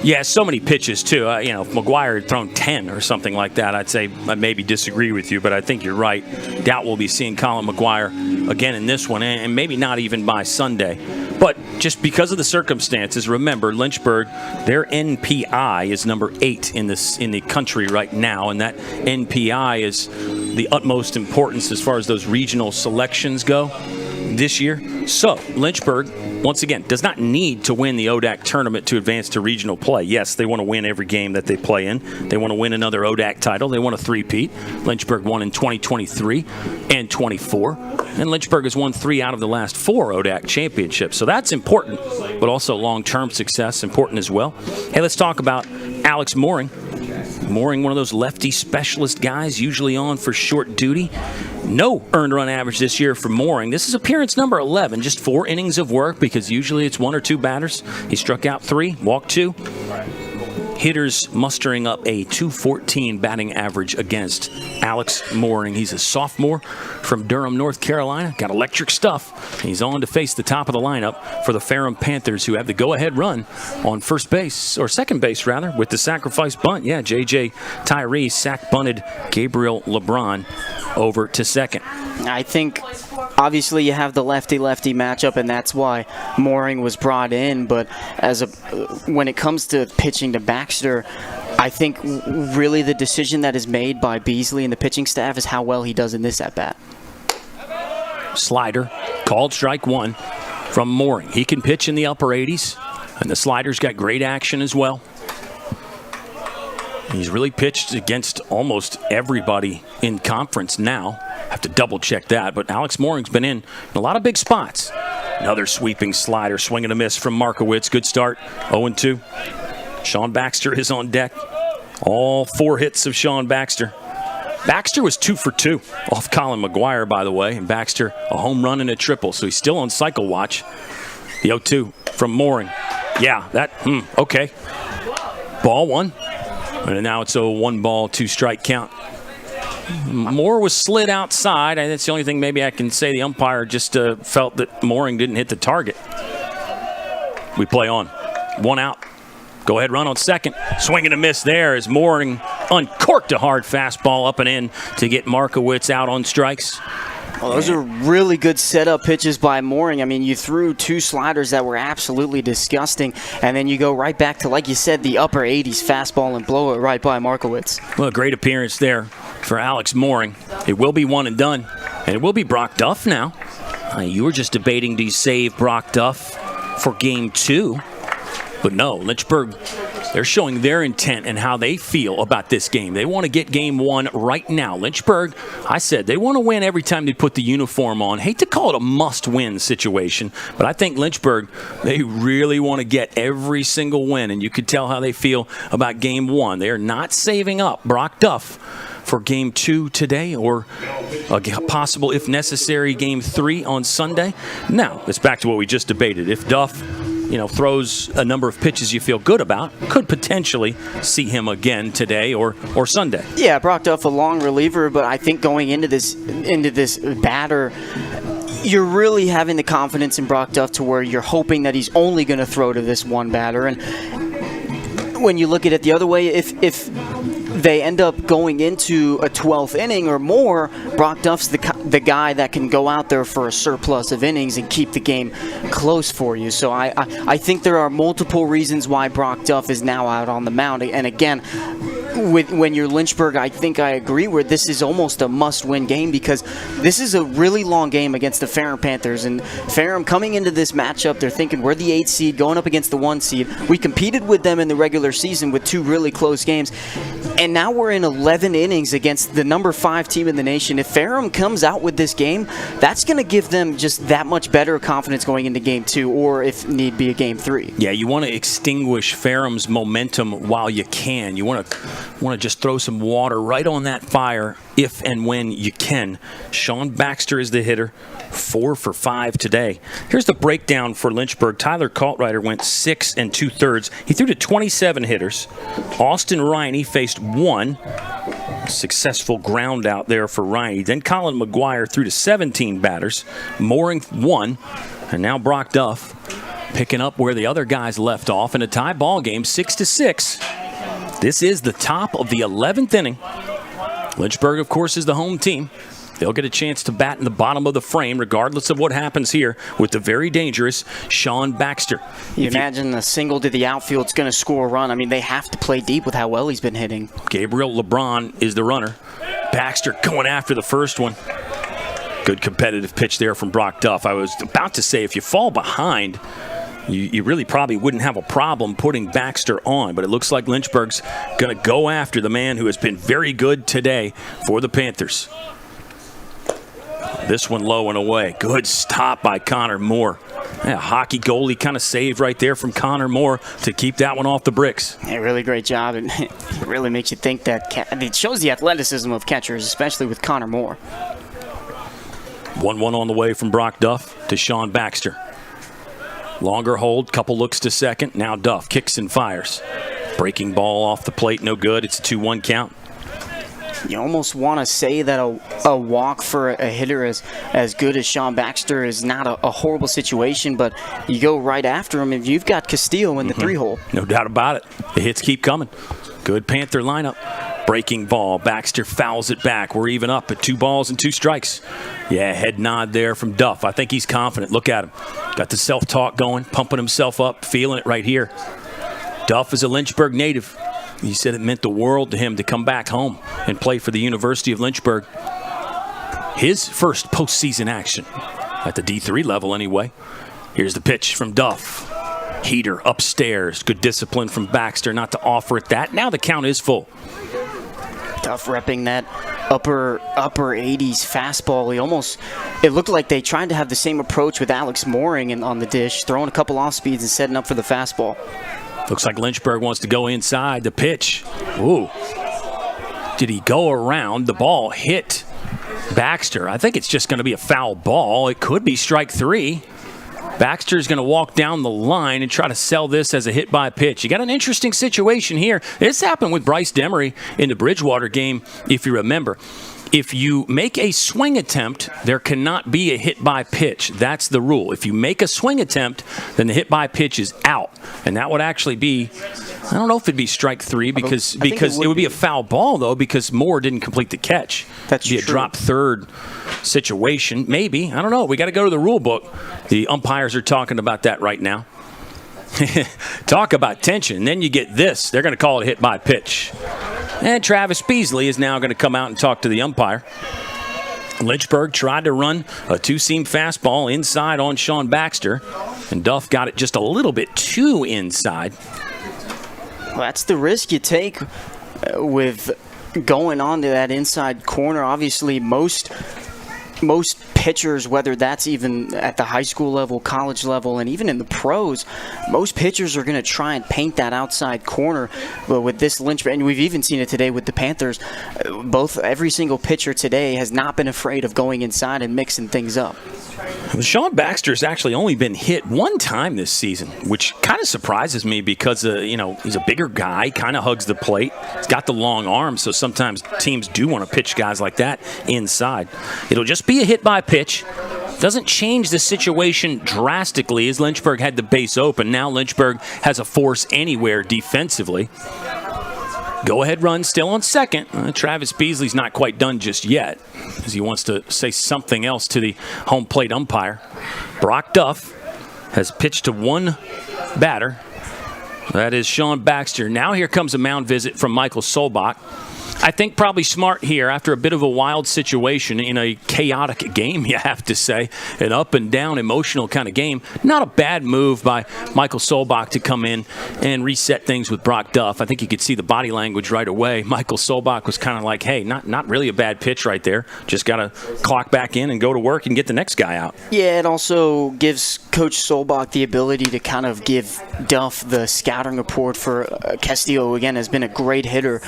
Yeah, so many pitches, too. If McGuire had thrown 10 or something like that, I'd say I maybe disagree with you, but I think you're right. Doubt we'll be seeing Colin McGuire again in this one, and maybe not even by Sunday. But just because of the circumstances, remember, Lynchburg, their NPI is number 8 in the country right now, and that NPI is the utmost importance as far as those regional selections go this year. So Lynchburg, once again, does not need to win the ODAC tournament to advance to regional play. Yes, they want to win every game that they play in. They want to win another ODAC title. They want a 3-peat. Lynchburg won in 2023 and 24. And Lynchburg has won 3 out of the last 4 ODAC championships. So that's important, but also long-term success important as well. Hey, let's talk about Alex Mooring. Mooring, one of those lefty specialist guys, usually on for short duty. No earned run average this year for Mooring. This is appearance number 11, just 4 innings of work, because usually it's 1 or 2 batters. He struck out 3, walked 2. Hitters mustering up a .214 batting average against Alex Mooring. He's a sophomore from Durham, North Carolina. Got electric stuff. He's on to face the top of the lineup for the Ferrum Panthers, who have the go-ahead run on first base, or second base rather, with the sacrifice bunt. Yeah, J.J. Tyree sack-bunted Gabriel LeBron over to second. I think obviously you have the lefty-lefty matchup, and that's why Mooring was brought in, but when it comes to pitching to Baxter, I think really the decision that is made by Beasley and the pitching staff is how well he does in this at-bat. Slider, called strike 1 from Mooring. He can pitch in the upper 80s, and the slider's got great action as well. He's really pitched against almost everybody in conference now. Have to double check that, but Alex Mooring's been in a lot of big spots. Another sweeping slider, swing and a miss from Markowitz. Good start, 0-2. Sean Baxter is on deck. All 4 hits of Sean Baxter. Baxter was 2 for 2 off Colin McGuire, by the way, and Baxter a home run and a triple, so he's still on cycle watch. The 0-2 from Mooring. Yeah, okay. Ball one. And now it's a 1-ball, 2-strike count. Moore was slid outside. And that's the only thing maybe I can say the umpire just felt that Mooring didn't hit the target. We play on. 1 out. Go ahead, run on second. Swing and a miss there as Mooring uncorked a hard fastball up and in to get Markowitz out on strikes. Well, those are really good setup pitches by Mooring. I mean, you threw 2 sliders that were absolutely disgusting, and then you go right back to, like you said, the upper 80s fastball and blow it right by Markowitz. Well, a great appearance there for Alex Mooring. It will be 1 and done, and it will be Brock Duff now. You were just debating, do you save Brock Duff for Game 2? But no, Lynchburg, they're showing their intent and how they feel about this game. They want to get Game 1 right now. Lynchburg, I said, they want to win every time they put the uniform on. Hate to call it a must-win situation, but I think Lynchburg, they really want to get every single win, and you could tell how they feel about Game 1. They are not saving up Brock Duff for Game 2 today or a possible, if necessary, Game 3 on Sunday. Now, it's back to what we just debated. If Duff throws a number of pitches you feel good about, could potentially see him again today or Sunday. Yeah, Brock Duff, a long reliever, but I think going into this batter, you're really having the confidence in Brock Duff to where you're hoping that he's only going to throw to this one batter. And when you look at it the other way, if they end up going into a 12th inning or more, Brock Duff's the guy that can go out there for a surplus of innings and keep the game close for you. So I think there are multiple reasons why Brock Duff is now out on the mound. And again, when you're Lynchburg, I think I agree where this is almost a must-win game because this is a really long game against the Ferrum Panthers. And Ferrum coming into this matchup, they're thinking we're the 8th seed going up against the 1 seed. We competed with them in the regular season with 2 really close games. And now we're in 11 innings against the number 5 team in the nation. If Ferrum comes out with this game, that's going to give them just that much better confidence going into Game 2 or, if need be, a Game 3. Yeah, you want to extinguish Ferrum's momentum while you can. You want to just throw some water right on that fire if and when you can. Sean Baxter is the hitter, 4 for 5 today. Here's the breakdown for Lynchburg. Tyler Kaltrider went 6 2/3. He threw to 27 hitters. Austin Riney faced 1. Successful ground out there for Riney. Then Colin McGuire threw to 17 batters. Mooring 1. And now Brock Duff picking up where the other guys left off in a tie ball game, 6-6. This is the top of the 11th inning. Lynchburg, of course, is the home team. They'll get a chance to bat in the bottom of the frame, regardless of what happens here with the very dangerous Sean Baxter. You imagine a single to the outfield's going to score a run. I mean, they have to play deep with how well he's been hitting. Gabriel LeBron is the runner. Baxter going after the first one. Good competitive pitch there from Brock Duff. I was about to say, if you fall behind, you really probably wouldn't have a problem putting Baxter on, but it looks like Lynchburg's going to go after the man who has been very good today for the Panthers. This one low and away. Good stop by Connor Moore. Yeah, hockey goalie kind of save right there from Connor Moore to keep that one off the bricks. Yeah, really great job. It really makes you think that it shows the athleticism of catchers, especially with Connor Moore. 1-1 on the way from Brock Duff to Sean Baxter. Longer hold, couple looks to second. Now Duff kicks and fires. Breaking ball off the plate, no good. It's a 2-1 count. You almost want to say that a walk for a hitter as good as Sean Baxter is not a horrible situation, but you go right after him and you've got Castillo in the 3-hole. No doubt about it. The hits keep coming. Good Panther lineup. Breaking ball. Baxter fouls it back. We're even up at 2 balls and 2 strikes. Yeah, head nod there from Duff. I think he's confident. Look at him. Got the self-talk going, pumping himself up, feeling it right here. Duff is a Lynchburg native. He said it meant the world to him to come back home and play for the University of Lynchburg. His first postseason action at the D3 level anyway. Here's the pitch from Duff. Heater upstairs. Good discipline from Baxter not to offer it that. Now the count is full. Duff repping that upper 80s fastball. It looked like they tried to have the same approach with Alex Mooring on the dish, throwing a couple off speeds and setting up for the fastball. Looks like Lynchburg wants to go inside. The pitch. Ooh. Did he go around? The ball hit Baxter. I think it's just going to be a foul ball. It could be strike 3. Baxter's going to walk down the line and try to sell this as a hit by pitch. You got an interesting situation here. This happened with Bryce Demery in the Bridgewater game, if you remember. If you make a swing attempt, there cannot be a hit by pitch. That's the rule. If you make a swing attempt, then the hit by pitch is out. And that would actually be, I don't know if it'd be strike 3 because it would be a foul ball, though, because Moore didn't complete the catch. That's true. It'd be a drop third situation. Maybe. I don't know. We got to go to the rule book. The umpires are talking about that right now. Talk about tension. And then you get this. They're going to call it a hit by pitch. And Travis Beasley is now going to come out and talk to the umpire. Lynchburg tried to run a two-seam fastball inside on Sean Baxter, and Duff got it just a little bit too inside. Well, that's the risk you take with going on to that inside corner. Obviously, most pitchers, whether that's even at the high school level, college level, and even in the pros, most pitchers are going to try and paint that outside corner. But with this Lynchburg, and we've even seen it today with the Panthers, every single pitcher today has not been afraid of going inside and mixing things up. Sean Baxter's actually only been hit one time this season, which kind of surprises me because, he's a bigger guy, kind of hugs the plate. He's got the long arms, so sometimes teams do want to pitch guys like that inside. It'll just be a hit by pitch. Doesn't change the situation drastically as Lynchburg had the base open. Now Lynchburg has a force anywhere defensively. Go-ahead run still on second. Travis Beasley's not quite done just yet as he wants to say something else to the home plate umpire. Brock Duff has pitched to one batter. That is Sean Baxter. Now here comes a mound visit from Michael Solbach. I think probably smart here after a bit of a wild situation in a chaotic game, you have to say, an up and down emotional kind of game. Not a bad move by Michael Solbach to come in and reset things with Brock Duff. I think you could see the body language right away. Michael Solbach was kind of like, hey, not really a bad pitch right there. Just got to clock back in and go to work and get the next guy out. Yeah, it also gives Coach Solbach the ability to kind of give Duff the scouting report for Castillo. Again, has been a great hitter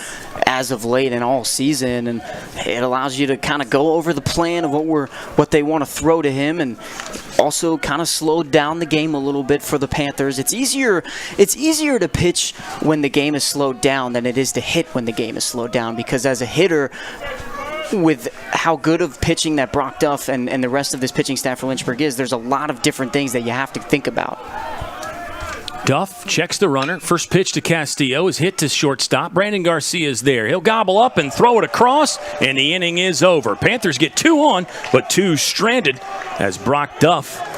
as of late and all season, and it allows you to kind of go over the plan of what they want to throw to him, and also kind of slow down the game a little bit for the Panthers. It's easier to pitch when the game is slowed down than it is to hit when the game is slowed down, because as a hitter, with how good of pitching that Brock Duff and the rest of this pitching staff for Lynchburg is, there's a lot of different things that you have to think about. Duff checks the runner. First pitch to Castillo is hit to shortstop. Brandon Garcia is there. He'll gobble up and throw it across, and the inning is over. Panthers get 2 on, but 2 stranded as Brock Duff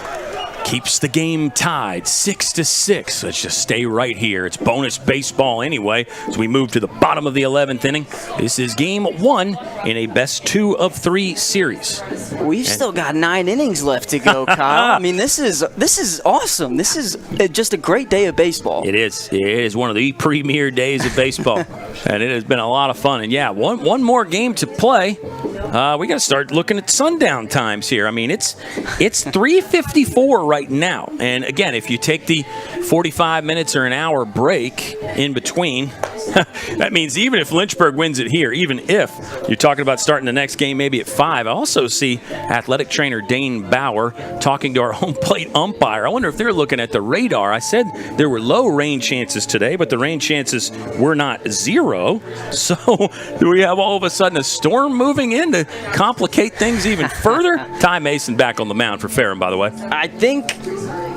keeps the game tied 6-6. Let's just stay right here. It's bonus baseball anyway as we move to the bottom of the 11th inning. This is game 1 in a best 2 of 3 series. We've still got 9 innings left to go, Kyle. I mean, this is awesome. This is just a great day of baseball. It is. It is one of the premier days of baseball, and it has been a lot of fun. And yeah, one more game to play. We got to start looking at sundown times here. I mean, it's 3:54 right now. And again, if you take the 45 minutes or an hour break in between, that means even if Lynchburg wins it here, even if you're talking about starting the next game maybe at 5, I also see athletic trainer Dane Bauer talking to our home plate umpire. I wonder if they're looking at the radar. I said there were low rain chances today, but the rain chances were not 0. So do we have all of a sudden a storm moving in to complicate things even further? Ty Mason back on the mound for Ferrum, by the way. I think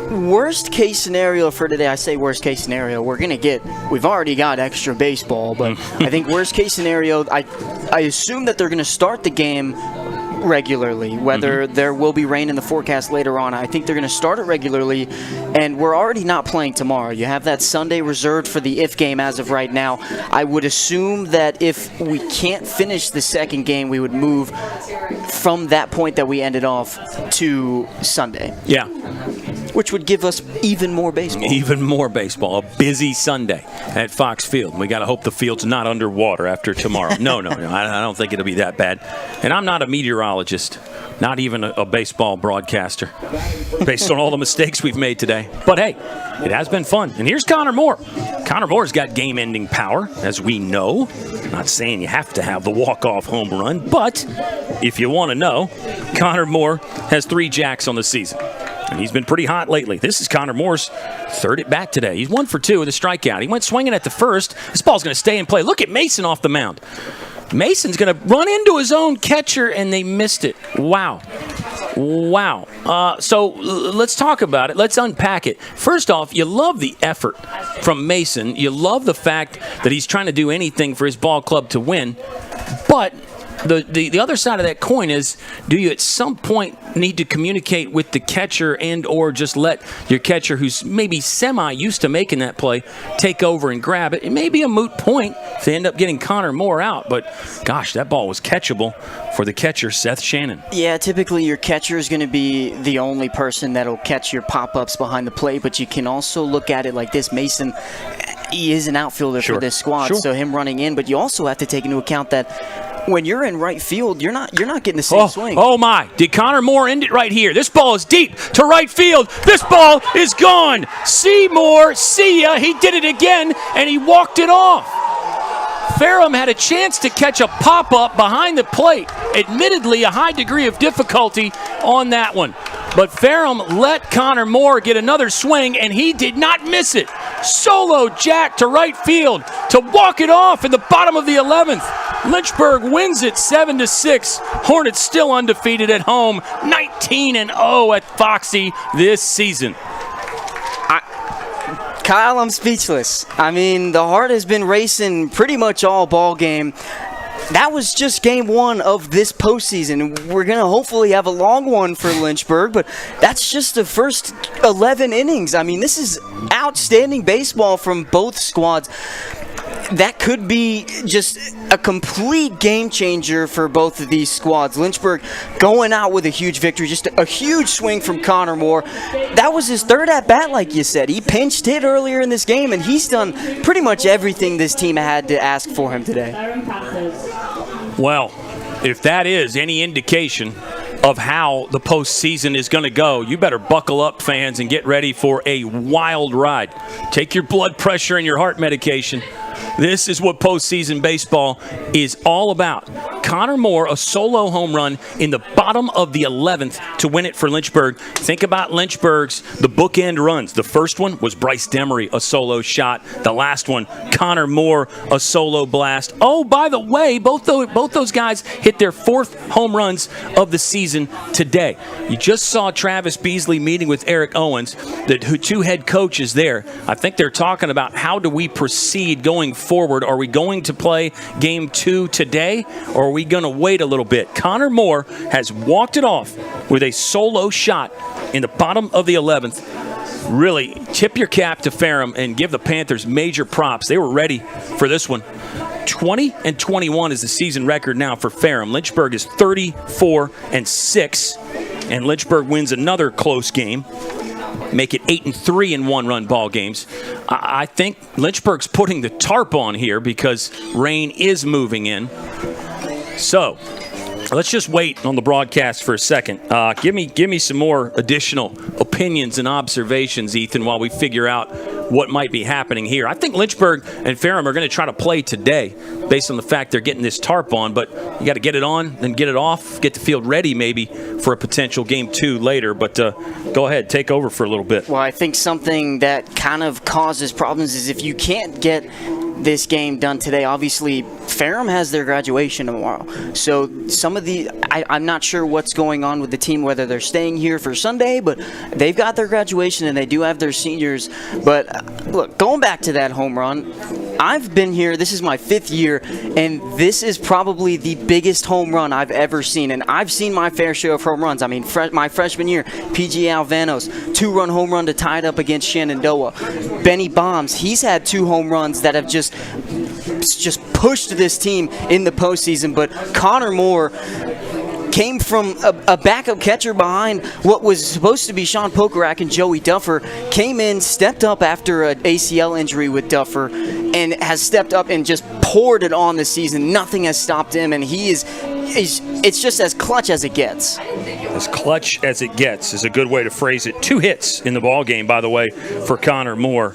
worst case scenario for today, I say worst case scenario, we've already got extra baseball, but I think worst case scenario, I assume that they're going to start the game regularly, whether there will be rain in the forecast later on. I think they're going to start it regularly, and we're already not playing tomorrow. You have that Sunday reserved for the if game as of right now. I would assume that if we can't finish the second game, we would move from that point that we ended off to Sunday. Yeah. Which would give us even more baseball. Even more baseball. A busy Sunday at Fox Field. We got to hope the field's not underwater after tomorrow. No. I don't think it'll be that bad. And I'm not a meteorologist, not even a baseball broadcaster, based on all the mistakes we've made today. But hey, it has been fun. And here's Connor Moore. Connor Moore's got game-ending power, as we know. Not saying you have to have the walk-off home run, but if you want to know, Connor Moore has 3 jacks on the season. And he's been pretty hot lately. This is Connor Moore's third at bat today. He's 1 for 2 with a strikeout. He went swinging at the first. This ball's going to stay in play. Look at Mason off the mound. Mason's going to run into his own catcher, and they missed it. Wow. So let's talk about it. Let's unpack it. First off, you love the effort from Mason. You love the fact that he's trying to do anything for his ball club to win. But the other side of that coin is, do you at some point need to communicate with the catcher and or just let your catcher, who's maybe semi-used to making that play, take over and grab it? It may be a moot point if they end up getting Connor Moore out, but gosh, that ball was catchable for the catcher, Seth Shannon. Yeah, typically your catcher is going to be the only person that'll catch your pop-ups behind the plate, but you can also look at it like this. Mason, he is an outfielder for this squad, so him running in, but you also have to take into account that when you're in right field, you're not getting the same swing. Oh my! Did Connor Moore end it right here? This ball is deep to right field. This ball is gone. Seymour, see ya. He did it again, and he walked it off. Ferrum had a chance to catch a pop-up behind the plate. Admittedly, a high degree of difficulty on that one. But Ferrum let Connor Moore get another swing, and he did not miss it. Solo jack to right field to walk it off in the bottom of the 11th. Lynchburg wins it 7-6. Hornets still undefeated at home, 19-0 at Foxy this season. Kyle, I'm speechless. I mean, the heart has been racing pretty much all ball game. That was just game one of this postseason. We're going to hopefully have a long one for Lynchburg, but that's just the first 11 innings. I mean, this is outstanding baseball from both squads. That could be just a complete game changer for both of these squads. Lynchburg going out with a huge victory, just a huge swing from Connor Moore. That was his third at-bat, like you said. He pinched hit earlier in this game, and he's done pretty much everything this team had to ask for him today. Well, if that is any indication of how the postseason is going to go, you better buckle up, fans, and get ready for a wild ride. Take your blood pressure and your heart medication. This is what postseason baseball is all about. Connor Moore, a solo home run in the bottom of the 11th to win it for Lynchburg. Think about Lynchburg's, the bookend runs. The first one was Bryce Demery, a solo shot. The last one, Connor Moore, a solo blast. Oh, by the way, both those guys hit their fourth home runs of the season today. You just saw Travis Beasley meeting with Eric Owens, the two head coaches there. I think they're talking about how do we proceed going forward. Are we going to play game 2 today, or are we going to wait a little bit? Connor Moore has walked it off with a solo shot in the bottom of the 11th. Really tip your cap to Ferrum and give the Panthers major props. They were ready for this one. 20-21 is the season record now for Ferrum. Lynchburg is 34-6, and Lynchburg wins another close game. Make it 8-3 in one-run ball games. I think Lynchburg's putting the tarp on here because rain is moving in. So let's just wait on the broadcast for a second. Give me some more additional opinions and observations, Ethan, while we figure out what might be happening here. I think Lynchburg and Ferrum are going to try to play today based on the fact they're getting this tarp on, but you got to get it on, then get it off, get the field ready maybe for a potential game 2 later. But go ahead, take over for a little bit. Well, I think something that kind of causes problems is if you can't get this game done today. Obviously, Ferrum has their graduation tomorrow. So some of the, I'm not sure what's going on with the team, whether they're staying here for Sunday, but they've got their graduation and they do have their seniors. But look, going back to that home run, I've been here, this is my 5th year, and this is probably the biggest home run I've ever seen. And I've seen my fair share of home runs. I mean, my freshman year, PG Alvanos, 2-run home run to tie it up against Shenandoah. Benny Bombs, he's had 2 home runs that have just pushed this team in the postseason. But Connor Moore came from a backup catcher behind what was supposed to be Sean Pokerak and Joey Duffer, came in, stepped up after an ACL injury with Duffer, and has stepped up and just poured it on this season. Nothing has stopped him, and it's just as clutch as it gets. As clutch as it gets is a good way to phrase it. 2 hits in the ball game, by the way, for Connor Moore.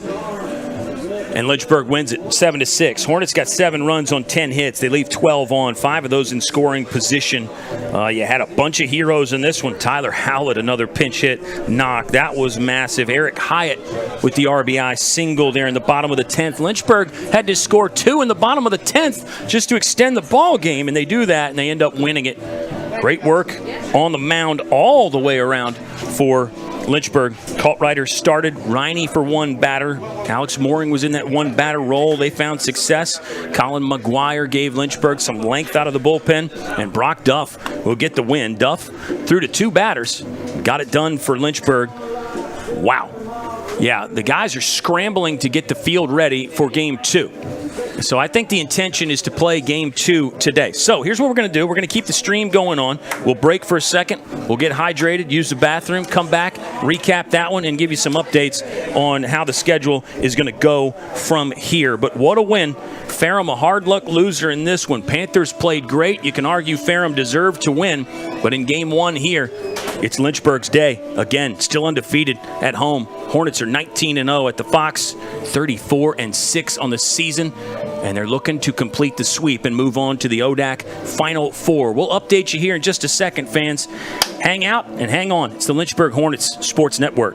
And Lynchburg wins it 7-6. Hornets got 7 runs on 10 hits. They leave 12 on, 5 of those in scoring position. You had a bunch of heroes in this one. Tyler Howlett, another pinch hit knock. That was massive. Eric Hyatt with the RBI single there in the bottom of the 10th. Lynchburg had to score 2 in the bottom of the 10th just to extend the ball game, and they do that, and they end up winning it. Great work on the mound all the way around for Lynchburg. Colt Ryder started. Riney for 1 batter. Alex Mooring was in that 1 batter role. They found success. Colin McGuire gave Lynchburg some length out of the bullpen, and Brock Duff will get the win. Duff threw to 2 batters. Got it done for Lynchburg. Wow. Yeah, the guys are scrambling to get the field ready for Game 2. So I think the intention is to play Game 2 today. So here's what we're going to do. We're going to keep the stream going on. We'll break for a second. We'll get hydrated, use the bathroom, come back, recap that one, and give you some updates on how the schedule is going to go from here. But what a win. Ferrum, a hard luck loser in this one. Panthers played great. You can argue Ferrum deserved to win. But in Game 1 here, it's Lynchburg's day. Again, still undefeated at home. Hornets are 19-0 at the Fox, 34-6 on the season, and they're looking to complete the sweep and move on to the ODAC Final Four. We'll update you here in just a second, fans. Hang out and hang on. It's the Lynchburg Hornets Sports Network.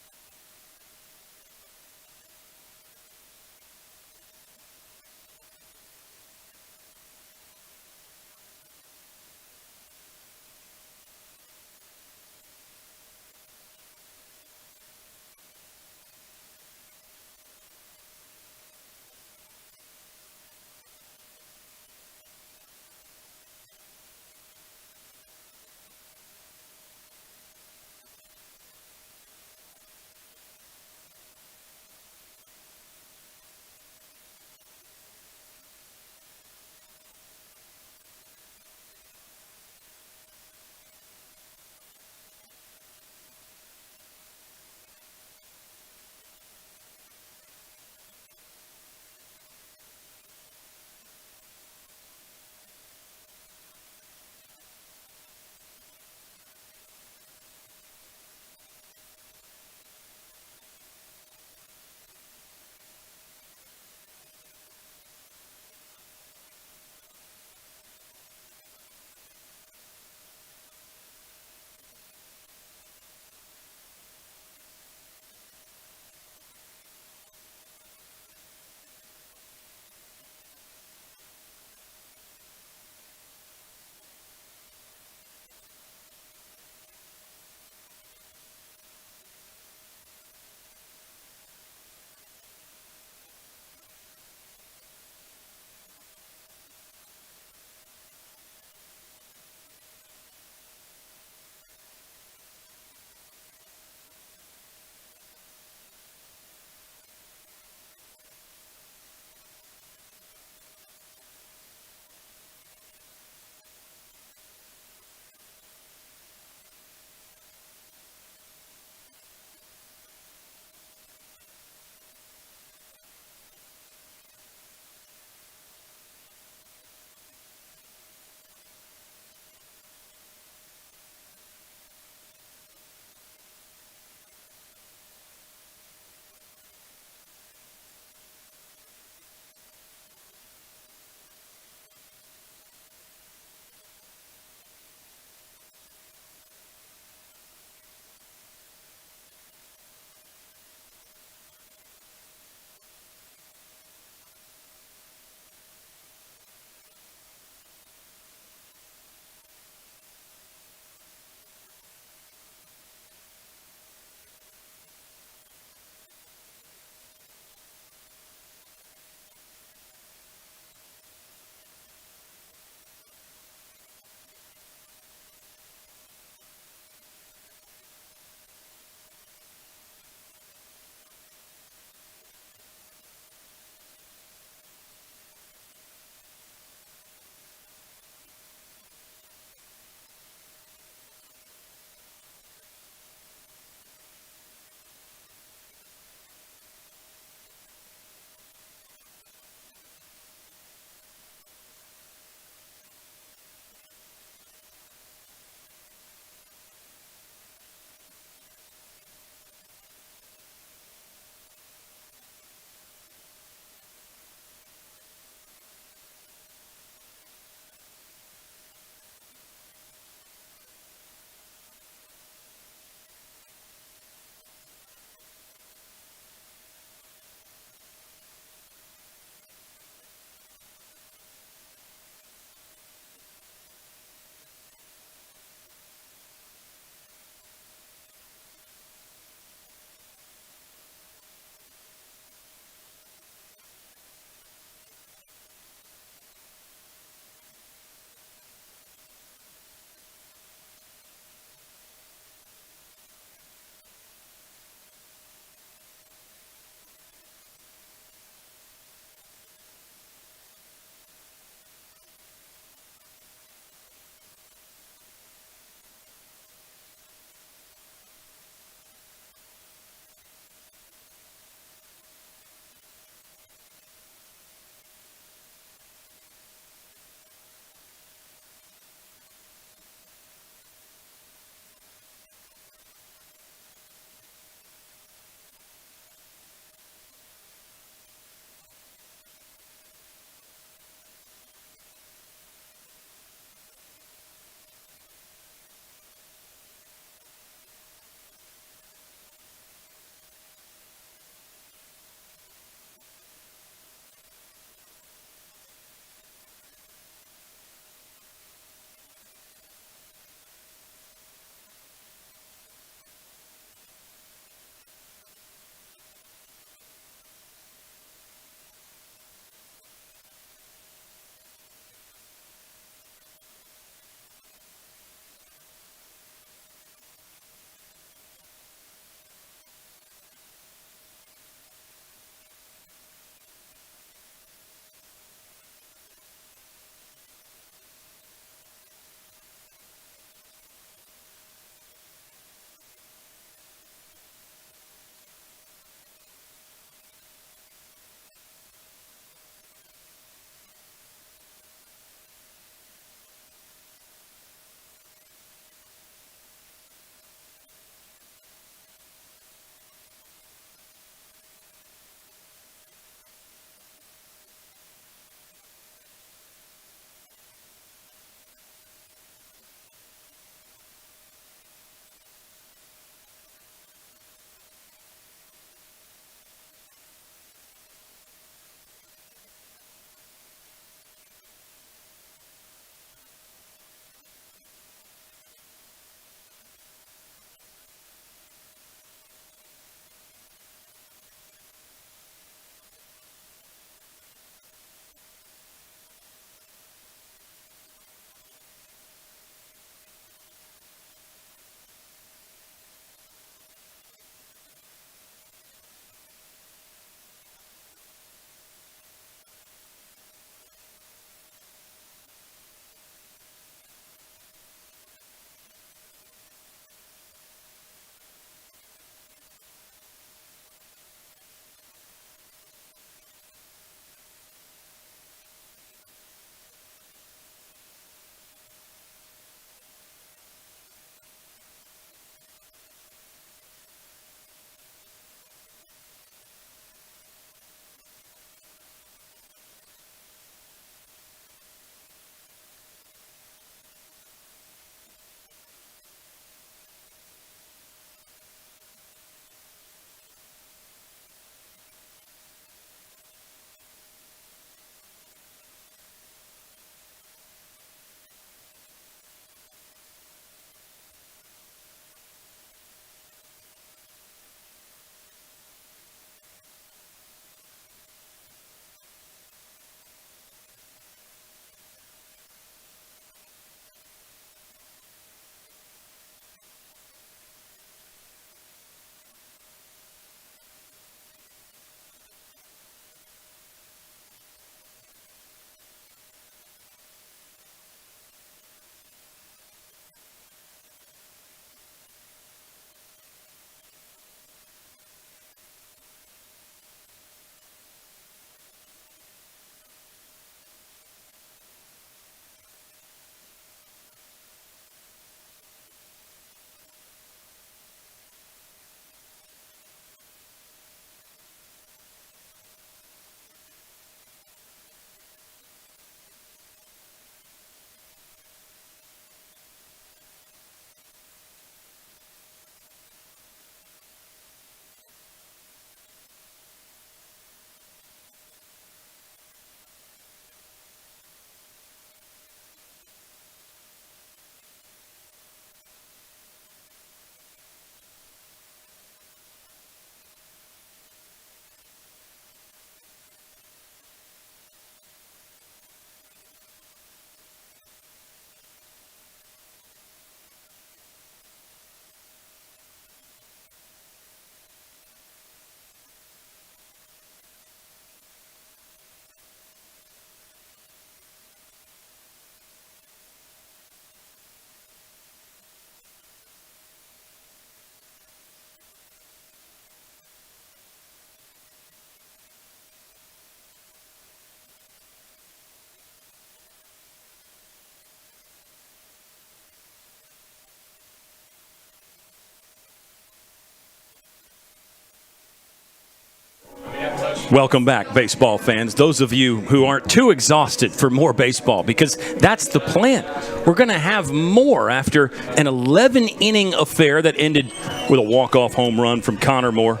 Welcome back, baseball fans. Those of you who aren't too exhausted for more baseball, because that's the plan. We're going to have more after an 11-inning affair that ended with a walk-off home run from Connor Moore.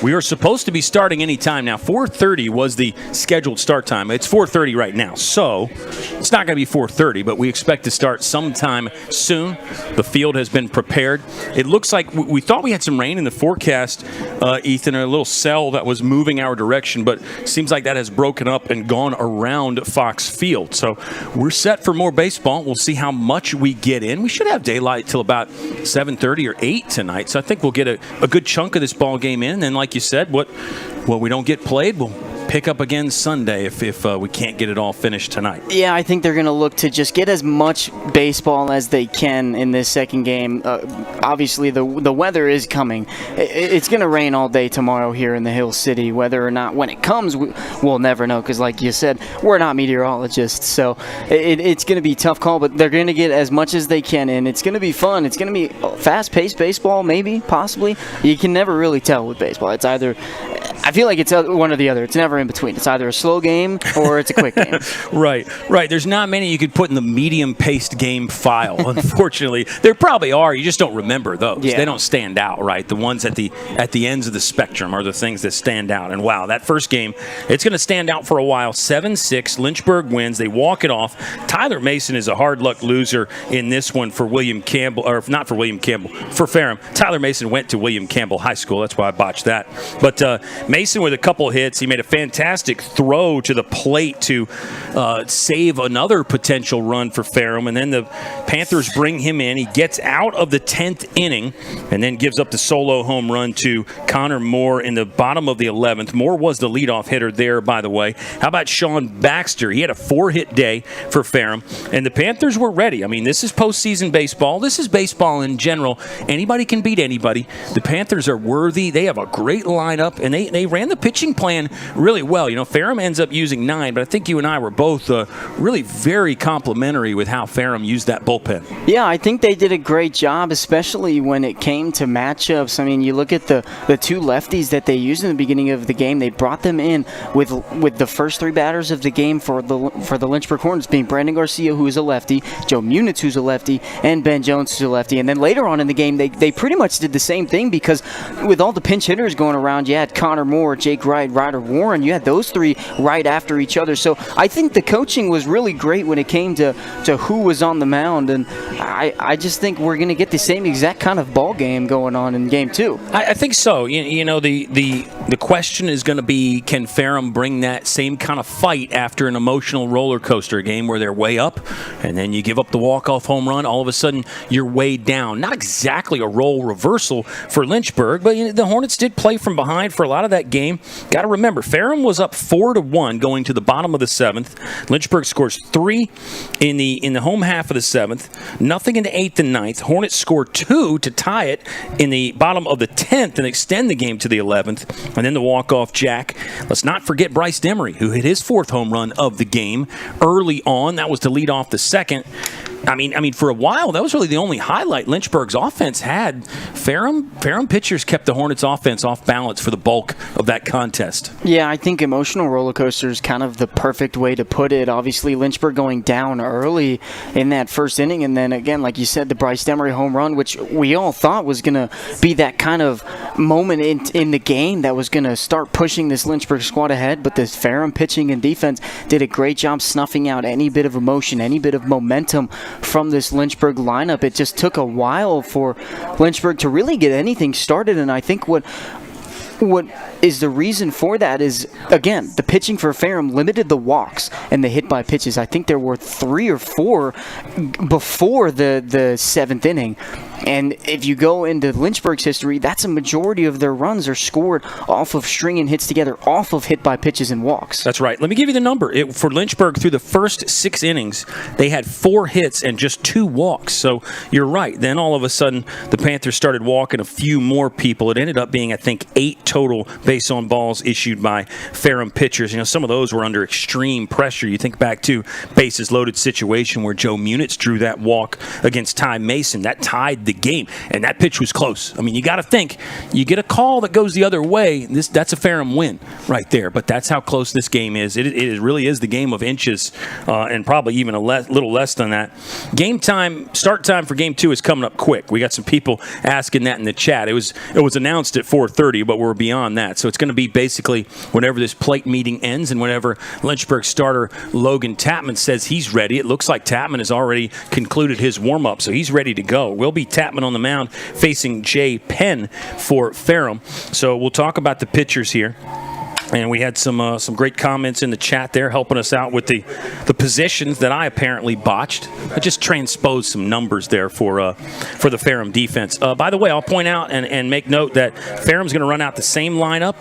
We are supposed to be starting any time now. 4:30 was the scheduled start time. It's 4:30 right now, so it's not going to be 4:30, but we expect to start sometime soon. The field has been prepared. It looks like we thought we had some rain in the forecast, Ethan, a little cell that was moving our direction, but it seems like that has broken up and gone around Fox Field. So we're set for more baseball. We'll see how much we get in. We should have daylight till about 7:30 or 8 tonight, so I think we'll get a good chunk of this ball game in, and like you said, what we don't get played, we'll pick up again Sunday if we can't get it all finished tonight. Yeah, I think they're going to look to just get as much baseball as they can in this second game. Obviously, the weather is coming. It's going to rain all day tomorrow here in the Hill City. Whether or not when it comes, we'll never know because, like you said, we're not meteorologists. So it's going to be a tough call, but they're going to get as much as they can in. It's going to be fun. It's going to be fast-paced baseball, maybe, possibly. You can never really tell with baseball. It's either... I feel like it's one or the other. It's never in between. It's either a slow game or it's a quick game. Right. There's not many you could put in the medium-paced game file, unfortunately. There probably are. You just don't remember those. Yeah. They don't stand out, right? The ones at the ends of the spectrum are the things that stand out. And, wow, that first game, it's going to stand out for a while. 7-6, Lynchburg wins. They walk it off. Tyler Mason is a hard-luck loser in this one for William Campbell, or not for William Campbell, for Ferrum. Tyler Mason went to William Campbell High School. That's why I botched that. But Mason with a couple hits. He made a fantastic throw to the plate to save another potential run for Ferrum. And then the Panthers bring him in. He gets out of the 10th inning and then gives up the solo home run to Connor Moore in the bottom of the 11th. Moore was the leadoff hitter there, by the way. How about Sean Baxter? He had a 4-hit day for Ferrum. And the Panthers were ready. I mean, this is postseason baseball. This is baseball in general. Anybody can beat anybody. The Panthers are worthy. They have a great lineup, and they ran the pitching plan really well. You know, Ferrum ends up using 9, but I think you and I were both really very complimentary with how Ferrum used that bullpen. Yeah, I think they did a great job, especially when it came to matchups. I mean, you look at the two lefties that they used in the beginning of the game. They brought them in with the first 3 batters of the game for the Lynchburg Hornets being Brandon Garcia, who is a lefty, Joe Munitz, who's a lefty, and Ben Jones, who's a lefty. And then later on in the game, they pretty much did the same thing because with all the pinch hitters going around, you had Connor Moore, Jake Wright, Ryder Warren. You had those 3 right after each other. So I think the coaching was really great when it came to who was on the mound. And I just think we're going to get the same exact kind of ball game going on in game 2. I think so. You know, the question is going to be, can Ferrum bring that same kind of fight after an emotional roller coaster game where they're way up and then you give up the walk-off home run, all of a sudden you're way down. Not exactly a role reversal for Lynchburg, but the Hornets did play from behind for a lot of that game. Got to remember, Ferrum was up 4-1 going to the bottom of the 7th. Lynchburg scores 3 in the home half of the 7th, nothing in the 8th and 9th. Hornets score 2 to tie it in the bottom of the 10th and extend the game to the 11th. And then the walk-off jack. Let's not forget Bryce Demery, who hit his 4th home run of the game early on. That was to lead off the 2nd. I mean, for a while, that was really the only highlight Lynchburg's offense had. Ferrum pitchers kept the Hornets' offense off balance for the bulk of that contest. Yeah, I think emotional roller coaster is kind of the perfect way to put it. Obviously, Lynchburg going down early in that first inning, and then again, like you said, the Bryce Demery home run, which we all thought was going to be that kind of moment in the game that was going to start pushing this Lynchburg squad ahead, but this Ferrum pitching and defense did a great job snuffing out any bit of emotion, any bit of momentum from this Lynchburg lineup. It just took a while for Lynchburg to really get anything started, and I think what is the reason for that is, again, the pitching for Ferrum limited the walks and the hit by pitches. I think there were 3 or 4 before the 7th inning. And if you go into Lynchburg's history, that's a majority of their runs are scored off of stringing hits together, off of hit by pitches and walks. That's right. Let me give you the number. For Lynchburg, through the first 6 innings, they had 4 hits and just 2 walks. So you're right. Then all of a sudden, the Panthers started walking a few more people. It ended up being, I think, 8 total base on balls issued by Ferrum pitchers. You know, some of those were under extreme pressure. You think back to bases loaded situation where Joe Munitz drew that walk against Ty Mason. That tied the the game. And that pitch was close. I mean, you got to think, you get a call that goes the other way, that's a Ferrum win right there. But that's how close this game is. It really is the game of inches, and probably even a little less than that. Game time, start time for Game 2 is coming up quick. We got some people asking that in the chat. It was announced at 4:30, but we're beyond that. So it's going to be basically whenever this plate meeting ends and whenever Lynchburg starter Logan Tapman says he's ready. It looks like Tapman has already concluded his warm-up, so he's ready to go. Will be Tapman on the mound facing Jay Penn for Ferrum. So we'll talk about the pitchers here. And we had some great comments in the chat there helping us out with the positions that I apparently botched. I just transposed some numbers there for the Ferrum defense. By the way, I'll point out and make note that Ferrum's going to run out the same lineup.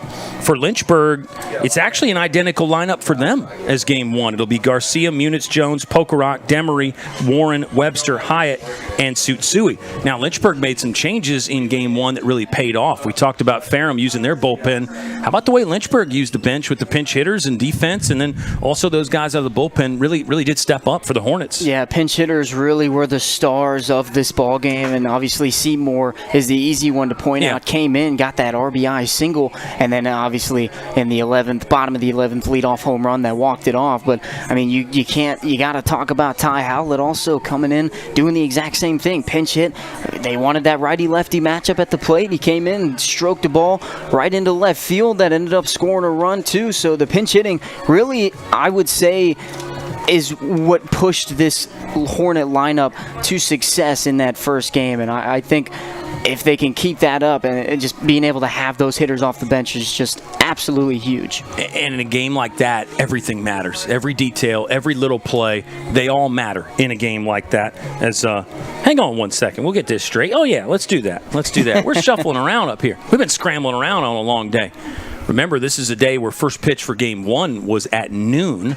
For Lynchburg, it's actually an identical lineup for them as Game 1. It'll be Garcia, Munitz, Jones, Pokerok, Demery, Warren, Webster, Hyatt, and Tsutsui. Now, Lynchburg made some changes in Game 1 that really paid off. We talked about Ferrum using their bullpen. How about the way Lynchburg used the bench with the pinch hitters and defense, and then also those guys out of the bullpen really did step up for the Hornets. Yeah, pinch hitters really were the stars of this ball game, and obviously Seymour is the easy one to point out. Came in, got that RBI single, and then obviously in the 11th, bottom of the 11th, leadoff home run that walked it off. But I mean, you got to talk about Ty Howlett also coming in, doing the exact same thing. Pinch hit. They wanted that righty-lefty matchup at the plate. He came in, stroked the ball right into left field. That ended up scoring a run too. So the pinch hitting really, I would say, is what pushed this Hornet lineup to success in that first game. And I think if they can keep that up and just being able to have those hitters off the bench is just absolutely huge. And in a game like that, everything matters. Every detail, every little play, they all matter in a game like that. Hang on one second. We'll get this straight. Oh, yeah, let's do that. We're shuffling around up here. We've been scrambling around on a long day. Remember, this is a day where first pitch for Game 1 was at noon.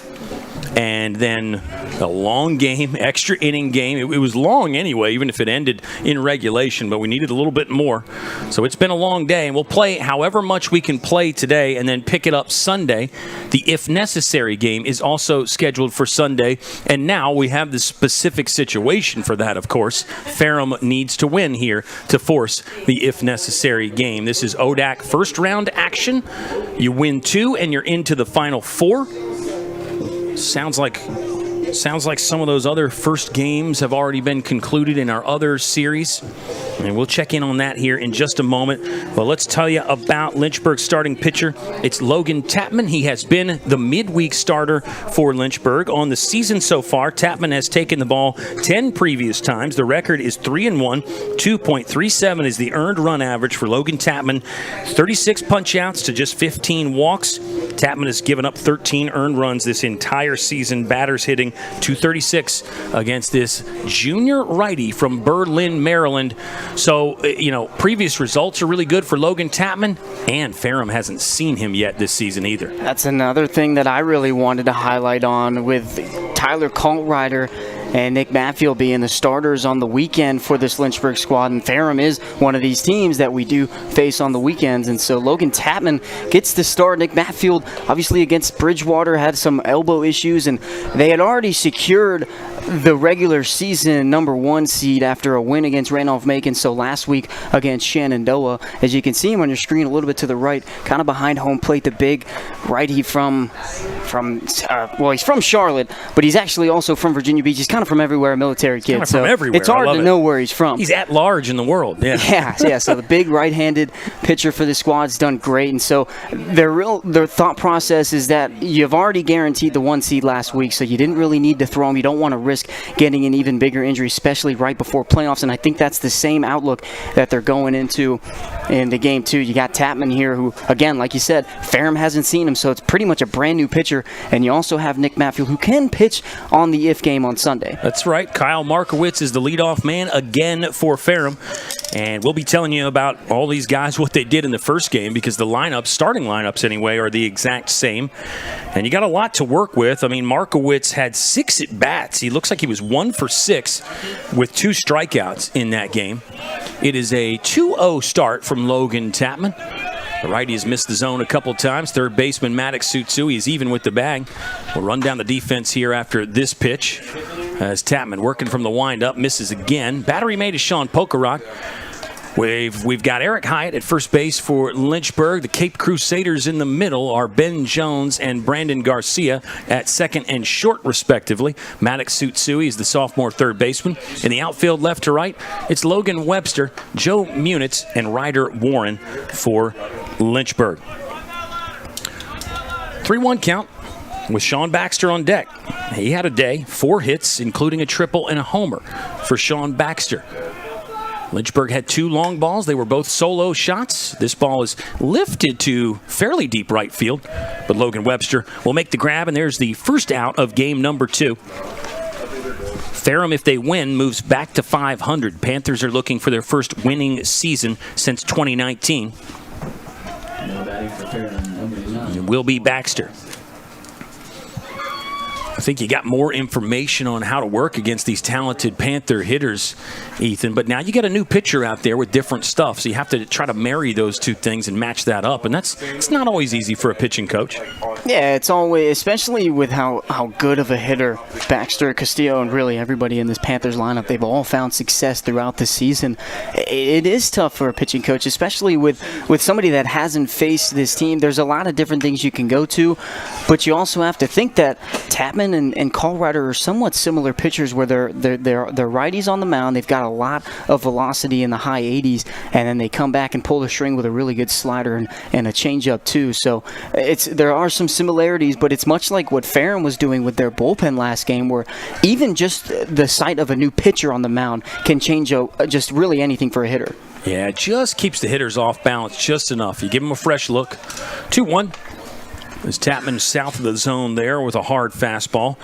And then a long game, extra inning game. It was long anyway, even if it ended in regulation, but we needed a little bit more. So it's been a long day, and we'll play however much we can play today and then pick it up Sunday. The if necessary game is also scheduled for Sunday, and now we have the specific situation for that, of course. Ferrum needs to win here to force the if necessary game. This is ODAC first round action. You win 2 and you're into the final 4. Sounds like some of those other first games have already been concluded in our other series. And we'll check in on that here in just a moment. But let's tell you about Lynchburg's starting pitcher. It's Logan Tapman. He has been the midweek starter for Lynchburg. On the season so far, Tapman has taken the ball 10 previous times. The record is 3-1. 2.37 is the earned run average for Logan Tapman. 36 punch-outs to just 15 walks. Tapman has given up 13 earned runs this entire season. Batters hitting .236 against this junior righty from Berlin, Maryland. So, previous results are really good for Logan Tapman, and Ferrum hasn't seen him yet this season either. That's another thing that I really wanted to highlight on with Tyler Kaltrider and Nick Matfield being the starters on the weekend for this Lynchburg squad. And Ferrum is one of these teams that we do face on the weekends. And so Logan Tapman gets the start. Nick Matfield, obviously against Bridgewater, had some elbow issues, and they had already secured the regular season #1 seed after a win against Randolph-Macon. So last week against Shenandoah, as you can see him on your screen a little bit to the right, kind of behind home plate, the big righty he's from Charlotte, but he's actually also from Virginia Beach. He's kind of from everywhere, military kid. Kind of from everywhere. It's hard to know where he's from. He's at large in the world. Yeah. So the big right-handed pitcher for the squad's done great, and so their thought process is that you've already guaranteed the 1 seed last week, so you didn't really need to throw him. You don't want to risk getting an even bigger injury, especially right before playoffs. And I think that's the same outlook that they're going into in the Game 2. You got Tapman here, who, again, like you said, Ferrum hasn't seen him, so it's pretty much a brand new pitcher. And you also have Nick Matfield, who can pitch on the if game on Sunday. That's right. Kyle Markowitz is the leadoff man again for Ferrum. And we'll be telling you about all these guys, what they did in the first game, because the starting lineups anyway, are the exact same. And you got a lot to work with. I mean, Markowitz had 6 at-bats. He looks like he was 1 for 6 with 2 strikeouts in that game. It is a 2-0 start from Logan Tapman. The righty has missed the zone a couple times. Third baseman Maddox Tsutsui is even with the bag. We'll run down the defense here after this pitch. As Tapman working from the windup, misses again. Battery made to Sean Pokerock. We've got Eric Hyatt at first base for Lynchburg. The Cape Crusaders in the middle are Ben Jones and Brandon Garcia at second and short, respectively. Maddox Sutsui is the sophomore third baseman. In the outfield, left to right, it's Logan Webster, Joe Munitz, and Ryder Warren for Lynchburg. 3-1 count with Sean Baxter on deck. He had a day, 4 hits, including a triple and a homer for Sean Baxter. Lynchburg had 2 long balls. They were both solo shots. This ball is lifted to fairly deep right field, but Logan Webster will make the grab, and there's the first out of game number 2. Ferrum, if they win, moves back to 500. Panthers are looking for their first winning season since 2019. It will be Baxter. I think you got more information on how to work against these talented Panther hitters, Ethan. But now you got a new pitcher out there with different stuff, so you have to try to marry those two things and match that up. And it's not always easy for a pitching coach. Yeah, it's always, especially with how good of a hitter Baxter, Castillo, and really everybody in this Panthers lineup, they've all found success throughout the season. It is tough for a pitching coach, especially with somebody that hasn't faced this team. There's a lot of different things you can go to, but you also have to think that Tapman and Colrider are somewhat similar pitchers where they're righties on the mound. They've got a lot of velocity in the high 80s, and then they come back and pull the string with a really good slider and a changeup too. So there are some similarities, but it's much like what Ferrum was doing with their bullpen last game, where even just the sight of a new pitcher on the mound can change just really anything for a hitter. Yeah, it just keeps the hitters off balance just enough. You give them a fresh look. 2-1. As Tapman south of the zone there with a hard fastball.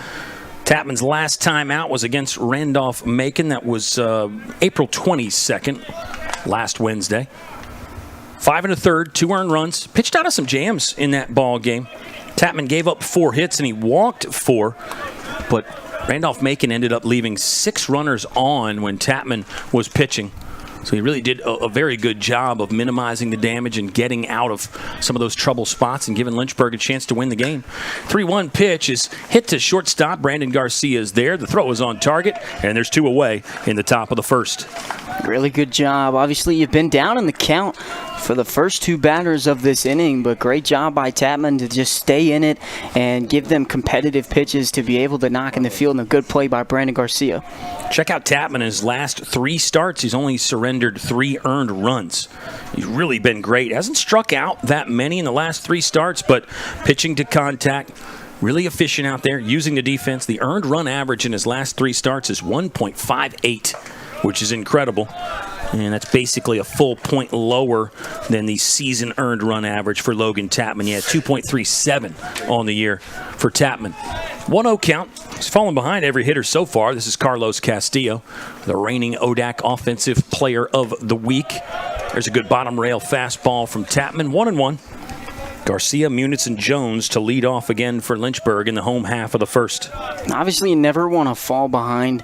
Tapman's last time out was against Randolph-Macon. That was April 22nd, last Wednesday. 5 1/3, 2 earned runs. Pitched out of some jams in that ball game. Tapman gave up 4 hits and he walked 4, but Randolph-Macon ended up leaving 6 runners on when Tapman was pitching. So he really did a very good job of minimizing the damage and getting out of some of those trouble spots and giving Lynchburg a chance to win the game. 3-1 pitch is hit to shortstop. Brandon Garcia is there. The throw is on target, and there's 2 away in the top of the first. Really good job. Obviously, you've been down in the count for the first 2 batters of this inning, but great job by Tapman to just stay in it and give them competitive pitches to be able to knock in the field, and a good play by Brandon Garcia. Check out Tapman in his last 3 starts. He's only surrendered 3 earned runs. He's really been great. Hasn't struck out that many in the last 3 starts, but pitching to contact, really efficient out there, using the defense. The earned run average in his last 3 starts is 1.58, which is incredible. And that's basically a full point lower than the season earned run average for Logan Tapman. He had 2.37 on the year for Tapman. 1-0 count. He's fallen behind every hitter so far. This is Carlos Castillo, the reigning ODAC Offensive Player of the Week. There's a good bottom rail fastball from Tapman. 1-1. Garcia, Munitz, and Jones to lead off again for Lynchburg in the home half of the first. Obviously, you never want to fall behind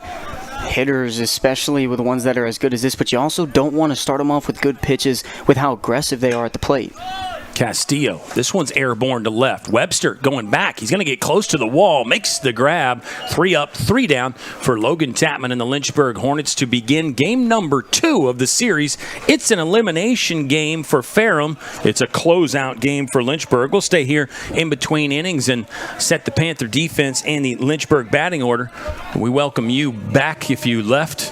hitters, especially with the ones that are as good as this, but you also don't want to start them off with good pitches with how aggressive they are at the plate. Castillo, this one's airborne to left. Webster going back. He's going to get close to the wall, makes the grab. 3 up, 3 down for Logan Tapman and the Lynchburg Hornets to begin game number 2 of the series. It's an elimination game for Ferrum. It's a closeout game for Lynchburg. We'll stay here in between innings and set the Panther defense and the Lynchburg batting order. We welcome you back if you left.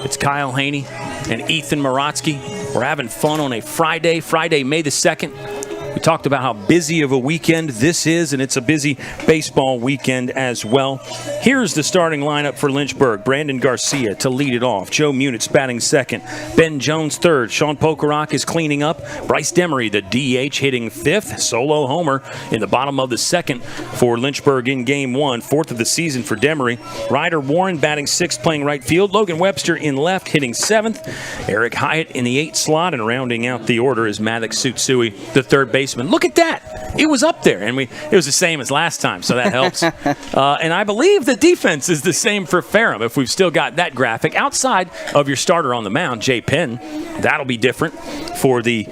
It's Kyle Haney and Ethan Morotsky. We're having fun on a Friday, May the 2nd. We talked about how busy of a weekend this is, and it's a busy baseball weekend as well. Here's the starting lineup for Lynchburg. Brandon Garcia to lead it off. Joe Munitz batting second. Ben Jones third. Sean Pokerock is cleaning up. Bryce Demery, the DH, hitting 5th. Solo homer in the bottom of the 2nd for Lynchburg in game 1. 4th of the season for Demery. Ryder Warren batting 6th, playing right field. Logan Webster in left, hitting 7th. Eric Hyatt in the 8th slot, and rounding out the order is Maddox Sutsui, the third baseman. underclassmen. Look at that. It was up there, and it was the same as last time, so that helps. And I believe the defense is the same for Ferrum, if we've still got that graphic. Outside of your starter on the mound, Jay Penn, that'll be different for the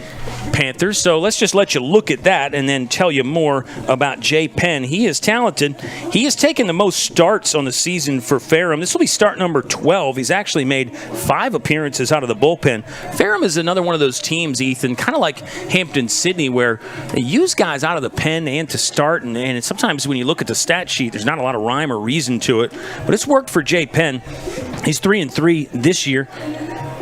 Panthers. So let's just let you look at that and then tell you more about Jay Penn. He is talented. He has taken the most starts on the season for Ferrum. This will be start number 12. He's actually made 5 appearances out of the bullpen. Ferrum is another one of those teams, Ethan, kind of like Hampton-Sydney, where they use guys out of the pen and to start, and sometimes when you look at the stat sheet, there's not a lot of rhyme or reason to it. But it's worked for Jay Penn. He's 3-3 this year.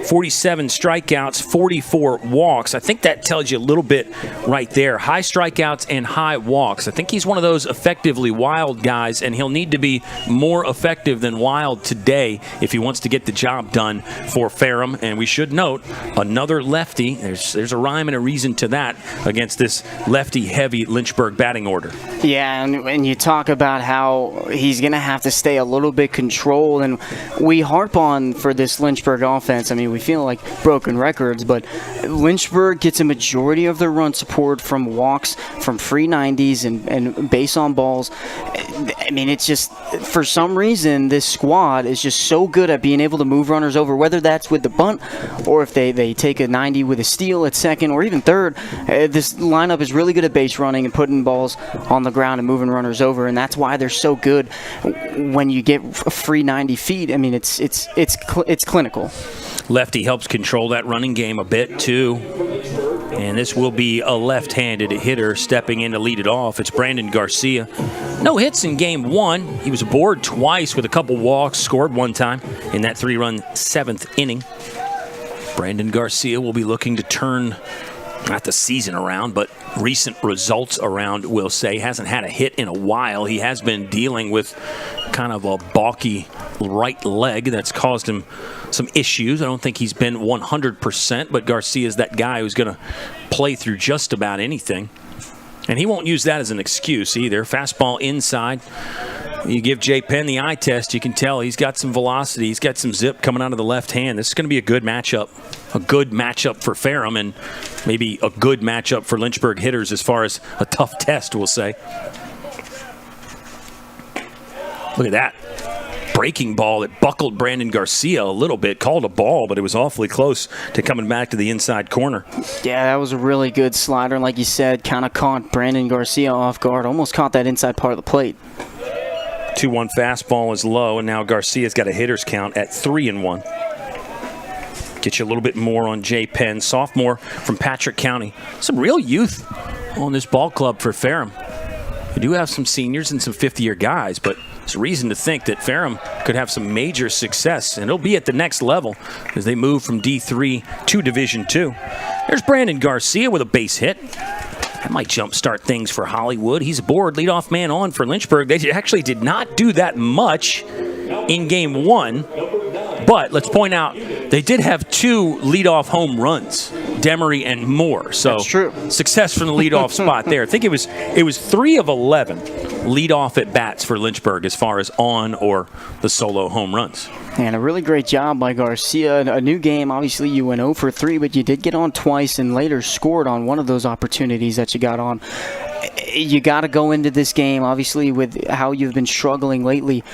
47 strikeouts, 44 walks. I think that tells you a little bit right there. High strikeouts and high walks. I think he's one of those effectively wild guys, and he'll need to be more effective than wild today if he wants to get the job done for Ferrum. And we should note, another lefty. There's a rhyme and a reason to that against this lefty-heavy Lynchburg batting order. Yeah, and you talk about how he's going to have to stay a little bit controlled, and we harp on for this Lynchburg offense. I mean, we feel like broken records, but Lynchburg gets a majority of their run support from walks, from free 90s, and base on balls. I mean, it's just, for some reason, this squad is just so good at being able to move runners over, whether that's with the bunt or if they take a 90 with a steal at second or even third. This lineup is really good at base running and putting balls on the ground and moving runners over, and that's why they're so good when you get a free 90 feet. I mean, it's clinical. Lefty helps control that running game a bit, too. And this will be a left-handed hitter stepping in to lead it off. It's Brandon Garcia. No hits in game 1. He was aboard twice with a couple walks, scored one time in that 3-run 7th inning. Brandon Garcia will be looking to turn, not the season around, but recent results around, we'll say. Hasn't had a hit in a while. He has been dealing with kind of a balky right leg that's caused him some issues. I don't think he's been 100%, but Garcia's that guy who's going to play through just about anything. And he won't use that as an excuse either. Fastball inside. You give Jay Penn the eye test, you can tell he's got some velocity. He's got some zip coming out of the left hand. This is going to be a good matchup. A good matchup for Ferrum, and maybe a good matchup for Lynchburg hitters as far as a tough test, we'll say. Look at that. Breaking ball that buckled Brandon Garcia a little bit. Called a ball, but it was awfully close to coming back to the inside corner. Yeah, that was a really good slider. And like you said, kind of caught Brandon Garcia off guard. Almost caught that inside part of the plate. 2-1 fastball is low, and now Garcia's got a hitter's count at 3-1. Get you a little bit more on Jay Penn, sophomore from Patrick County. Some real youth on this ball club for Ferrum. We do have some seniors and some fifth-year guys, but there's reason to think that Ferrum could have some major success, and it'll be at the next level as they move from D3 to Division II. There's Brandon Garcia with a base hit. That might jumpstart things for Hollywood. He's aboard, leadoff man on for Lynchburg. They actually did not do that much in game 1, but let's point out they did have 2 leadoff home runs, Demery and Moore. So that's true. Success from the leadoff spot there. I think it was 3 of 11 leadoff at bats for Lynchburg as far as on or the solo home runs. And a really great job by Garcia. A new game, obviously you went 0 for 3, but you did get on twice and later scored on one of those opportunities that you got on. You got to go into this game, obviously, with how you've been struggling lately.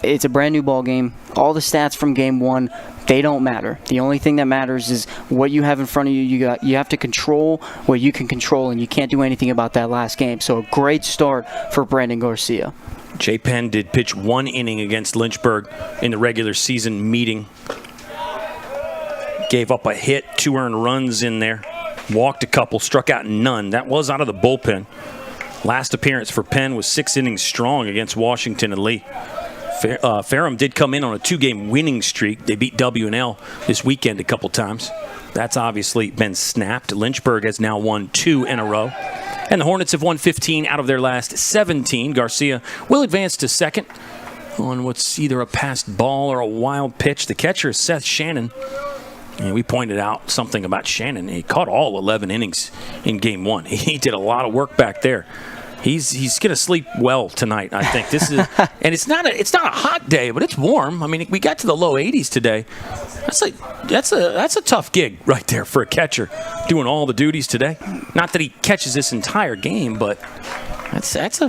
It's a brand new ball game. All the stats from game 1, they don't matter. The only thing that matters is what you have in front of you. You have to control what you can control, and you can't do anything about that last game. So a great start for Brandon Garcia. Jay Penn did pitch 1 inning against Lynchburg in the regular season meeting. Gave up a hit, 2 earned runs in there. Walked a couple, struck out none. That was out of the bullpen. Last appearance for Penn was 6 innings strong against Washington and Lee. Ferrum did come in on a 2-game winning streak. They beat W&L this weekend a couple times. That's obviously been snapped. Lynchburg has now won 2 in a row. And the Hornets have won 15 out of their last 17. Garcia will advance to second on what's either a passed ball or a wild pitch. The catcher is Seth Shannon. And we pointed out something about Shannon. He caught all 11 innings in game 1. He did a lot of work back there. He's going to sleep well tonight, I think. This is, and it's not a hot day, but it's warm. I mean, we got to the low 80s today. That's a tough gig right there for a catcher, doing all the duties today. Not that he catches this entire game, but that's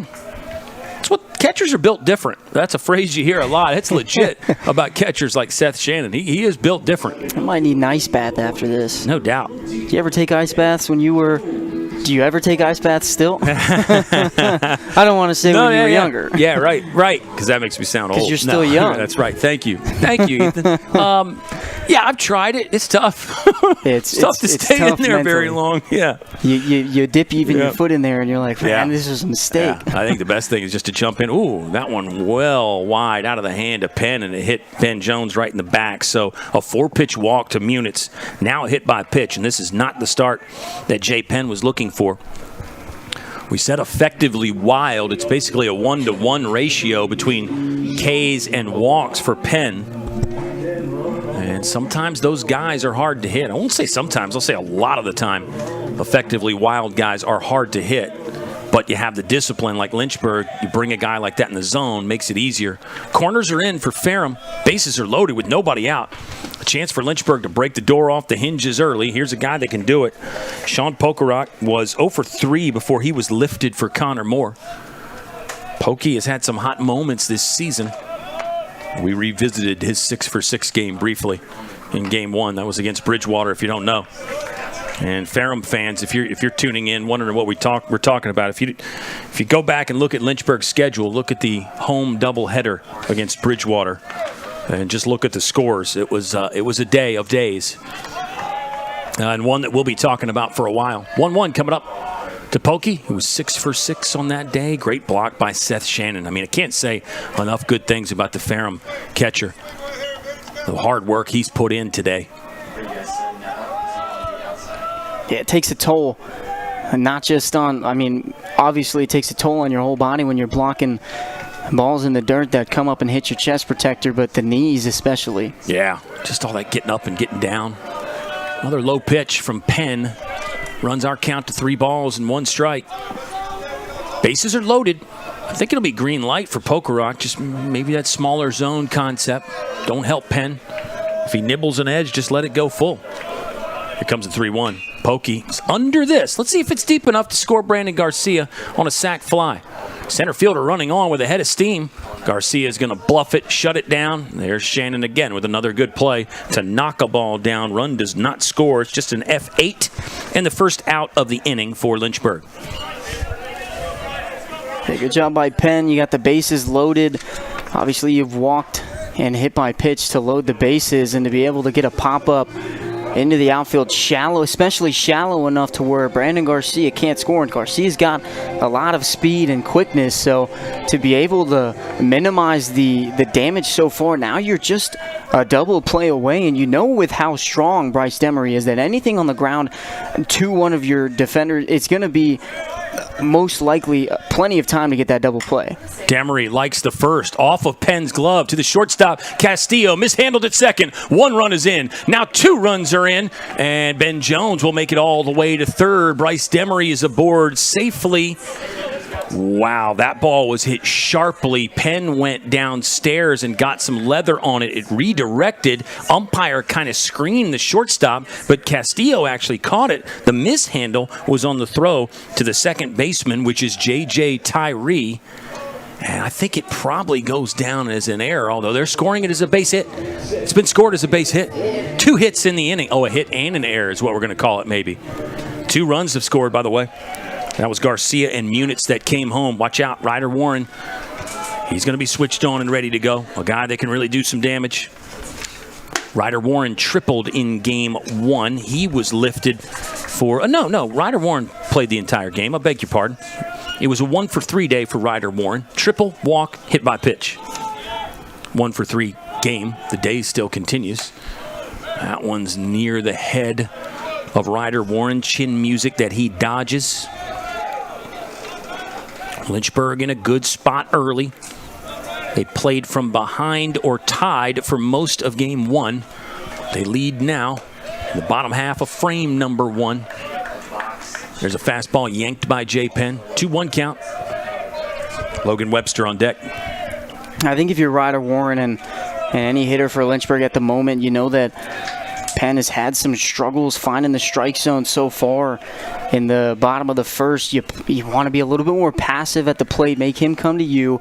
what catchers are built different. That's a phrase you hear a lot. It's legit about catchers like Seth Shannon. He is built different. I might need an ice bath after this. No doubt. Did you ever take ice baths when you were? Do you ever take ice baths still? I don't want to say when you were younger. Yeah, right, because that makes me sound old. Because you're still young. That's right. Thank you, Ethan. Yeah, I've tried it. It's tough. It's tough to stay tough in there mentally. very long. Yeah. You dip even your foot in there, and you're like, man, this was a mistake. Yeah. I think the best thing is just to jump in. Ooh, that one well wide out of the hand of Penn, and it hit Ben Jones right in the back. So a 4-pitch walk to Munitz. Now a hit by pitch, and this is not the start that Jay Penn was looking for. We said effectively wild. It's basically a 1-to-1 ratio between Ks and walks for Penn. And sometimes those guys are hard to hit. I won't say sometimes. I'll say a lot of the time effectively wild guys are hard to hit. But you have the discipline like Lynchburg. You bring a guy like that in the zone, makes it easier. Corners are in for Ferrum. Bases are loaded with nobody out. A chance for Lynchburg to break the door off the hinges early. Here's a guy that can do it. Sean Pokerock was 0 for 3 before he was lifted for Connor Moore. Pokey has had some hot moments this season. We revisited his 6 for 6 game briefly in game 1. That was against Bridgewater, if you don't know. And Ferrum fans, if you're tuning in, wondering what we're talking about, if you go back and look at Lynchburg's schedule, look at the home doubleheader against Bridgewater, and just look at the scores. It was a day of days, and one that we'll be talking about for a while. 1-1 coming up to Pokey, who was 6 for 6 on that day. Great block by Seth Shannon. I mean, I can't say enough good things about the Ferrum catcher. The hard work he's put in today. Yeah, it takes a toll, and not just on, I mean, obviously it takes a toll on your whole body when you're blocking balls in the dirt that come up and hit your chest protector, but the knees especially. Yeah, just all that getting up and getting down. Another low pitch from Penn. Runs our count to 3 balls and 1 strike. Bases are loaded. I think it'll be green light for Pokerock, just maybe that smaller zone concept. Don't help Penn. If he nibbles an edge, just let it go full. Here comes a 3-1. Pokey's under this. Let's see if it's deep enough to score Brandon Garcia on a sac fly. Center fielder running on with a head of steam. Garcia is going to bluff it, shut it down. There's Shannon again with another good play to knock a ball down. Run does not score. It's just an F8 and the first out of the inning for Lynchburg. Hey, good job by Penn. You got the bases loaded. Obviously, you've walked and hit by pitch to load the bases, and to be able to get a pop-up into the outfield shallow, especially shallow enough to where Brandon Garcia can't score. And Garcia's got a lot of speed and quickness, so to be able to minimize the damage so far, now you're just a double play away. And you know with how strong Bryce Demery is that anything on the ground to one of your defenders, it's going to be most likely plenty of time to get that double play. Demery likes the first. Off of Penn's glove to the shortstop. Castillo mishandled at second. 1 run is in. Now 2 runs are in. And Ben Jones will make it all the way to third. Bryce Demery is aboard safely. Wow, that ball was hit sharply. Penn went downstairs and got some leather on it. It redirected. Umpire kind of screened the shortstop, but Castillo actually caught it. The mishandle was on the throw to the second baseman, which is J.J. Tyree. And I think it probably goes down as an error, although they're scoring it as a base hit. It's been scored as a base hit. 2 hits in the inning. Oh, a hit and an error is what we're going to call it maybe. 2 runs have scored, by the way. That was Garcia and Munitz that came home. Watch out, Ryder Warren. He's going to be switched on and ready to go. A guy that can really do some damage. Ryder Warren tripled in game 1. He was lifted for... No. Ryder Warren played the entire game. I beg your pardon. It was a 1 for 3 day for Ryder Warren. Triple, walk, hit by pitch. 1 for 3 game. The day still continues. That one's near the head of Ryder Warren. Chin music that he dodges. Lynchburg in a good spot early. They played from behind or tied for most of game 1. They lead now in the bottom half of frame number 1. There's a fastball yanked by Jay Penn. 2-1 count. Logan Webster on deck. I think if you're Ryder Warren and any hitter for Lynchburg at the moment, you know that Penn has had some struggles finding the strike zone so far. In the bottom of the first, you want to be a little bit more passive at the plate, make him come to you.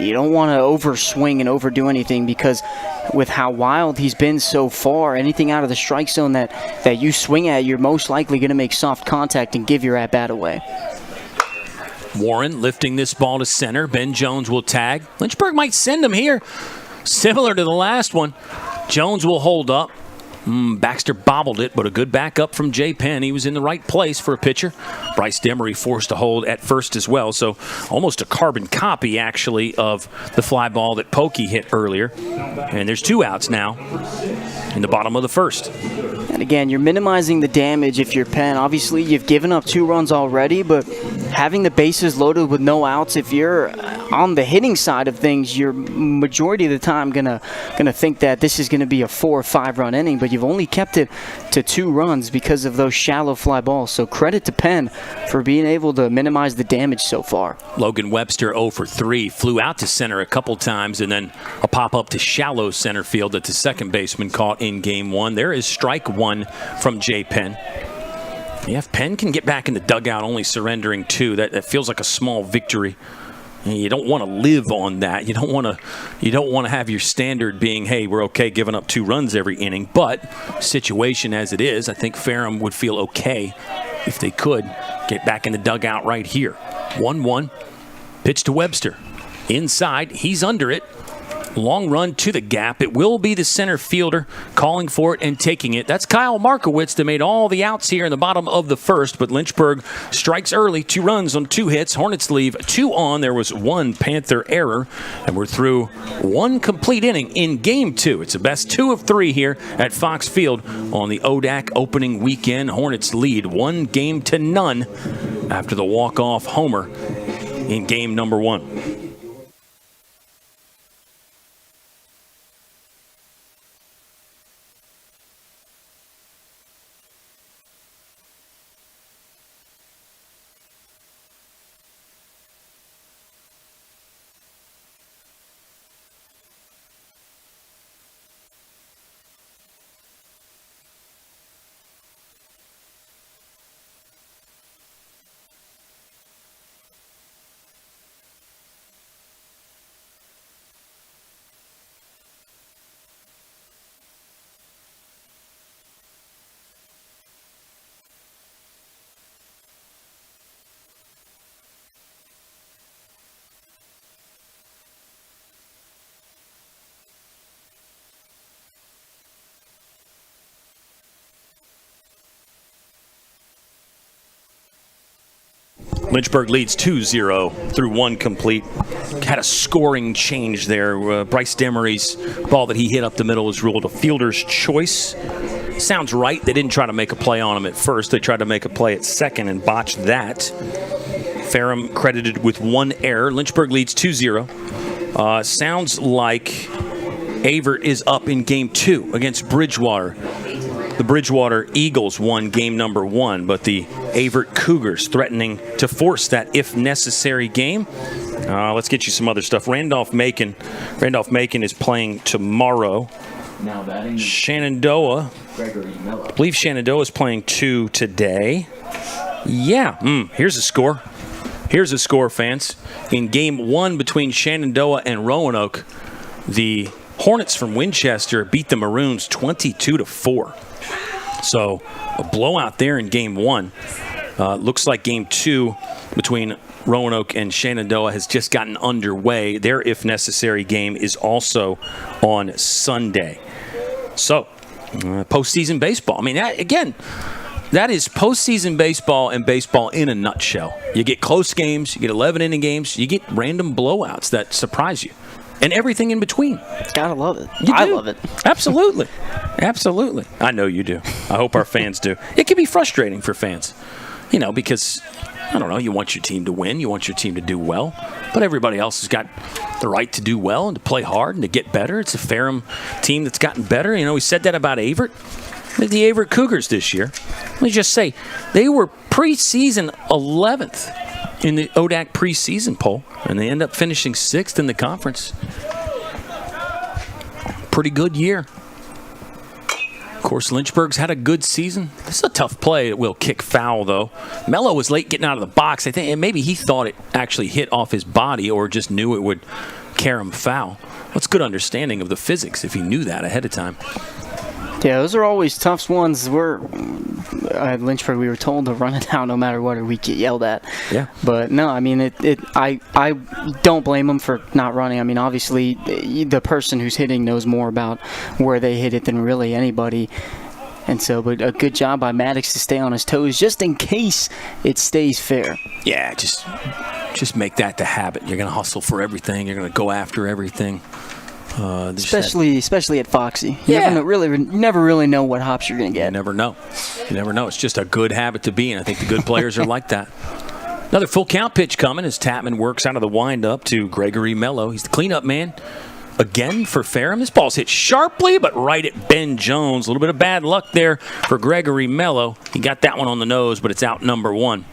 You don't want to overswing and overdo anything, because with how wild he's been so far, anything out of the strike zone that you swing at, you're most likely going to make soft contact and give your at-bat away. Warren lifting this ball to center. Ben Jones will tag. Lynchburg might send him here. Similar to the last one. Jones will hold up. Baxter bobbled it, but a good backup from Jay Penn. He was in the right place for a pitcher. Bryce Demery forced to hold at first as well, so almost a carbon copy, actually, of the fly ball that Pokey hit earlier. And there's 2 outs now in the bottom of the first. And again, you're minimizing the damage if you're Penn. Obviously, you've given up 2 runs already, but having the bases loaded with no outs, if you're on the hitting side of things, you're majority of the time gonna think that this is gonna be a 4 or 5 run inning, but you've only kept it to 2 runs because of those shallow fly balls. So credit to Penn for being able to minimize the damage so far. Logan Webster 0 for 3, flew out to center a couple times, and then a pop up to shallow center field that the second baseman caught in game 1. There is strike 1 from Jay Penn. Yeah, if Penn can get back in the dugout only surrendering 2, that feels like a small victory. You don't want to live on that. You don't want to have your standard being, hey, we're okay giving up 2 runs every inning. But situation as it is, I think Ferrum would feel okay if they could get back in the dugout right here. 1-1, pitch to Webster. Inside, he's under it. Long run to the gap. It will be the center fielder calling for it and taking it. That's Kyle Markowitz that made all the outs here in the bottom of the first, but Lynchburg strikes early. 2 runs on 2 hits. Hornets leave 2 on. There was 1 Panther error, and we're through 1 complete inning in game 2. It's a best 2 of 3 here at Fox Field on the ODAC opening weekend. Hornets lead 1-0 after the walk-off homer in game number 1. Lynchburg leads 2-0 through 1 complete. Had a scoring change there. Bryce Demery's ball that he hit up the middle was ruled a fielder's choice. Sounds right. They didn't try to make a play on him at first. They tried to make a play at second and botched that. Ferrum credited with 1 error. Lynchburg leads 2-0. Sounds like Avert is up in game 2 against Bridgewater. The Bridgewater Eagles won game number 1, but the Avert Cougars threatening to force that if necessary game. Let's get you some other stuff. Randolph Macon is playing tomorrow. Shenandoah, I believe Shenandoah is playing 2 today. Yeah, here's a score. Here's a score, fans. In game 1 between Shenandoah and Roanoke, the Hornets from Winchester beat the Maroons 22-4. So a blowout there in game 1. Looks like game 2 between Roanoke and Shenandoah has just gotten underway. Their if necessary game is also on Sunday. So postseason baseball. I mean, that is postseason baseball and baseball in a nutshell. You get close games, you get 11-inning games, you get random blowouts that surprise you. And everything in between. Gotta love it. I love it. Absolutely. Absolutely. I know you do. I hope our fans do. It can be frustrating for fans, because, I don't know, you want your team to win, you want your team to do well, but everybody else has got the right to do well and to play hard and to get better. It's a Ferrum team that's gotten better. We said that about Avert. The Avert Cougars this year. Let me just say, they were preseason 11th in the ODAC preseason poll, and they end up finishing 6th in the conference. Pretty good year. Of course, Lynchburg's had a good season. This is a tough play. It will kick foul, though. Mello was late getting out of the box. I think, and maybe he thought it actually hit off his body or just knew it would carry him foul. What's good understanding of the physics if he knew that ahead of time? Yeah, those are always tough ones. At Lynchburg, we were told to run it out no matter what, or we get yelled at. Yeah. But no, I mean, I don't blame them for not running. I mean, obviously, the person who's hitting knows more about where they hit it than really anybody. And so, but a good job by Maddox to stay on his toes just in case it stays fair. Yeah, just make that the habit. You're going to hustle for everything. You're going to go after everything. Especially at Foxy. You never really know what hops you're going to get. You never know. It's just a good habit to be in. I think the good players are like that. Another full count pitch coming as Tapman works out of the windup to Gregory Mello. He's the cleanup man again for Ferrum. This ball's hit sharply, but right at Ben Jones. A little bit of bad luck there for Gregory Mello. He got that one on the nose, but it's out number 1.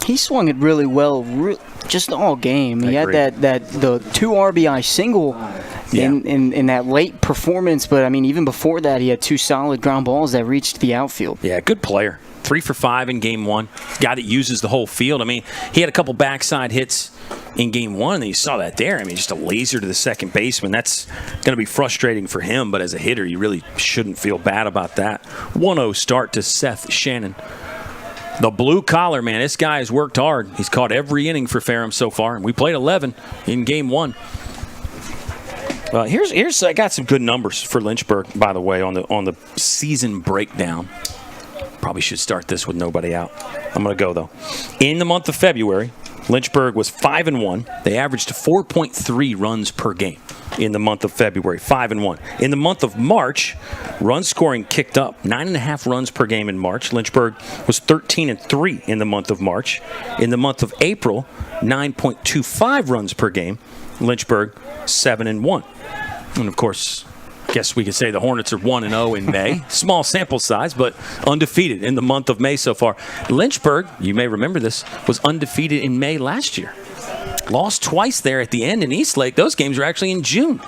He swung it really well, just all game. He had the 2 RBI single in that late performance, but I mean, even before that, he had 2 solid ground balls that reached the outfield. Yeah, good player. 3 for 5 in game 1. Guy that uses the whole field. I mean, he had a couple backside hits in game 1, and you saw that there. I mean, just a laser to the second baseman. That's going to be frustrating for him, but as a hitter, you really shouldn't feel bad about that. 1-0 start to Seth Shannon. The blue collar, man, this guy has worked hard. He's caught every inning for Ferrum so far, and we played 11 in game 1. Here's I got some good numbers for Lynchburg, by the way, on the season breakdown. Probably should start this with nobody out. I'm going to go, though. In the month of February, Lynchburg was 5-1. They averaged 4.3 runs per game in the month of February, 5-1. In the month of March, run scoring kicked up, 9.5 runs per game in March. Lynchburg was 13-3 in the month of March. In the month of April, 9.25 runs per game. Lynchburg, 7-1. And, of course, I guess we could say the Hornets are 1-0 in May. Small sample size, but undefeated in the month of May so far. Lynchburg, you may remember this, was undefeated in May last year. Lost twice there at the end in Eastlake. Those games were actually in June.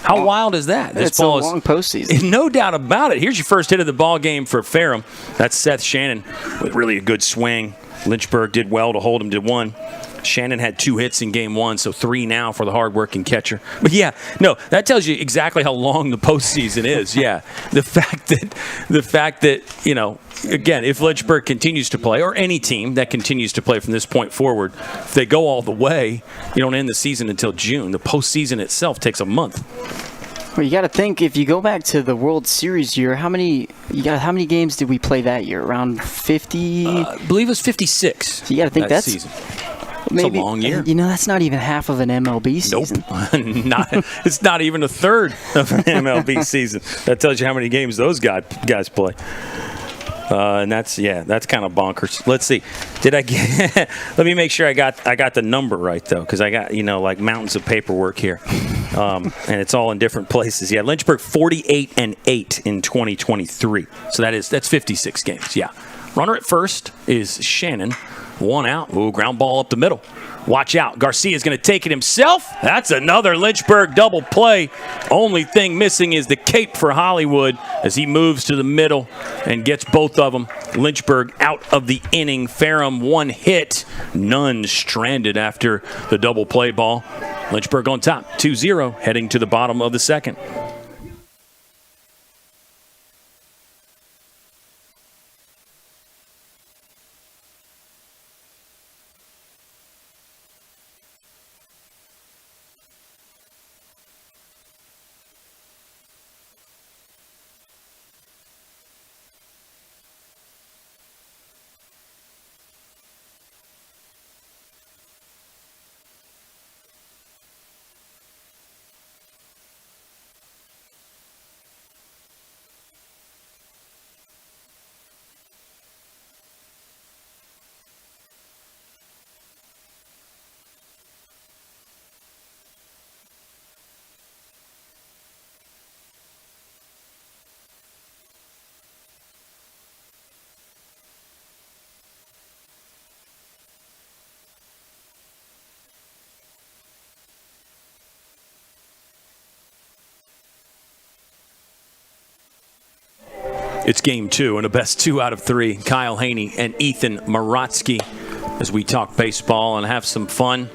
How wild is that? It's a long postseason. No doubt about it. Here's your first hit of the ball game for Ferrum. That's Seth Shannon with really a good swing. Lynchburg did well to hold him to 1. Shannon had 2 hits in game 1, so 3 now for the hard-working catcher. But yeah, no, that tells you exactly how long the postseason is. Yeah, the fact that again, if Lynchburg continues to play, or any team that continues to play from this point forward, if they go all the way, you don't end the season until June. The postseason itself takes a month. Well, you got to think, if you go back to the World Series year, how many games did we play that year? Around 50? I believe it was 56. So you got to think that's season. Maybe, it's a long year. That's not even half of an MLB season. Nope. It's not even a third of an MLB season. That tells you how many games those guys play. And that's kind of bonkers. Let's see. Did I get? Let me make sure I got the number right though, because I got like mountains of paperwork here, and it's all in different places. Yeah, Lynchburg 48-8 in 2023. So that's 56 games. Yeah. Runner at first is Shannon. 1 out. Ooh, ground ball up the middle. Watch out. Garcia's going to take it himself. That's another Lynchburg double play. Only thing missing is the cape for Hollywood as he moves to the middle and gets both of them. Lynchburg out of the inning. Ferrum 1 hit. None stranded after the double play ball. Lynchburg on top. 2-0 heading to the bottom of the second. It's game 2 and a best 2 out of 3. Kyle Haney and Ethan Morotsky as we talk baseball and have some fun.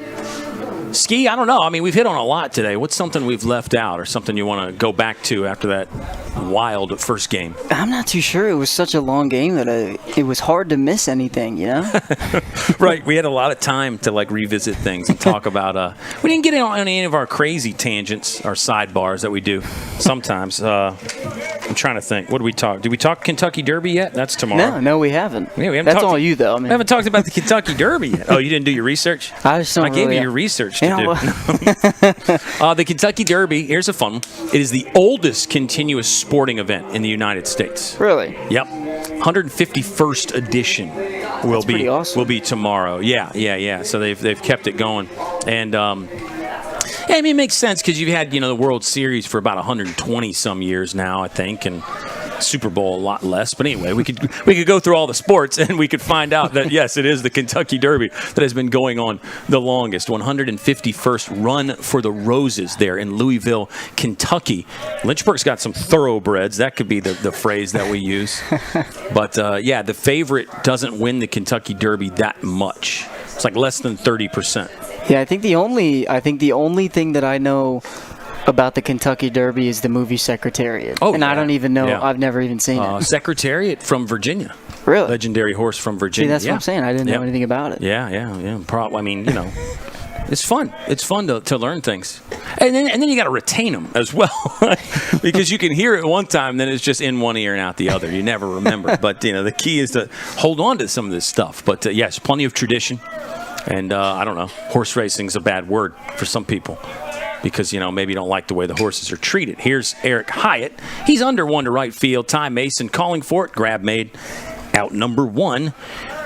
Ski, I don't know. I mean, we've hit on a lot today. What's something we've left out or something you want to go back to after that wild first game? I'm not too sure. It was such a long game that it was hard to miss anything, you know? Right. We had a lot of time to, like, revisit things and talk about we didn't get on any of our crazy tangents, our sidebars that we do sometimes. I'm trying to think. What did we talk? Did we talk Kentucky Derby yet? That's tomorrow. No, we haven't. Yeah, we haven't That's talked all you, though. I mean, we haven't talked about the Kentucky Derby yet. Oh, you didn't do your research? I gave you your research to do. The Kentucky Derby, here's a fun one. It is the oldest continuous sporting event in the United States. Really? Yep. 151st edition will be tomorrow. Yeah. So they've kept it going. And yeah, I mean, it makes sense because you've had, the World Series for about 120 some years now, I think, and Super Bowl a lot less. But anyway, we could go through all the sports and we could find out that yes, it is the Kentucky Derby that has been going on the longest. 151st Run for the Roses there in Louisville, Kentucky. Lynchburg's got some thoroughbreds. That could be the phrase that we use. But yeah, the favorite doesn't win the Kentucky Derby that much. It's like less than 30%. Yeah, I think the only thing that I know about the Kentucky Derby is the movie Secretariat. Oh, and yeah. I don't even know. Yeah. I've never even seen it. Secretariat from Virginia. Really? Legendary horse from Virginia. See, that's what I'm saying. I didn't know anything about it. Yeah. I mean, it's fun. It's fun to learn things. And then you got to retain them as well. Because you can hear it one time, then it's just in one ear and out the other. You never remember. But, the key is to hold on to some of this stuff. But, yes, plenty of tradition. And I don't know, horse racing is a bad word for some people because, maybe you don't like the way the horses are treated. Here's Eric Hyatt. He's under one to right field. Ty Mason calling for it. Grab made out number 1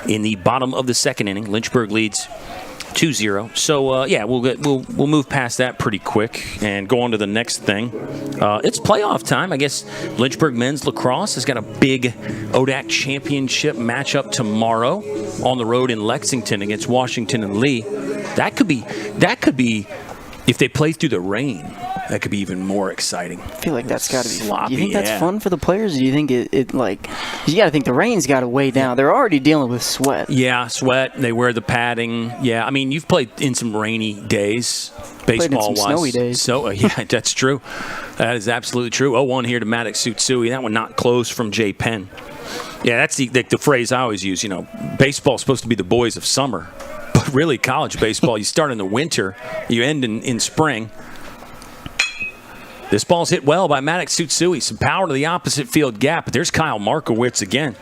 in the bottom of the second inning. Lynchburg leads 2-0. So, yeah, we'll move past that pretty quick and go on to the next thing. It's playoff time. I guess Lynchburg men's lacrosse has got a big ODAC championship matchup tomorrow on the road in Lexington against Washington and Lee. That could be if they play through the rain. That could be even more exciting. I feel like that's got to be sloppy. You think that's fun for the players? Or do you think it like you got to think the rain's got to weigh down? They're already dealing with sweat. Yeah, sweat. They wear the padding. Yeah, I mean you've played in some rainy days, baseball-wise. Snowy days. So yeah, that's true. That is absolutely true. 0-1 here to Maddox Sutsui. That one not close from Jay Penn. Yeah, that's the phrase I always use. Baseball's supposed to be the boys of summer, but really college baseball, you start in the winter, you end in spring. This ball's hit well by Maddox Sutsui. Some power to the opposite field gap. But there's Kyle Markowitz again.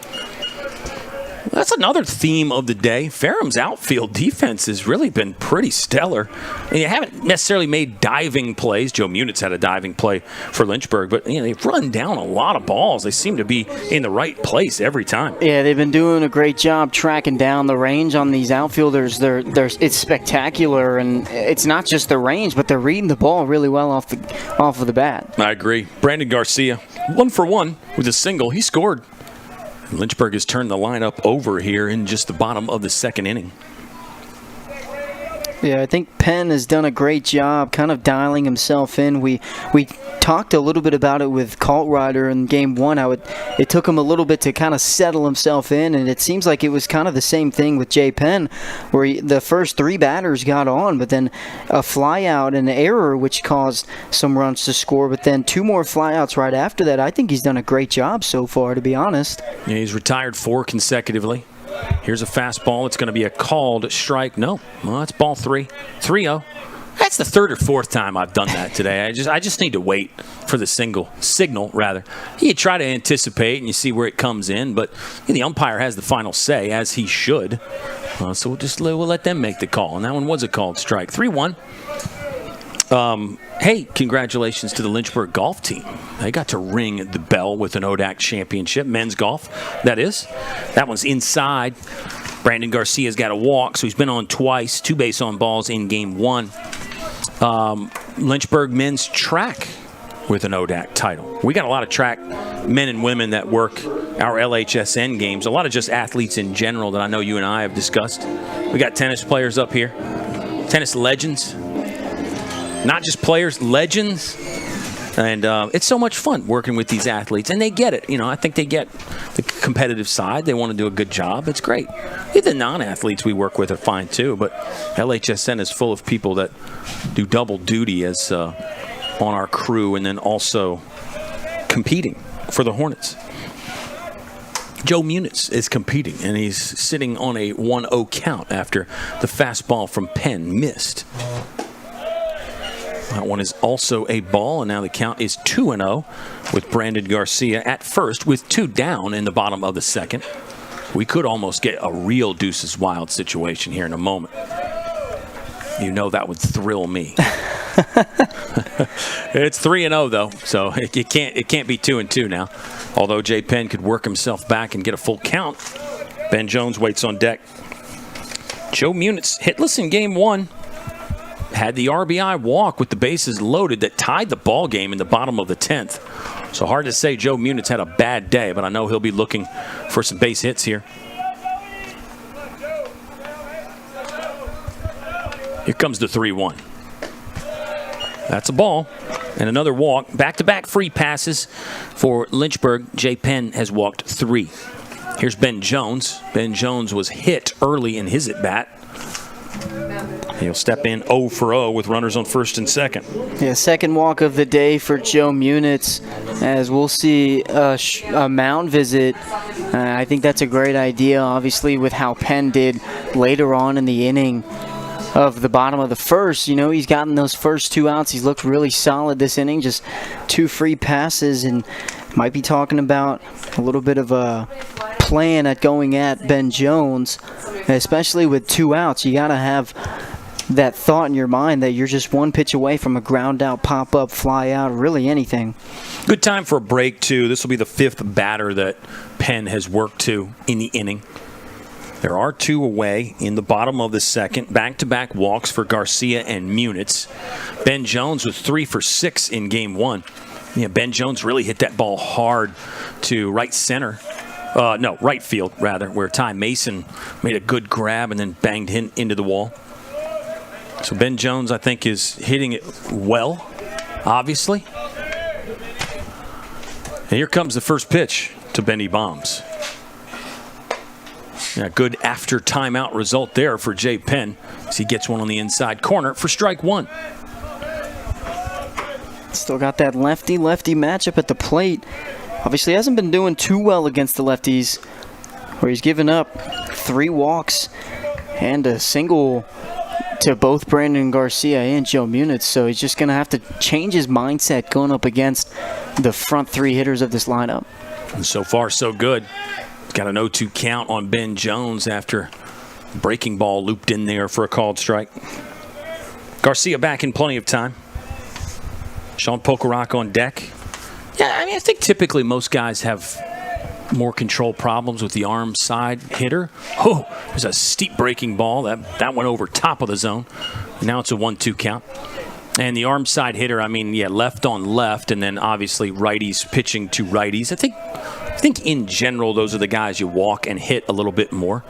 That's another theme of the day. Ferrum's outfield defense has really been pretty stellar. And you haven't necessarily made diving plays. Joe Munitz had a diving play for Lynchburg, but they've run down a lot of balls. They seem to be in the right place every time. Yeah, they've been doing a great job tracking down the range on these outfielders. It's spectacular, and it's not just the range, but they're reading the ball really well off of the bat. I agree. Brandon Garcia, 1 for 1 with a single. He scored. Lynchburg has turned the lineup over here in just the bottom of the second inning. Yeah, I think Penn has done a great job kind of dialing himself in. We talked a little bit about it with Colt Ryder in game 1. It took him a little bit to kind of settle himself in, and it seems like it was kind of the same thing with Jay Penn, where the first 3 batters got on, but then a flyout and an error which caused some runs to score, but then 2 more flyouts right after that. I think he's done a great job so far, to be honest. Yeah, he's retired 4 consecutively. Here's a fastball. It's going to be a called strike. No, well, that's ball 3. 3-0. That's the 3rd or 4th time I've done that today. I just need to wait for the signal. You try to anticipate and you see where it comes in, but the umpire has the final say, as he should. So we'll let them make the call, and that one was a called strike. 3-1. Hey, congratulations to the Lynchburg golf team. They got to ring the bell with an ODAC championship, men's golf, that is. That one's inside. Brandon Garcia's got a walk, so he's been on twice, 2 base on balls in game 1. Lynchburg men's track with an ODAC title. We got a lot of track men and women that work our LHSN games, a lot of just athletes in general that I know you and I have discussed. We got tennis players up here, tennis legends. Not just players, legends. And it's so much fun working with these athletes, and they get it. I think they get the competitive side. They want to do a good job. It's great. The non-athletes we work with are fine too, but LHSN is full of people that do double duty as on our crew and then also competing for the Hornets. Joe Muniz is competing, and he's sitting on a 1-0 count after the fastball from Penn missed. That one is also a ball, and now the count is 2-0 with Brandon Garcia at first with 2 down in the bottom of the second. We could almost get a real Deuces Wild situation here in a moment. That would thrill me. It's 3-0 though, so it can't be 2-2 now. Although Jay Penn could work himself back and get a full count. Ben Jones waits on deck. Joe Muniz hitless in game 1. Had the RBI walk with the bases loaded that tied the ball game in the bottom of the 10th. So hard to say Joe Muniz had a bad day, but I know he'll be looking for some base hits here. Here comes the 3-1. That's a ball. And another walk. Back-to-back free passes for Lynchburg. Jay Penn has walked 3. Here's Ben Jones. Ben Jones was hit early in his at-bat. He'll step in 0 for 0 with runners on first and second. Yeah, second walk of the day for Joe Muniz, as we'll see a mound visit. I think that's a great idea, obviously, with how Penn did later on in the inning of the bottom of the first. He's gotten those first 2 outs. He's looked really solid this inning, just 2 free passes, and might be talking about a little bit of a plan at going at Ben Jones, especially with 2 outs. You got to have that thought in your mind that you're just 1 pitch away from a ground out, pop up, fly out, really anything. Good time for a break, too. This will be the 5th batter that Penn has worked to in the inning. There are 2 away in the bottom of the second. Back-to-back walks for Garcia and Muniz. Ben Jones was 3 for 6 in game 1. Yeah, Ben Jones really hit that ball hard to right field, rather, where Ty Mason made a good grab and then banged him into the wall. So Ben Jones, I think, is hitting it well, obviously. And here comes the first pitch to Benny Bombs. Yeah, good after timeout result there for Jay Penn as he gets one on the inside corner for strike 1. Still got that lefty-lefty matchup at the plate. Obviously hasn't been doing too well against the lefties, where he's given up 3 walks and a single to both Brandon Garcia and Joe Muniz. So he's just going to have to change his mindset going up against the front 3 hitters of this lineup. And so far, so good. Got an 0-2 count on Ben Jones after breaking ball looped in there for a called strike. Garcia back in plenty of time. Sean Pokerock on deck. Yeah, I think typically most guys have more control problems with the arm side hitter. Oh, there's a steep breaking ball. That went over top of the zone. Now it's a 1-2 count. And the arm side hitter, left on left, and then obviously righties pitching to righties. I think in general, those are the guys you walk and hit a little bit more.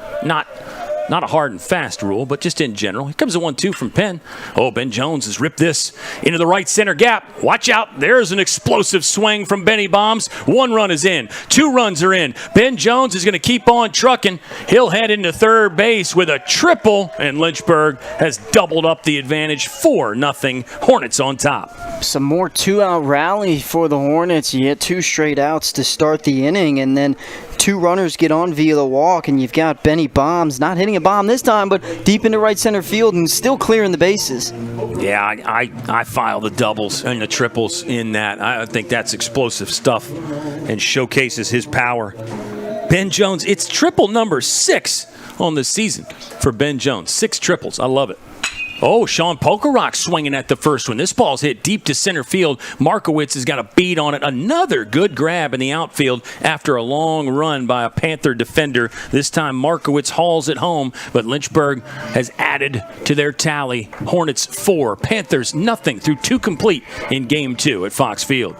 Not a hard and fast rule, but just in general. Here comes a 1-2 from Penn. Oh, Ben Jones has ripped this into the right center gap. Watch out. There's an explosive swing from Benny Bombs. 1 run is in. 2 runs are in. Ben Jones is going to keep on trucking. He'll head into third base with a triple, and Lynchburg has doubled up the advantage. 4-0. Hornets on top. Some more 2-out rally for the Hornets. You get 2 straight outs to start the inning, and then 2 runners get on via the walk, and you've got Benny Bombs not hitting a bomb this time, but deep into right center field and still clearing the bases. Yeah, I file the doubles and the triples in that. I think that's explosive stuff and showcases his power. Ben Jones, it's triple number 6 on the season for Ben Jones. 6 triples. I love it. Oh, Sean Pokerock swinging at the first one. This ball's hit deep to center field. Markowitz has got a beat on it. Another good grab in the outfield after a long run by a Panther defender. This time Markowitz hauls it home, but Lynchburg has added to their tally. Hornets 4, Panthers nothing through 2 complete in Game 2 at Fox Field.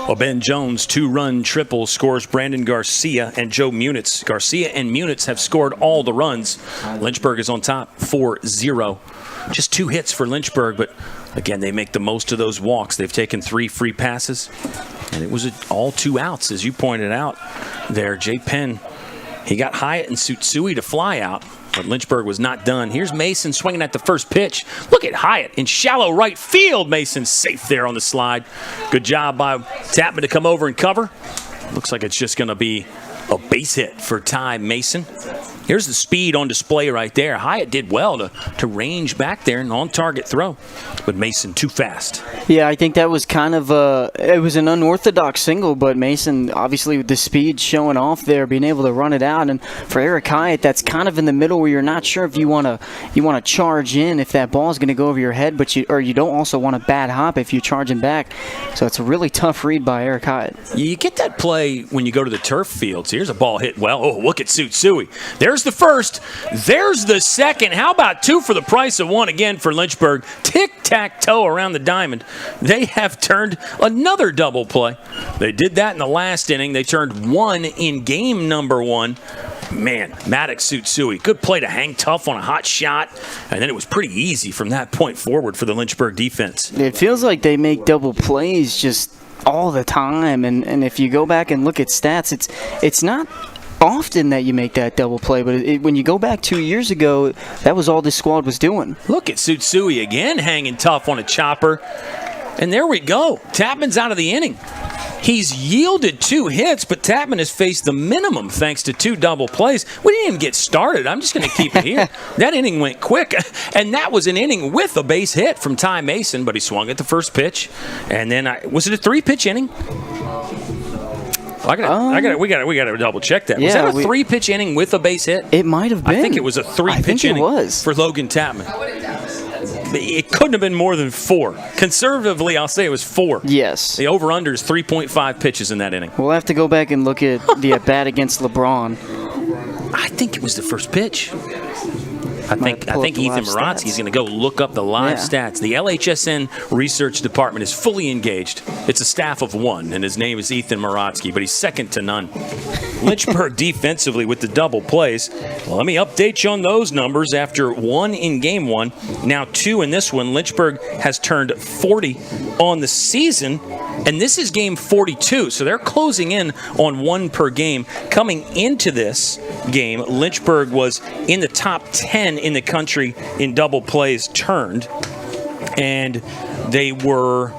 A Ben Jones 2-run triple scores Brandon Garcia and Joe Munitz. Garcia and Munitz have scored all the runs. Lynchburg is on top 4-0. Just 2 hits for Lynchburg, but again, they make the most of those walks. They've taken 3 free passes, and it was all 2 outs, as you pointed out there. Jay Penn, he got Hyatt and Tsutsui to fly out, but Lynchburg was not done. Here's Mason swinging at the first pitch. Look at Hyatt in shallow right field. Mason's safe there on the slide. Good job by Tapman to come over and cover. Looks like it's just going to be a base hit for Ty Mason. Here's the speed on display right there. Hyatt did well to range back there and on-target throw, but Mason too fast. Yeah, I think that was kind of it was an unorthodox single, but Mason, obviously with the speed showing off there, being able to run it out. And for Eric Hyatt, that's kind of in the middle where you're not sure if you want to charge in if that ball is going to go over your head, but you don't also want a bad hop if you're charging back. So it's a really tough read by Eric Hyatt. You get that play when you go to the turf fields. Here's a ball hit well. Oh, look at Tsutsui. There's the first. There's the second. How about 2 for the price of 1 again for Lynchburg? Tic-tac-toe around the diamond. They have turned another double play. They did that in the last inning. They turned 1 in game number 1. Man, Maddox Tsutsui, good play to hang tough on a hot shot, and then it was pretty easy from that point forward for the Lynchburg defense. It feels like they make double plays just all the time, and if you go back and look at stats, it's not often that you make that double play, but when you go back 2 years ago, that was all this squad was doing. Look at Tsutsui again hanging tough on a chopper, and there we go. Tapman's out of the inning. He's yielded 2 hits, but Tapman has faced the minimum thanks to 2 double plays. We didn't even get started. I'm just going to keep it here. That inning went quick, and that was an inning with a base hit from Ty Mason, but he swung at the first pitch. And then, was it a 3-pitch inning? We got to double check that. Was that a 3-pitch inning with a base hit? It might have been. I think it was a 3-pitch inning for Logan Tapman. It couldn't have been more than 4. Conservatively, I'll say it was 4. Yes. The over-under is 3.5 pitches in that inning. We'll have to go back and look at the at-bat against LeBron. I think it was the first pitch. I think Ethan Maratsky is going to go look up the live stats. The LHSN research department is fully engaged. It's a staff of 1, and his name is Ethan Maratsky, but he's second to none. Lynchburg defensively with the double plays. Well, let me update you on those numbers. After 1 in game 1, now 2 in this one, Lynchburg has turned 40 on the season, and this is game 42, so they're closing in on 1 per game. Coming into this game, Lynchburg was in the top 10 in the country in double plays turned, and they were,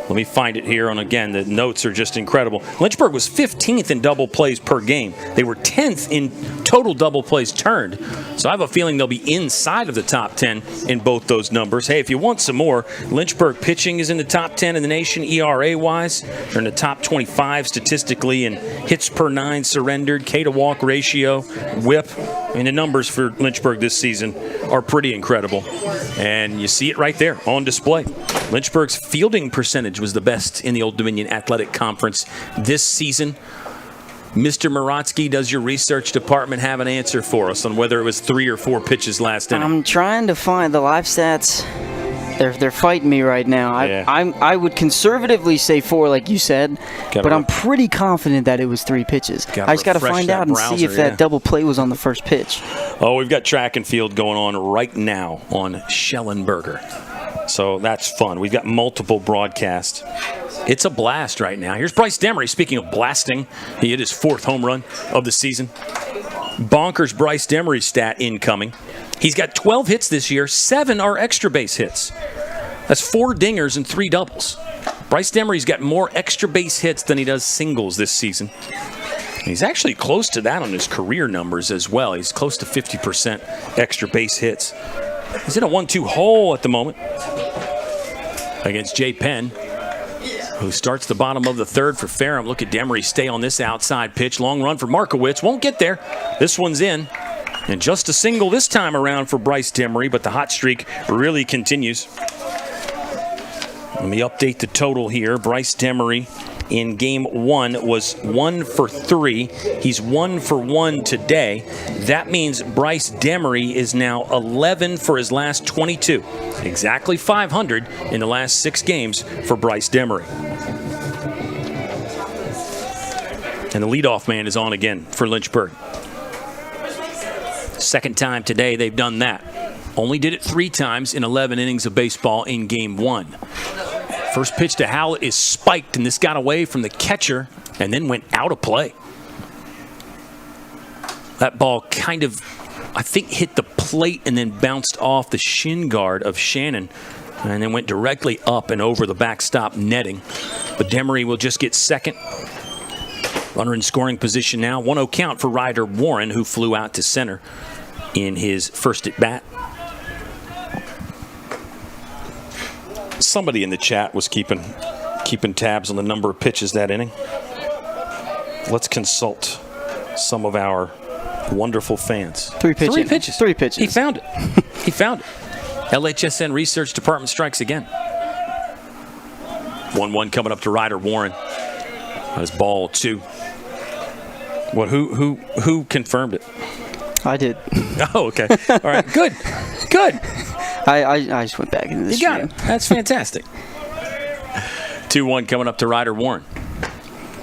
let me find it here, and again, the notes are just incredible. Lynchburg was 15th in double plays per game. They were 10th in total double plays turned. So I have a feeling they'll be inside of the top 10 in both those numbers. Hey, if you want some more, Lynchburg pitching is in the top 10 in the nation ERA-wise. They're in the top 25 statistically in hits per 9 surrendered, K-to-walk ratio, whip. I mean, the numbers for Lynchburg this season are pretty incredible. And you see it right there on display. Lynchburg's fielding percentage was the best in the Old Dominion Athletic Conference this season. Mr. Maratsky, does your research department have an answer for us on whether it was 3 or 4 pitches last inning? I'm trying to find the live stats. They're fighting me right now. I would conservatively say 4, like you said, but I'm pretty confident that it was 3 pitches. I just got to find out and see if that double play was on the first pitch. Oh, we've got track and field going on right now on Schellenberger. So that's fun. We've got multiple broadcasts. It's a blast right now. Here's Bryce Demery. Speaking of blasting, he hit his 4th home run of the season. Bonkers Bryce Demery stat incoming. He's got 12 hits this year. 7 are extra base hits. That's 4 dingers and 3 doubles. Bryce Demery's got more extra base hits than he does singles this season. He's actually close to that on his career numbers as well. He's close to 50% extra base hits. He's in a 1-2 hole at the moment against Jay Penn, who starts the bottom of the 3rd for Ferrum. Look at Demery stay on this outside pitch. Long run for Markowitz. Won't get there. This one's in. And just a single this time around for Bryce Demery, but the hot streak really continues. Let me update the total here. Bryce Demery in game 1 was 1 for 3. He's 1 for 1 today. That means Bryce Demery is now 11 for his last 22. Exactly 500 in the last 6 games for Bryce Demery. And the leadoff man is on again for Lynchburg. Second time today they've done that. Only did it 3 times in 11 innings of baseball in Game 1. First pitch to Howlett is spiked, and this got away from the catcher and then went out of play. That ball kind of, I think, hit the plate and then bounced off the shin guard of Shannon and then went directly up and over the backstop netting. But Demery will just get second. Runner in scoring position now. 1-0 count for Ryder Warren, who flew out to center in his first at bat. Somebody in the chat was keeping tabs on the number of pitches that inning. Let's consult some of our wonderful fans. 3 pitches. 3 pitches. 3 pitches. He found it. He found it. LHSN Research Department strikes again. 1-1 coming up to Ryder Warren. That's ball 2. What? Who confirmed it? I did. Oh, okay. All right. Good. I just went back into the stream. You got it. That's fantastic. 2-1 coming up to Ryder Warren.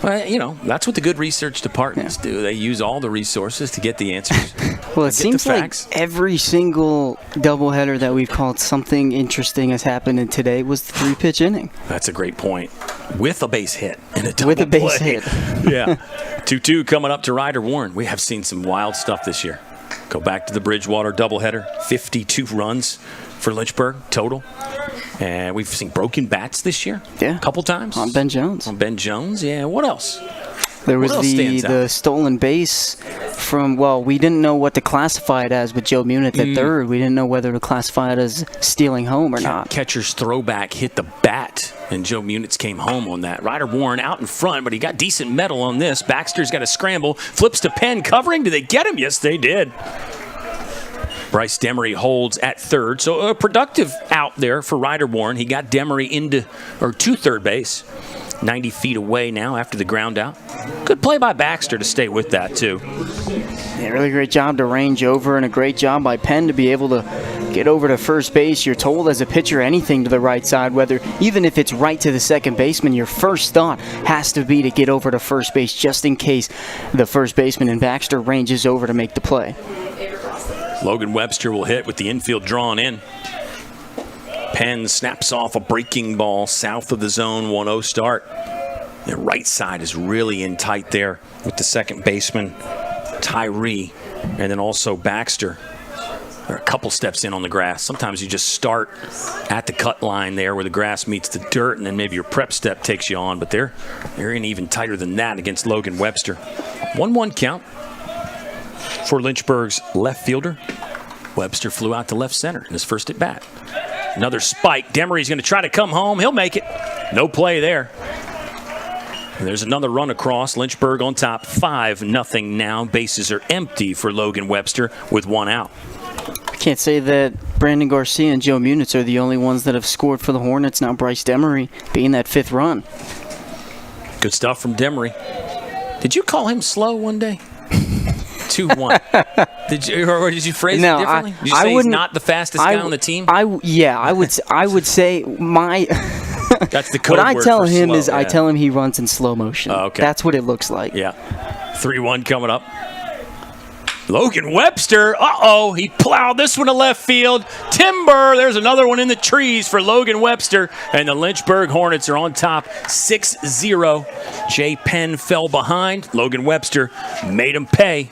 Well, that's what the good research departments do. They use all the resources to get the answers. Well, it seems like every single doubleheader that we've called something interesting has happened, and today was the 3-pitch inning. That's a great point. With a base hit and a double With a base play. hit. Yeah. 2-2 coming up to Ryder Warren. We have seen some wild stuff this year. Go back to the Bridgewater doubleheader. 52 runs for Lynchburg total. And we've seen broken bats this year. Yeah. A couple times. On Ben Jones. Yeah. What else? There was the stolen base from, we didn't know what to classify it as with Joe Muniz at third. We didn't know whether to classify it as stealing home or not. Catcher's throwback hit the bat, and Joe Muniz came home on that. Ryder Warren out in front, but he got decent metal on this. Baxter's got a scramble, flips to Penn covering. Did they get him? Yes, they did. Bryce Demery holds at third. So a productive out there for Ryder Warren. He got Demery to third base. 90 feet away now after the ground out. Good play by Baxter to stay with that, too. Yeah, really great job to range over, and a great job by Penn to be able to get over to first base. You're told as a pitcher anything to the right side, even if it's right to the second baseman, your first thought has to be to get over to first base just in case the first baseman and Baxter ranges over to make the play. Logan Webster will hit with the infield drawn in. Penn snaps off a breaking ball south of the zone. 1-0 start. The right side is really in tight there with the second baseman, Tyree, and then also Baxter. They're a couple steps in on the grass. Sometimes you just start at the cut line there where the grass meets the dirt, and then maybe your prep step takes you on. But they're in even tighter than that against Logan Webster. 1-1 count for Lynchburg's left fielder. Webster flew out to left center in his first at bat. Another spike. Demery's going to try to come home. He'll make it. No play there. And there's another run across. Lynchburg on top, 5-0 now. Bases are empty for Logan Webster with 1 out. I can't say that Brandon Garcia and Joe Muniz are the only ones that have scored for the Hornets. Now Bryce Demery being that 5th run. Good stuff from Demery. Did you call him slow one day? 2-1. Did you phrase it differently? Did you say he's not the fastest guy on the team? I would say my. That's the code What I word tell for him slow, is I tell him he runs in slow motion. Oh, okay. That's what it looks like. Yeah. 3-1 coming up. Logan Webster. He plowed this one to left field. Timber. There's another one in the trees for Logan Webster. And the Lynchburg Hornets are on top 6-0. Jay Penn fell behind. Logan Webster made him pay.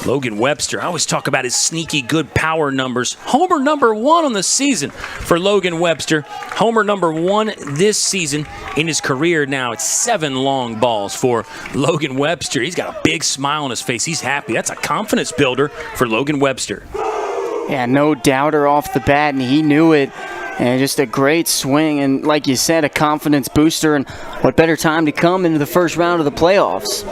Logan Webster, I always talk about his sneaky good power numbers. Homer number 1 on the season for Logan Webster. Homer number 1 this season in his career now. It's 7 long balls for Logan Webster. He's got a big smile on his face. He's happy. That's a confidence builder for Logan Webster. Yeah, no doubter off the bat, and he knew it. And just a great swing, and like you said, a confidence booster. And what better time to come into the first round of the playoffs?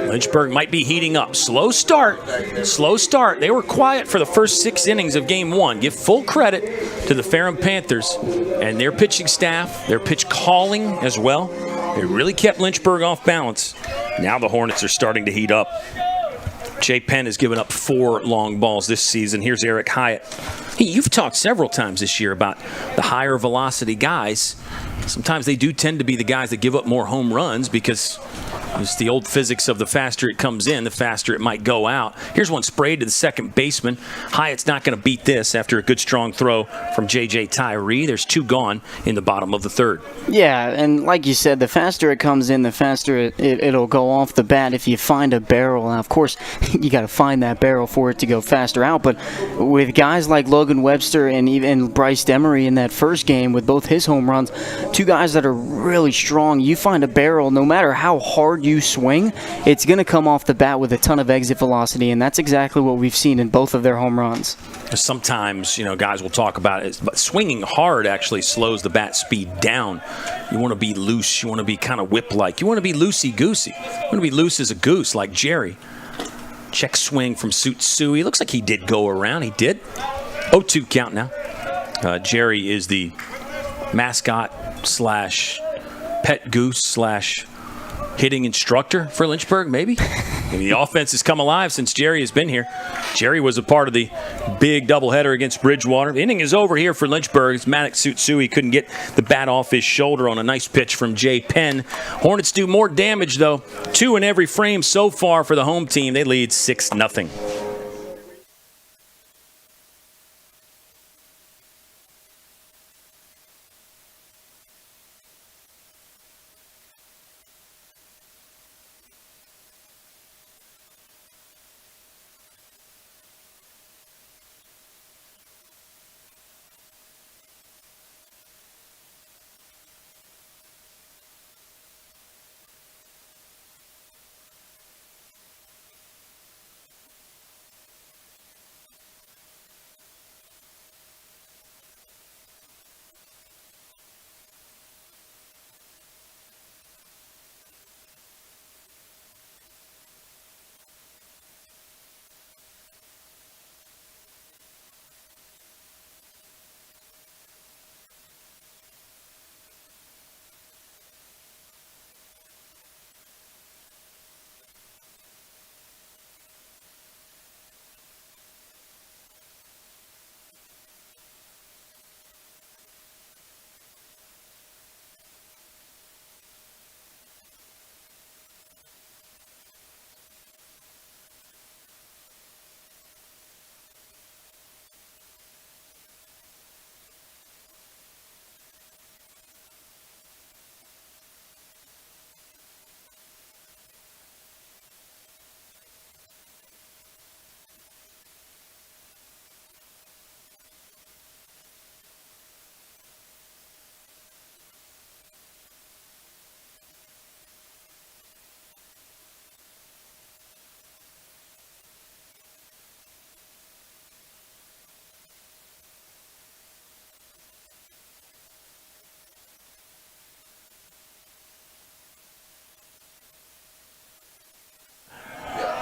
Lynchburg might be heating up. Slow start. They were quiet for the first 6 innings of Game 1. Give full credit to the Ferrum Panthers and their pitching staff, their pitch calling as well. They really kept Lynchburg off balance. Now the Hornets are starting to heat up. Jay Penn has given up 4 long balls this season. Here's Eric Hyatt. Hey, you've talked several times this year about the higher velocity guys. Sometimes they do tend to be the guys that give up more home runs because It's the old physics of the faster it comes in, the faster it might go out. Here's one sprayed to the second baseman. Hyatt's not going to beat this after a good strong throw from J.J. Tyree. There's 2 gone in the bottom of the 3rd. Yeah, and like you said, the faster it comes in, the faster it'll go off the bat if you find a barrel. Now, of course, you got to find that barrel for it to go faster out, but with guys like Logan Webster and even Bryce Demery in that first game with both his home runs, 2 guys that are really strong, you find a barrel, no matter how hard you swing, it's going to come off the bat with a ton of exit velocity, and that's exactly what we've seen in both of their home runs. Sometimes, guys will talk about it, but swinging hard actually slows the bat speed down. You want to be loose. You want to be kind of whip-like. You want to be loosey-goosey. You want to be loose as a goose like Jerry. Check swing from Tsutsui. Looks like he did go around. He did. 0-2 count now. Jerry is the mascot / pet goose / hitting instructor for Lynchburg, maybe? Maybe the offense has come alive since Jerry has been here. Jerry was a part of the big doubleheader against Bridgewater. The inning is over here for Lynchburg. It's Maddox Tsutsui couldn't get the bat off his shoulder on a nice pitch from Jay Penn. Hornets do more damage, though. 2 in every frame so far for the home team. They lead 6-0.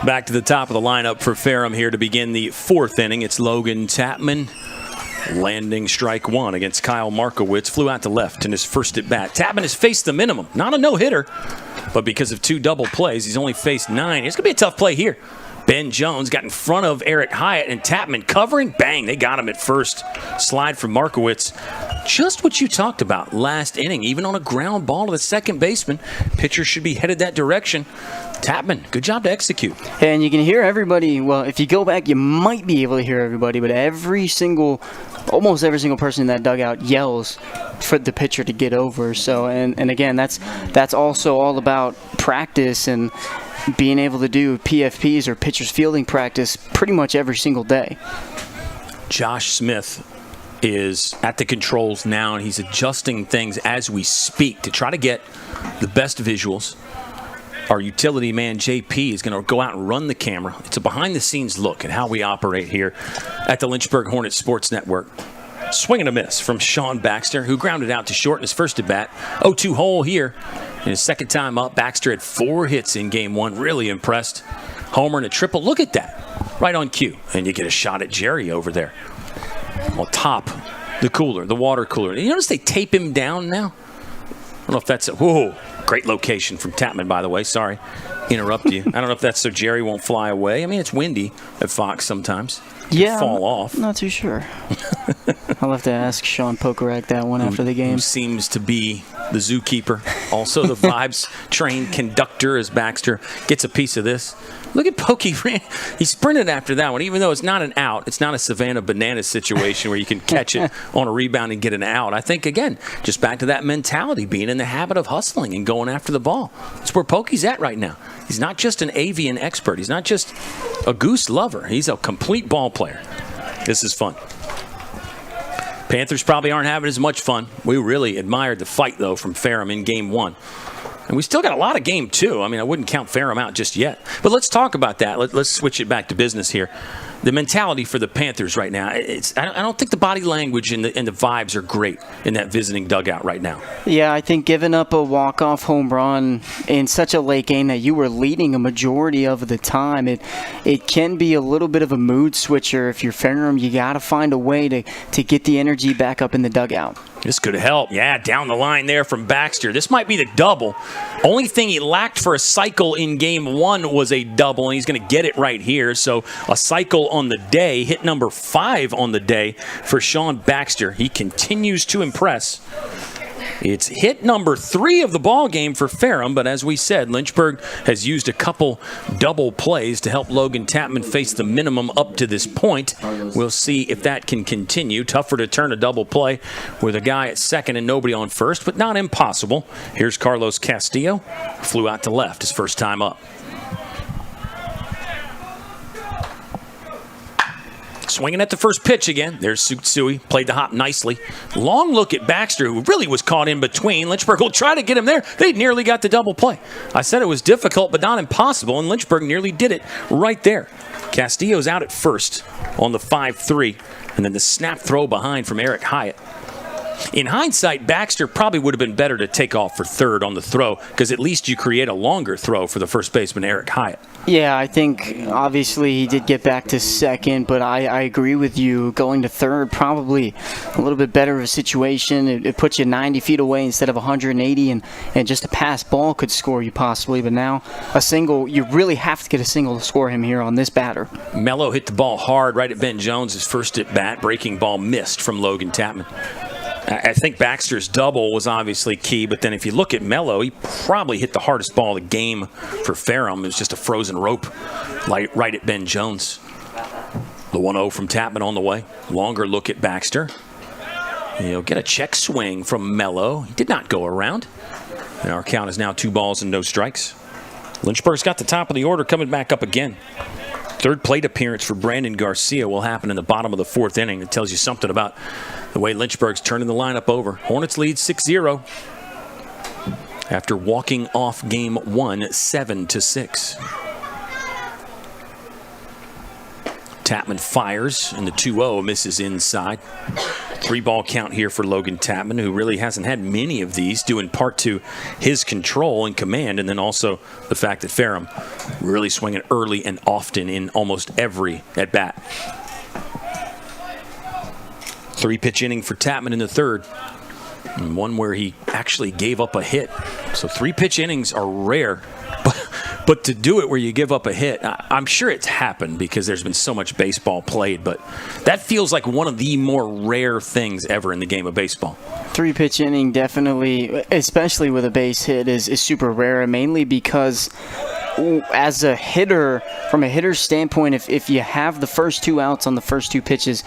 Back to the top of the lineup for Ferrum here to begin the 4th inning. It's Logan Tapman landing strike 1 against Kyle Markowitz. Flew out to left in his first at bat. Tapman has faced the minimum. Not a no-hitter, but because of 2 double plays, he's only faced 9. It's going to be a tough play here. Ben Jones got in front of Eric Hyatt, and Tapman covering. Bang, they got him at first. Slide from Markowitz. Just what you talked about last inning. Even on a ground ball to the second baseman, pitcher should be headed that direction. Tapman, good job to execute. And you can hear everybody. Well, if you go back, you might be able to hear everybody, but almost every single person in that dugout yells for the pitcher to get over. So, and again, that's also all about practice and being able to do PFPs or pitcher's fielding practice pretty much every single day. Josh Smith is at the controls now, and he's adjusting things as we speak to try to get the best visuals. Our utility man, JP, is going to go out and run the camera. It's a behind-the-scenes look at how we operate here at the Lynchburg Hornets Sports Network. Swing and a miss from Sean Baxter, who grounded out to short in his first at-bat. 0-2 hole here. In his second time up, Baxter had 4 hits in Game 1. Really impressed. Homer and a triple. Look at that. Right on cue. And you get a shot at Jerry over there. Well, top the cooler, the water cooler. You notice they tape him down now? I don't know if that's whoa. Great location from Tapman, by the way. Sorry, interrupt you. I don't know if that's so Jerry won't fly away. I mean, it's windy at Fox sometimes. Yeah, fall off. I'm not too sure. I'll have to ask Sean Pokorak that one after the game. Who seems to be the zookeeper, also the vibes train conductor as Baxter gets a piece of this. Look at Pokey. He sprinted after that one, even though it's not an out. It's not a Savannah Bananas situation where you can catch it on a rebound and get an out. I think, again, just back to that mentality, being in the habit of hustling and going after the ball. That's where Pokey's at right now. He's not just an avian expert. He's not just a goose lover. He's a complete ball player. This is fun. Panthers probably aren't having as much fun. We really admired the fight, though, from Ferrum in Game 1. And we still got a lot of Game 2. I mean, I wouldn't count Ferrum out just yet. But let's talk about that. Let's switch it back to business here. The mentality for the Panthers right now, I don't think the body language and the vibes are great in that visiting dugout right now. Yeah, I think giving up a walk-off home run in such a late game that you were leading a majority of the time, it can be a little bit of a mood switcher. If you're Ferrum, you got to find a way to get the energy back up in the dugout. This could help. Yeah, down the line there from Baxter. This might be the double. Only thing he lacked for a cycle in Game 1 was a double, and he's going to get it right here. So a cycle on the day, hit number 5 on the day for Sean Baxter. He continues to impress. It's hit number 3 of the ball game for Ferrum, but as we said, Lynchburg has used a couple double plays to help Logan Tapman face the minimum up to this point. We'll see if that can continue. Tougher to turn a double play with a guy at second and nobody on first, but not impossible. Here's Carlos Castillo. Flew out to left his first time up. Swinging at the first pitch again. There's Sutsui. Played the hop nicely. Long look at Baxter, who really was caught in between. Lynchburg will try to get him there. They nearly got the double play. I said it was difficult, but not impossible, and Lynchburg nearly did it right there. Castillo's out at first on the 5-3, and then the snap throw behind from Eric Hyatt. In hindsight, Baxter probably would have been better to take off for third on the throw, because at least you create a longer throw for the first baseman, Eric Hyatt. Yeah, I think obviously he did get back to second, but I agree with you. Going to third, probably a little bit better of a situation. It puts you 90 feet away instead of 180, and just a pass ball could score you possibly. But now a single, you really have to get a single to score him here on this batter. Mello hit the ball hard right at Ben Jones, his first at bat. Breaking ball missed from Logan Tapman. I think Baxter's double was obviously key, but then if you look at Mello, he probably hit the hardest ball of the game for Ferrum. It was just a frozen rope right at Ben Jones. The 1-0 from Tapman on the way. Longer look at Baxter. He'll get a check swing from Mello. He did not go around. And our count is now 2 balls and no strikes. Lynchburg's got the top of the order coming back up again. Third plate appearance for Brandon Garcia will happen in the bottom of the 4th inning. It tells you something about the way Lynchburg's turning the lineup over. Hornets lead 6-0 after walking off Game 1 7-6. Tapman fires, and the 2-0 misses inside. 3-ball count here for Logan Tapman, who really hasn't had many of these, due in part to his control and command, and then also the fact that Ferrum really swinging early and often in almost every at-bat. 3-pitch inning for Tapman in the third, and one where he actually gave up a hit. So 3-pitch innings are rare, but to do it where you give up a hit, I'm sure it's happened because there's been so much baseball played, but that feels like one of the more rare things ever in the game of baseball. 3-pitch inning definitely, especially with a base hit, is super rare, mainly because as a hitter, from a hitter's standpoint, if you have the first 2 outs on the first 2 pitches,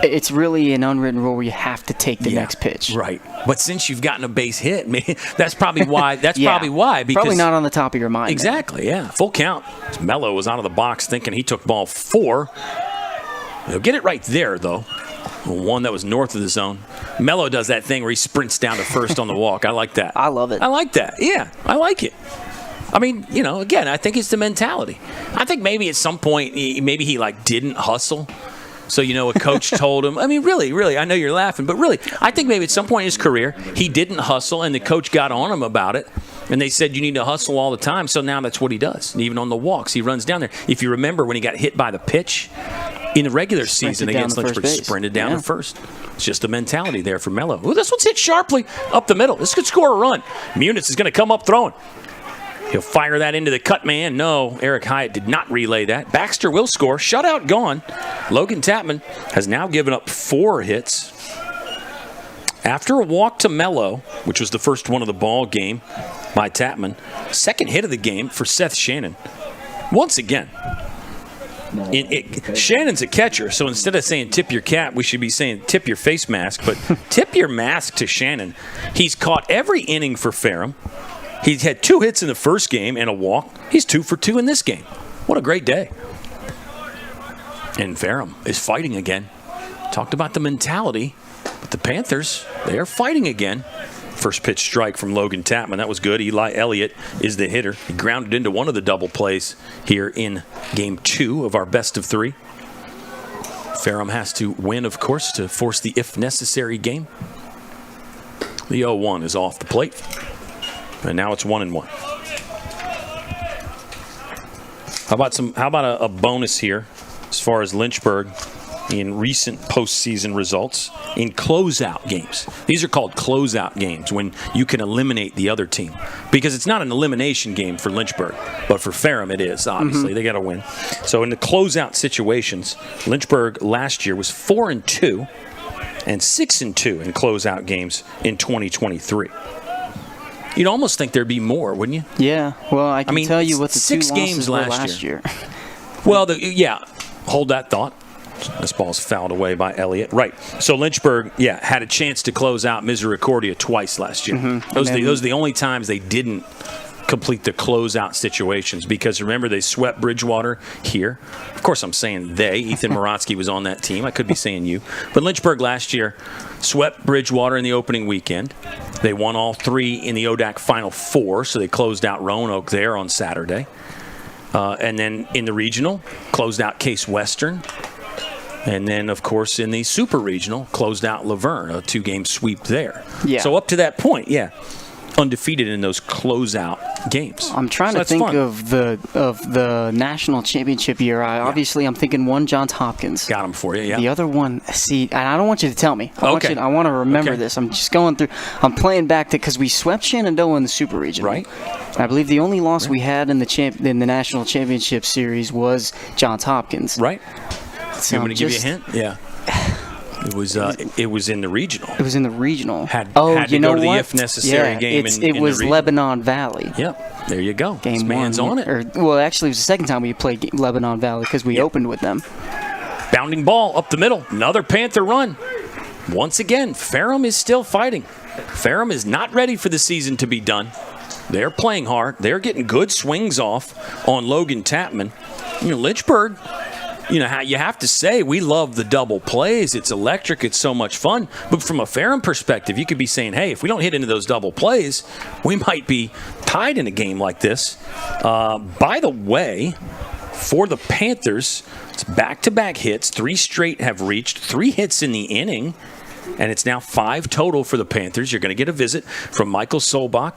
it's really an unwritten rule where you have to take the next pitch. Right. But since you've gotten a base hit, that's probably why. Probably why. Because probably not on the top of your mind. Exactly, yeah. Full count. Mello was out of the box thinking he took ball 4. He'll get it right there, though. One that was north of the zone. Mello does that thing where he sprints down to first on the walk. I like that. I love it. I like that. Yeah, I like it. I mean, again, I think it's the mentality. I think maybe at some point, maybe he didn't hustle. So, a coach told him, I mean, really, I know you're laughing, but really, I think maybe at some point in his career, he didn't hustle, and the coach got on him about it, and they said you need to hustle all the time, so now that's what he does. And even on the walks, he runs down there. If you remember when he got hit by the pitch in the regular season against Lynchburg, sprinted down to first. It's just the mentality there for Mello. Ooh, this one's hit sharply up the middle. This could score a run. Muniz is going to come up throwing. He'll fire that into the cut man. No, Eric Hyatt did not relay that. Baxter will score. Shutout gone. Logan Tapman has now given up 4 hits. After a walk to Mello, which was the first one of the ball game by Tapman, second hit of the game for Seth Shannon. Once again, Shannon's a catcher, so instead of saying tip your cap, we should be saying tip your face mask, but tip your mask to Shannon. He's caught every inning for Ferrum. He's had 2 hits in the first game and a walk. He's 2 for 2 in this game. What a great day. And Ferrum is fighting again. Talked about the mentality, but the Panthers, they are fighting again. First pitch strike from Logan Tapman. That was good. Eli Elliott is the hitter. He grounded into one of the double plays here in game 2 of our best of 3. Ferrum has to win, of course, to force the if necessary game. The 0-1 is off the plate. And now it's 1-1. How about a bonus here as far as Lynchburg in recent postseason results in closeout games? These are called closeout games when you can eliminate the other team, because it's not an elimination game for Lynchburg, but for Ferrum it is. Obviously, they got to win. So in the closeout situations, Lynchburg last year was 4-2 and 6-2 in closeout games in 2023. You'd almost think there'd be more, wouldn't you? Yeah. Well, I can tell you what the 6 2 games losses were last year. Well, hold that thought. This ball's fouled away by Elliott. Right. So Lynchburg, had a chance to close out Misericordia twice last year. Those are the only times they didn't complete the closeout situations, because remember, they swept Bridgewater here. Of course, I'm saying they. Ethan Morotsky was on that team. I could be saying you. But Lynchburg last year swept Bridgewater in the opening weekend. They won all 3 in the ODAC Final 4, so they closed out Roanoke there on Saturday. And then in the regional, closed out Case Western. And then, of course, in the Super Regional, closed out Laverne, a 2-game sweep there. Yeah. So up to that point, undefeated in those closeout games. I'm trying to think of the national championship year. Obviously, I'm thinking one Johns Hopkins. Got him for you, yeah. The other one, and I don't want you to tell me. I want to remember this. I'm just going through. I'm playing back to, because we swept Shenandoah in the Super Regional. Right. I believe the only loss we had in the national championship series was Johns Hopkins. Right. So you want me to give you a hint? Yeah. It was in the regional. It was in the regional. Had to go to the if necessary game in it was the Lebanon Valley. Yep. There you go. Game this man's 1. on it. Actually, it was the second time we played Lebanon Valley, because we opened with them. Bounding ball up the middle. Another Panther run. Once again, Ferrum is still fighting. Ferrum is not ready for the season to be done. They're playing hard. They're getting good swings off on Logan Tapman. Lynchburg, how you have to say, we love the double plays. It's electric. It's so much fun. But from a Ferrum perspective, you could be saying, hey, if we don't hit into those double plays, we might be tied in a game like this. By the way, for the Panthers, it's back-to-back hits. 3 straight have reached. 3 hits in the inning. And it's now 5 total for the Panthers. You're going to get a visit from Michael Solbach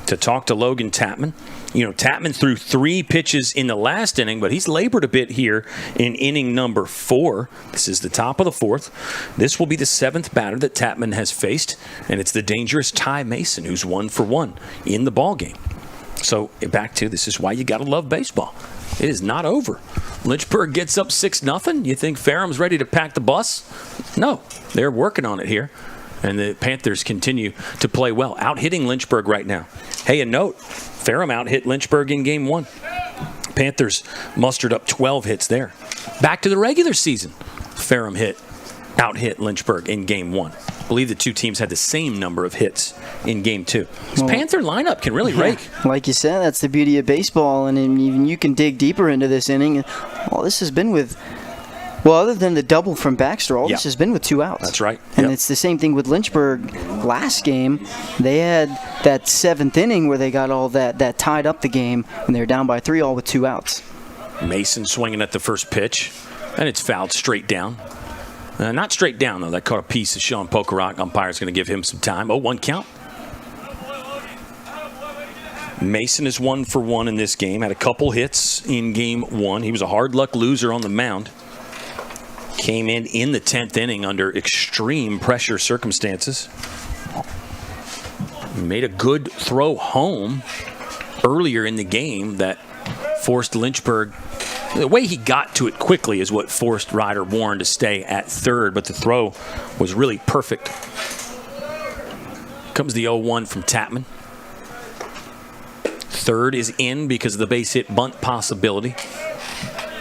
to talk to Logan Tapman. Tapman threw 3 pitches in the last inning, but he's labored a bit here in inning number 4. This is the top of the 4th. This will be the 7th batter that Tapman has faced, and it's the dangerous Ty Mason, who's 1 for 1 in the ballgame. So back to, this is why you got to love baseball. It is not over. Lynchburg gets up 6-0. You think Ferrum's ready to pack the bus? No, they're working on it here. And the Panthers continue to play well, out-hitting Lynchburg right now. Hey, a note, Ferrum out-hit Lynchburg in game 1. Panthers mustered up 12 hits there. Back to the regular season, Ferrum out-hit Lynchburg in game 1. I believe the 2 teams had the same number of hits in game 2. This Panther lineup can really rake. Like you said, that's the beauty of baseball, and even you can dig deeper into this inning. This has been with, other than the double from Baxter, this has been with 2 outs. That's right. And it's the same thing with Lynchburg. Last game, they had that 7th inning where they got all that tied up the game, and they were down by 3, all with 2 outs. Mason swinging at the first pitch, and it's fouled straight down. Not straight down, though. That caught a piece of Sean Pokerock. Umpire's going to give him some time. 0-1 count. Mason is 1 for 1 in this game. Had a couple hits in game 1. He was a hard luck loser on the mound. Came in the 10th inning under extreme pressure circumstances. Made a good throw home earlier in the game that forced Lynchburg. The way he got to it quickly is what forced Ryder Warren to stay at third, but the throw was really perfect. Comes the 0-1 from Tapman. Third is in because of the base hit bunt possibility.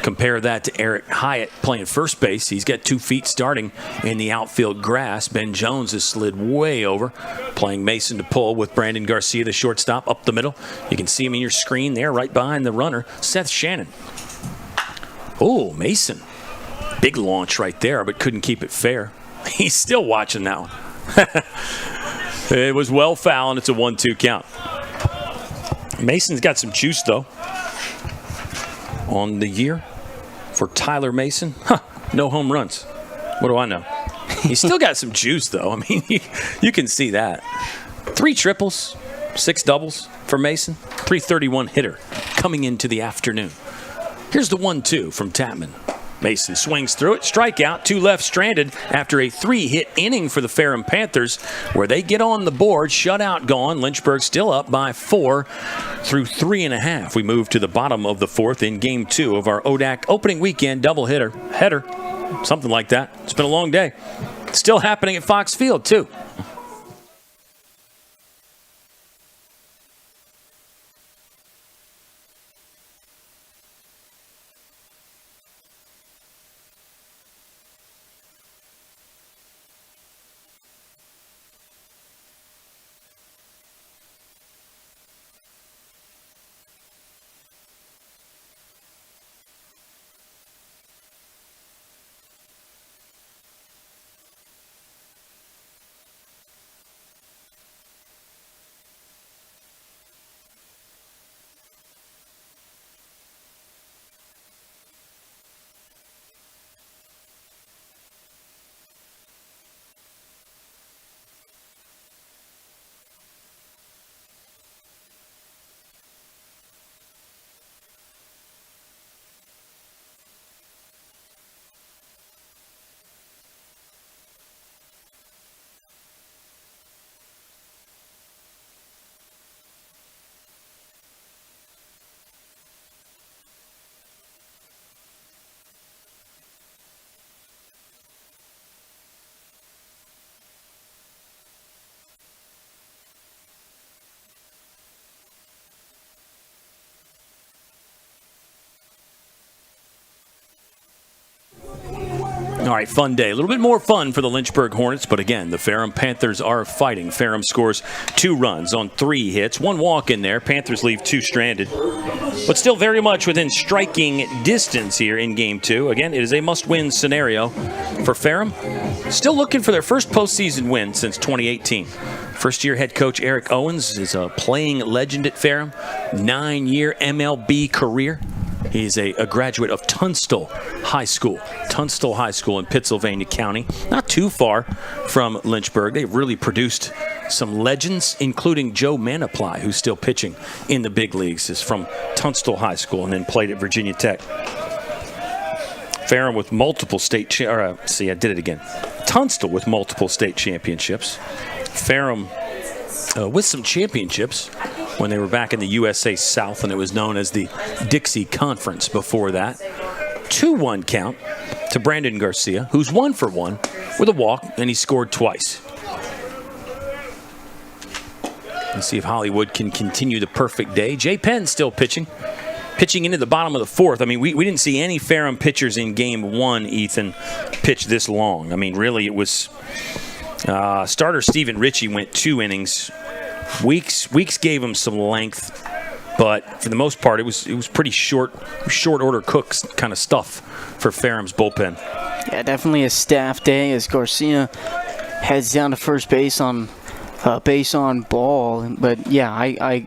Compare that to Eric Hyatt playing first base. He's got 2 feet starting in the outfield grass. Ben Jones has slid way over, playing Mason to pull with Brandon Garcia, the shortstop, up the middle. You can see him in your screen there, right behind the runner, Seth Shannon. Oh, Mason. Big launch right there, but couldn't keep it fair. He's still watching that one. It was well foul, and it's a 1-2 count. Mason's got some juice, though, on the year. For Tyler Mason, no home runs. What do I know? He's still got some juice, though. I mean, you can see that. 3 triples, 6 doubles for Mason. 331 hitter coming into the afternoon. Here's the 1-2 from Tapman. Mason swings through it, strikeout, 2 left stranded after a 3-hit inning for the Ferrum Panthers, where they get on the board, shutout gone. Lynchburg still up by 4 through 3.5. We move to the bottom of the 4th in Game 2 of our ODAC opening weekend doubleheader. Header, something like that. It's been a long day. Still happening at Fox Field, too. All right, fun day. A little bit more fun for the Lynchburg Hornets, but again, the Ferrum Panthers are fighting. Ferrum scores 2 runs on 3 hits, 1 walk in there. Panthers leave 2 stranded, but still very much within striking distance here in Game 2. Again, it is a must-win scenario for Ferrum. Still looking for their first postseason win since 2018. First-year head coach Eric Owens is a playing legend at Ferrum, 9-year MLB career. He's a graduate of Tunstall High School in Pittsylvania County. Not too far from Lynchburg. They've really produced some legends, including Joe Manaply, who's still pitching in the big leagues, is from Tunstall High School and then played at Virginia Tech. Ferrum with multiple Tunstall with multiple state championships. Ferrum with some championships when they were back in the USA South, and it was known as the Dixie Conference before that. 2-1 count to Brandon Garcia, who's 1 for 1 with a walk, and he scored twice. Let's see if Hollywood can continue the perfect day. Jay Penn still pitching into the bottom of the 4th. I mean, we didn't see any Ferrum pitchers in Game 1, Ethan, pitch this long. I mean, really, it was starter Stephen Ritchie went 2 innings. Weeks gave him some length, but for the most part, it was pretty short order Cooks kind of stuff for Ferrum's bullpen. Yeah, definitely a staff day as Garcia heads down to first base on ball. But yeah,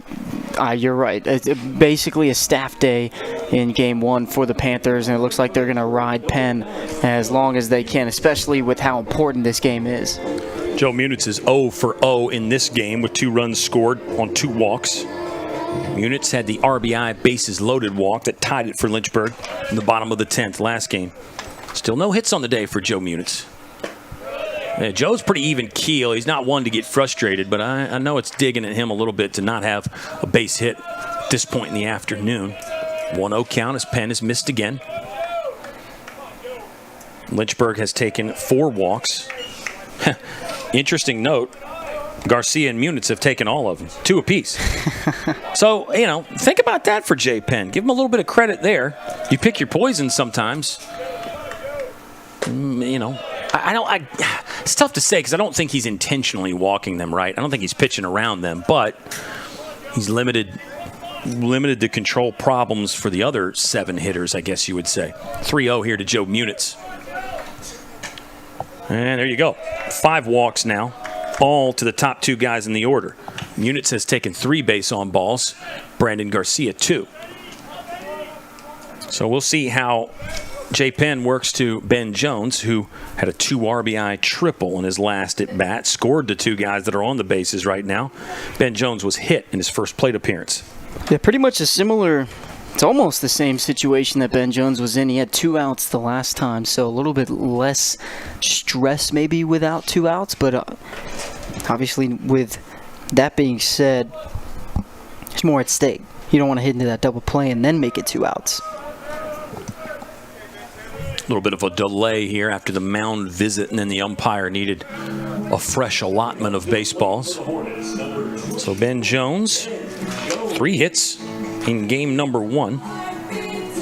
you're right. It's basically a staff day in Game 1 for the Panthers, and it looks like they're going to ride Penn as long as they can, especially with how important this game is. Joe Munitz is 0 for 0 in this game with 2 runs scored on 2 walks. Munitz had the RBI bases loaded walk that tied it for Lynchburg in the bottom of the 10th last game. Still no hits on the day for Joe Munitz. Yeah, Joe's pretty even keel. He's not one to get frustrated, but I know it's digging at him a little bit to not have a base hit at this point in the afternoon. 1-0 count as Penn is missed again. Lynchburg has taken 4 walks. Interesting note, Garcia and Munitz have taken all of them, 2 apiece. So, think about that for Jay Penn. Give him a little bit of credit there. You pick your poison sometimes. It's tough to say because I don't think he's intentionally walking them right. I don't think he's pitching around them, but he's limited to control problems for the other 7 hitters, I guess you would say. 3-0 here to Joe Munitz. And there you go. 5 walks now, all to the top 2 guys in the order. Munitz has taken 3 base on balls. Brandon Garcia 2. So we'll see how Jay Penn works to Ben Jones, who had a 2 RBI triple in his last at bat, scored the 2 guys that are on the bases right now. Ben Jones was hit in his first plate appearance. Yeah, pretty much it's almost the same situation that Ben Jones was in. He had 2 outs the last time, so a little bit less stress maybe without 2 outs, but obviously with that being said, there's more at stake. You don't want to hit into that double play and then make it 2 outs. A little bit of a delay here after the mound visit, and then the umpire needed a fresh allotment of baseballs. So Ben Jones, 3 hits in game number 1.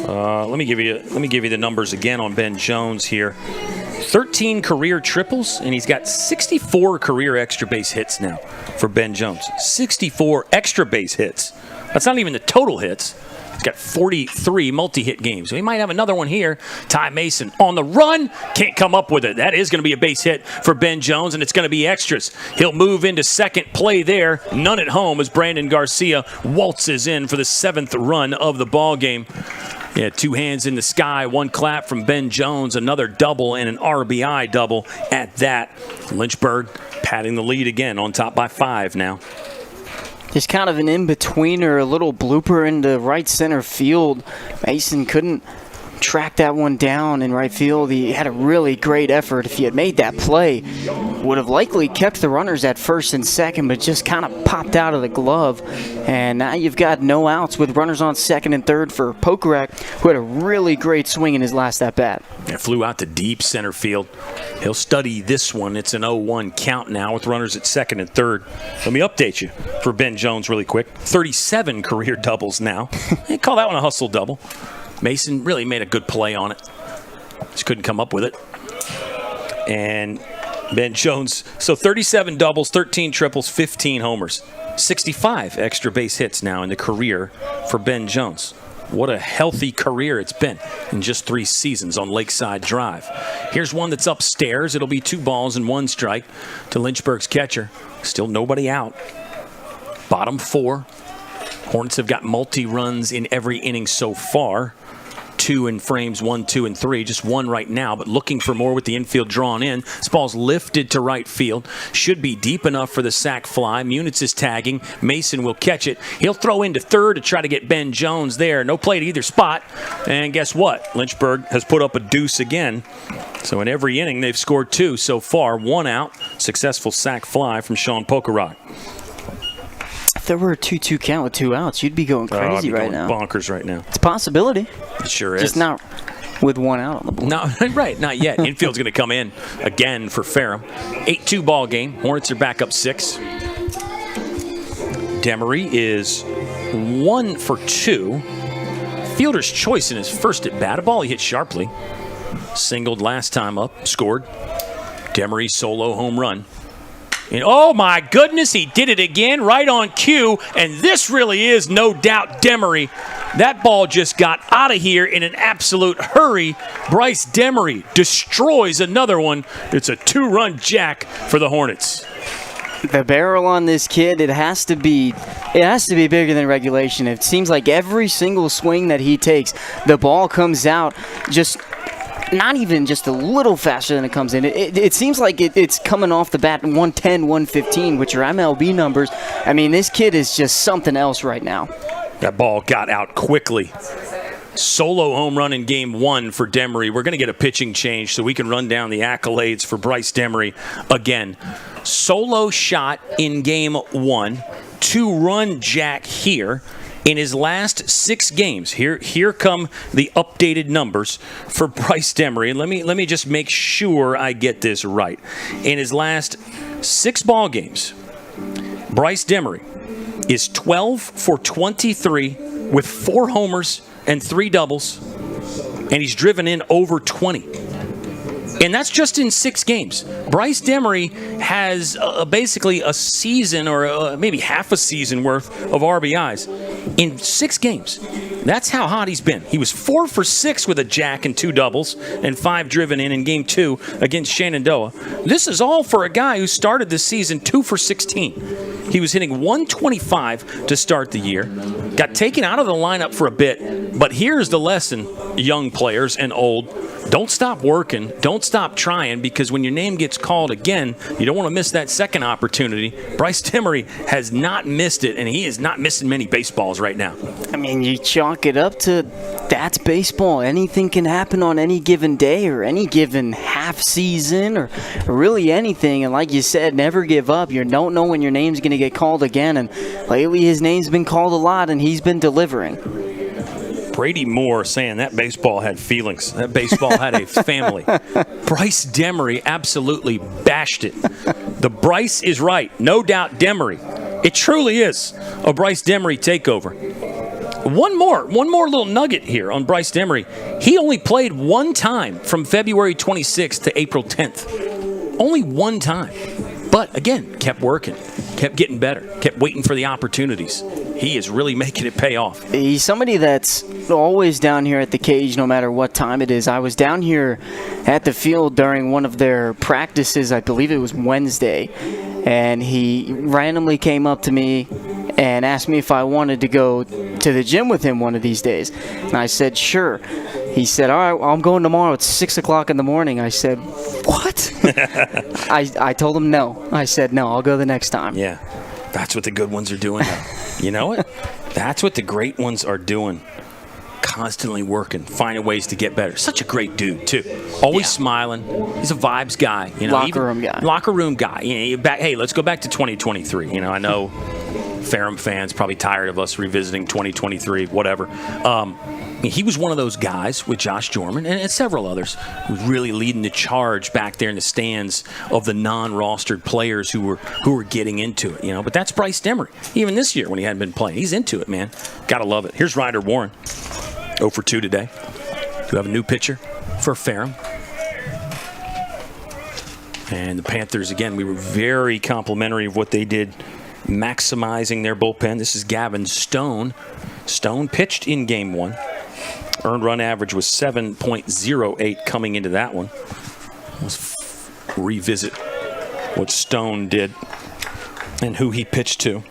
Let me give you the numbers again on Ben Jones here. 13 career triples, and he's got 64 career extra base hits now for Ben Jones. 64 extra base hits. That's not even the total hits. He's got 43 multi-hit games. So he might have another one here. Ty Mason on the run. Can't come up with it. That is going to be a base hit for Ben Jones, and it's going to be extras. He'll move into second play there. None at home as Brandon Garcia waltzes in for the 7th run of the ball game. Yeah, 2 hands in the sky, 1 clap from Ben Jones, another double and an RBI double at that. Lynchburg patting the lead again, on top by 5 now. Just kind of an in-betweener, a little blooper into right center field. Mason couldn't track that one down in right field. He had a really great effort. If he had made that play, would have likely kept the runners at first and second, but just kind of popped out of the glove. And now you've got no outs with runners on second and third for Pokorak, who had a really great swing in his last at-bat. It flew out to deep center field. He'll study this one. It's an 0-1 count now with runners at second and third. Let me update you for Ben Jones really quick. 37 career doubles now. They call that one a hustle double. Mason really made a good play on it. Just couldn't come up with it. And Ben Jones, so 37 doubles, 13 triples, 15 homers. 65 extra base hits now in the career for Ben Jones. What a healthy career it's been in just 3 seasons on Lakeside Drive. Here's one that's upstairs. It'll be 2 balls and 1 strike to Lynchburg's catcher. Still nobody out. Bottom 4. Hornets have got multi-runs in every inning so far. 2 in frames 1, 2, and 3. Just 1 right now, but looking for more with the infield drawn in. This ball's lifted to right field. Should be deep enough for the sac fly. Munitz is tagging. Mason will catch it. He'll throw into third to try to get Ben Jones there. No play at either spot. And guess what? Lynchburg has put up a deuce again. So in every inning, they've scored 2 so far. 1 out. Successful sac fly from Sean Pokorak. If there were a 2-2 count with 2 outs, you'd be going crazy right now. Bonkers right now. It's a possibility. It sure is. Just not with 1 out on the board. No, right, not yet. Infield's going to come in again for Ferrum. 8-2 ball game. Hornets are back up 6. Demery is 1 for 2. Fielder's choice in his first at bat. A ball he hit sharply. Singled last time up. Scored. Demery solo home run. And oh my goodness, he did it again right on cue. And this really is no doubt Demery. That ball just got out of here in an absolute hurry. Bryce Demery destroys another one. It's a 2-run jack for the Hornets. The barrel on this kid, it has to be bigger than regulation. It seems like every single swing that he takes, the ball comes out just not even just a little faster than it comes in. It seems like it's coming off the bat 110, 115, which are MLB numbers. I mean, this kid is just something else right now. That ball got out quickly. Solo home run in game 1 for Demery. We're going to get a pitching change so we can run down the accolades for Bryce Demery again. Solo shot in game 1. 2-run jack here. In his last 6 games, here come the updated numbers for Bryce Demery. And let me just make sure I get this right. In his last 6 ball games, Bryce Demery is 12 for 23 with 4 homers and 3 doubles, and he's driven in over 20. And that's just in 6 games. Bryce Demery has basically a season or maybe half a season worth of RBIs in 6 games. That's how hot he's been. He was 4 for 6 with a jack and 2 doubles and 5 driven in Game 2 against Shenandoah. This is all for a guy who started this season 2 for 16. He was hitting 125 to start the year. Got taken out of the lineup for a bit, but here's the lesson, young players and old. Don't stop working. Don't stop trying, because when your name gets called again, you don't want to miss that second opportunity. Bryce Demery has not missed it, and he is not missing many baseballs right now. I mean, you chalk it up to that's baseball. Anything can happen on any given day or any given half season or really anything. And like you said, never give up. You don't know when your name's going to get called again. And lately his name's been called a lot, and he's been delivering. Brady Moore saying that baseball had feelings. That baseball had a family. Bryce Demery absolutely bashed it. The Bryce is right. No doubt Demery. It truly is a Bryce Demery takeover. One more little nugget here on Bryce Demery. He only played 1 time from February 26th to April 10th. Only 1 time. But, again, kept working, kept getting better, kept waiting for the opportunities. He is really making it pay off. He's somebody that's always down here at the cage no matter what time it is. I was down here at the field during one of their practices, I believe it was Wednesday, and he randomly came up to me and asked me if I wanted to go to the gym with him one of these days. And I said, sure. He said, all right, I'm going tomorrow. It's 6 o'clock in the morning. I said, what? I told him no. I said, no, I'll go the next time. Yeah, that's what the good ones are doing now. You know it? That's what the great ones are doing. Constantly working, finding ways to get better. Such a great dude, too. Always smiling. He's a vibes guy. You know, locker room guy. Locker room guy. You know, hey, let's go back to 2023. You know, I know Ferrum fans probably tired of us revisiting 2023, whatever. He was one of those guys with Josh Jorman and several others who was really leading the charge back there in the stands of the non-rostered players who were getting into it, you know. But that's Bryce Demery. Even this year when he hadn't been playing, he's into it, man. Gotta love it. Here's Ryder Warren, 0 for 2 today. We have a new pitcher for Ferrum. And the Panthers, again, we were very complimentary of what they did, maximizing their bullpen. This is Gavin Stone. Stone pitched in Game 1. Earned run average was 7.08 coming into that one. Let's revisit what Stone did and who he pitched to.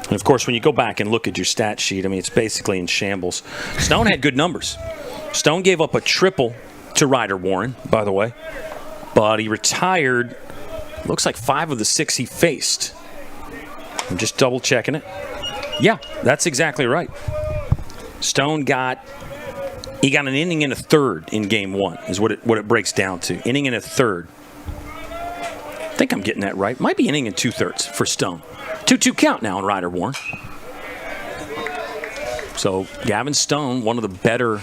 And, of course, when you go back and look at your stat sheet, I mean, it's basically in shambles. Stone had good numbers. Stone gave up a triple to Ryder Warren, by the way. But he retired, looks like 5 of the 6 he faced. I'm just double-checking it. Yeah, that's exactly right. Stone got an inning and a third in Game 1 is what it breaks down to. Inning and a third. I think I'm getting that right. Might be inning and 2/3 for Stone. 2-2 count now on Ryder Warren. So Gavin Stone, one of the better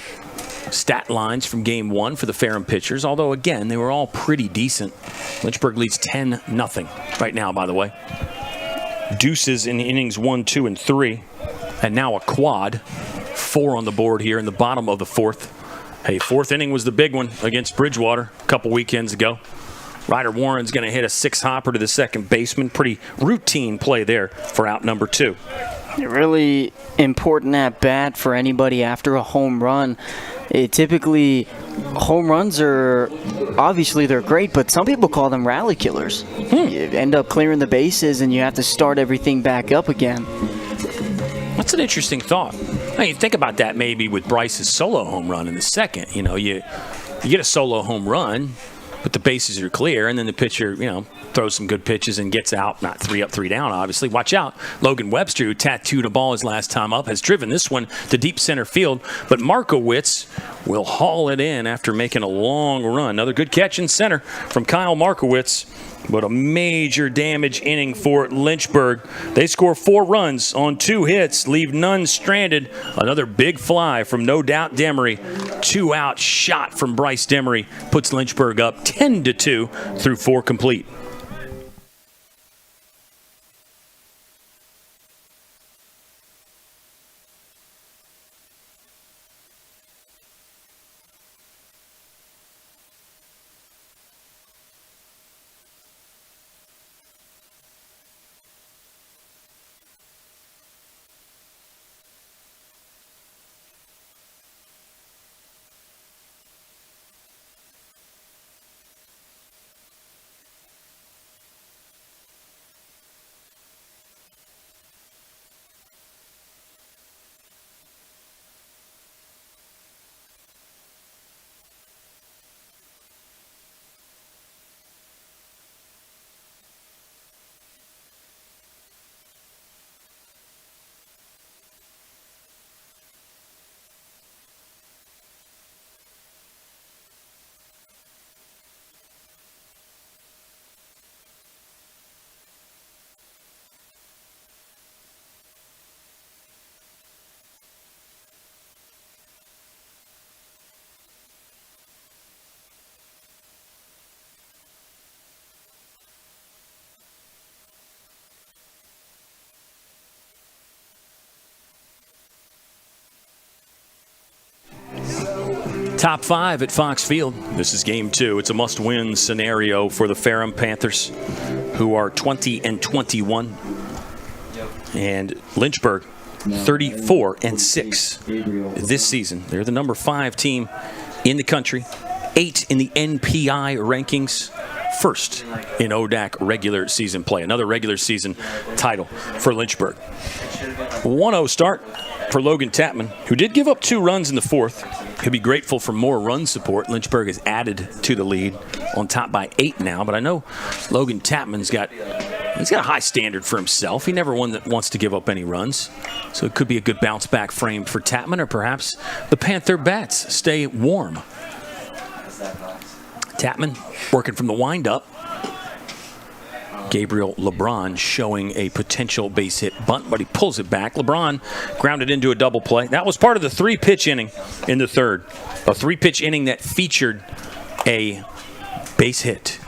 stat lines from Game 1 for the Ferrum pitchers, although, again, they were all pretty decent. Lynchburg leads 10-0 right now, by the way. Deuces in innings 1, 2, and 3. And now a quad. 4 on the board here in the bottom of the 4th. Hey, 4th inning was the big one against Bridgewater a couple weekends ago. Ryder Warren's going to hit a 6-hopper to the second baseman. Pretty routine play there for out number 2. Really important at bat for anybody after a home run. Typically, home runs are, obviously they're great, but some people call them rally killers. You end up clearing the bases and you have to start everything back up again. That's an interesting thought. I mean, think about that maybe with Bryce's solo home run in the second. You know, you get a solo home run, but the bases are clear, and then the pitcher, you know, throws some good pitches and gets out. Not 3 up, 3 down, obviously. Watch out. Logan Webster, who tattooed a ball his last time up, has driven this one to deep center field, but Markowitz will haul it in after making a long run. Another good catch in center from Kyle Markowitz. But a major damage inning for Lynchburg. They score 4 runs on 2 hits, leave none stranded. Another big fly from No Doubt Demery. 2-out shot from Bryce Demery puts Lynchburg up 10-2 through 4 complete. Top 5 at Fox Field. This is game 2. It's a must-win scenario for the Ferrum Panthers, who are 20-21. And Lynchburg, 34-6 this season. They're the number 5 team in the country, 8 in the NPI rankings, first in ODAC regular season play. Another regular season title for Lynchburg. 1-0 start for Logan Tapman, who did give up 2 runs in the fourth. He'll be grateful for more run support. Lynchburg has added to the lead, on top by 8 now. But I know Logan Tapman's got a high standard for himself. He never one that wants to give up any runs. So it could be a good bounce back frame for Tapman, or perhaps the Panther bats stay warm. Tapman working from the windup. Gabriel LeBron showing a potential base hit bunt, but he pulls it back. LeBron grounded into a double play. That was part of the 3-pitch inning in the third. A 3-pitch inning that featured a base hit.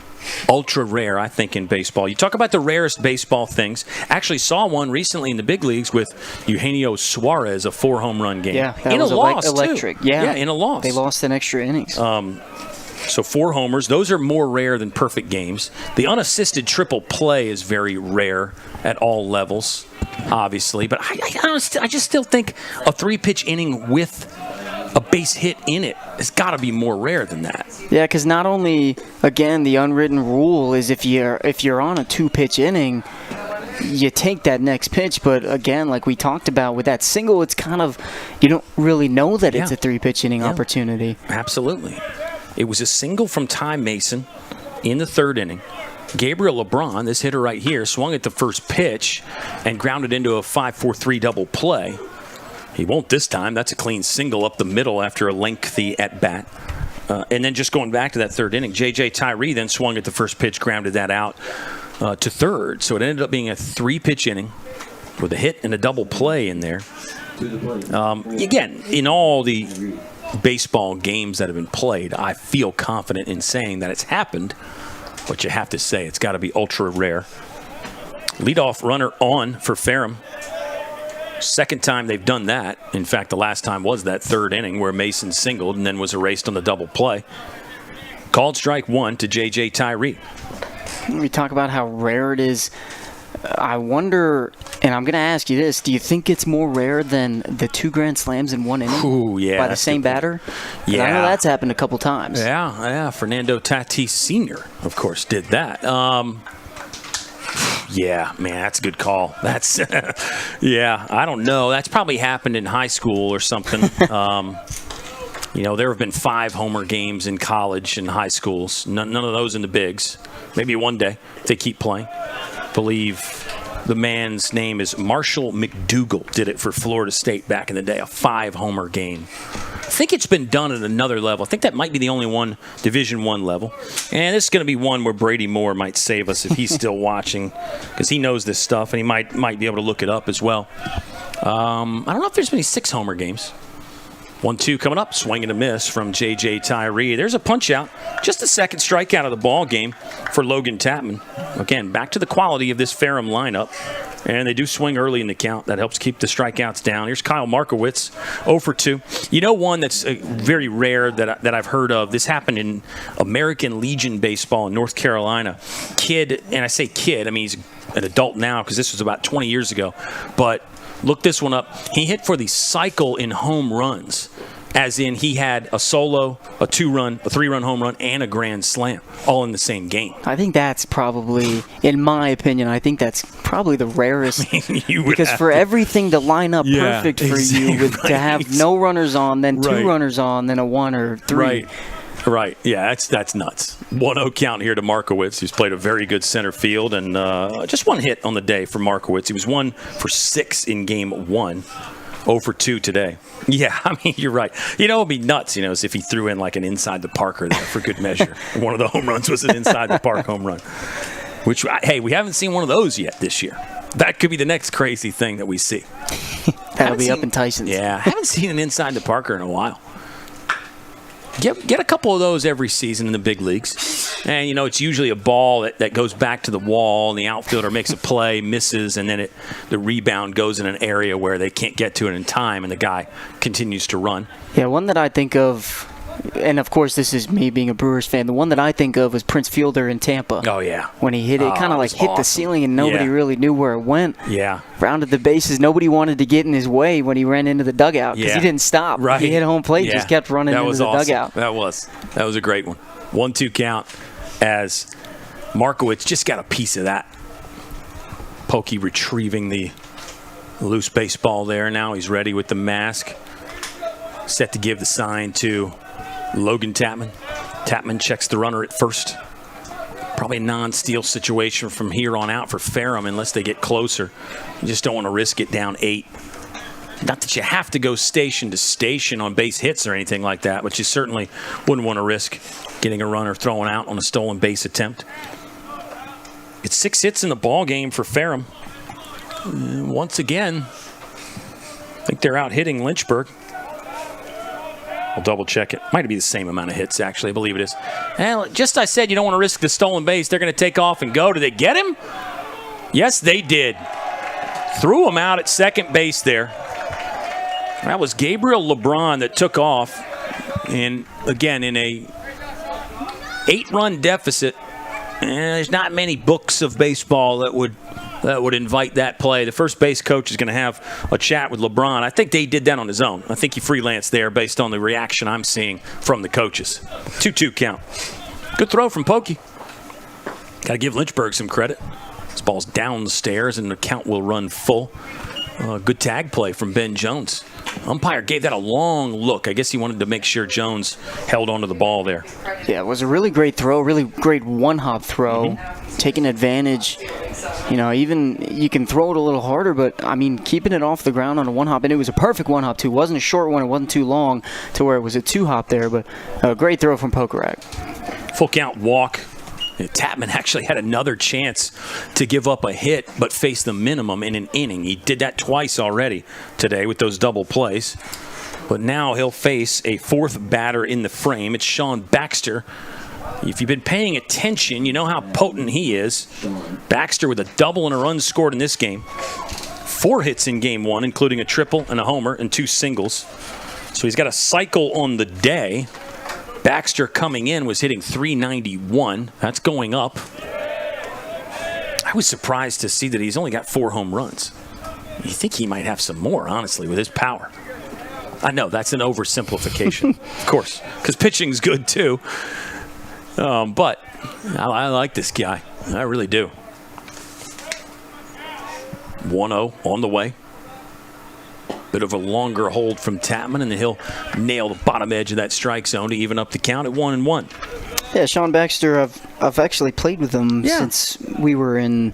Ultra rare, I think, in baseball. You talk about the rarest baseball things. Actually saw one recently in the big leagues with Eugenio Suarez, a 4-home run game. Yeah, that in was a loss, electric. Too. Yeah, in a loss. They lost in extra innings. So 4 homers. Those are more rare than perfect games. The unassisted triple play is very rare at all levels, obviously. But I just still think a 3-pitch inning with a base hit in it has got to be more rare than that. Yeah, because not only, again, the unwritten rule is if you're on a 2-pitch inning, you take that next pitch, but again, like we talked about with that single, it's kind of, you don't really know that it's a 3-pitch inning opportunity. Absolutely. It was a single from Ty Mason in the third inning. Gabriel LeBron, this hitter right here, swung at the first pitch and grounded into a 5-4-3 double play. He won't this time. That's a clean single up the middle after a lengthy at-bat. And then just going back to that third inning, J.J. Tyree then swung at the first pitch, grounded that out to third. So it ended up being a 3-pitch inning with a hit and a double play in there. Again, in all the baseball games that have been played, I feel confident in saying that it's happened, but you have to say it's got to be ultra rare. Leadoff runner on for Ferrum. Second time they've done that. In fact, the last time was that third inning where Mason singled and then was erased on the double play. Called strike 1 to J.J. Tyree. We talk about how rare it is. I wonder, and I'm going to ask you this, do you think it's more rare than the 2 grand slams in 1 inning? Ooh, yeah. By the same batter? Yeah. I know that's happened a couple times. Yeah. Fernando Tatis Sr., of course, did that. Yeah, man, that's a good call. That's, yeah, I don't know. That's probably happened in high school or something. There have been 5 homer games in college and high schools. None of those in the bigs. Maybe one day if they keep playing. I believe the man's name is Marshall McDougal. Did it for Florida State back in the day, a 5-homer game. I think it's been done at another level. I think that might be the only one, Division I level. And this is going to be one where Brady Moore might save us if he's still watching, because he knows this stuff and he might be able to look it up as well. I don't know if there's many 6-homer games. 1-2 coming up, swing and a miss from J.J. Tyree. There's a punch-out, just a second strikeout of the ball game for Logan Tapman. Again, back to the quality of this Ferrum lineup. And they do swing early in the count. That helps keep the strikeouts down. Here's Kyle Markowitz, 0 for 2. You know one that's very rare that I've heard of? This happened in American Legion baseball in North Carolina. Kid, and I say kid, I mean he's an adult now because this was about 20 years ago. But look this one up. He hit for the cycle in home runs, as in he had a solo, a 2-run, a 3-run home run, and a grand slam, all in the same game. I think that's probably, in my opinion, I think that's probably the rarest. Because for everything to line up perfect for you, to have no runners on, then 2 runners on, then a 1 or 3. Right. Yeah, that's nuts. 1-0 count here to Markowitz, who's played a very good center field, and just 1 hit on the day for Markowitz. He was 1 for 6 in game 1. 0 for 2 today. Yeah, I mean, you're right. It would be nuts, is if he threw in like an inside the parker there for good measure. One of the home runs was an inside the park home run. Which, hey, we haven't seen one of those yet this year. That could be the next crazy thing that we see. That'll be up in Tyson's. Yeah, I haven't seen an inside the parker in a while. Get a couple of those every season in the big leagues. And, it's usually a ball that goes back to the wall, and the outfielder makes a play, misses, and then the rebound goes in an area where they can't get to it in time, and the guy continues to run. Yeah, one that I think of and of course this is me being a Brewers fan, the one that I think of was Prince Fielder in Tampa. Oh, yeah. When he hit it, kind of like hit the ceiling and nobody really knew where it went. Yeah. Rounded the bases. Nobody wanted to get in his way when he ran into the dugout because he didn't stop. Right. He hit home plate, just kept running into the dugout. That was a great one. 1-2 count as Markowitz just got a piece of that. Pokey retrieving the loose baseball there. Now he's ready with the mask. Set to give the sign to Logan Tapman. Tapman checks the runner at first. Probably a non-steal situation from here on out for Ferrum unless they get closer. You just don't want to risk it down 8. Not that you have to go station to station on base hits or anything like that, but you certainly wouldn't want to risk getting a runner thrown out on a stolen base attempt. It's 6 hits in the ball game for Ferrum. Once again, I think they're out hitting Lynchburg. I'll double check it. Might be the same amount of hits, actually. I believe it is. And just I said you don't want to risk the stolen base. They're going to take off and go. Did they get him? Yes, they did. Threw him out at second base there. That was Gabriel LeBron that took off. And, again, in a 8-run deficit, there's not many books of baseball that would invite that play. The first base coach is going to have a chat with LeBron. I think they did that on his own. I think he freelanced there based on the reaction I'm seeing from the coaches. 2-2 count. Good throw from Pokey. Got to give Lynchburg some credit. This ball's down the stairs, and the count will run full. Good tag play from Ben Jones. Umpire gave that a long look. I guess he wanted to make sure Jones held onto the ball there. Yeah, it was a really great throw, really great one-hop throw, taking advantage. You know, even you can throw it a little harder, but, I mean, keeping it off the ground on a one-hop, and it was a perfect one-hop, too. It wasn't a short one. It wasn't too long to where it was a two-hop there, but a great throw from Pokerak. Full count walk. Tapman actually had another chance to give up a hit, but face the minimum in an inning. He did that twice already today with those double plays. But now he'll face a fourth batter in the frame. It's Sean Baxter. If you've been paying attention, you know how potent he is. Baxter with a double and a run scored in this game. 4 hits in game 1, including a triple and a homer and 2 singles. So he's got a cycle on the day. Baxter coming in was hitting .391. That's going up. I was surprised to see that he's only got 4 home runs. You think he might have some more, honestly, with his power. I know, that's an oversimplification, of course, because pitching's good too. But I like this guy. I really do. 1-0 on the way. Bit of a longer hold from Tapman, and then he'll nail the bottom edge of that strike zone to even up the count at 1-1. Yeah, Sean Baxter, I've actually played with him since we were in...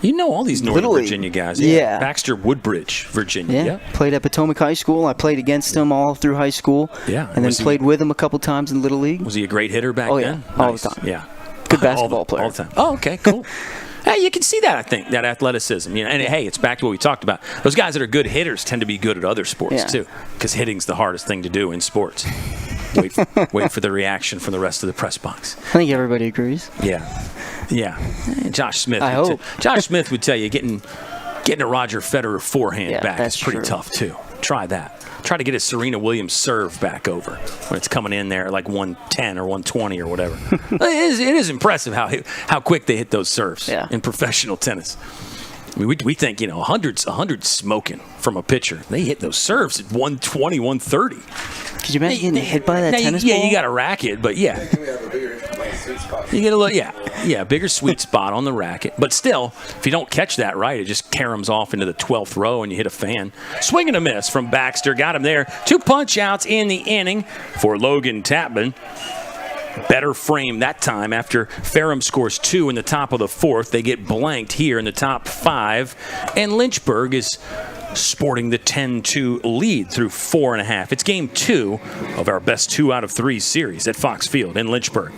You know all these Northern Virginia guys. Yeah. Baxter, Woodbridge, Virginia. Yeah. Played at Potomac High School. I played against him all through high school. Yeah. And then played with him a couple times in Little League. Was he a great hitter back then? Yeah, all the time. Yeah. Good basketball player. All the time. Oh, okay, cool. Hey, you can see that, I think, that athleticism. You know, and hey, it's back to what we talked about. Those guys that are good hitters tend to be good at other sports too, because hitting's the hardest thing to do in sports. Wait for the reaction from the rest of the press box. I think everybody agrees. Yeah. Josh Smith. I hope. Josh Smith would tell you getting a Roger Federer forehand back is pretty true. tough too. Try that. Try to get a Serena Williams serve back over when it's coming in there like 110 or 120 or whatever. It is impressive how quick they hit those serves in professional tennis. I mean, we think, 100 smoking from a pitcher. They hit those serves at 120, 130. Could you imagine getting hit by that tennis ball? Yeah, you got a racket, but yeah. You get a little, bigger sweet spot on the racket. But still, if you don't catch that right, it just caroms off into the 12th row and you hit a fan. Swing and a miss from Baxter. Got him there. 2 punch outs in the inning for Logan Tapman. Better frame that time after Ferrum scores 2 in the top of the 4th. They get blanked here in the top 5. And Lynchburg is sporting the 10-2 lead through 4.5. It's game 2 of our best 2 out of 3 series at Fox Field in Lynchburg.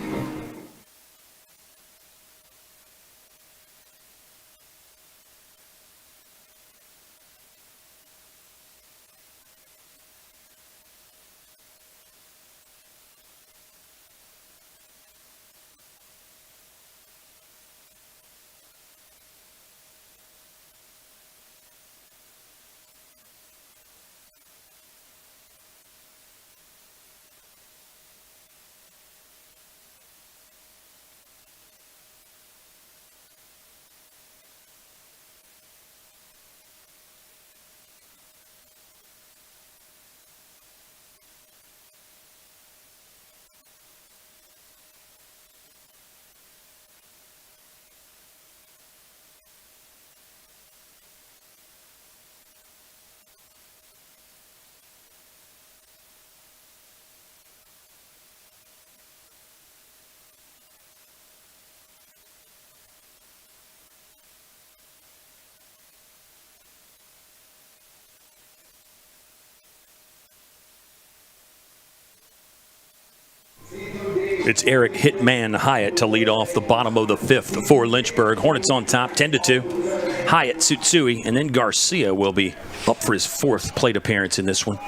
It's Eric Hitman Hyatt to lead off the bottom of the 5th for Lynchburg. Hornets on top, 10-2. Hyatt, Tsutsui, and then Garcia will be up for his 4th plate appearance in this one.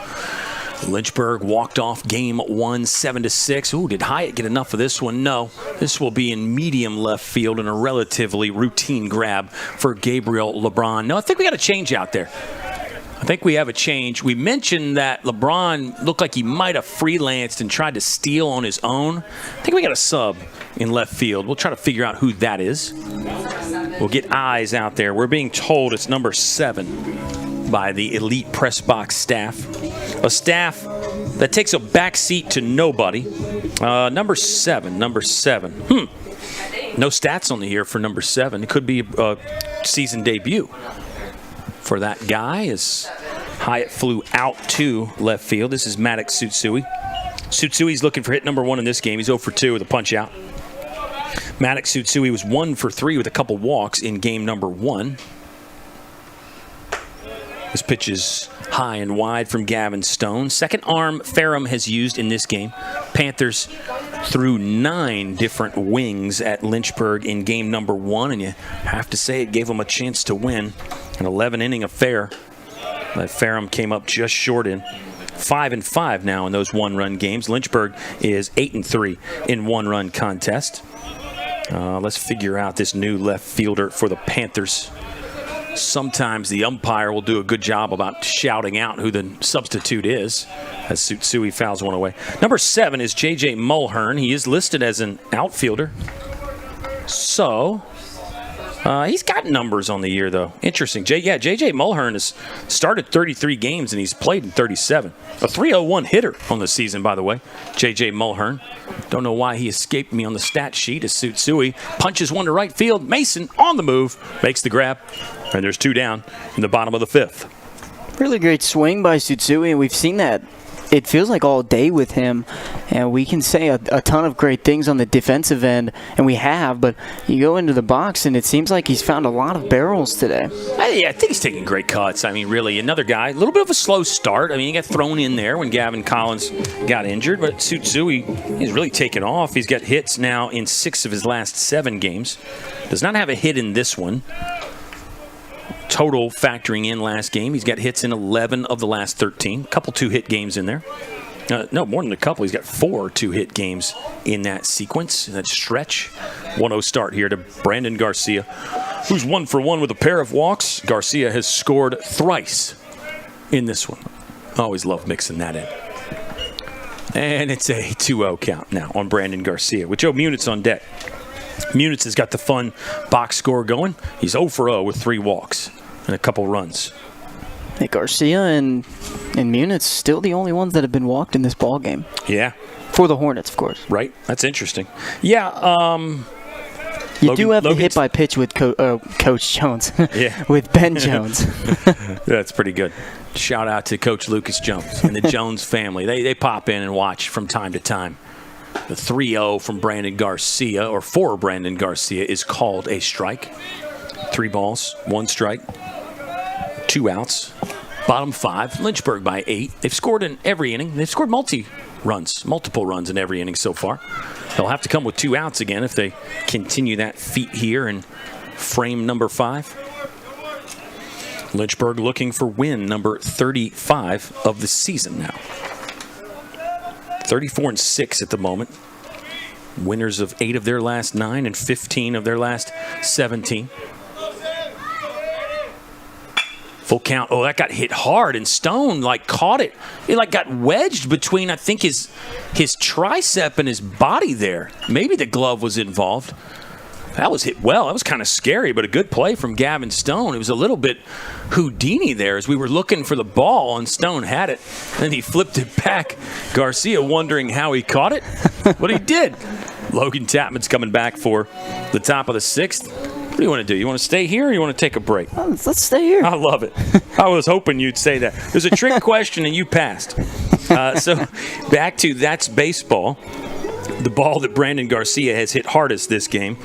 Lynchburg walked off game 1, 7-6. Ooh, did Hyatt get enough of this one? No. This will be in medium left field and a relatively routine grab for Gabriel LeBron. No, I think we got a change out there. I think we have a change. We mentioned that LeBron looked like he might have freelanced and tried to steal on his own. I think we got a sub in left field. We'll try to figure out who that is. We'll get eyes out there. We're being told it's number 7 by the elite press box staff. A staff that takes a back seat to nobody. Number 7. No stats on the year for number 7. It could be a season debut for that guy as Hyatt flew out to left field. This is Maddox Tsutsui. Tsutsui's looking for hit number 1 in this game. He's 0 for 2 with a punch out. Maddox Tsutsui was 1 for 3 with a couple walks in game number 1. This pitch is high and wide from Gavin Stone. Second arm Ferrum has used in this game. Panthers threw 9 different wings at Lynchburg in game number 1, and you have to say it gave them a chance to win. An 11-inning affair that Ferrum came up just short in. 5-5 now in those one-run games. Lynchburg is 8-3 in one-run contest. Let's figure out this new left fielder for the Panthers. Sometimes the umpire will do a good job about shouting out who the substitute is as Tsutsui fouls one away. Number 7 is J.J. Mulhern. He is listed as an outfielder. So he's got numbers on the year, though. Interesting. J.J. Mulhern has started 33 games, and he's played in 37. A 301 hitter on the season, by the way. J.J. Mulhern. Don't know why he escaped me on the stat sheet as Tsutsui punches one to right field. Mason on the move, makes the grab, and there's 2 down in the bottom of the 5th. Really great swing by Tsutsui, and we've seen that. It feels like all day with him, and we can say a ton of great things on the defensive end, and we have, but you go into the box, and it seems like he's found a lot of barrels today. I think he's taking great cuts. I mean, really, another guy, a little bit of a slow start. I mean, he got thrown in there when Gavin Collins got injured, but Tsutsui, he's really taken off. He's got hits now in 6 of his last 7 games. Does not have a hit in this one. Total factoring in last game, he's got hits in 11 of the last 13. Couple 2-hit games in there. No, more than a couple. He's got 4 2-hit games in that sequence, that stretch. 1-0 start here to Brandon Garcia, who's 1 for 1 with a pair of walks. Garcia has scored thrice in this one. Always love mixing that in. And it's a 2-0 count now on Brandon Garcia with Joe Munitz on deck. Munitz has got the fun box score going. He's 0 for 0 with 3 walks and a couple runs. Hey, Garcia and Munitz still the only ones that have been walked in this ball game. Yeah. For the Hornets, of course. Right. That's interesting. Yeah. You do have the hit by pitch with Coach Jones. Yeah. With Ben Jones. That's pretty good. Shout out to Coach Lucas Jones and the Jones family. They pop in and watch from time to time. The 3-0 from Brandon Garcia, or for Brandon Garcia, is called a strike. 3 balls, 1 strike, 2 outs. Bottom 5, Lynchburg by 8. They've scored in every inning. They've scored multiple runs in every inning so far. They'll have to come with 2 outs again if they continue that feat here in frame number 5. Lynchburg looking for win number 35 of the season now. 34-6 at the moment. Winners of 8 of their last 9 and 15 of their last 17. Full count. Oh, that got hit hard, and Stone caught it. It got wedged between, I think, his tricep and his body there. Maybe the glove was involved. That was hit well. That was kind of scary, but a good play from Gavin Stone. It was a little bit Houdini there as we were looking for the ball, and Stone had it. Then he flipped it back. Garcia wondering how he caught it, but he did. Logan Tapman's coming back for the top of the 6th. What do you want to do? You want to stay here or you want to take a break? Let's stay here. I love it. I was hoping you'd say that. There's a trick question and you passed. So back to that's baseball. The ball that Brandon Garcia has hit hardest this game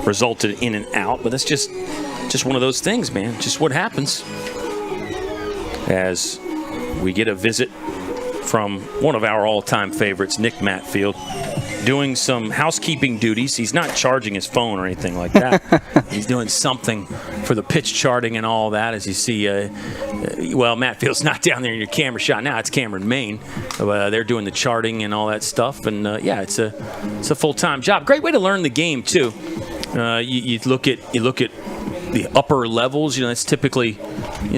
resulted in an out, but that's just one of those things, man. Just what happens as we get a visit from one of our all-time favorites, Nick Matfield, doing some housekeeping duties. He's not charging his phone or anything like that. He's doing something for the pitch charting and all that. As you see, well, Matfield's not down there in your camera shot now. It's Cameron Maine. They're doing the charting and all that stuff. And, yeah, it's a full-time job. Great way to learn the game, too. You look at the upper levels. That's typically,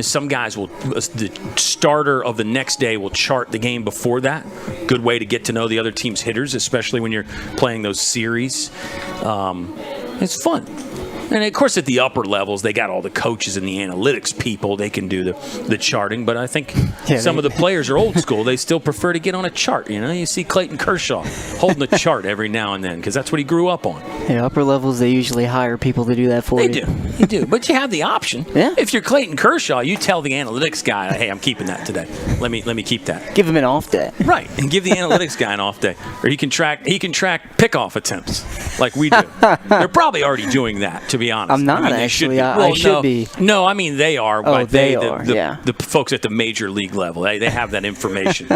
some guys will, the starter of the next day will chart the game before that. Good way to get to know the other team's hitters, especially when you're playing those series. It's fun. And, of course, at the upper levels, they got all the coaches and the analytics people. They can do the charting. But I think some of the players are old school. They still prefer to get on a chart. You see Clayton Kershaw holding a chart every now and then because that's what he grew up on. Yeah, upper levels, they usually hire people to do that for you. They do. But you have the option. Yeah. If you're Clayton Kershaw, you tell the analytics guy, hey, I'm keeping that today. Let me keep that. Give him an off day. Right. And give the analytics guy an off day. Or he can track pickoff attempts like we do. They're probably already doing that, to be honest. I'm not, actually. I should be. No, I mean they are. Oh, but they are, yeah. The folks at the major league level, they have that information.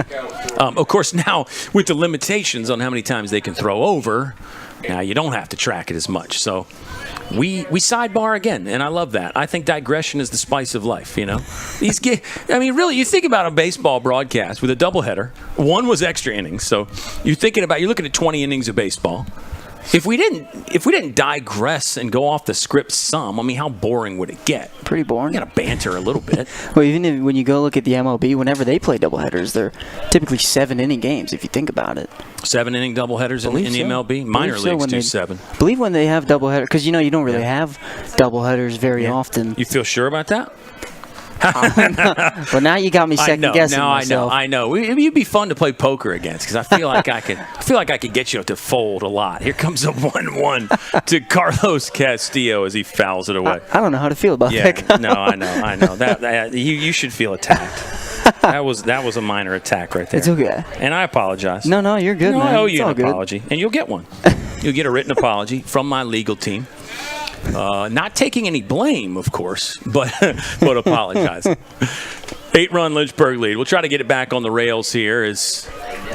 Of course, now with the limitations on how many times they can throw over, now you don't have to track it as much. So we sidebar again, and I love that. I think digression is the spice of life, really, you think about a baseball broadcast with a doubleheader. One was extra innings, so you're looking at 20 innings of baseball. If we didn't digress and go off the script some, how boring would it get? Pretty boring. You got to banter a little bit. Well, even when you go look at the MLB, whenever they play doubleheaders, they're typically 7-inning games, if you think about it. 7-inning doubleheaders in the MLB? Minor leagues do 7. I believe when they have doubleheaders, because you don't really have doubleheaders very often. You feel sure about that? Well, now you got me second guessing myself. I know. It'd be fun to play poker against because I feel like I could get you to fold a lot. Here comes a 1-1 to Carlos Castillo as he fouls it away. I don't know how to feel about that. No, I know. That you should feel attacked. That was a minor attack right there. It's okay. And I apologize. No, you're good, man. I owe you an apology, and you'll get one. You'll get a written apology from my legal team. Not taking any blame, of course, but apologize. 8-run Lynchburg lead. We'll try to get it back on the rails here as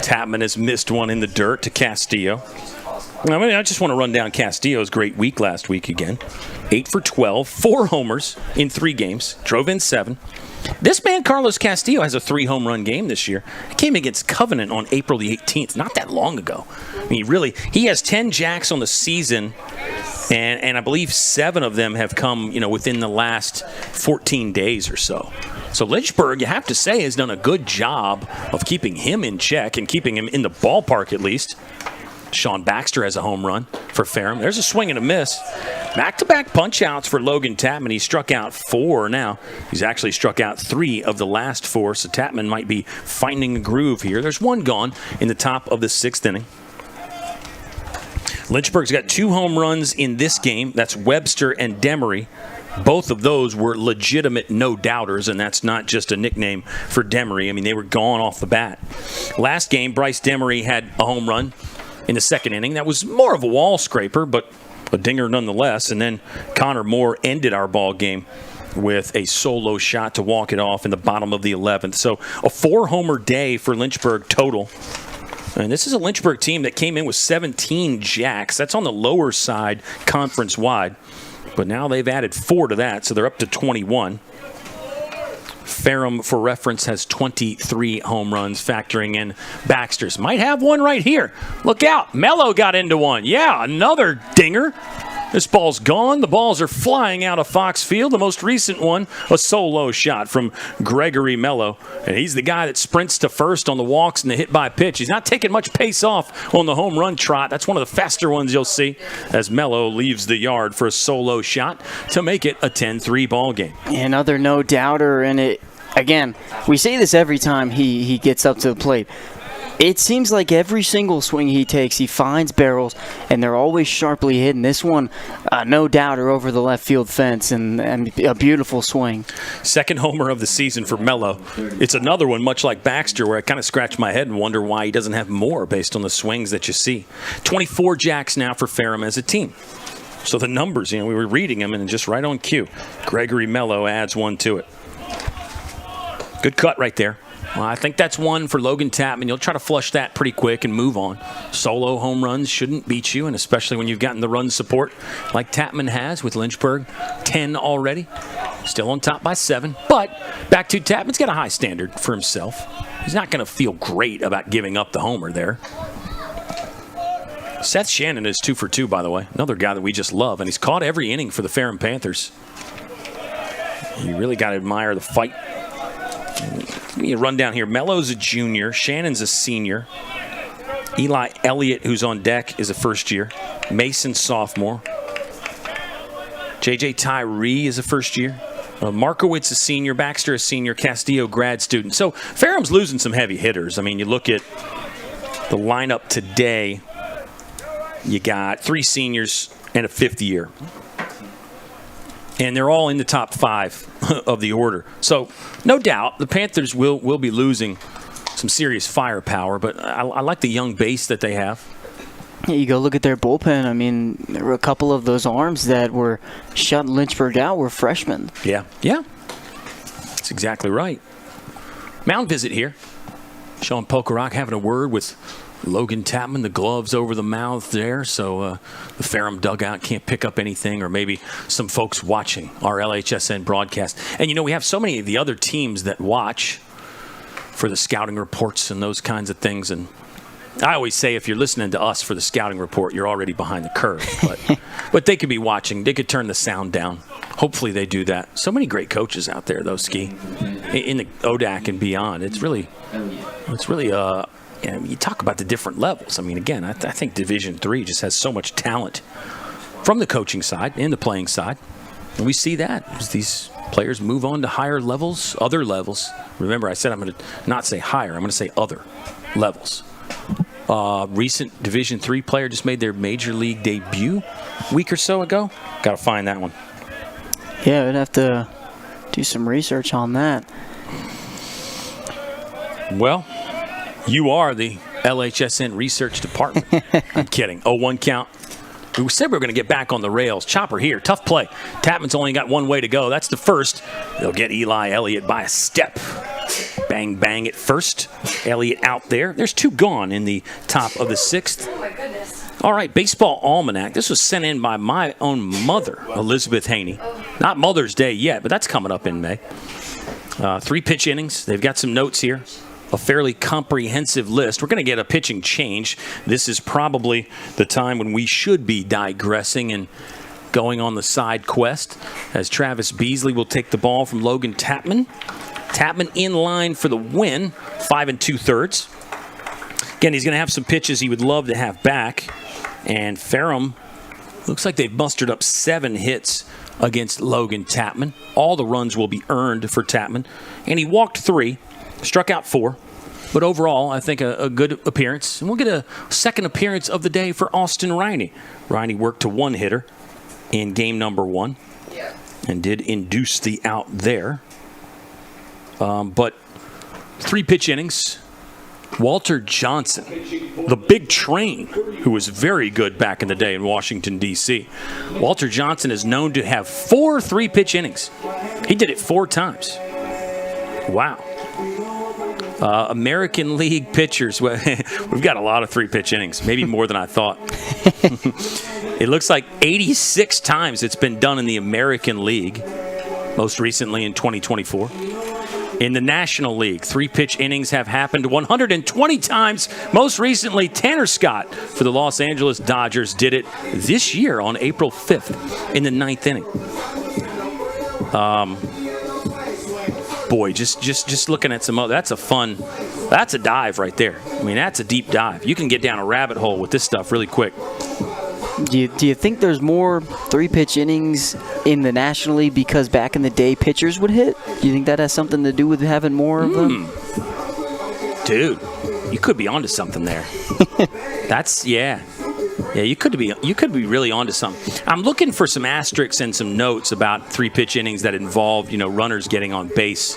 Tapman has missed one in the dirt to Castillo. I just want to run down Castillo's great week last week again. 8 for 12, 4 homers in 3 games, drove in 7. This man, Carlos Castillo, has a 3-home run game this year. He came against Covenant on April the 18th, not that long ago. He has 10 jacks on the season, and I believe 7 of them have come, within the last 14 days or so. So Lynchburg, you have to say, has done a good job of keeping him in check and keeping him in the ballpark at least. Sean Baxter has a home run for Ferrum. There's a swing and a miss. Back-to-back punch-outs for Logan Tapman. He struck out 4 now. He's actually struck out 3 of the last 4, so Tapman might be finding a groove here. There's 1 gone in the top of the 6th inning. Lynchburg's got 2 home runs in this game. That's Webster and Demery. Both of those were legitimate no-doubters, and that's not just a nickname for Demery. They were gone off the bat. Last game, Bryce Demery had a home run in the 2nd inning. That was more of a wall scraper, but a dinger nonetheless. And then Connor Moore ended our ball game with a solo shot to walk it off in the bottom of the 11th. So a 4-homer day for Lynchburg total. And this is a Lynchburg team that came in with 17 jacks. That's on the lower side conference-wide. But now they've added 4 to that, so they're up to 21. Ferrum, for reference, has 23 home runs, factoring in Baxter's. Might have one right here. Look out. Mello got into one. Yeah, another dinger. This ball's gone. The balls are flying out of Fox Field. The most recent one, a solo shot from Gregory Mello. And he's the guy that sprints to first on the walks and the hit by pitch. He's not taking much pace off on the home run trot. That's one of the faster ones you'll see as Mello leaves the yard for a solo shot to make it a 10-3 ball game. Another no-doubter, and it, again, we say this every time he gets up to the plate. It seems like every single swing he takes, he finds barrels, and they're always sharply hidden. This one, no doubter over the left field fence, and a beautiful swing. 2nd homer of the season for Mello. It's another one, much like Baxter, where I kind of scratch my head and wonder why he doesn't have more based on the swings that you see. 24 jacks now for Ferrum as a team. So the numbers, we were reading them, and just right on cue. Gregory Mello adds 1 to it. Good cut right there. Well, I think that's one for Logan Tapman. You'll try to flush that pretty quick and move on. Solo home runs shouldn't beat you, and especially when you've gotten the run support like Tapman has with Lynchburg. 10 already. Still on top by 7. But back to Tapman's got a high standard for himself. He's not going to feel great about giving up the homer there. Seth Shannon is 2 for 2, by the way. Another guy that we just love, and he's caught every inning for the Ferrum Panthers. You really got to admire the fight. Give me a rundown here. Mello's a junior. Shannon's a senior. Eli Elliott, who's on deck, is a first year. Mason, sophomore. J.J. Tyree is a first year. Markowitz, a senior. Baxter, a senior. Castillo, grad student. So Ferrum's losing some heavy hitters. I mean, you look at the lineup today, you got 3 seniors and a 5th year. And they're all in the top 5 of the order. So, no doubt, the Panthers will be losing some serious firepower, but I like the young base that they have. Yeah, you go look at their bullpen. I mean, there were a couple of those arms that were shutting Lynchburg out were freshmen. Yeah. That's exactly right. Mound visit here. Sean Pokerock having a word with Logan Tapman, the gloves over the mouth there, so the Ferrum dugout can't pick up anything, or maybe some folks watching our LHSN broadcast. And, we have so many of the other teams that watch for the scouting reports and those kinds of things. And I always say if you're listening to us for the scouting report, you're already behind the curve. But they could be watching. They could turn the sound down. Hopefully they do that. So many great coaches out there, though, Ski, in the ODAC and beyond. It's really you talk about the different levels. I mean, again, I think Division III just has so much talent from the coaching side and the playing side. And we see that as these players move on to higher levels, other levels. Remember, I said I'm going to not say higher. I'm going to say other levels. Recent Division III player just made their major league debut a week or so ago. Got to find that one. Yeah, I'd have to do some research on that. Well, you are the LHSN research department. I'm kidding. 0-1 count. We said we were going to get back on the rails. Chopper here. Tough play. Tapman's only got one way to go. That's the first. They'll get Eli Elliott by a step. Bang, bang at first. Elliott out there. There's 2 gone in the top of the 6th. Oh, my goodness. All right, Baseball Almanac. This was sent in by my own mother, Elizabeth Haney. Not Mother's Day yet, but that's coming up in May. 3 pitch innings. They've got some notes here. A fairly comprehensive list. We're going to get a pitching change. This is probably the time when we should be digressing and going on the side quest, as Travis Beasley will take the ball from Logan Tapman. Tapman in line for the win, 5 2/3. Again, he's going to have some pitches he would love to have back. And Ferrum looks like they've mustered up 7 hits against Logan Tapman. All the runs will be earned for Tapman. And he walked 3. Struck out 4, but overall, I think a good appearance. And we'll get a second appearance of the day for Austin Riney. Riney worked to 1 hitter in game number 1 and did induce the out there. But 3 pitch innings. Walter Johnson, the big train, who was very good back in the day in Washington, D.C. Walter Johnson is known to have 4 3-pitch innings. He did it 4 times. Wow. American League pitchers. We've got a lot of 3-pitch innings, maybe more than I thought. It looks like 86 times it's been done in the American League, most recently in 2024. In the National League, 3-pitch innings have happened 120 times. Most recently, Tanner Scott for the Los Angeles Dodgers did it this year on April 5th in the 9th inning. Boy, just looking at some other, that's a dive right there. I mean, that's a deep dive. You can get down a rabbit hole with this stuff really quick. Do you think there's more 3-pitch innings in the National League because back in the day pitchers would hit? Do you think that has something to do with having more of them? Dude, you could be onto something there. Yeah, you could be really onto something. I'm looking for some asterisks and some notes about 3-pitch innings that involved, runners getting on base,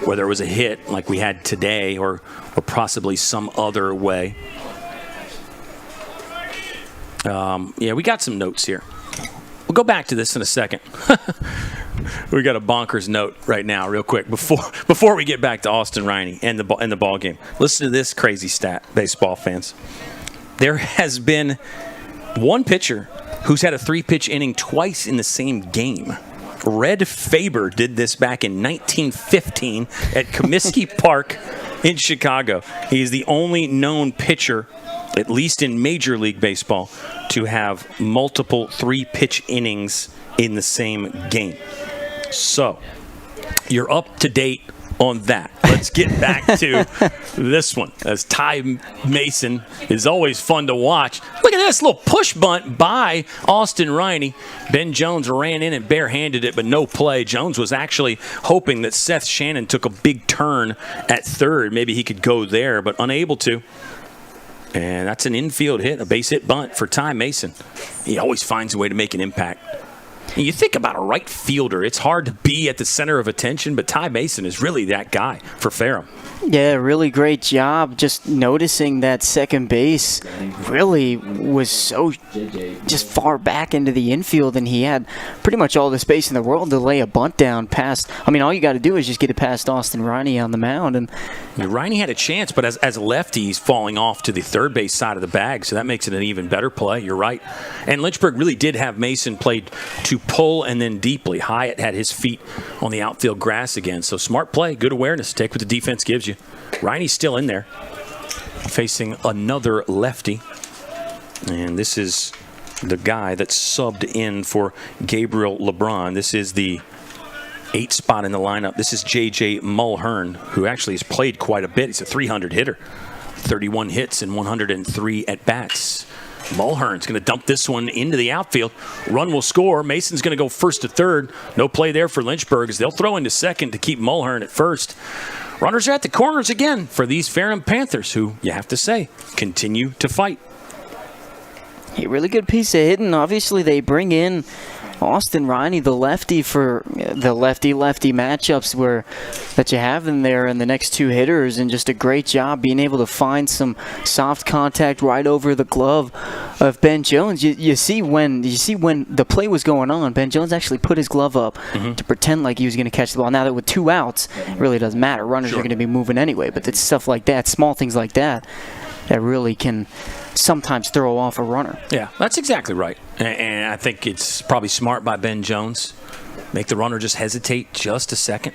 whether it was a hit like we had today or possibly some other way. We got some notes here. We'll go back to this in a second. We got a bonkers note right now, real quick, before we get back to Austin Riney and the ball game. Listen to this crazy stat, baseball fans. There has been one pitcher who's had a 3-pitch inning twice in the same game. Red Faber did this back in 1915 at Comiskey Park in Chicago. He is the only known pitcher, at least in Major League Baseball, to have multiple 3-pitch innings in the same game. So, you're up to date on that. Let's get back to this one, as Ty Mason is always fun to watch. Look at this little push bunt by Austin Riney. Ben Jones ran in and barehanded it, but no play. Jones was actually hoping that Seth Shannon took a big turn at third. Maybe he could go there, but unable to. And that's an infield hit, a base hit bunt for Ty Mason. He always finds a way to make an impact. You think about a right fielder, it's hard to be at the center of attention, but Ty Mason is really that guy for Ferrum. Yeah, really great job. Just noticing that second base really was so just far back into the infield, and he had pretty much all the space in the world to lay a bunt down past. I mean, all you got to do is just get it past Austin Riney on the mound. And Riney had a chance, but as a lefty, he's falling off to the third base side of the bag, so that makes it an even better play. You're right. And Lynchburg really did have Mason played to pull and then deeply. Hyatt had his feet on the outfield grass again, so smart play, good awareness. Take what the defense gives you. Riney's still in there, facing another lefty. And this is the guy that subbed in for Gabriel LeBron. This is the 8th spot in the lineup. This is J.J. Mulhern, who actually has played quite a bit. He's a 300 hitter, 31 hits and 103 at-bats. Mulhern's going to dump this one into the outfield. Run will score. Mason's going to go first to third. No play there for Lynchburg, as they'll throw into second to keep Mulhern at first. Runners are at the corners again for these Ferrum Panthers, who, you have to say, continue to fight. A really good piece of hitting. Obviously, they bring in Austin Riney, the lefty, for the lefty-lefty matchups that you have in there, and the next two hitters, and just a great job being able to find some soft contact right over the glove of Ben Jones. You see when the play was going on, Ben Jones actually put his glove up to pretend like he was going to catch the ball. Now that with two outs, it really doesn't matter. Runners are going to be moving anyway, but it's stuff like that, small things like that, that really can sometimes throw off a runner. Yeah, that's exactly right. And I think it's probably smart by Ben Jones. Make the runner just hesitate just a second.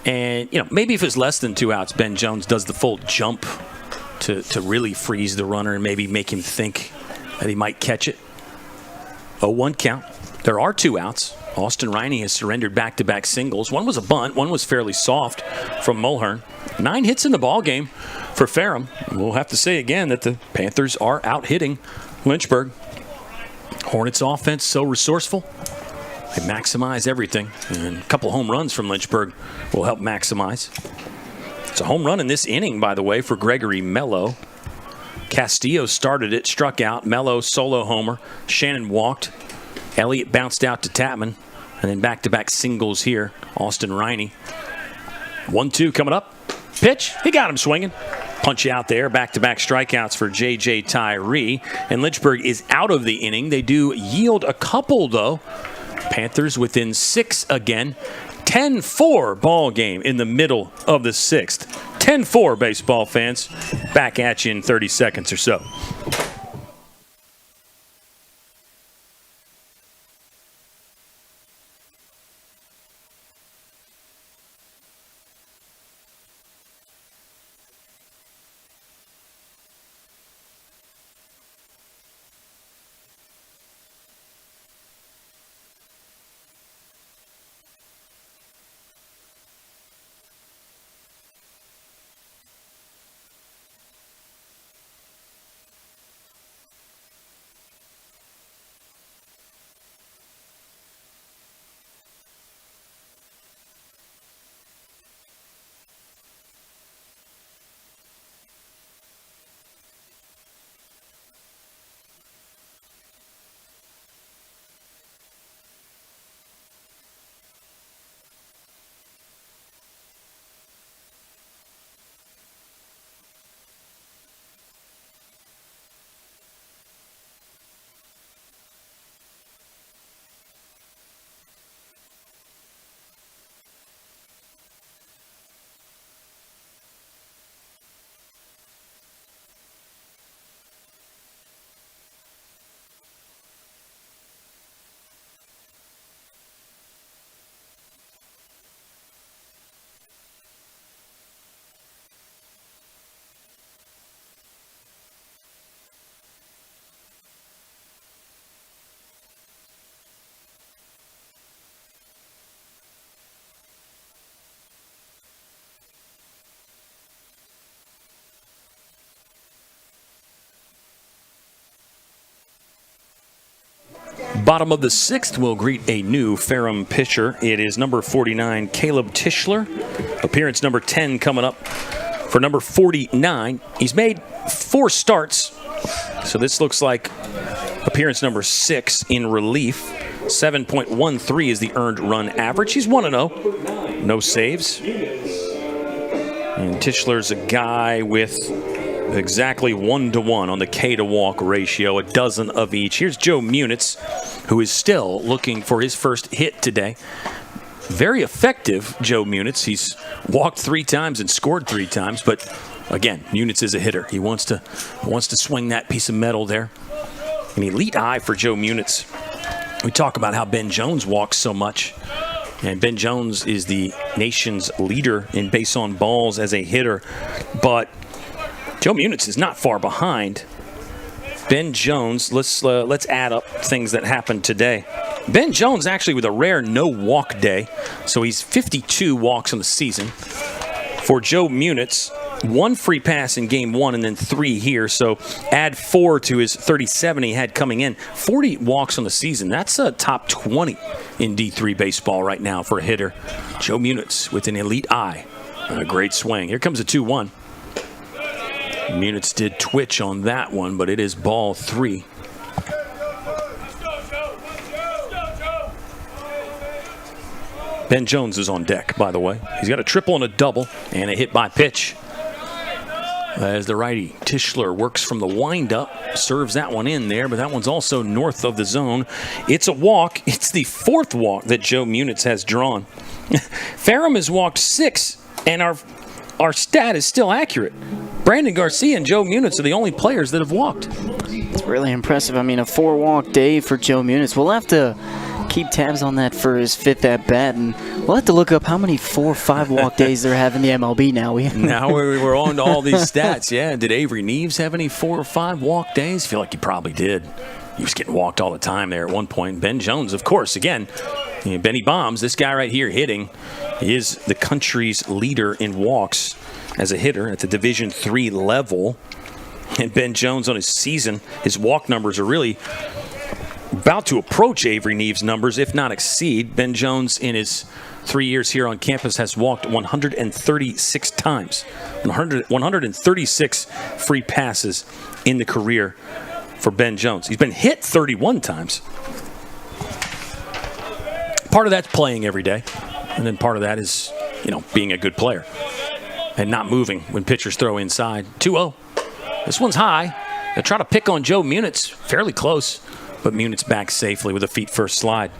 And, maybe if it's less than 2 outs, Ben Jones does the full jump to really freeze the runner and maybe make him think that he might catch it. 0-1 count. There are 2 outs. Austin Riney has surrendered back-to-back singles. One was a bunt. One was fairly soft from Mulhern. 9 hits in the ball game for Ferrum. We'll have to say again that the Panthers are out-hitting Lynchburg. Hornets offense so resourceful. They maximize everything. And a couple home runs from Lynchburg will help maximize. It's a home run in this inning, by the way, for Gregory Mello. Castillo started it, struck out. Mello solo homer. Shannon walked. Elliott bounced out to Tapman. And then back-to-back singles here. Austin Riney. 1-2 coming up. Pitch. He got him swinging. Punch out there. Back-to-back strikeouts for J.J. Tyree. And Lynchburg is out of the inning. They do yield a couple, though. Panthers within 6 again. 10-4 ball game in the middle of the 6th. 10-4, baseball fans. Back at you in 30 seconds or so. Bottom of the 6th, we'll greet a new Ferrum pitcher. It is number 49, Caleb Tischler. Appearance number 10 coming up for number 49. He's made 4 starts, so this looks like appearance number 6 in relief. 7.13 is the earned run average. He's 1-0. No saves. And Tischler's a guy with exactly 1-to-1 on the K to walk ratio, a dozen of each. Here's Joe Munitz, who is still looking for his first hit today. Very effective, Joe Munitz. He's walked 3 times and scored 3 times, but again, Munitz is a hitter. He wants to swing that piece of metal there. An elite eye for Joe Munitz. We talk about how Ben Jones walks so much. And Ben Jones is the nation's leader in base on balls as a hitter. But Joe Munitz is not far behind. Ben Jones, let's add up things that happened today. Ben Jones actually with a rare no-walk day. So he's 52 walks on the season. For Joe Munitz, 1 free pass in game 1 and then 3 here. So add 4 to his 37 he had coming in. 40 walks on the season. That's a top 20 in D3 baseball right now for a hitter. Joe Munitz with an elite eye and a great swing. Here comes a 2-1. Munitz did twitch on that one, but it is ball 3. Ben Jones is on deck, by the way. He's got a triple and a double and a hit by pitch. As the righty, Tischler works from the windup, serves that one in there, but that one's also north of the zone. It's a walk. It's the 4th walk that Joe Munitz has drawn. Ferrum has walked 6, and our stat is still accurate. Brandon Garcia and Joe Munitz are the only players that have walked. It's really impressive. I mean, a 4-walk day for Joe Munitz. We'll have to keep tabs on that for his 5th at bat, and we'll have to look up how many 4 or 5 walk days they're having in the MLB now. Now we're on to all these stats. Yeah, did Avery Neves have any 4 or 5 walk days? I feel like he probably did. He was getting walked all the time there at one point. Ben Jones, of course, again, Benny Bombs, this guy right here hitting, he is the country's leader in walks as a hitter at the Division III level. And Ben Jones on his season, his walk numbers are really about to approach Avery Neves' numbers, if not exceed. Ben Jones, in his 3 years here on campus, has walked 136 times. 136 free passes in the career for Ben Jones. He's been hit 31 times. Part of that's playing every day, and then part of that is, being a good player and not moving when pitchers throw inside. 2-0. This one's high. They'll try to pick on Joe Munitz. Fairly close. But Munitz back safely with a feet-first slide.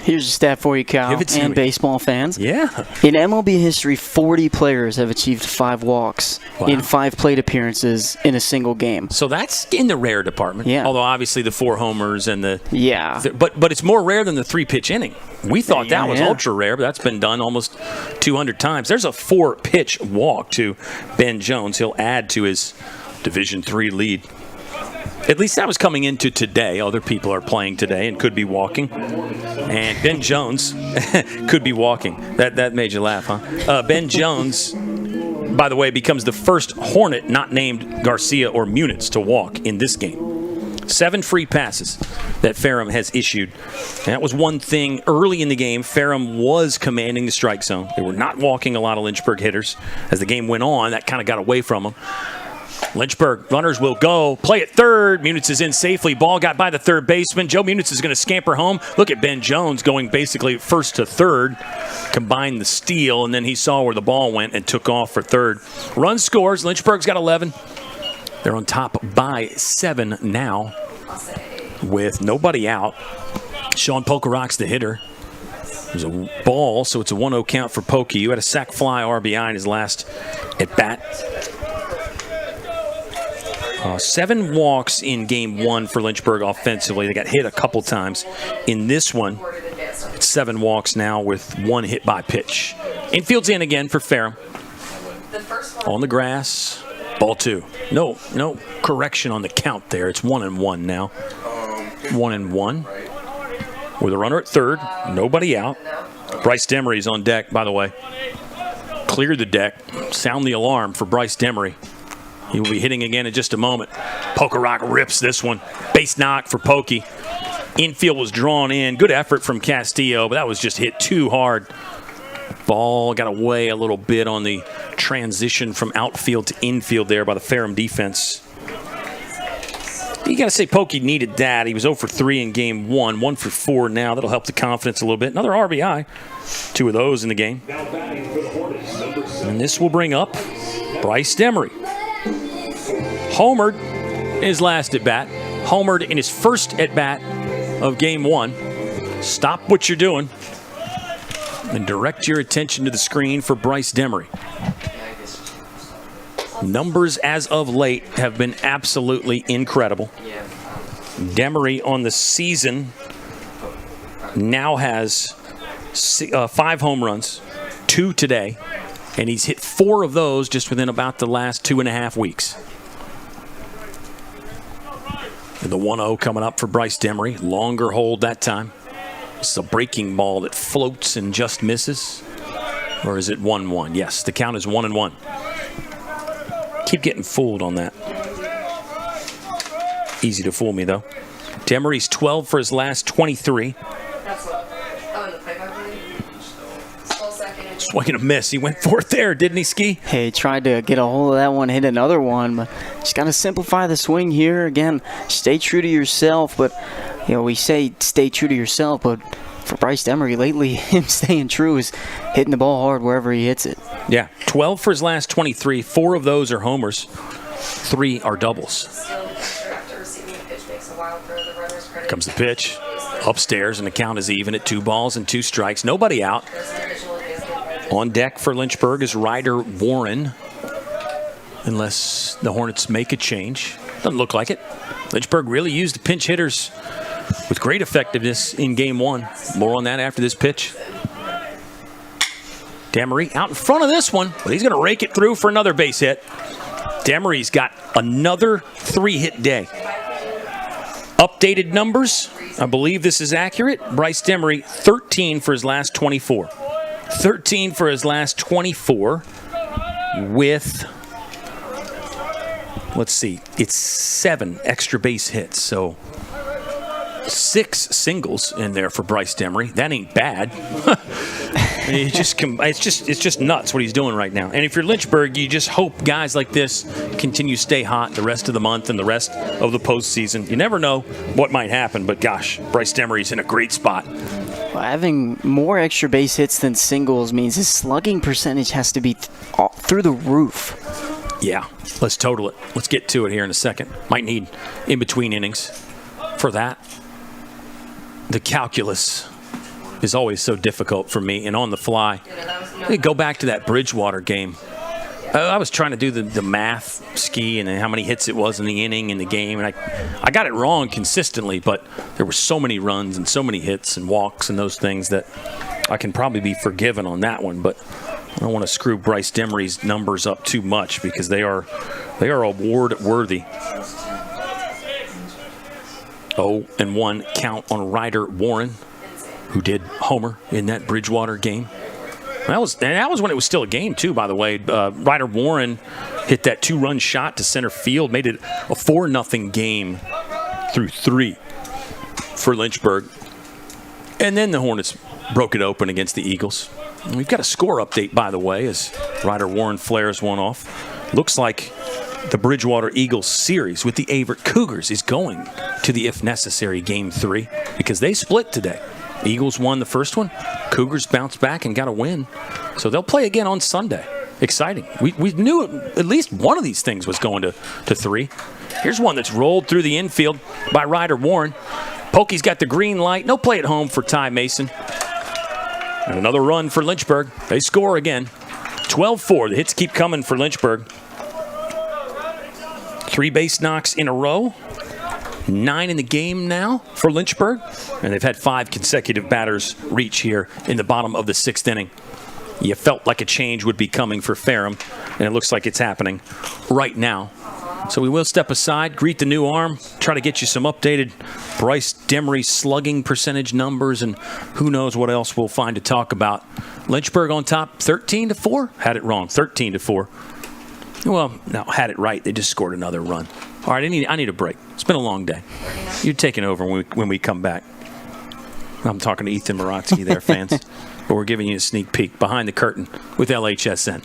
Here's a stat for you, Kyle, and baseball fans. Yeah. In MLB history, 40 players have achieved 5 walks in 5 plate appearances in a single game. So that's in the rare department. Yeah. Although obviously the 4 homers and the but it's more rare than the 3-pitch inning. We thought that was ultra rare, but that's been done almost 200 times. There's a 4-pitch walk to Ben Jones. He'll add to his Division III lead. At least that was coming into today. Other people are playing today and could be walking. And Ben Jones could be walking. That made you laugh, huh? Ben Jones, by the way, becomes the first Hornet not named Garcia or Munitz to walk in this game. 7 free passes that Ferrum has issued. And that was one thing early in the game. Ferrum was commanding the strike zone. They were not walking a lot of Lynchburg hitters. As the game went on, that kind of got away from them. Lynchburg runners will go. Play at third. Munitz is in safely. Ball got by the third baseman. Joe Munitz is going to scamper home. Look at Ben Jones going basically first to third. Combined the steal, and then he saw where the ball went and took off for third. Run scores. Lynchburg's got 11. They're on top by 7 now with nobody out. Sean Pokerok's the hitter. There's a ball, so it's a 1-0 count for Pokey. You had a sac fly RBI in his last at bat. 7 walks in game 1 for Lynchburg offensively. They got hit a couple times. In this one, it's 7 walks now with 1 hit by pitch. Infield's in again for Ferrum. On the grass, ball 2. No correction on the count there. It's 1-1 now. 1-1. With a runner at third, nobody out. Bryce Demery's on deck, by the way. Clear the deck. Sound the alarm for Bryce Demery. He will be hitting again in just a moment. Pokerok rips this one. Base knock for Pokey. Infield was drawn in. Good effort from Castillo, but that was just hit too hard. Ball got away a little bit on the transition from outfield to infield there by the Ferrum defense. You got to say Pokey needed that. He was 0 for 3 in game 1, 1 for 4 now. That'll help the confidence a little bit. Another RBI. 2 of those in the game. And this will bring up Bryce Demery. Homered his last at bat. Homered in his first at bat of game 1. Stop what you're doing and direct your attention to the screen for Bryce Demery. Numbers as of late have been absolutely incredible. Demery on the season now has 5 home runs, 2 today, and he's hit 4 of those just within about the last 2.5 weeks. And the 1-0 coming up for Bryce Demery. Longer hold that time. It's a breaking ball that floats and just misses. Or is it 1-1? Yes, the count is 1-1. Keep getting fooled on that. Easy to fool me, though. Demery's 12 for his last 23. Swing and a miss. He went fourth there, didn't he, Ski? Hey, he tried to get a hold of that one, hit another one, but just got to simplify the swing here. Again, stay true to yourself, but, you know, we say stay true to yourself, but for Bryce Demery lately, him staying true is hitting the ball hard wherever he hits it. Yeah, 12 for his last 23. 4 of those are homers. 3 are doubles. Here comes the pitch. Upstairs, and the count is even at 2 balls and 2 strikes. Nobody out. On deck for Lynchburg is Ryder Warren. Unless the Hornets make a change. Doesn't look like it. Lynchburg really used the pinch hitters with great effectiveness in game 1. More on that after this pitch. Demery out in front of this one, but he's going to rake it through for another base hit. Demery's got another 3-hit day. Updated numbers, I believe this is accurate. Bryce Demery, 13 for his last 24. 13 for his last 24 with, let's see, it's 7 extra base hits. So 6 singles in there for Bryce Demery. That ain't bad. It's just nuts what he's doing right now. And if you're Lynchburg, you just hope guys like this continue to stay hot the rest of the month and the rest of the postseason. You never know what might happen, but gosh, Bryce Demery's in a great spot. Well, having more extra base hits than singles means his slugging percentage has to be through the roof. Yeah, let's total it. Let's get to it here in a second. Might need in-between innings for that. The calculus is always so difficult for me, and on the fly. Go back to that Bridgewater game. I was trying to do the math, Ski, and how many hits it was in the inning in the game, and I got it wrong consistently, but there were so many runs and so many hits and walks and those things that I can probably be forgiven on that one, but I don't want to screw Bryce Demery's numbers up too much because they are award-worthy. 0-1 count on Ryder Warren, who did homer in that Bridgewater game. That was when it was still a game, too, by the way. Ryder Warren hit that 2-run shot to center field, made it a 4-0 game through 3 for Lynchburg. And then the Hornets broke it open against the Eagles. And we've got a score update, by the way, as Ryder Warren flares one off. Looks like the Bridgewater Eagles series with the Averitt Cougars is going to the if necessary game 3 because they split today. Eagles won the first one. Cougars bounced back and got a win. So they'll play again on Sunday. Exciting. We knew at least one of these things was going to 3. Here's one that's rolled through the infield by Ryder Warren. Pokey's got the green light. No play at home for Ty Mason. And another run for Lynchburg. They score again. 12-4. The hits keep coming for Lynchburg. 3 base knocks in a row. 9 in the game now for Lynchburg. And they've had 5 consecutive batters reach here in the bottom of the 6th inning. You felt like a change would be coming for Ferrum, and it looks like it's happening right now. So we will step aside, greet the new arm, try to get you some updated Bryce Demery slugging percentage numbers, and who knows what else we'll find to talk about. Lynchburg on top, 13-4. Had it wrong, 13-4. Well, no, had it right. They just scored another run. All right, I need a break. It's been a long day. You're taking over when we come back. I'm talking to Ethan Morotsky there, fans. But we're giving you a sneak peek behind the curtain with LHSN.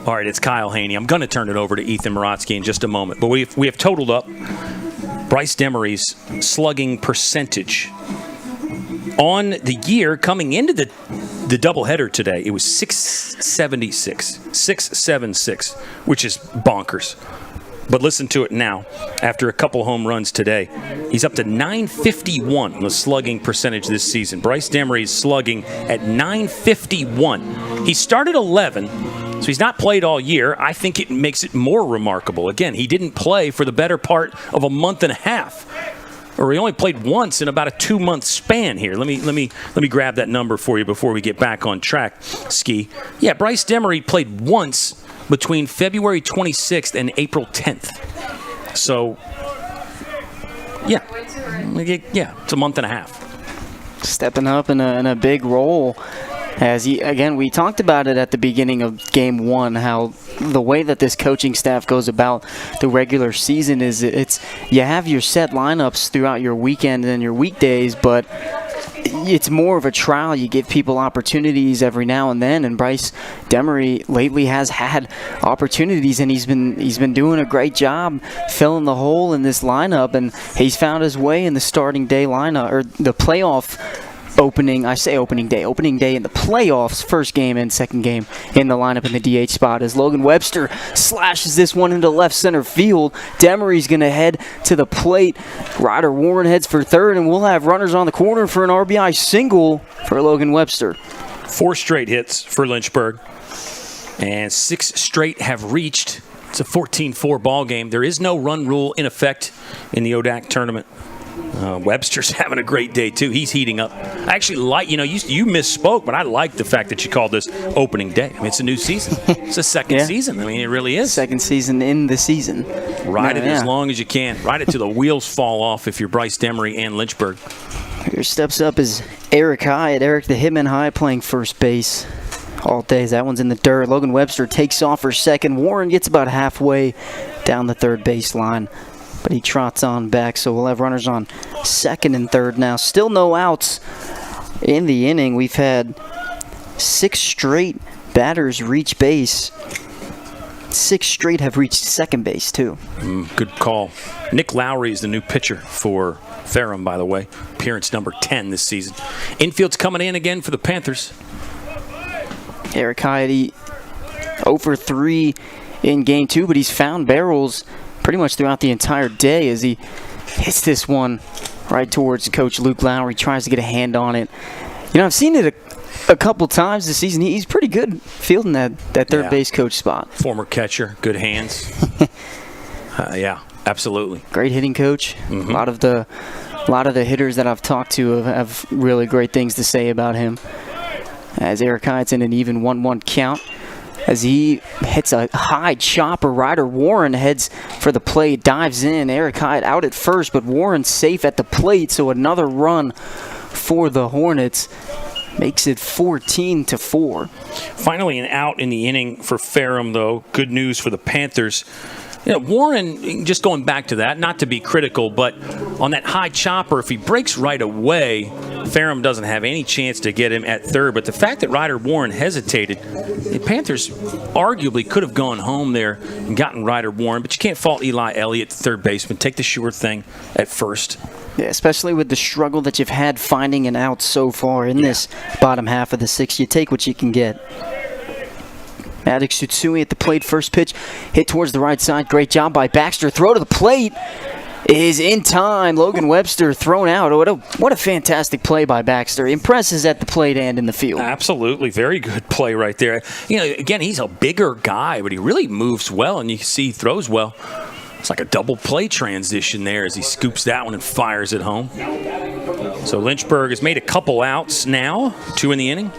All right, it's Kyle Haney. I'm going to turn it over to Ethan Morotsky in just a moment. But we have totaled up Bryce Demery's slugging percentage. On the year, coming into the doubleheader today, it was 676, which is bonkers. But listen to it now. After a couple home runs today, he's up to 951 in the slugging percentage this season. Bryce Demery is slugging at 951. He started 11, so he's not played all year. I think it makes it more remarkable. Again, he didn't play for the better part of a month and a half. Or he only played once in about a 2-month span here. Let me grab that number for you before we get back on track, Ski. Yeah, Bryce Demery played once between February 26th and April 10th. So, yeah, it's a month and a half. Stepping up in a big role. As we talked about it at the beginning of Game 1, how the way that this coaching staff goes about the regular season is you have your set lineups throughout your weekend and your weekdays, but it's more of a trial. You give people opportunities every now and then, and Bryce Demery lately has had opportunities, and he's been doing a great job filling the hole in this lineup, and he's found his way in the starting day lineup, or the playoff opening day in the playoffs, first game and second game in the lineup in the DH spot as Logan Webster slashes this one into left center field. Demery's going to head to the plate. Ryder Warren heads for third, and we'll have runners on the corner for an RBI single for Logan Webster. 4 straight hits for Lynchburg, and 6 straight have reached. It's a 14-4 ball game. There is no run rule in effect in the ODAC tournament. Webster's having a great day, too. He's heating up. I actually like, you misspoke, but I like the fact that you called this opening day. I mean, it's a new season. It's a second season. I mean, it really is. Second season in the season. Ride it as long as you can. Ride it till the wheels fall off if you're Bryce Demery and Lynchburg. Here steps up is Eric Hyatt. Eric the Hitman High playing first base all day. That one's in the dirt. Logan Webster takes off for second. Warren gets about halfway down the third baseline, but he trots on back, so we'll have runners on second and third now. Still no outs in the inning. We've had 6 straight batters reach base. 6 straight have reached second base, too. Good call. Nick Lowry is the new pitcher for Ferrum, by the way. Appearance number 10 this season. Infield's coming in again for the Panthers. Eric Hyatt 0 for 3 in Game 2, but he's found barrels pretty much throughout the entire day as he hits this one right towards Coach Luke Lowry, tries to get a hand on it. I've seen it a couple times this season. He's pretty good fielding that third base coach spot. Former catcher, good hands. Yeah, absolutely. Great hitting coach. Mm-hmm. A lot of the hitters that I've talked to have really great things to say about him. As Eric Hyatt's in an even 1-1 count. as he hits a high chopper. Ryder Warren heads for the plate, dives in. Eric Hyde out at first, but Warren safe at the plate, so another run for the Hornets makes it 14-4. Finally an out in the inning for Ferrum, though. Good news for the Panthers. You know, Warren, just going back to that, not to be critical, but on that high chopper, if he breaks right away, Ferrum doesn't have any chance to get him at third. But the fact that Ryder Warren hesitated, the Panthers arguably could have gone home there and gotten Ryder Warren, but you can't fault Eli Elliott, the third baseman. Take the sure thing at first. Yeah, especially with the struggle that you've had finding an out so far in this bottom half of the sixth. You take what you can get. Maddox Tsutsui at the plate. First pitch hit towards the right side. Great job by Baxter. Throw to the plate is in time. Logan Webster thrown out. What a fantastic play by Baxter. Impresses at the plate and in the field. Absolutely. Very good play right there. You know, again, he's a bigger guy, but he really moves well, and you can see he throws well. It's like a double play transition there as he scoops that one and fires it home. So Lynchburg has made a couple outs now, 2 in the inning.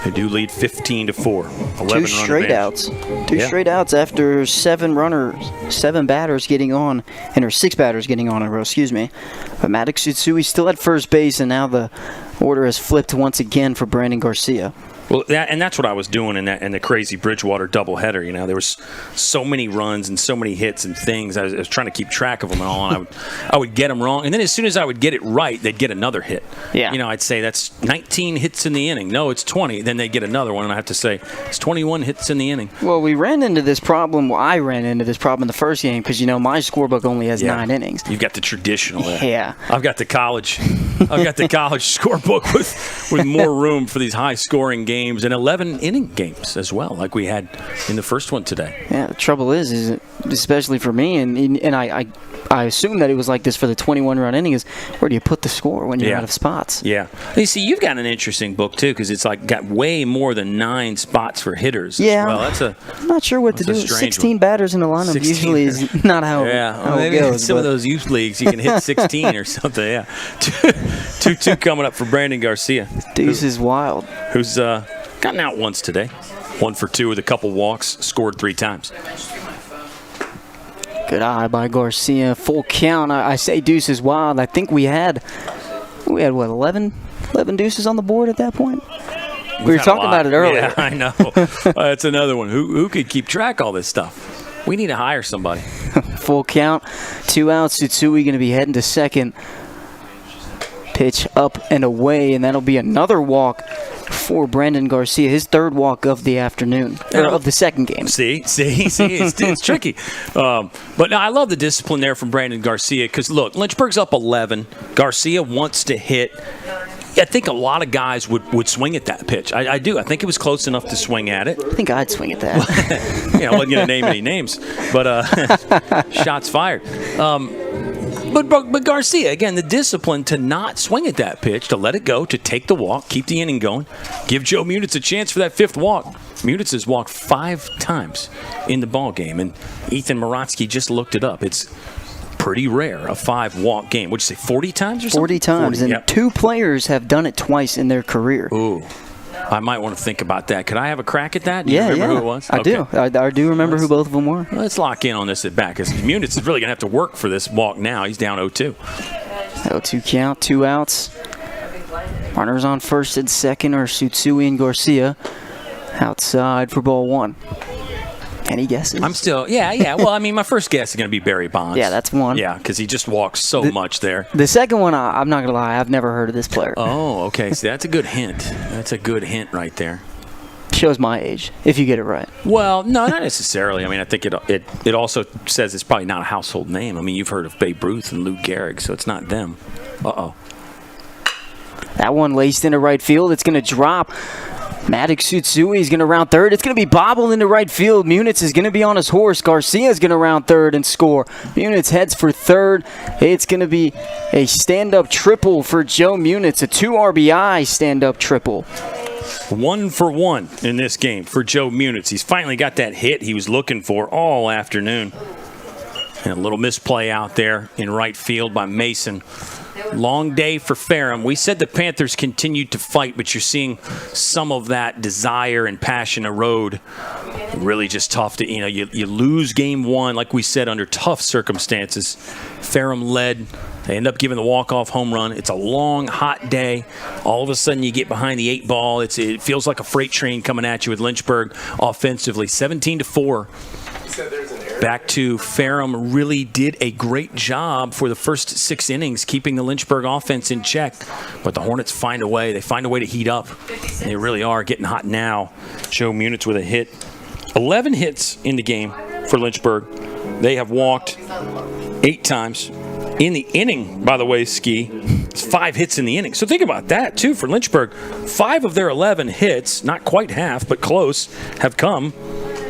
They do lead 15-4. 2 straight outs. 2 straight outs after 7 batters getting on, or 6 batters getting on in a row, excuse me. But Maddox Tsutsui still at first base, and now the order has flipped once again for Brandon Garcia. Well, that's what I was doing in the crazy Bridgewater doubleheader. You know, there was so many runs and so many hits and things. I was trying to keep track of them and all, and I would get them wrong. And then as soon as I would get it right, they'd get another hit. Yeah. You know, I'd say that's 19 hits in the inning. No, it's 20. Then they'd get another one, and I have to say it's 21 hits in the inning. Well, we ran into this problem. Well, I ran into this problem in the first game because, you know, my scorebook only has 9 innings. You've got the traditional. Yeah. I've got the college scorebook with more room for these high-scoring games and 11-inning games as well, like we had in the first one today. Yeah, the trouble is especially for me, and I assume that it was like this for the 21-run inning, is where do you put the score when you're out of spots? Yeah. You see, you've got an interesting book, too, because it's like got way more than 9 spots for hitters. Yeah. Well, I'm not sure what to do. 16 batters in a lineup usually is not how, how maybe it goes. Some of those youth leagues, you can hit 16 or something, yeah. 2-2 coming up for Brandon Garcia. Deuce is wild. Who's gotten out once today. 1 for 2 with a couple walks, scored 3 times. Good eye by Garcia. Full count. I say Deuce is wild. I think we had what, 11 deuces on the board at that point? We were talking about it earlier. Yeah, I know. That's another one. Who could keep track of all this stuff? We need to hire somebody. Full count. 2 outs. Tsutsui going to be heading to second. Pitch up and away, and that'll be another walk for Brandon Garcia, his 3rd walk of the afternoon, or of the second game. See, it's tricky. But no, I love the discipline there from Brandon Garcia because, look, Lynchburg's up 11. Garcia wants to hit. I think a lot of guys would swing at that pitch. I do. I think it was close enough to swing at it. I think I'd swing at that. I wasn't going to name any names, but shots fired. But Garcia, again, the discipline to not swing at that pitch, to let it go, to take the walk, keep the inning going, give Joe Munitz a chance for that 5th walk. Munitz has walked 5 times in the ball game, and Ethan Morotsky just looked it up. It's pretty rare, a 5-walk game. What'd you say, 40 times or something? 40 times, 40, and 2 players have done it twice in their career. Ooh. I might want to think about that. Could I have a crack at that? Do you remember who it was? I do. I do remember who both of them were. Let's lock in on this at bat because Munitz is really going to have to work for this walk now. He's down 0-2. 0-2 count, 2 outs. Runners on first and second are Tsutsui and Garcia. Outside for ball 1. Any guesses? I'm still, yeah. Well, I mean, my first guess is going to be Barry Bonds. Yeah, that's one. Yeah, because he just walks so much there. The second one, I'm not going to lie, I've never heard of this player. Oh, okay. See, that's a good hint. That's a good hint right there. Shows my age, if you get it right. Well, no, not necessarily. I mean, I think it also says it's probably not a household name. I mean, you've heard of Babe Ruth and Lou Gehrig, so it's not them. Uh-oh. That one laced into right field. It's going to drop. Maddox Tsutsui is going to round third. It's going to be bobbled into right field. Munitz is going to be on his horse. Garcia is going to round third and score. Munitz heads for third. It's going to be a stand-up triple for Joe Munitz, a 2 RBI stand-up triple. 1 for 1 in this game for Joe Munitz. He's finally got that hit he was looking for all afternoon. And a little misplay out there in right field by Mason. Long day for Ferrum. We said the Panthers continued to fight, but you're seeing some of that desire and passion erode. Really just tough to, you lose game one, like we said, under tough circumstances. Ferrum led. They end up giving the walk-off home run. It's a long, hot day. All of a sudden, you get behind the 8 ball. It feels like a freight train coming at you with Lynchburg offensively. 17-4. Back to Ferrum really did a great job for the first 6 innings keeping the Lynchburg offense in check. But the Hornets find a way. They find a way to heat up. They really are getting hot now. Joe Munitz with a hit. 11 hits in the game for Lynchburg. They have walked 8 times. In the inning, by the way, Ski, it's 5 hits in the inning. So think about that, too, for Lynchburg. 5 of their 11 hits, not quite half, but close, have come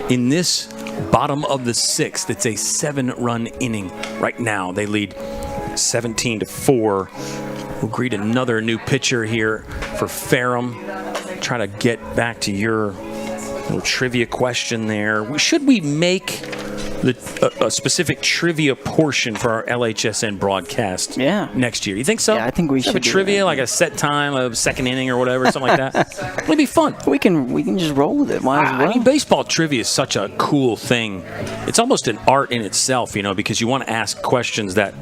in this bottom of the 6th. It's a 7-run inning right now. They lead 17-4. We'll greet another new pitcher here for Ferrum. Try to get back to your little trivia question there. Should we make a specific trivia portion for our LHSN broadcast next year? You think so? Yeah, I think we should have a trivia, like a set time, a second inning or whatever, something like that. It'll be fun. We can just roll with it. Might as well. I mean, baseball trivia is such a cool thing. It's almost an art in itself, because you want to ask questions that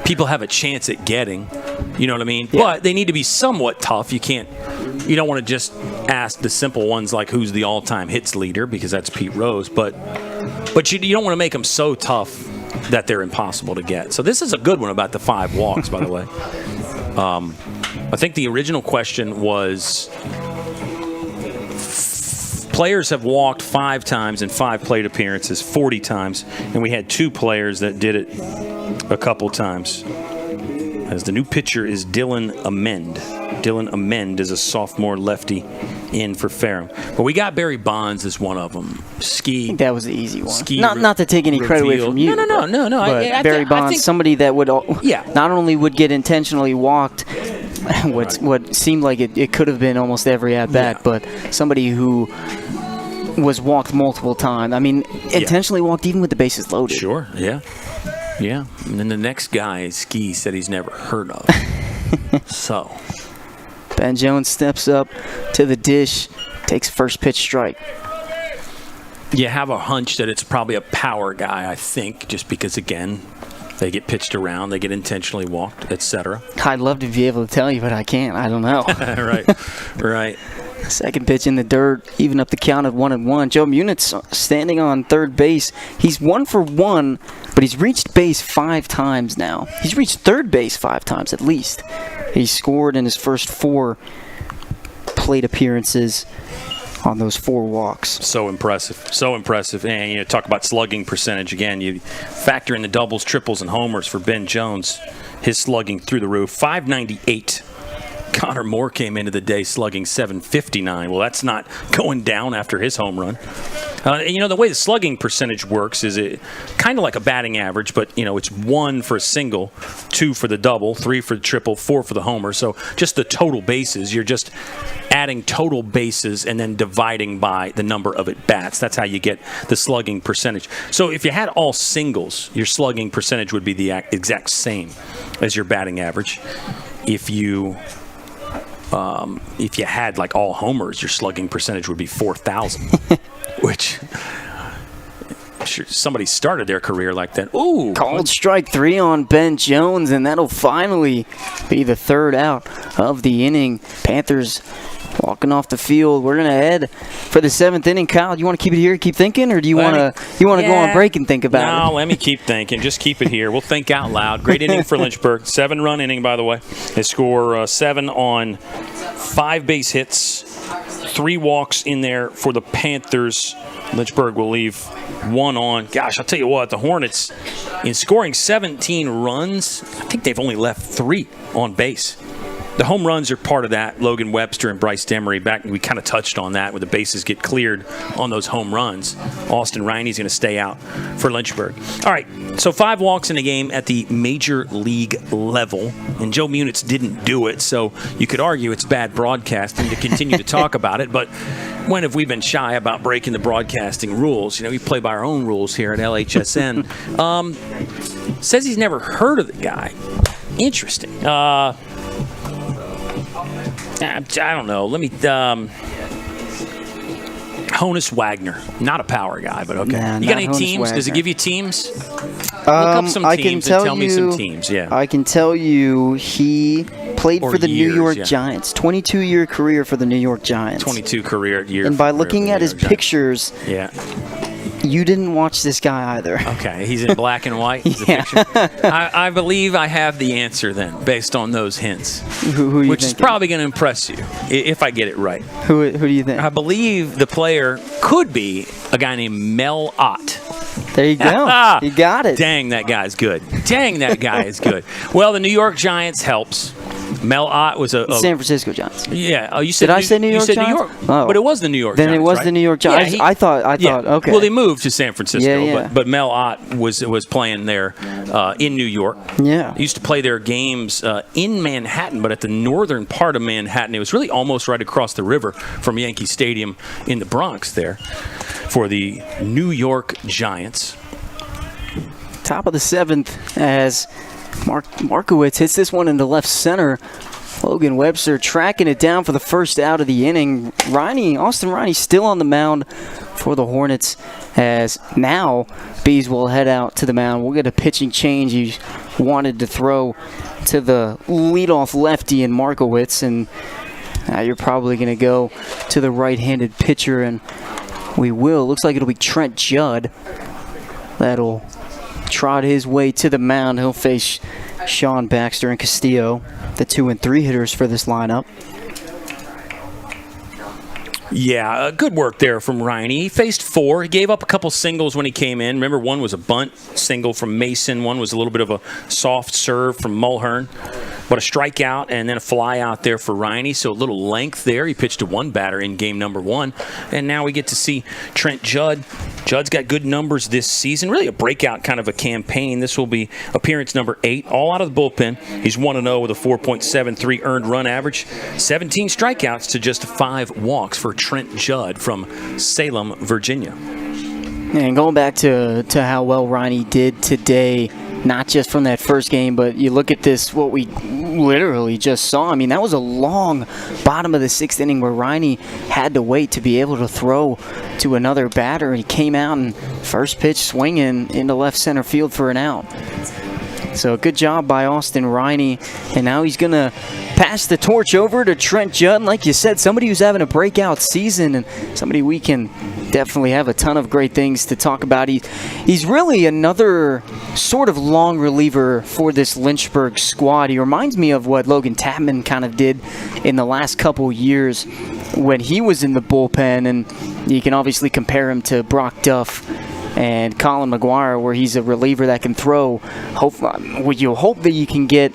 people have a chance at getting. You know what I mean? Yeah. But they need to be somewhat tough. You don't want to just ask the simple ones like who's the all-time hits leader, because that's Pete Rose. But you don't want to make them so tough that they're impossible to get. So this is a good one about the 5 walks, by the way. I think the original question was players have walked 5 times in 5 plate appearances, 40 times, and we had 2 players that did it a couple times. As the new pitcher is Dylan Amend. Dylan Amend is a sophomore lefty in for Ferrum. But we got Barry Bonds as one of them. I think that was the easy one. Not to take any credit away from you. No. But Barry Bonds, somebody that would not only would get intentionally walked, what seemed like it could have been almost every at-bat, but somebody who was walked multiple times. I mean, intentionally walked even with the bases loaded. Sure, yeah. And then the next guy, Ski, said he's never heard of. So Ben Jones steps up to the dish, takes first pitch strike. You have a hunch that it's probably a power guy, I think, just because, again, they get pitched around, they get intentionally walked, etc. I'd love to be able to tell you, but I can't. I don't know. Right. Second pitch in the dirt, even up the count at 1-1. Joe Munitz standing on third base. He's 1 for 1, but he's reached base 5 times now. He's reached third base 5 times at least. He scored in his first 4 plate appearances on those 4 walks. So impressive. And talk about slugging percentage again. You factor in the doubles, triples, and homers for Ben Jones. His slugging through the roof, .598. Connor Moore came into the day slugging .759. Well, that's not going down after his home run. The way the slugging percentage works is it kind of like a batting average, but, it's 1 for a single, 2 for the double, 3 for the triple, 4 for the homer. So just the total bases, you're just adding total bases and then dividing by the number of at-bats. That's how you get the slugging percentage. So if you had all singles, your slugging percentage would be the exact same as your batting average. If you had like all homers, your slugging percentage would be 4,000, which sure somebody started their career like that. Ooh, called strike 3 on Ben Jones, and that'll finally be the 3rd out of the inning. Panthers walking off the field. We're gonna head for the 7th inning. Kyle, do you want to keep it here, keep thinking, or do you want to go on break and think about it? No, let me keep thinking. Just keep it here. We'll think out loud. Great inning for Lynchburg. 7-run inning, by the way. They score 7 on 5 base hits, 3 walks in there for the Panthers. Lynchburg will leave 1 on. Gosh, I'll tell you what, the Hornets, in scoring 17 runs, I think they've only left 3 on base. The home runs are part of that. Logan Webster and Bryce Demery, we kind of touched on that, where the bases get cleared on those home runs. Austin Riney's going to stay out for Lynchburg. All right, so 5 walks in a game at the major league level, and Joe Munitz didn't do it, so you could argue it's bad broadcasting to continue to talk about it, but when have we been shy about breaking the broadcasting rules? We play by our own rules here at LHSN. Says he's never heard of the guy. Interesting. I don't know. Let me. Honus Wagner, not a power guy, but okay. Nah, you got any Honus teams? Wagner. Does it give you teams? Look up some teams and tell me some teams. Yeah. I can tell you he played Or for the years, New York yeah. Giants. 22-year career for the New York Giants. 22 career year. And by career looking for the at New his York Giants. pictures, Yeah. you didn't watch this guy either. Okay, he's in black and white. He's a Yeah. picture. I believe I have the answer then, based on those hints, Who you which is thinking? probably going to impress you if I get it right. Who do you think? I believe the player could be a guy named Mel Ott. There you go. You got it. Dang, that guy's good. Dang, that guy is good. Well, the New York Giants helps. Mel Ott was a San Francisco Giants. Yeah. Oh, you said Did I say New York You said Giants? New York. Oh. But it was the New York Then Giants, it was right? the New York Giants. Yeah, I thought. Okay. Well, they moved to San Francisco, Yeah. but Mel Ott was playing there in New York. Yeah. He used to play their games in Manhattan, but at the northern part of Manhattan. It was really almost right across the river from Yankee Stadium in the Bronx there for the New York Giants. Top of the 7th as Markowitz hits this one into left center. Logan Webster tracking it down for the first out of the inning. Austin Riney still on the mound for the Hornets as now Bees will head out to the mound. We'll get a pitching change. He wanted to throw to the leadoff lefty in Markowitz, and now you're probably going to go to the right-handed pitcher, and we will. Looks like it'll be Trent Judd that'll trot his way to the mound. He'll face Sean Baxter and Castillo, the 2 and 3 hitters for this lineup. Yeah, good work there from Ryan. He faced 4. He gave up a couple singles when he came in. Remember, one was a bunt single from Mason. One was a little bit of a soft serve from Mulhern. But a strikeout and then a fly out there for Riney. So a little length there. He pitched to one batter in game number 1. And now we get to see Trent Judd. Judd's got good numbers this season. Really a breakout kind of a campaign. This will be appearance number 8, all out of the bullpen. He's 1-0 with a 4.73 earned run average. 17 strikeouts to just 5 walks for Trent Judd from Salem, Virginia. And going back to how well Riney did today, not just from that first game, but you look at this, what we literally just saw. I mean, that was a long bottom of the 6th inning where Riney had to wait to be able to throw to another batter. He came out and first pitch swinging into left center field for an out. So good job by Austin Riney. And now he's going to pass the torch over to Trent Judd. Like you said, somebody who's having a breakout season and somebody we can definitely have a ton of great things to talk about. He's really another sort of long reliever for this Lynchburg squad. He reminds me of what Logan Tapman kind of did in the last couple years when he was in the bullpen. And you can obviously compare him to Brock Duff and Colin McGuire, where he's a reliever that can throw. You hope that you can get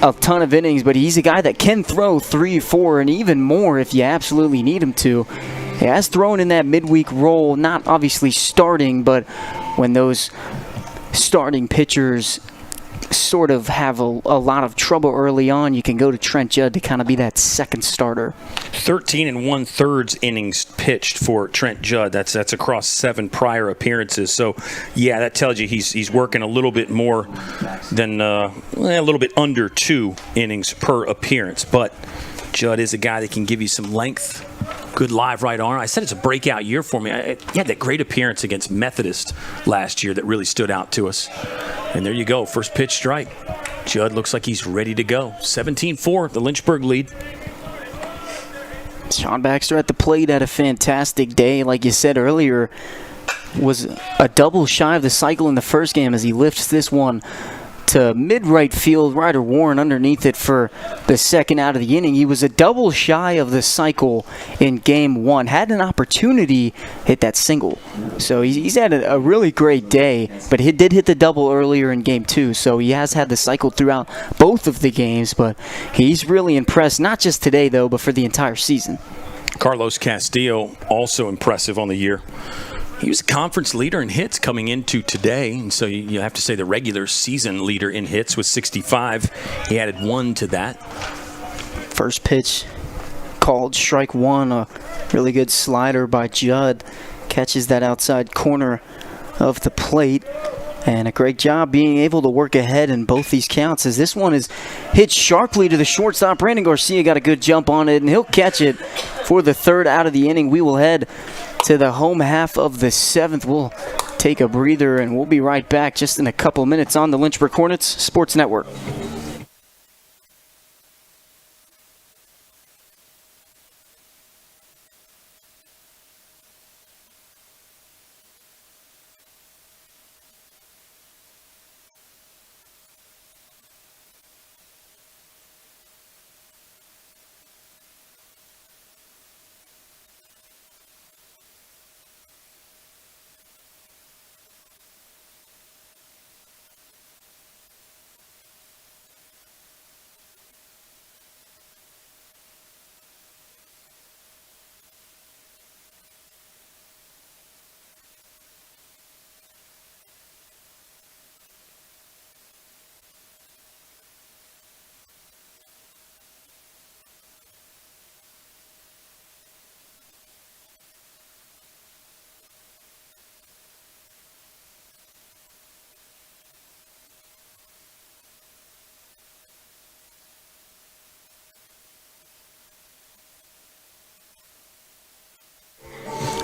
a ton of innings, but he's a guy that can throw 3, 4, and even more if you absolutely need him to. He has thrown in that midweek role, not obviously starting, but when those starting pitchers sort of have a lot of trouble early on, you can go to Trent Judd to kind of be that second starter. 13 1/3 innings pitched for Trent Judd. That's across 7 prior appearances. So, yeah, that tells you he's working a little bit more than a little bit under 2 innings per appearance. But Judd is a guy that can give you some length. Good live right arm. I said it's a breakout year for me. He had that great appearance against Methodist last year that really stood out to us. And there you go, first pitch strike. Judd looks like he's ready to go. 17-4, the Lynchburg lead. Sean Baxter at the plate had a fantastic day. Like you said earlier, was a double shy of the cycle in the first game as he lifts this one to mid-right field. Ryder Warren underneath it for the second out of the inning. He was a double shy of the cycle in game 1. Had an opportunity, hit that single. So he's had a really great day, but he did hit the double earlier in game 2. So he has had the cycle throughout both of the games, but he's really impressed, not just today though, but for the entire season. Carlos Castillo also impressive on the year. He was a conference leader in hits coming into today, and so you have to say the regular season leader in hits was 65. He added 1 to that. First pitch called strike 1, a really good slider by Judd. Catches that outside corner of the plate. And a great job being able to work ahead in both these counts, as this one is hit sharply to the shortstop. Brandon Garcia got a good jump on it, and he'll catch it for the third out of the inning. We will head to the home half of the seventh. We'll take a breather, and we'll be right back just in a couple minutes on the Lynchburg Hornets Sports Network.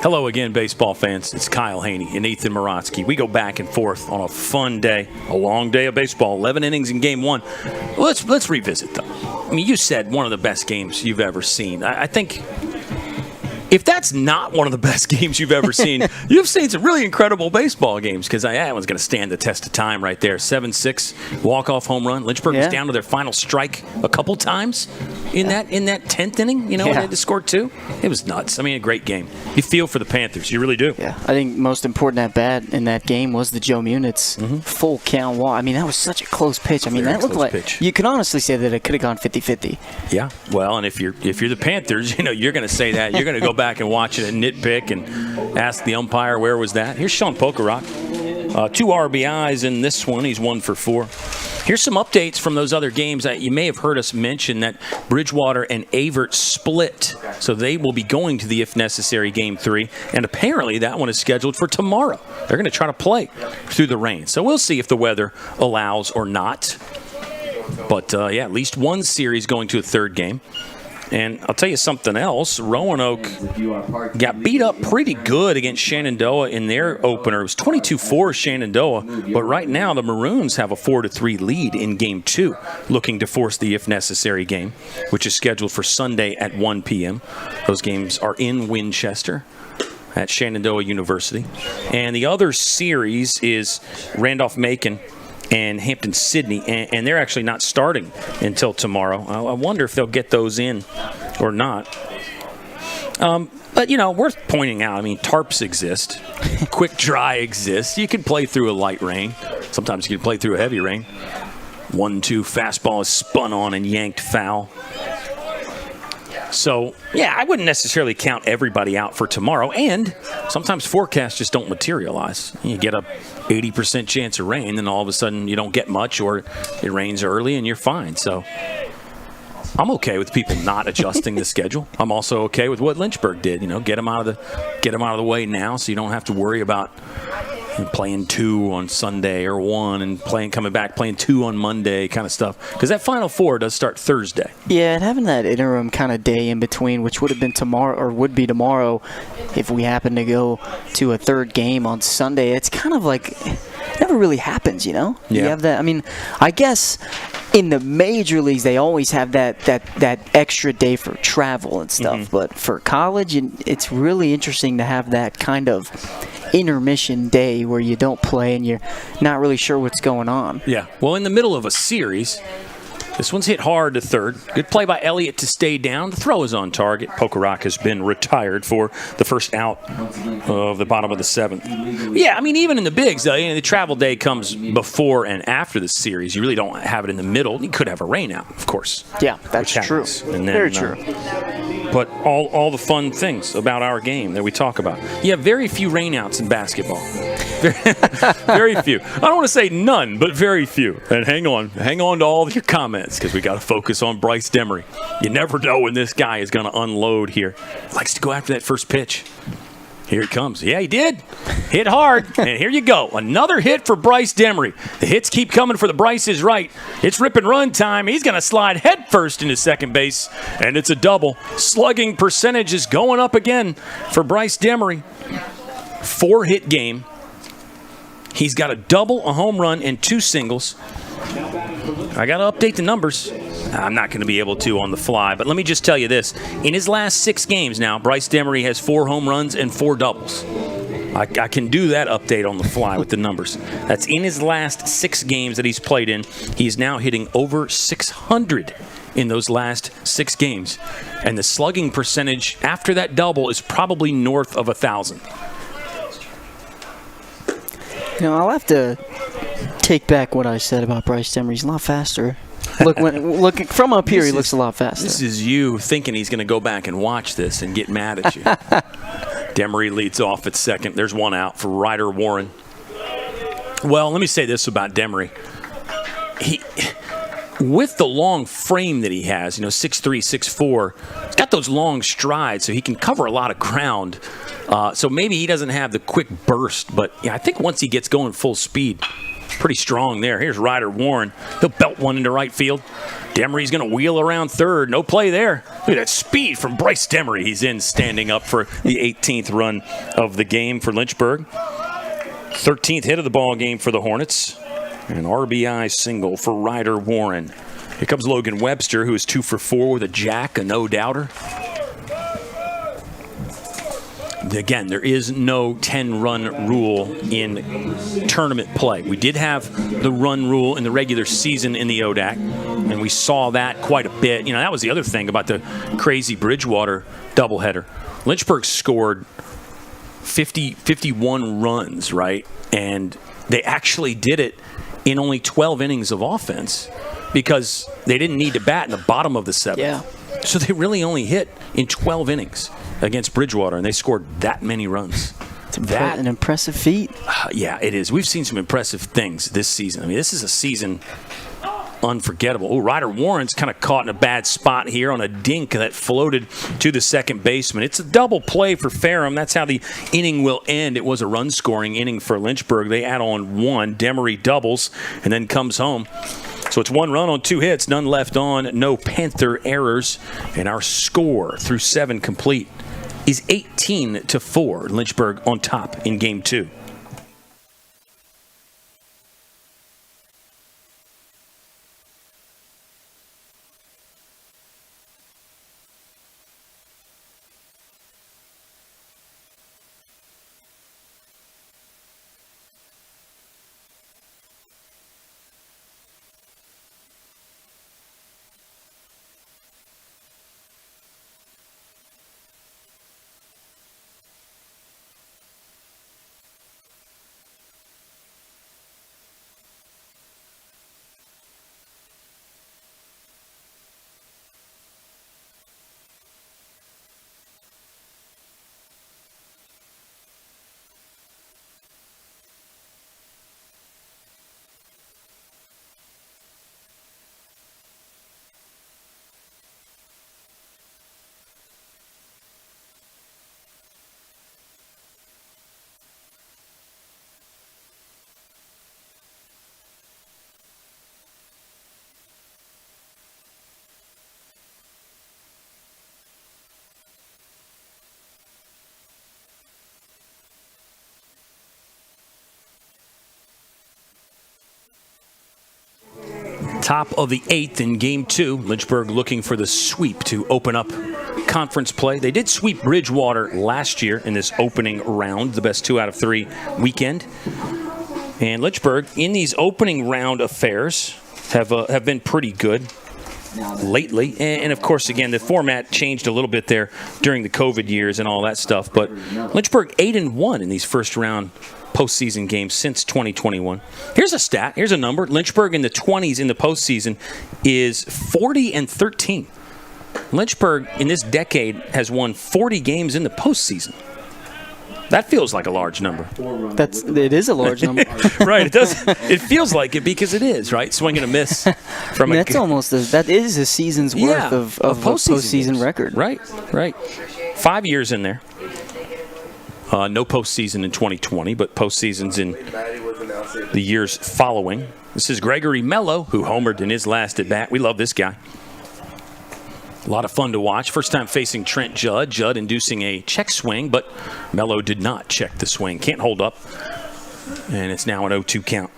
Hello again, baseball fans. It's Kyle Haney and Ethan Morotsky. We go back and forth on a fun day, a long day of baseball, 11 innings in game one. Let's revisit, though. I mean, you said one of the best games you've ever seen. I think if that's not one of the best games you've ever seen, you've seen some really incredible baseball games, because that one's going to stand the test of time right there. 7-6 walk-off home run. Lynchburg was down to their final strike a couple times in that 10th inning, when they had to score two. It was nuts. I mean, a great game. You feel for the Panthers. You really do. Yeah, I think most important at bat in that game was the Joe Munitz full count walk. I mean, that was such a close pitch. I mean, that looked like you can honestly say that it could have gone 50-50. Yeah. Well, and if you're the Panthers, you're going to say that. You're going to go back and watch it and nitpick and ask the umpire, where was that? Here's Sean Pokerock. 2 RBIs in this one. He's 1 for 4. Here's some updates from those other games. You may have heard us mention that Bridgewater and Avert split, so they will be going to the if necessary game 3, and apparently that one is scheduled for tomorrow. They're going to try to play through the rain, so we'll see if the weather allows or not. But at least one series going to a third game. And I'll tell you something else. Roanoke got beat up pretty good against Shenandoah in their opener. It was 22-4 Shenandoah, but right now the Maroons have a 4-3 lead in Game 2, looking to force the if necessary game, which is scheduled for Sunday at 1 p.m. Those games are in Winchester at Shenandoah University. And the other series is Randolph-Macon and Hampton-Sydney, and they're actually not starting until tomorrow. I wonder if they'll get those in or not. But, worth pointing out, I mean, tarps exist. Quick dry exists. You can play through a light rain. Sometimes you can play through a heavy rain. 1-2 fastball is spun on and yanked foul. So, I wouldn't necessarily count everybody out for tomorrow. And sometimes forecasts just don't materialize. You get a 80% chance of rain, and all of a sudden you don't get much, or it rains early and you're fine. So I'm okay with people not adjusting the schedule. I'm also okay with what Lynchburg did. Get them out of the way now, so you don't have to worry about playing 2 on Sunday or 1 and coming back playing 2 on Monday kind of stuff, because that Final Four does start Thursday. Yeah, and having that interim kind of day in between, which would have been tomorrow or would be tomorrow if we happen to go to a third game on Sunday, it's kind of like it never really happens, You have that. I mean, I guess in the major leagues they always have that extra day for travel and stuff, but for college, it's really interesting to have that kind of intermission day where you don't play and you're not really sure what's going on. Yeah. Well, in the middle of a series, this one's hit hard to third. Good play by Elliott to stay down. The throw is on target. Pokerock has been retired for the first out of the bottom of the 7th. Yeah, I mean, even in the bigs, the travel day comes before and after the series. You really don't have it in the middle. You could have a rain out, of course. Yeah, that's true. And then, very true. But all the fun things about our game that we talk about. You have very few rainouts in basketball. Very few. I don't want to say none, but very few. And hang on to all of your comments, because we got to focus on Bryce Demery. You never know when this guy is going to unload here. Likes to go after that first pitch. Here he comes. Yeah, he did. Hit hard. And here you go. Another hit for Bryce Demery. The hits keep coming for the Bryce is right. It's rip and run time. He's going to slide head first into second base, and it's a double. Slugging percentage is going up again for Bryce Demery. 4-hit game. He's got a double, a home run, and 2 singles. I got to update the numbers. I'm not going to be able to on the fly, but let me just tell you this. In his last 6 games now, Bryce Demery has 4 home runs and 4 doubles. I can do that update on the fly with the numbers. That's in his last 6 games that he's played in. He's now hitting over 600 in those last 6 games. And the slugging percentage after that double is probably north of 1,000. I'll have to take back what I said about Bryce Demery. He's a lot faster. Look from up here, he looks a lot faster. This is you thinking he's going to go back and watch this and get mad at you. Demery leads off at second. There's 1 out for Ryder Warren. Well, let me say this about Demery. With the long frame that he has, 6'3", 6'4", he's got those long strides, so he can cover a lot of ground. So maybe he doesn't have the quick burst, but I think once he gets going full speed, pretty strong there. Here's Ryder Warren. He'll belt one into right field. Demery's going to wheel around third. No play there. Look at that speed from Bryce Demery. He's in, standing up for the 18th run of the game for Lynchburg. 13th hit of the ball game for the Hornets. An RBI single for Ryder Warren. Here comes Logan Webster, who is 2 for 4 with a jack, a no-doubter. Again, there is no 10-run rule in tournament play. We did have the run rule in the regular season in the ODAC, and we saw that quite a bit. That was the other thing about the crazy Bridgewater doubleheader. Lynchburg scored 51 runs, right? And they actually did it in only 12 innings of offense because they didn't need to bat in the bottom of the 7th. Yeah. So they really only hit in 12 innings against Bridgewater, and they scored that many runs. It's an impressive feat. Yeah, it is. We've seen some impressive things this season. I mean, this is a season unforgettable. Oh, Ryder Warren's kind of caught in a bad spot here on a dink that floated to the second baseman. It's a double play for Ferrum. That's how the inning will end. It was a run-scoring inning for Lynchburg. They add on 1. Demery doubles and then comes home. So it's 1 run on 2 hits, none left on, no Panther errors, and our score through 7 complete is 18-4. Lynchburg on top in Game 2. Top of the 8th in Game 2. Lynchburg looking for the sweep to open up conference play. They did sweep Bridgewater last year in this opening round, the best 2 out of 3 weekend. And Lynchburg, in these opening round affairs, have been pretty good lately. And of course, again, the format changed a little bit there during the COVID years and all that stuff. But Lynchburg 8-1 in these first round postseason games since 2021. Here's a stat. Here's a number. Lynchburg in the 20s in the postseason is 40-13. Lynchburg in this decade has won 40 games in the postseason. That feels like a large number. It is a large number. Right. It does. It feels like it because it is, right? Swing and a miss from that is a season's worth of a postseason record. Right. 5 years in there. No postseason in 2020, but postseasons in the years following. This is Gregory Mello, who homered in his last at-bat. We love this guy. A lot of fun to watch. First time facing Trent Judd. Judd inducing a check swing, but Mello did not check the swing. Can't hold up. And it's now an 0-2 count.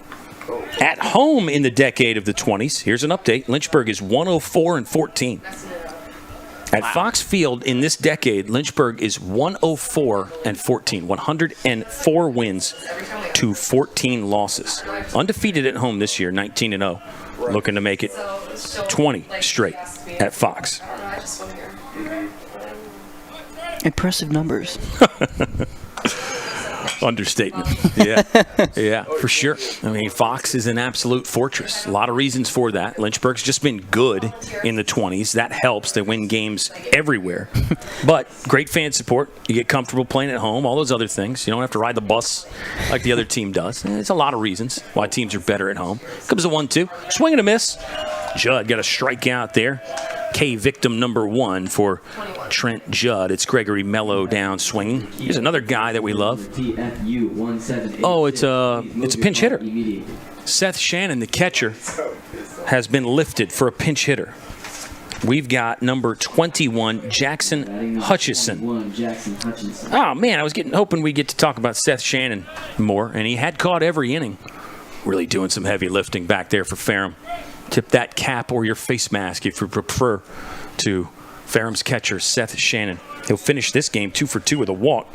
At home in the decade of the 20s, here's an update. Lynchburg is 104-14. At Fox Field in this decade, Lynchburg is 104-14. 104 wins to 14 losses. Undefeated at home this year, 19-0. Looking to make it 20 straight at Fox. Impressive numbers. Understatement. Yeah, for sure. I mean, Fox is an absolute fortress. A lot of reasons for that. Lynchburg's just been good in the 20s. That helps. They win games everywhere. But great fan support. You get comfortable playing at home. All those other things. You don't have to ride the bus like the other team does. There's a lot of reasons why teams are better at home. Comes a 1-2. Swing and a miss. Judd got a strikeout there. K victim number 1 for Trent Judd. It's Gregory Mello down swinging. Here's another guy that we love. Oh, it's a pinch hitter. Seth Shannon, the catcher, has been lifted for a pinch hitter. We've got number 21, Jackson Hutchison. Oh, man, I was hoping we'd get to talk about Seth Shannon more, and he had caught every inning. Really doing some heavy lifting back there for Ferrum. Tip that cap or your face mask if you prefer to Ferrum's catcher, Seth Shannon. He'll finish this game 2 for 2 with a walk.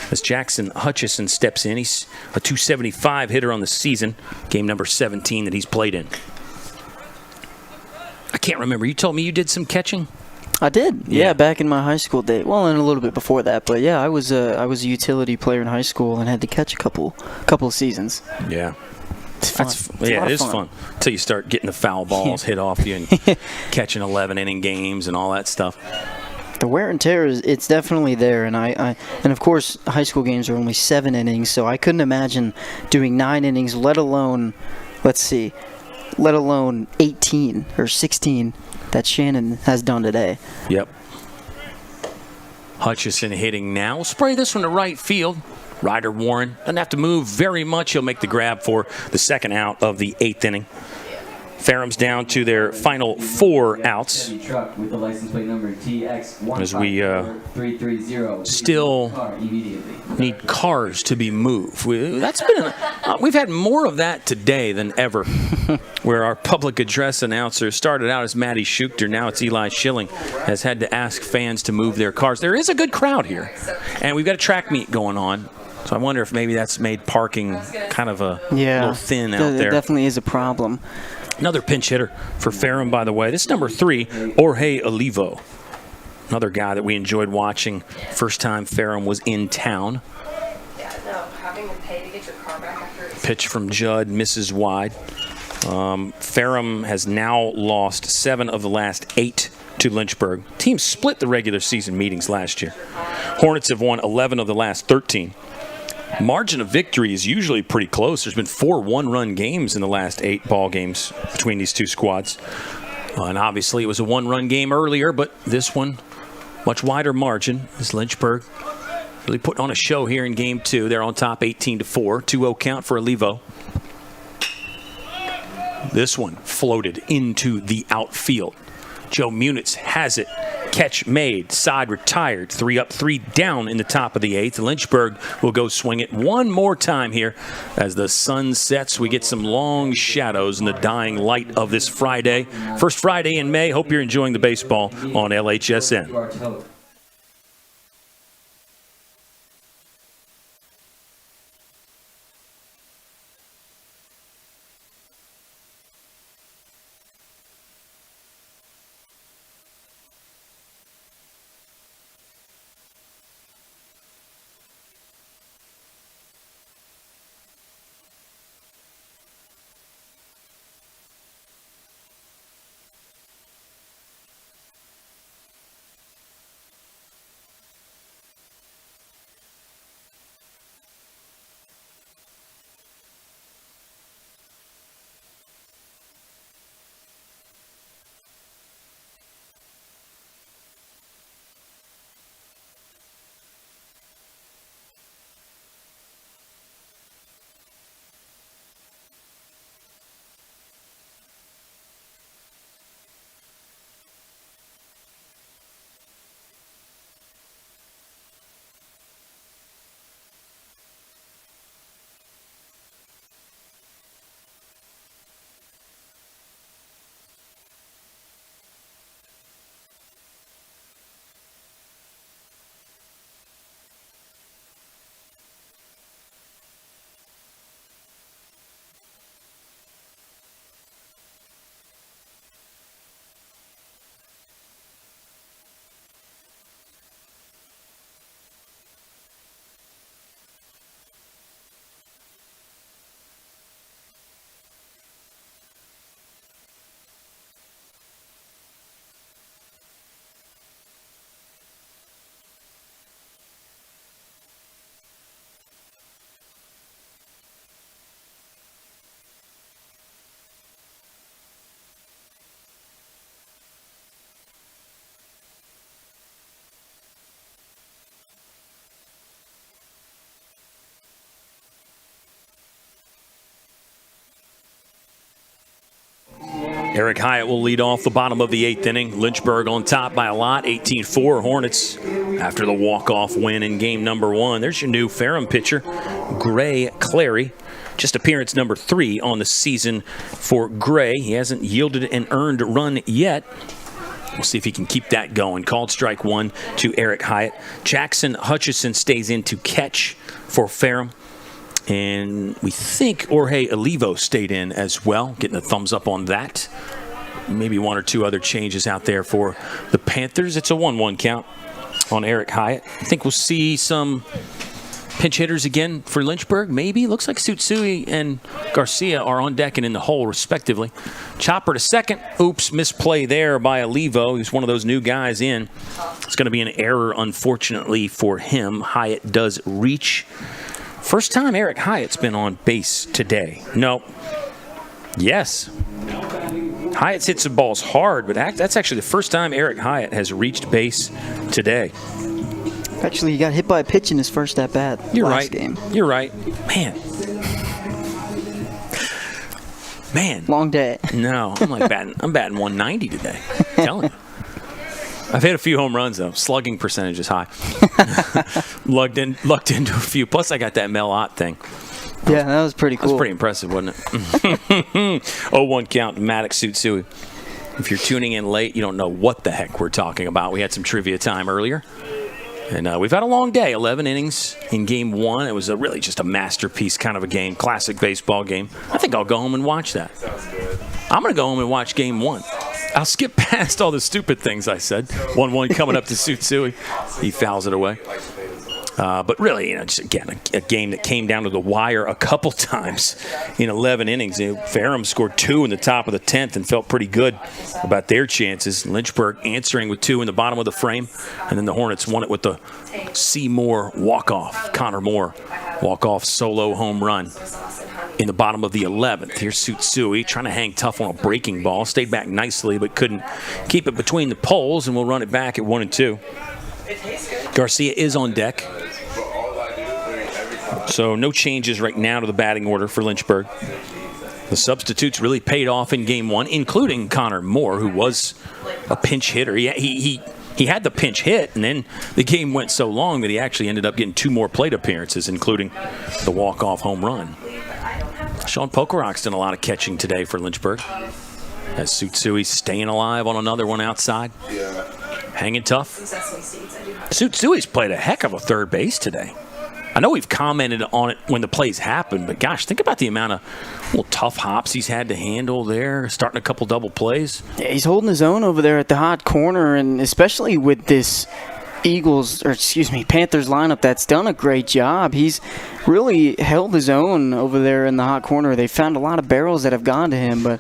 As Jackson Hutchison steps in, he's a .275 hitter on the season, game number 17 that he's played in. I can't remember. You told me you did some catching? I did, yeah, back in my high school day. Well, and a little bit before that, but yeah, I was a utility player in high school and had to catch a couple of seasons. Yeah. It's fun. It is fun until you start getting the foul balls hit off you and catching 11-inning games and all that stuff. The wear and tear it's definitely there, and and of course high school games are only 7 innings, so I couldn't imagine doing 9 innings, let alone 18 or 16 that Shannon has done today. Yep. Hutchison hitting now. We'll spray this one to right field. Ryder Warren doesn't have to move very much. He'll make the grab for the second out of the 8th inning. Ferrum's down to their final 4 outs. As we still need cars to be moved. We've had more of that today than ever, where our public address announcer started out as Matty Schuchter, now it's Eli Schilling, has had to ask fans to move their cars. There is a good crowd here, and we've got a track meet going on. So I wonder if maybe that's made parking kind of a little thin out there. It definitely is a problem. Another pinch hitter for Ferrum, by the way. This is number 3, Jorge Olivo. Another guy that we enjoyed watching first time Ferrum was in town. Pitch from Judd, misses wide. Ferrum has now lost 7 of the last 8 to Lynchburg. Teams split the regular season meetings last year. Hornets have won 11 of the last 13. Margin of victory is usually pretty close. There's been 4 one-run games in the last 8 ball games between these two squads. And obviously it was a one-run game earlier, but this one, much wider margin, as Lynchburg really putting on a show here in game 2. They're on top 18-4, 2-0 count for Olivo. This one floated into the outfield. Joe Munitz has it. Catch made, side retired, 3 up, 3 down in the top of the 8th. Lynchburg will go swing it one more time here as the sun sets. We get some long shadows in the dying light of this Friday. First Friday in May. Hope you're enjoying the baseball on LHSN. Eric Hyatt will lead off the bottom of the 8th inning. Lynchburg on top by a lot, 18-4 Hornets after the walk-off win in game number 1. There's your new Ferrum pitcher, Gray Clary. Just appearance number 3 on the season for Gray. He hasn't yielded an earned run yet. We'll see if he can keep that going. Called strike 1 to Eric Hyatt. Jackson Hutchison stays in to catch for Ferrum. And we think Jorge Olivo stayed in as well, getting a thumbs up on that. Maybe 1 or 2 other changes out there for the Panthers. It's a 1-1 count on Eric Hyatt. I think we'll see some pinch hitters again for Lynchburg, maybe. Looks like Tsutsui and Garcia are on deck and in the hole, respectively. Chopper to second. Oops, misplay there by Olivo. He's one of those new guys in. It's going to be an error, unfortunately, for him. Hyatt does reach. First time Eric Hyatt's been on base today. No. Yes. Hyatt hits the balls hard, but that's actually the first time Eric Hyatt has reached base today. Actually, he got hit by a pitch in his first at-bat last game. You're right. Man. Long day. No, I'm batting 190 today. I'm telling you. I've hit a few home runs, though. Slugging percentage is high. Lucked into a few. Plus, I got that Mel Ott thing. Yeah, that was pretty cool. That was pretty impressive, wasn't it? 0-1 count, Maddox Tsutsui. If you're tuning in late, you don't know what the heck we're talking about. We had some trivia time earlier. And we've had a long day, 11 innings in game 1. It was really just a masterpiece kind of a game, classic baseball game. I think I'll go home and watch that. I'm going to go home and watch game 1. I'll skip past all the stupid things I said. 1-1 coming up to Tsutsui. He fouls it away. But really, just again, a game that came down to the wire a couple times in 11 innings. Ferrum scored 2 in the top of the 10th and felt pretty good about their chances. Lynchburg answering with 2 in the bottom of the frame. And then the Hornets won it with the Seymour walk-off. Connor Moore walk-off solo home run in the bottom of the 11th. Here's Tsutsui trying to hang tough on a breaking ball. Stayed back nicely, but couldn't keep it between the poles, and we'll run it back at 1-2. Garcia is on deck. So no changes right now to the batting order for Lynchburg. The substitutes really paid off in game 1, including Connor Moore, who was a pinch hitter. He had the pinch hit, and then the game went so long that he actually ended up getting 2 more plate appearances, including the walk-off home run. Sean Pokorok's done a lot of catching today for Lynchburg. As Tsutsui staying alive on another one outside. Hanging tough. Tsutsui's played a heck of a third base today. I know we've commented on it when the plays happen, but gosh, think about the amount of little tough hops he's had to handle there, starting a couple double plays. Yeah, he's holding his own over there at the hot corner, and especially with this Panthers lineup that's done a great job. He's really held his own over there in the hot corner. They found a lot of barrels that have gone to him, but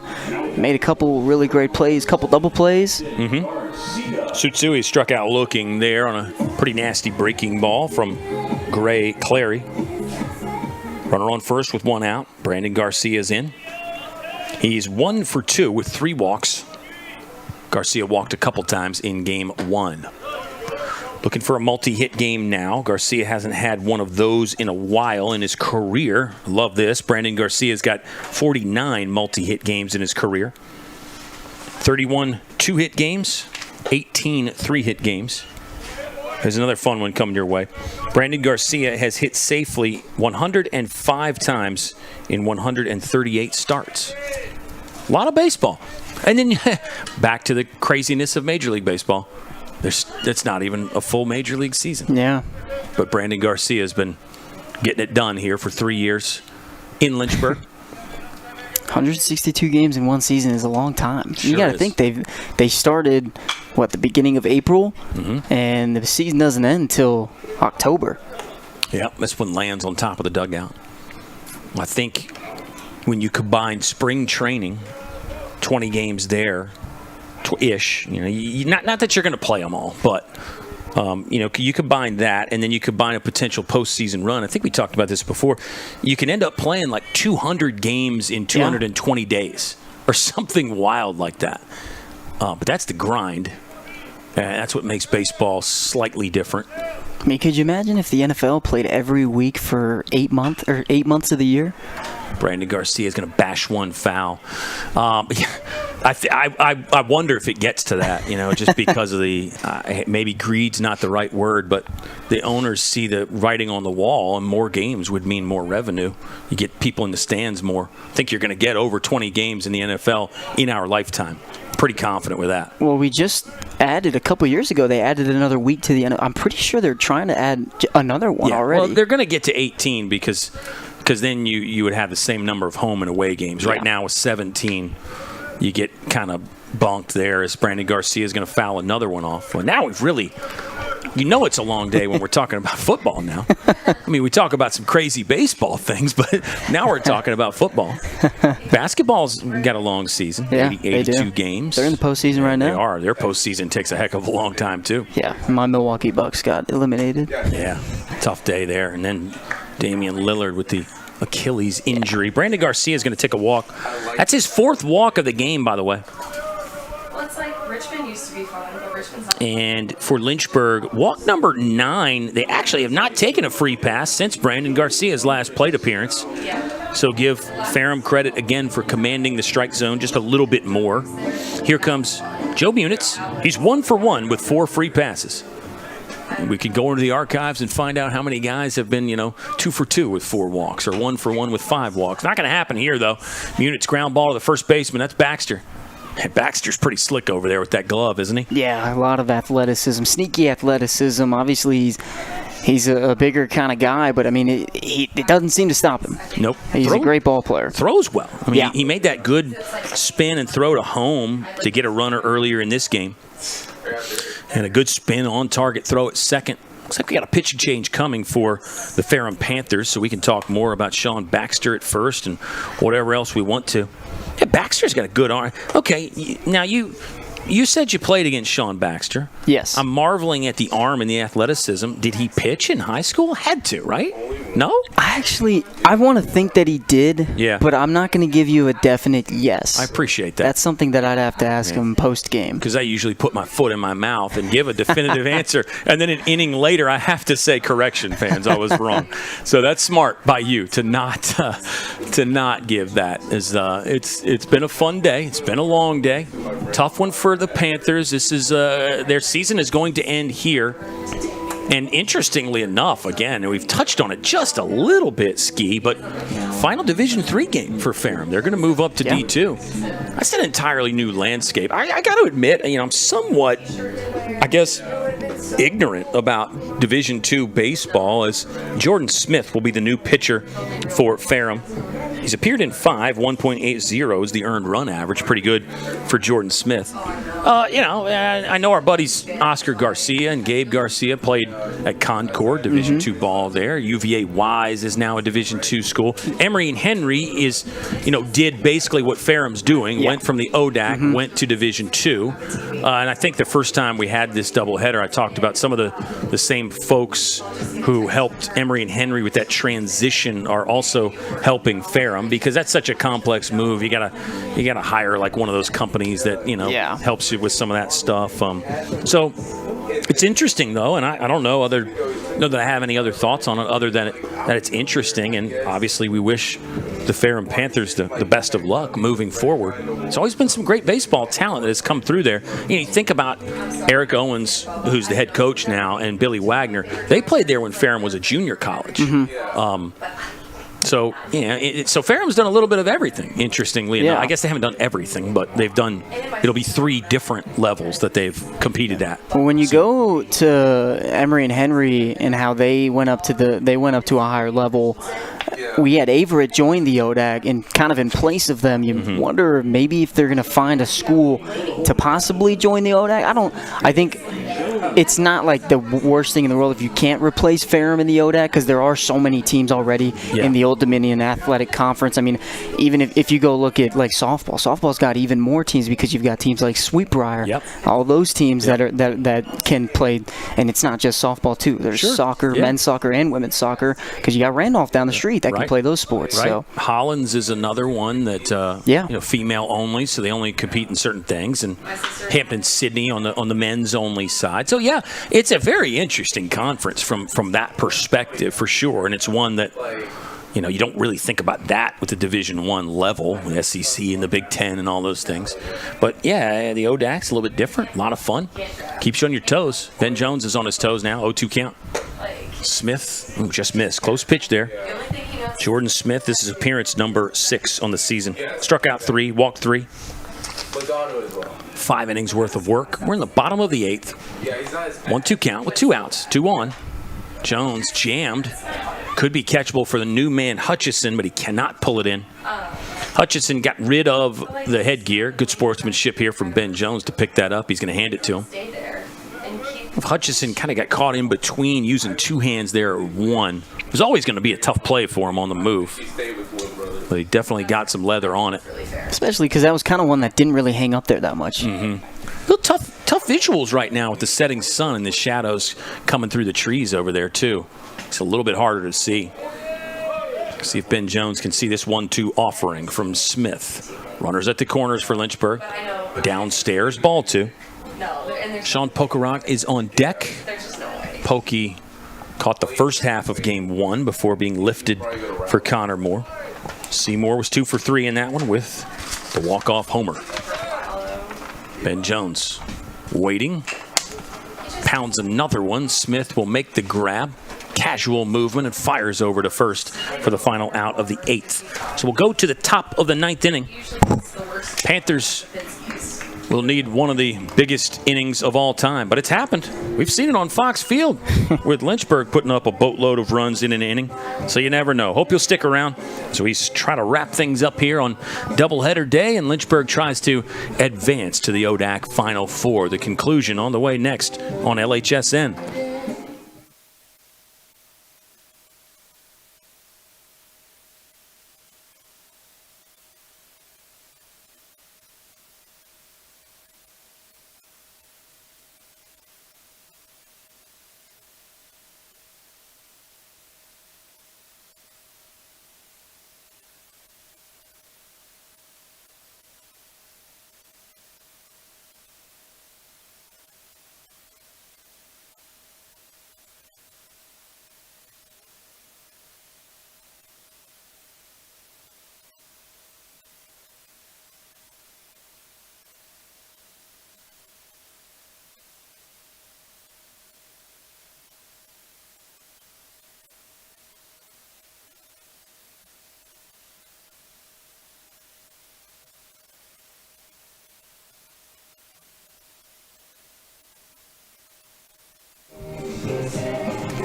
made a couple really great plays, couple double plays. Tsutsui struck out looking there on a pretty nasty breaking ball from Gray Clary. Runner on first with 1 out. Brandon Garcia's in. He's 1 for 2 with 3 walks. Garcia walked a couple times in game 1. Looking for a multi-hit game now. Garcia hasn't had one of those in a while in his career. Love this. Brandon Garcia's got 49 multi-hit games in his career. 31 2-hit games, 18 3-hit games. There's another fun one coming your way. Brandon Garcia has hit safely 105 times in 138 starts. A lot of baseball. And then back to the craziness of Major League Baseball. It's not even a full Major League season. Yeah. But Brandon Garcia has been getting it done here for 3 years in Lynchburg. 162 games in one season is a long time. Sure you got to think they started, the beginning of April, and the season doesn't end until October. Yeah, that's when Land's on top of the dugout. I think when you combine spring training, 20 games there, ish. Not that you're going to play them all, but you combine that, and then you combine a potential postseason run. I think we talked about this before. You can end up playing like 200 games in 220 days, or something wild like that. But that's the grind. That's what makes baseball slightly different. I mean, could you imagine if the NFL played every week for 8 months of the year? Brandon Garcia is going to bash one foul. I wonder if it gets to that, just because of the maybe greed's not the right word, but the owners see the writing on the wall, and more games would mean more revenue. You get people in the stands more. I think you're going to get over 20 games in the NFL in our lifetime. Pretty confident with that. Well, we just added a couple years ago. They added another week to the end. I'm pretty sure they're trying to add another one already. Well, they're going to get to 18 because then you would have the same number of home and away games. Right now with 17, you get kind of bunked there as Brandon Garcia is going to foul another one off. Well, now we've really. It's a long day when we're talking about football now. I mean, we talk about some crazy baseball things, but now we're talking about football. Basketball's got a long season, 82 games. They're in the postseason right now. They are. Their postseason takes a heck of a long time, too. Yeah, my Milwaukee Bucks got eliminated. Yeah, tough day there. And then Damian Lillard with the Achilles injury. Brandon Garcia is going to take a walk. That's his 4th walk of the game, by the way. Well, it's like Richmond used to be fun, but Richmond's not. And for Lynchburg, walk number 9, they actually have not taken a free pass since Brandon Garcia's last plate appearance. Yeah. So give Ferrum credit again for commanding the strike zone just a little bit more. Here comes Joe Munitz. He's 1 for 1 with 4 free passes. We could go into the archives and find out how many guys have been, 2 for 2 with 4 walks or 1 for 1 with 5 walks. Not going to happen here, though. Munitz ground ball to the first baseman. That's Baxter. And Baxter's pretty slick over there with that glove, isn't he? Yeah, a lot of athleticism, sneaky athleticism. Obviously, he's a bigger kind of guy, but, I mean, it doesn't seem to stop him. Nope. He's a great ball player. Throws well. I mean, he made that good spin and throw to home to get a runner earlier in this game. And a good spin on target throw at second. Looks like we got a pitching change coming for the Ferrum Panthers, so we can talk more about Sean Baxter at first and whatever else we want to. Yeah, Baxter's got a good arm. Okay, now you said you played against Sean Baxter. Yes. I'm marveling at the arm and the athleticism. Did he pitch in high school? Had to, right? No? I want to think that he did, but I'm not going to give you a definite yes. I appreciate that. That's something that I'd have to ask him post-game. Because I usually put my foot in my mouth and give a definitive answer, and then an inning later I have to say, correction, fans, I was wrong. So that's smart by you to not give that. It's been a fun day. It's been a long day. Tough one for the Panthers. This is their season is going to end here. And interestingly enough, again, we've touched on it just a little bit, Ski, but final Division III game for Ferrum. They're going to move up to D2. That's an entirely new landscape. I got to admit, I'm somewhat, ignorant about Division II baseball, as Jordan Smith will be the new pitcher for Ferrum. He's appeared in 5, 1.80 is the earned run average. Pretty good for Jordan Smith. I know our buddies Oscar Garcia and Gabe Garcia played at Concord, Division II ball there. UVA Wise is now a Division II school. Emory and Henry did basically what Ferrum's doing. Went from the ODAC, went to Division II. And I think the first time we had this doubleheader, I talked about some of the same folks who helped Emory and Henry with that transition are also helping Ferrum, because that's such a complex move. You gotta hire like one of those companies that helps you with some of that stuff. So it's interesting though, and I don't know that I have any other thoughts on it other than that it's interesting, and obviously we wish the Ferrum Panthers the best of luck moving forward. There's always been some great baseball talent that has come through there. You think about Eric Owens, who's the head coach now, and Billy Wagner. They played there when Ferrum was a junior college. So Ferrum's done a little bit of everything, interestingly enough. I guess they haven't done everything, but it'll be 3 different levels that they've competed at. Well, when you go to Emory and Henry and how they went up to a higher level, we had Averett join the ODAC, and kind of in place of them, you wonder maybe if they're going to find a school to possibly join the ODAC. I think it's not like the worst thing in the world if you can't replace Ferrum in the ODAC, because there are so many teams already in the Old Dominion Athletic Conference. I mean, even if you go look at like softball's got even more teams, because you've got teams like Sweetbriar, all those teams that can play, and it's not just softball too. There's soccer, men's soccer, and women's soccer, because you got Randolph down the street that can play those sports. Right. So Hollins is another one that female only, so they only compete in certain things, and Hampton Sydney on the men's only side. So it's a very interesting conference from that perspective for sure, and it's one that you don't really think about that with the Division I level, the SEC and the Big Ten and all those things. But, yeah, the ODAC's a little bit different. A lot of fun. Keeps you on your toes. Ben Jones is on his toes now. 0-2 count. Smith, just missed. Close pitch there. Jordan Smith, this is appearance number 6 on the season. Struck out 3, walked 3. 5 innings worth of work. We're in the bottom of the 8th. 1-2 count with 2 outs. 2 on. Jones jammed. Could be catchable for the new man Hutchison, but he cannot pull it in. Hutchison got rid of the headgear. Good sportsmanship here from Ben Jones to pick that up. He's going to hand it to him. Hutchison kind of got caught in between using 2 hands there at 1. It was always going to be a tough play for him on the move. But he definitely got some leather on it. Especially because that was kind of one that didn't really hang up there that much. Little tough visuals right now with the setting sun and the shadows coming through the trees over there, too. It's a little bit harder to see. See if Ben Jones can see this 1-2 offering from Smith. Runners at the corners for Lynchburg. Downstairs, ball 2. Sean Pokerock is on deck. Pokey caught the first half of game 1 before being lifted for Connor Moore. Seymour was 2 for 3 in that one with the walk-off homer. Ben Jones waiting. Pounds another one. Smith will make the grab. Casual movement and fires over to first for the final out of the 8th. So we'll go to the top of the 9th inning. Panthers will need one of the biggest innings of all time, but it's happened. We've seen it on Fox Field with Lynchburg putting up a boatload of runs in an inning, so you never know. Hope you'll stick around. So he's trying to wrap things up here on doubleheader day, and Lynchburg tries to advance to the ODAC Final Four. The conclusion on the way next on LHSN.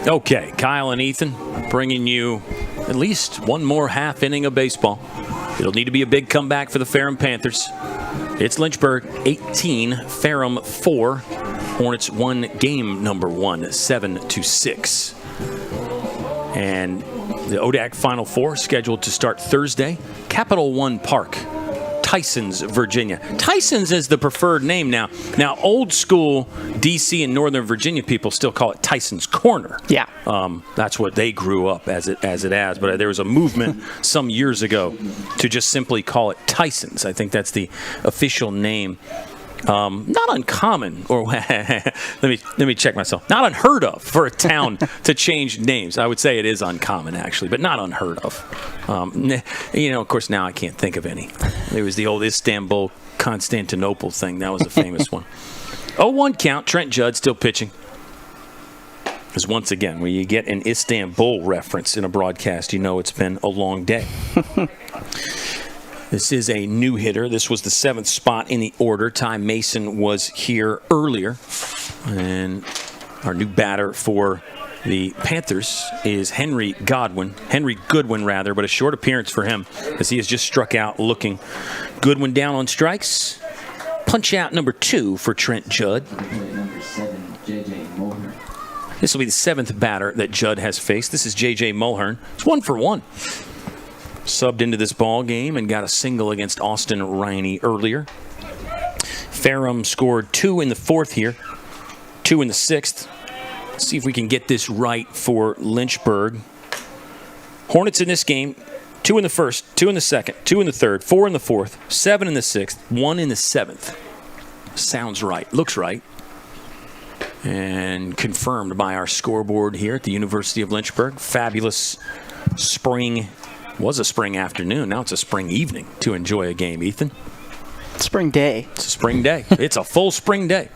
Okay, Kyle and Ethan bringing you at least one more half inning of baseball. It'll need to be a big comeback for the Ferrum Panthers. It's Lynchburg 18, Ferrum 4. Hornets won game number 1, 7-6. And the ODAC Final Four scheduled to start Thursday. Capital One Park, Tysons, Virginia. Tysons is the preferred name now. Now, old school D.C. and Northern Virginia people still call it Tyson's Corner. Yeah. That's what they grew up as it has. But there was a movement some years ago to just simply call it Tysons. I think that's the official name. Not uncommon, or let me check myself. Not unheard of for a town to change names. I would say it is uncommon, actually, but not unheard of. Of course, now I can't think of any. There was the old Istanbul, Constantinople thing. That was a famous one. 0-1 count. Trent Judd still pitching. Because once again, when you get an Istanbul reference in a broadcast, you know it's been a long day. This is a new hitter. This was the 7th spot in the order. Ty Mason was here earlier. And our new batter for the Panthers is Henry Goodwin, but a short appearance for him as he has just struck out looking. Goodwin down on strikes. Punch out number 2 for Trent Judd. This will be the 7th batter that Judd has faced. This is J.J. Mulhern. It's 1 for 1. Subbed into this ball game and got a single against Austin Riney earlier. Ferrum scored 2 in the 4th here, 2 in the 6th. Let's see if we can get this right for Lynchburg. Hornets in this game, 2 in the 1st, 2 in the 2nd, 2 in the 3rd, 4 in the 4th, 7 in the 6th, 1 in the 7th. Sounds right, looks right. And confirmed by our scoreboard here at the University of Lynchburg. Fabulous spring afternoon. Now it's a spring evening to enjoy a game, Ethan. Spring day. It's a spring day. It's a full spring day.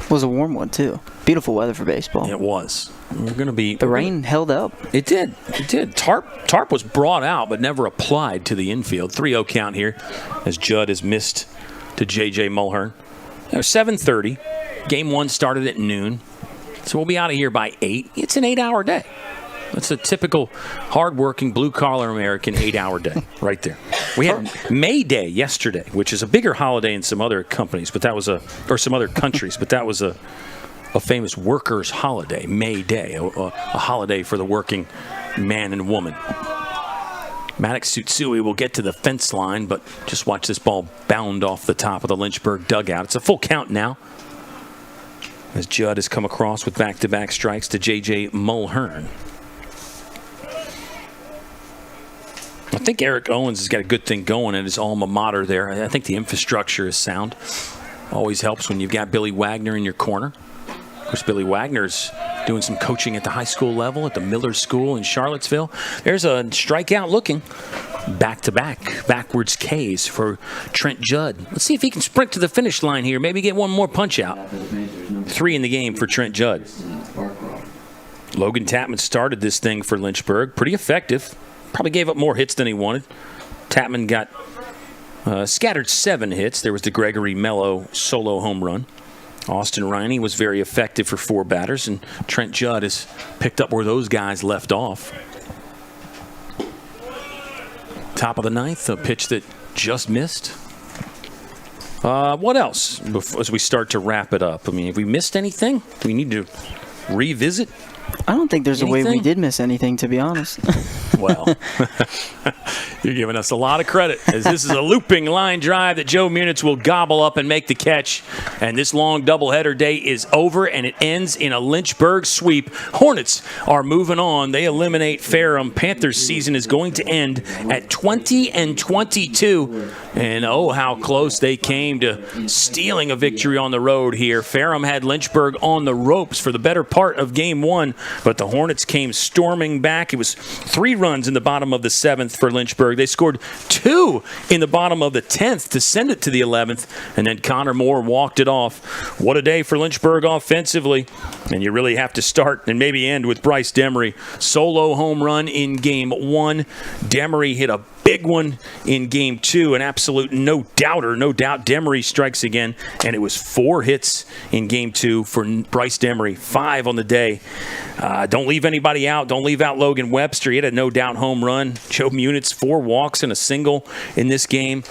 It was a warm one, too. Beautiful weather for baseball. It was. The rain held up. It did. It did. Tarp was brought out but never applied to the infield. 3-0 count here as Judd is missed to J.J. Mulhern. 7:30. Game 1 started at noon. So we'll be out of here by 8. It's an 8-hour day. That's a typical hard-working, blue-collar American 8-hour day right there. We had May Day yesterday, which is a bigger holiday in some other companies, but that was some other countries, but that was a famous workers' holiday, May Day, a holiday for the working man and woman. Maddox Tsutsui will get to the fence line, but just watch this ball bound off the top of the Lynchburg dugout. It's a full count now, as Judd has come across with back-to-back strikes to J.J. Mulhern. I think Eric Owens has got a good thing going at his alma mater there. I think the infrastructure is sound. Always helps when you've got Billy Wagner in your corner. Of course, Billy Wagner's doing some coaching at the high school level at the Miller School in Charlottesville. There's a strikeout looking. Back-to-back, backwards Ks for Trent Judd. Let's see if he can sprint to the finish line here. Maybe get one more punch out. 3 in the game for Trent Judd. Logan Tapman started this thing for Lynchburg. Pretty effective. Probably gave up more hits than he wanted. Tapman got scattered 7 hits. There was the Gregory Mello solo home run. Austin Riney was very effective for 4 batters, and Trent Judd has picked up where those guys left off. Top of the 9th, a pitch that just missed. What else as we start to wrap it up? I mean, have we missed anything? Do we need to revisit? I don't think there's a way we did miss anything, to be honest. Well, you're giving us a lot of credit, as this is a looping line drive that Joe Munitz will gobble up and make the catch. And this long doubleheader day is over, and it ends in a Lynchburg sweep. Hornets are moving on. They eliminate Ferrum. Panthers' season is going to end at 20-22. And oh, how close they came to stealing a victory on the road here. Ferrum had Lynchburg on the ropes for the better part of Game 1, but the Hornets came storming back. It was 3 runs in the bottom of the 7th for Lynchburg. They scored 2 in the bottom of the 10th to send it to the 11th, and then Connor Moore walked it off. What a day for Lynchburg offensively, and you really have to start and maybe end with Bryce Demery. Solo home run in Game 1. Demery hit a big one in Game 2, an absolute no-doubter. No doubt Demery strikes again, and it was 4 hits in Game 2 for Bryce Demery, 5 on the day. Don't leave anybody out. Don't leave out Logan Webster. He had a no-doubt home run. Joe Munitz, 4 walks and a single in this game.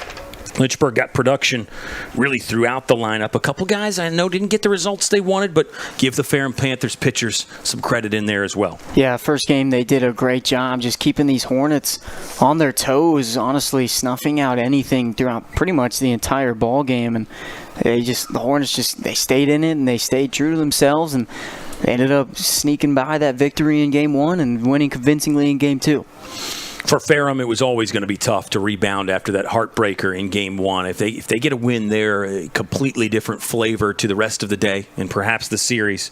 Lynchburg got production really throughout the lineup. A couple guys I know didn't get the results they wanted, but give the Ferrum Panthers pitchers some credit in there as well. Yeah, first game they did a great job just keeping these Hornets on their toes, honestly snuffing out anything throughout pretty much the entire ball game. And the Hornets they stayed in it and they stayed true to themselves, and they ended up sneaking by that victory in Game 1 and winning convincingly in Game 2. For Ferrum, it was always going to be tough to rebound after that heartbreaker in Game 1. If they get a win there, a completely different flavor to the rest of the day and perhaps the series.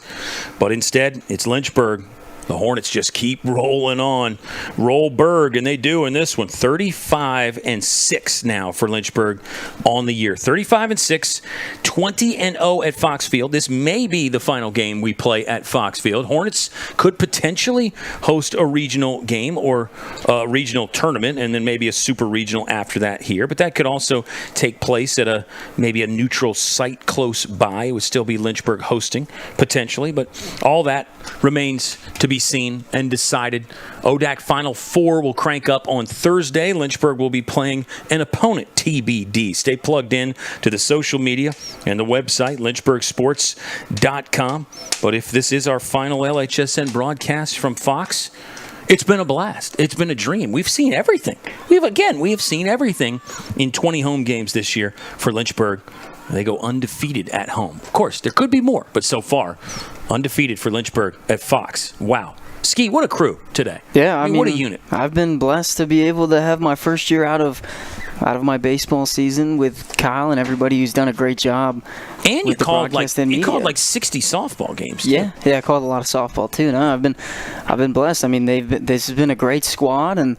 But instead, it's Lynchburg. The Hornets just keep rolling on. Rollberg, and they do in this one. 35-6 now for Lynchburg on the year. 35-6, 20-0 at Fox Field. This may be the final game we play at Fox Field. Hornets could potentially host a regional game or a regional tournament, and then maybe a super regional after that here. But that could also take place at maybe a neutral site close by. It would still be Lynchburg hosting, potentially. But all that remains to be seen and decided. ODAC Final 4 will crank up on Thursday. Lynchburg will be playing an opponent, TBD. Stay plugged in to the social media and the website, lynchburgsports.com. But if this is our final LHSN broadcast from Fox, it's been a blast. It's been a dream. We've seen everything. We have seen everything in 20 home games this year for Lynchburg. They go undefeated at home. Of course, there could be more, but so far, undefeated for Lynchburg at Fox. Wow. Ski, what a crew today. Yeah, I mean, what a unit. I've been blessed to be able to have my first year out of out of my baseball season with Kyle and everybody who's done a great job. And you called like 60 softball games. Too. Yeah, I called a lot of softball too. No, I've been blessed. I mean, this has been a great squad, and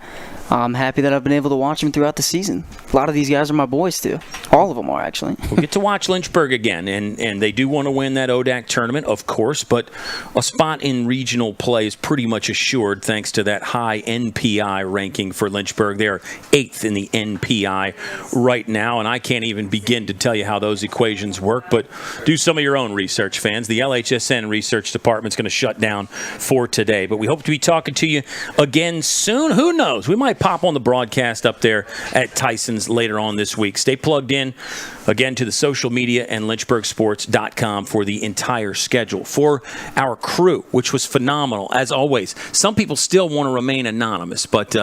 I'm happy that I've been able to watch them throughout the season. A lot of these guys are my boys too. All of them are, actually. We'll get to watch Lynchburg again, and they do want to win that ODAC tournament, of course, but a spot in regional play is pretty much assured thanks to that high NPI ranking for Lynchburg. They are 8th in the NPI right now, and I can't even begin to tell you how those equations work, but do some of your own research, fans. The LHSN research department's going to shut down for today, but we hope to be talking to you again soon. Who knows? We might pop on the broadcast up there at Tyson's later on this week. Stay plugged in, again, to the social media and lynchburgsports.com for the entire schedule. For our crew, which was phenomenal, as always. Some people still want to remain anonymous, but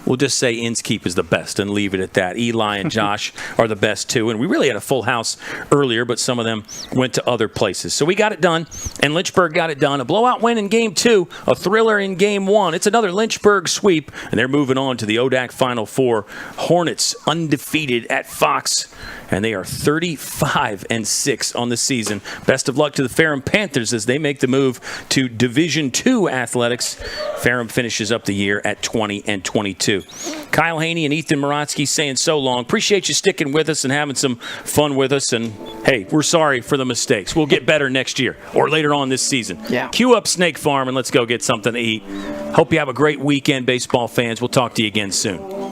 we'll just say Inskeep is the best and leave it at that. Eli and Josh are the best, too. And we really had a full house earlier, but some of them went to other places. So we got it done, and Lynchburg got it done. A blowout win in Game 2, a thriller in Game 1. It's another Lynchburg sweep, and they're moving on to the ODAC Final Four. Hornets undefeated at Fox, and they are 35-6 on the season. Best of luck to the Ferrum Panthers as they make the move to Division II athletics. Ferrum finishes up the year at 20-22. Kyle Haney and Ethan Morotsky saying so long. Appreciate you sticking with us and having some fun with us. And, hey, we're sorry for the mistakes. We'll get better next year or later on this season. Yeah. Cue up Snake Farm and let's go get something to eat. Hope you have a great weekend, baseball fans. We'll talk to you again soon.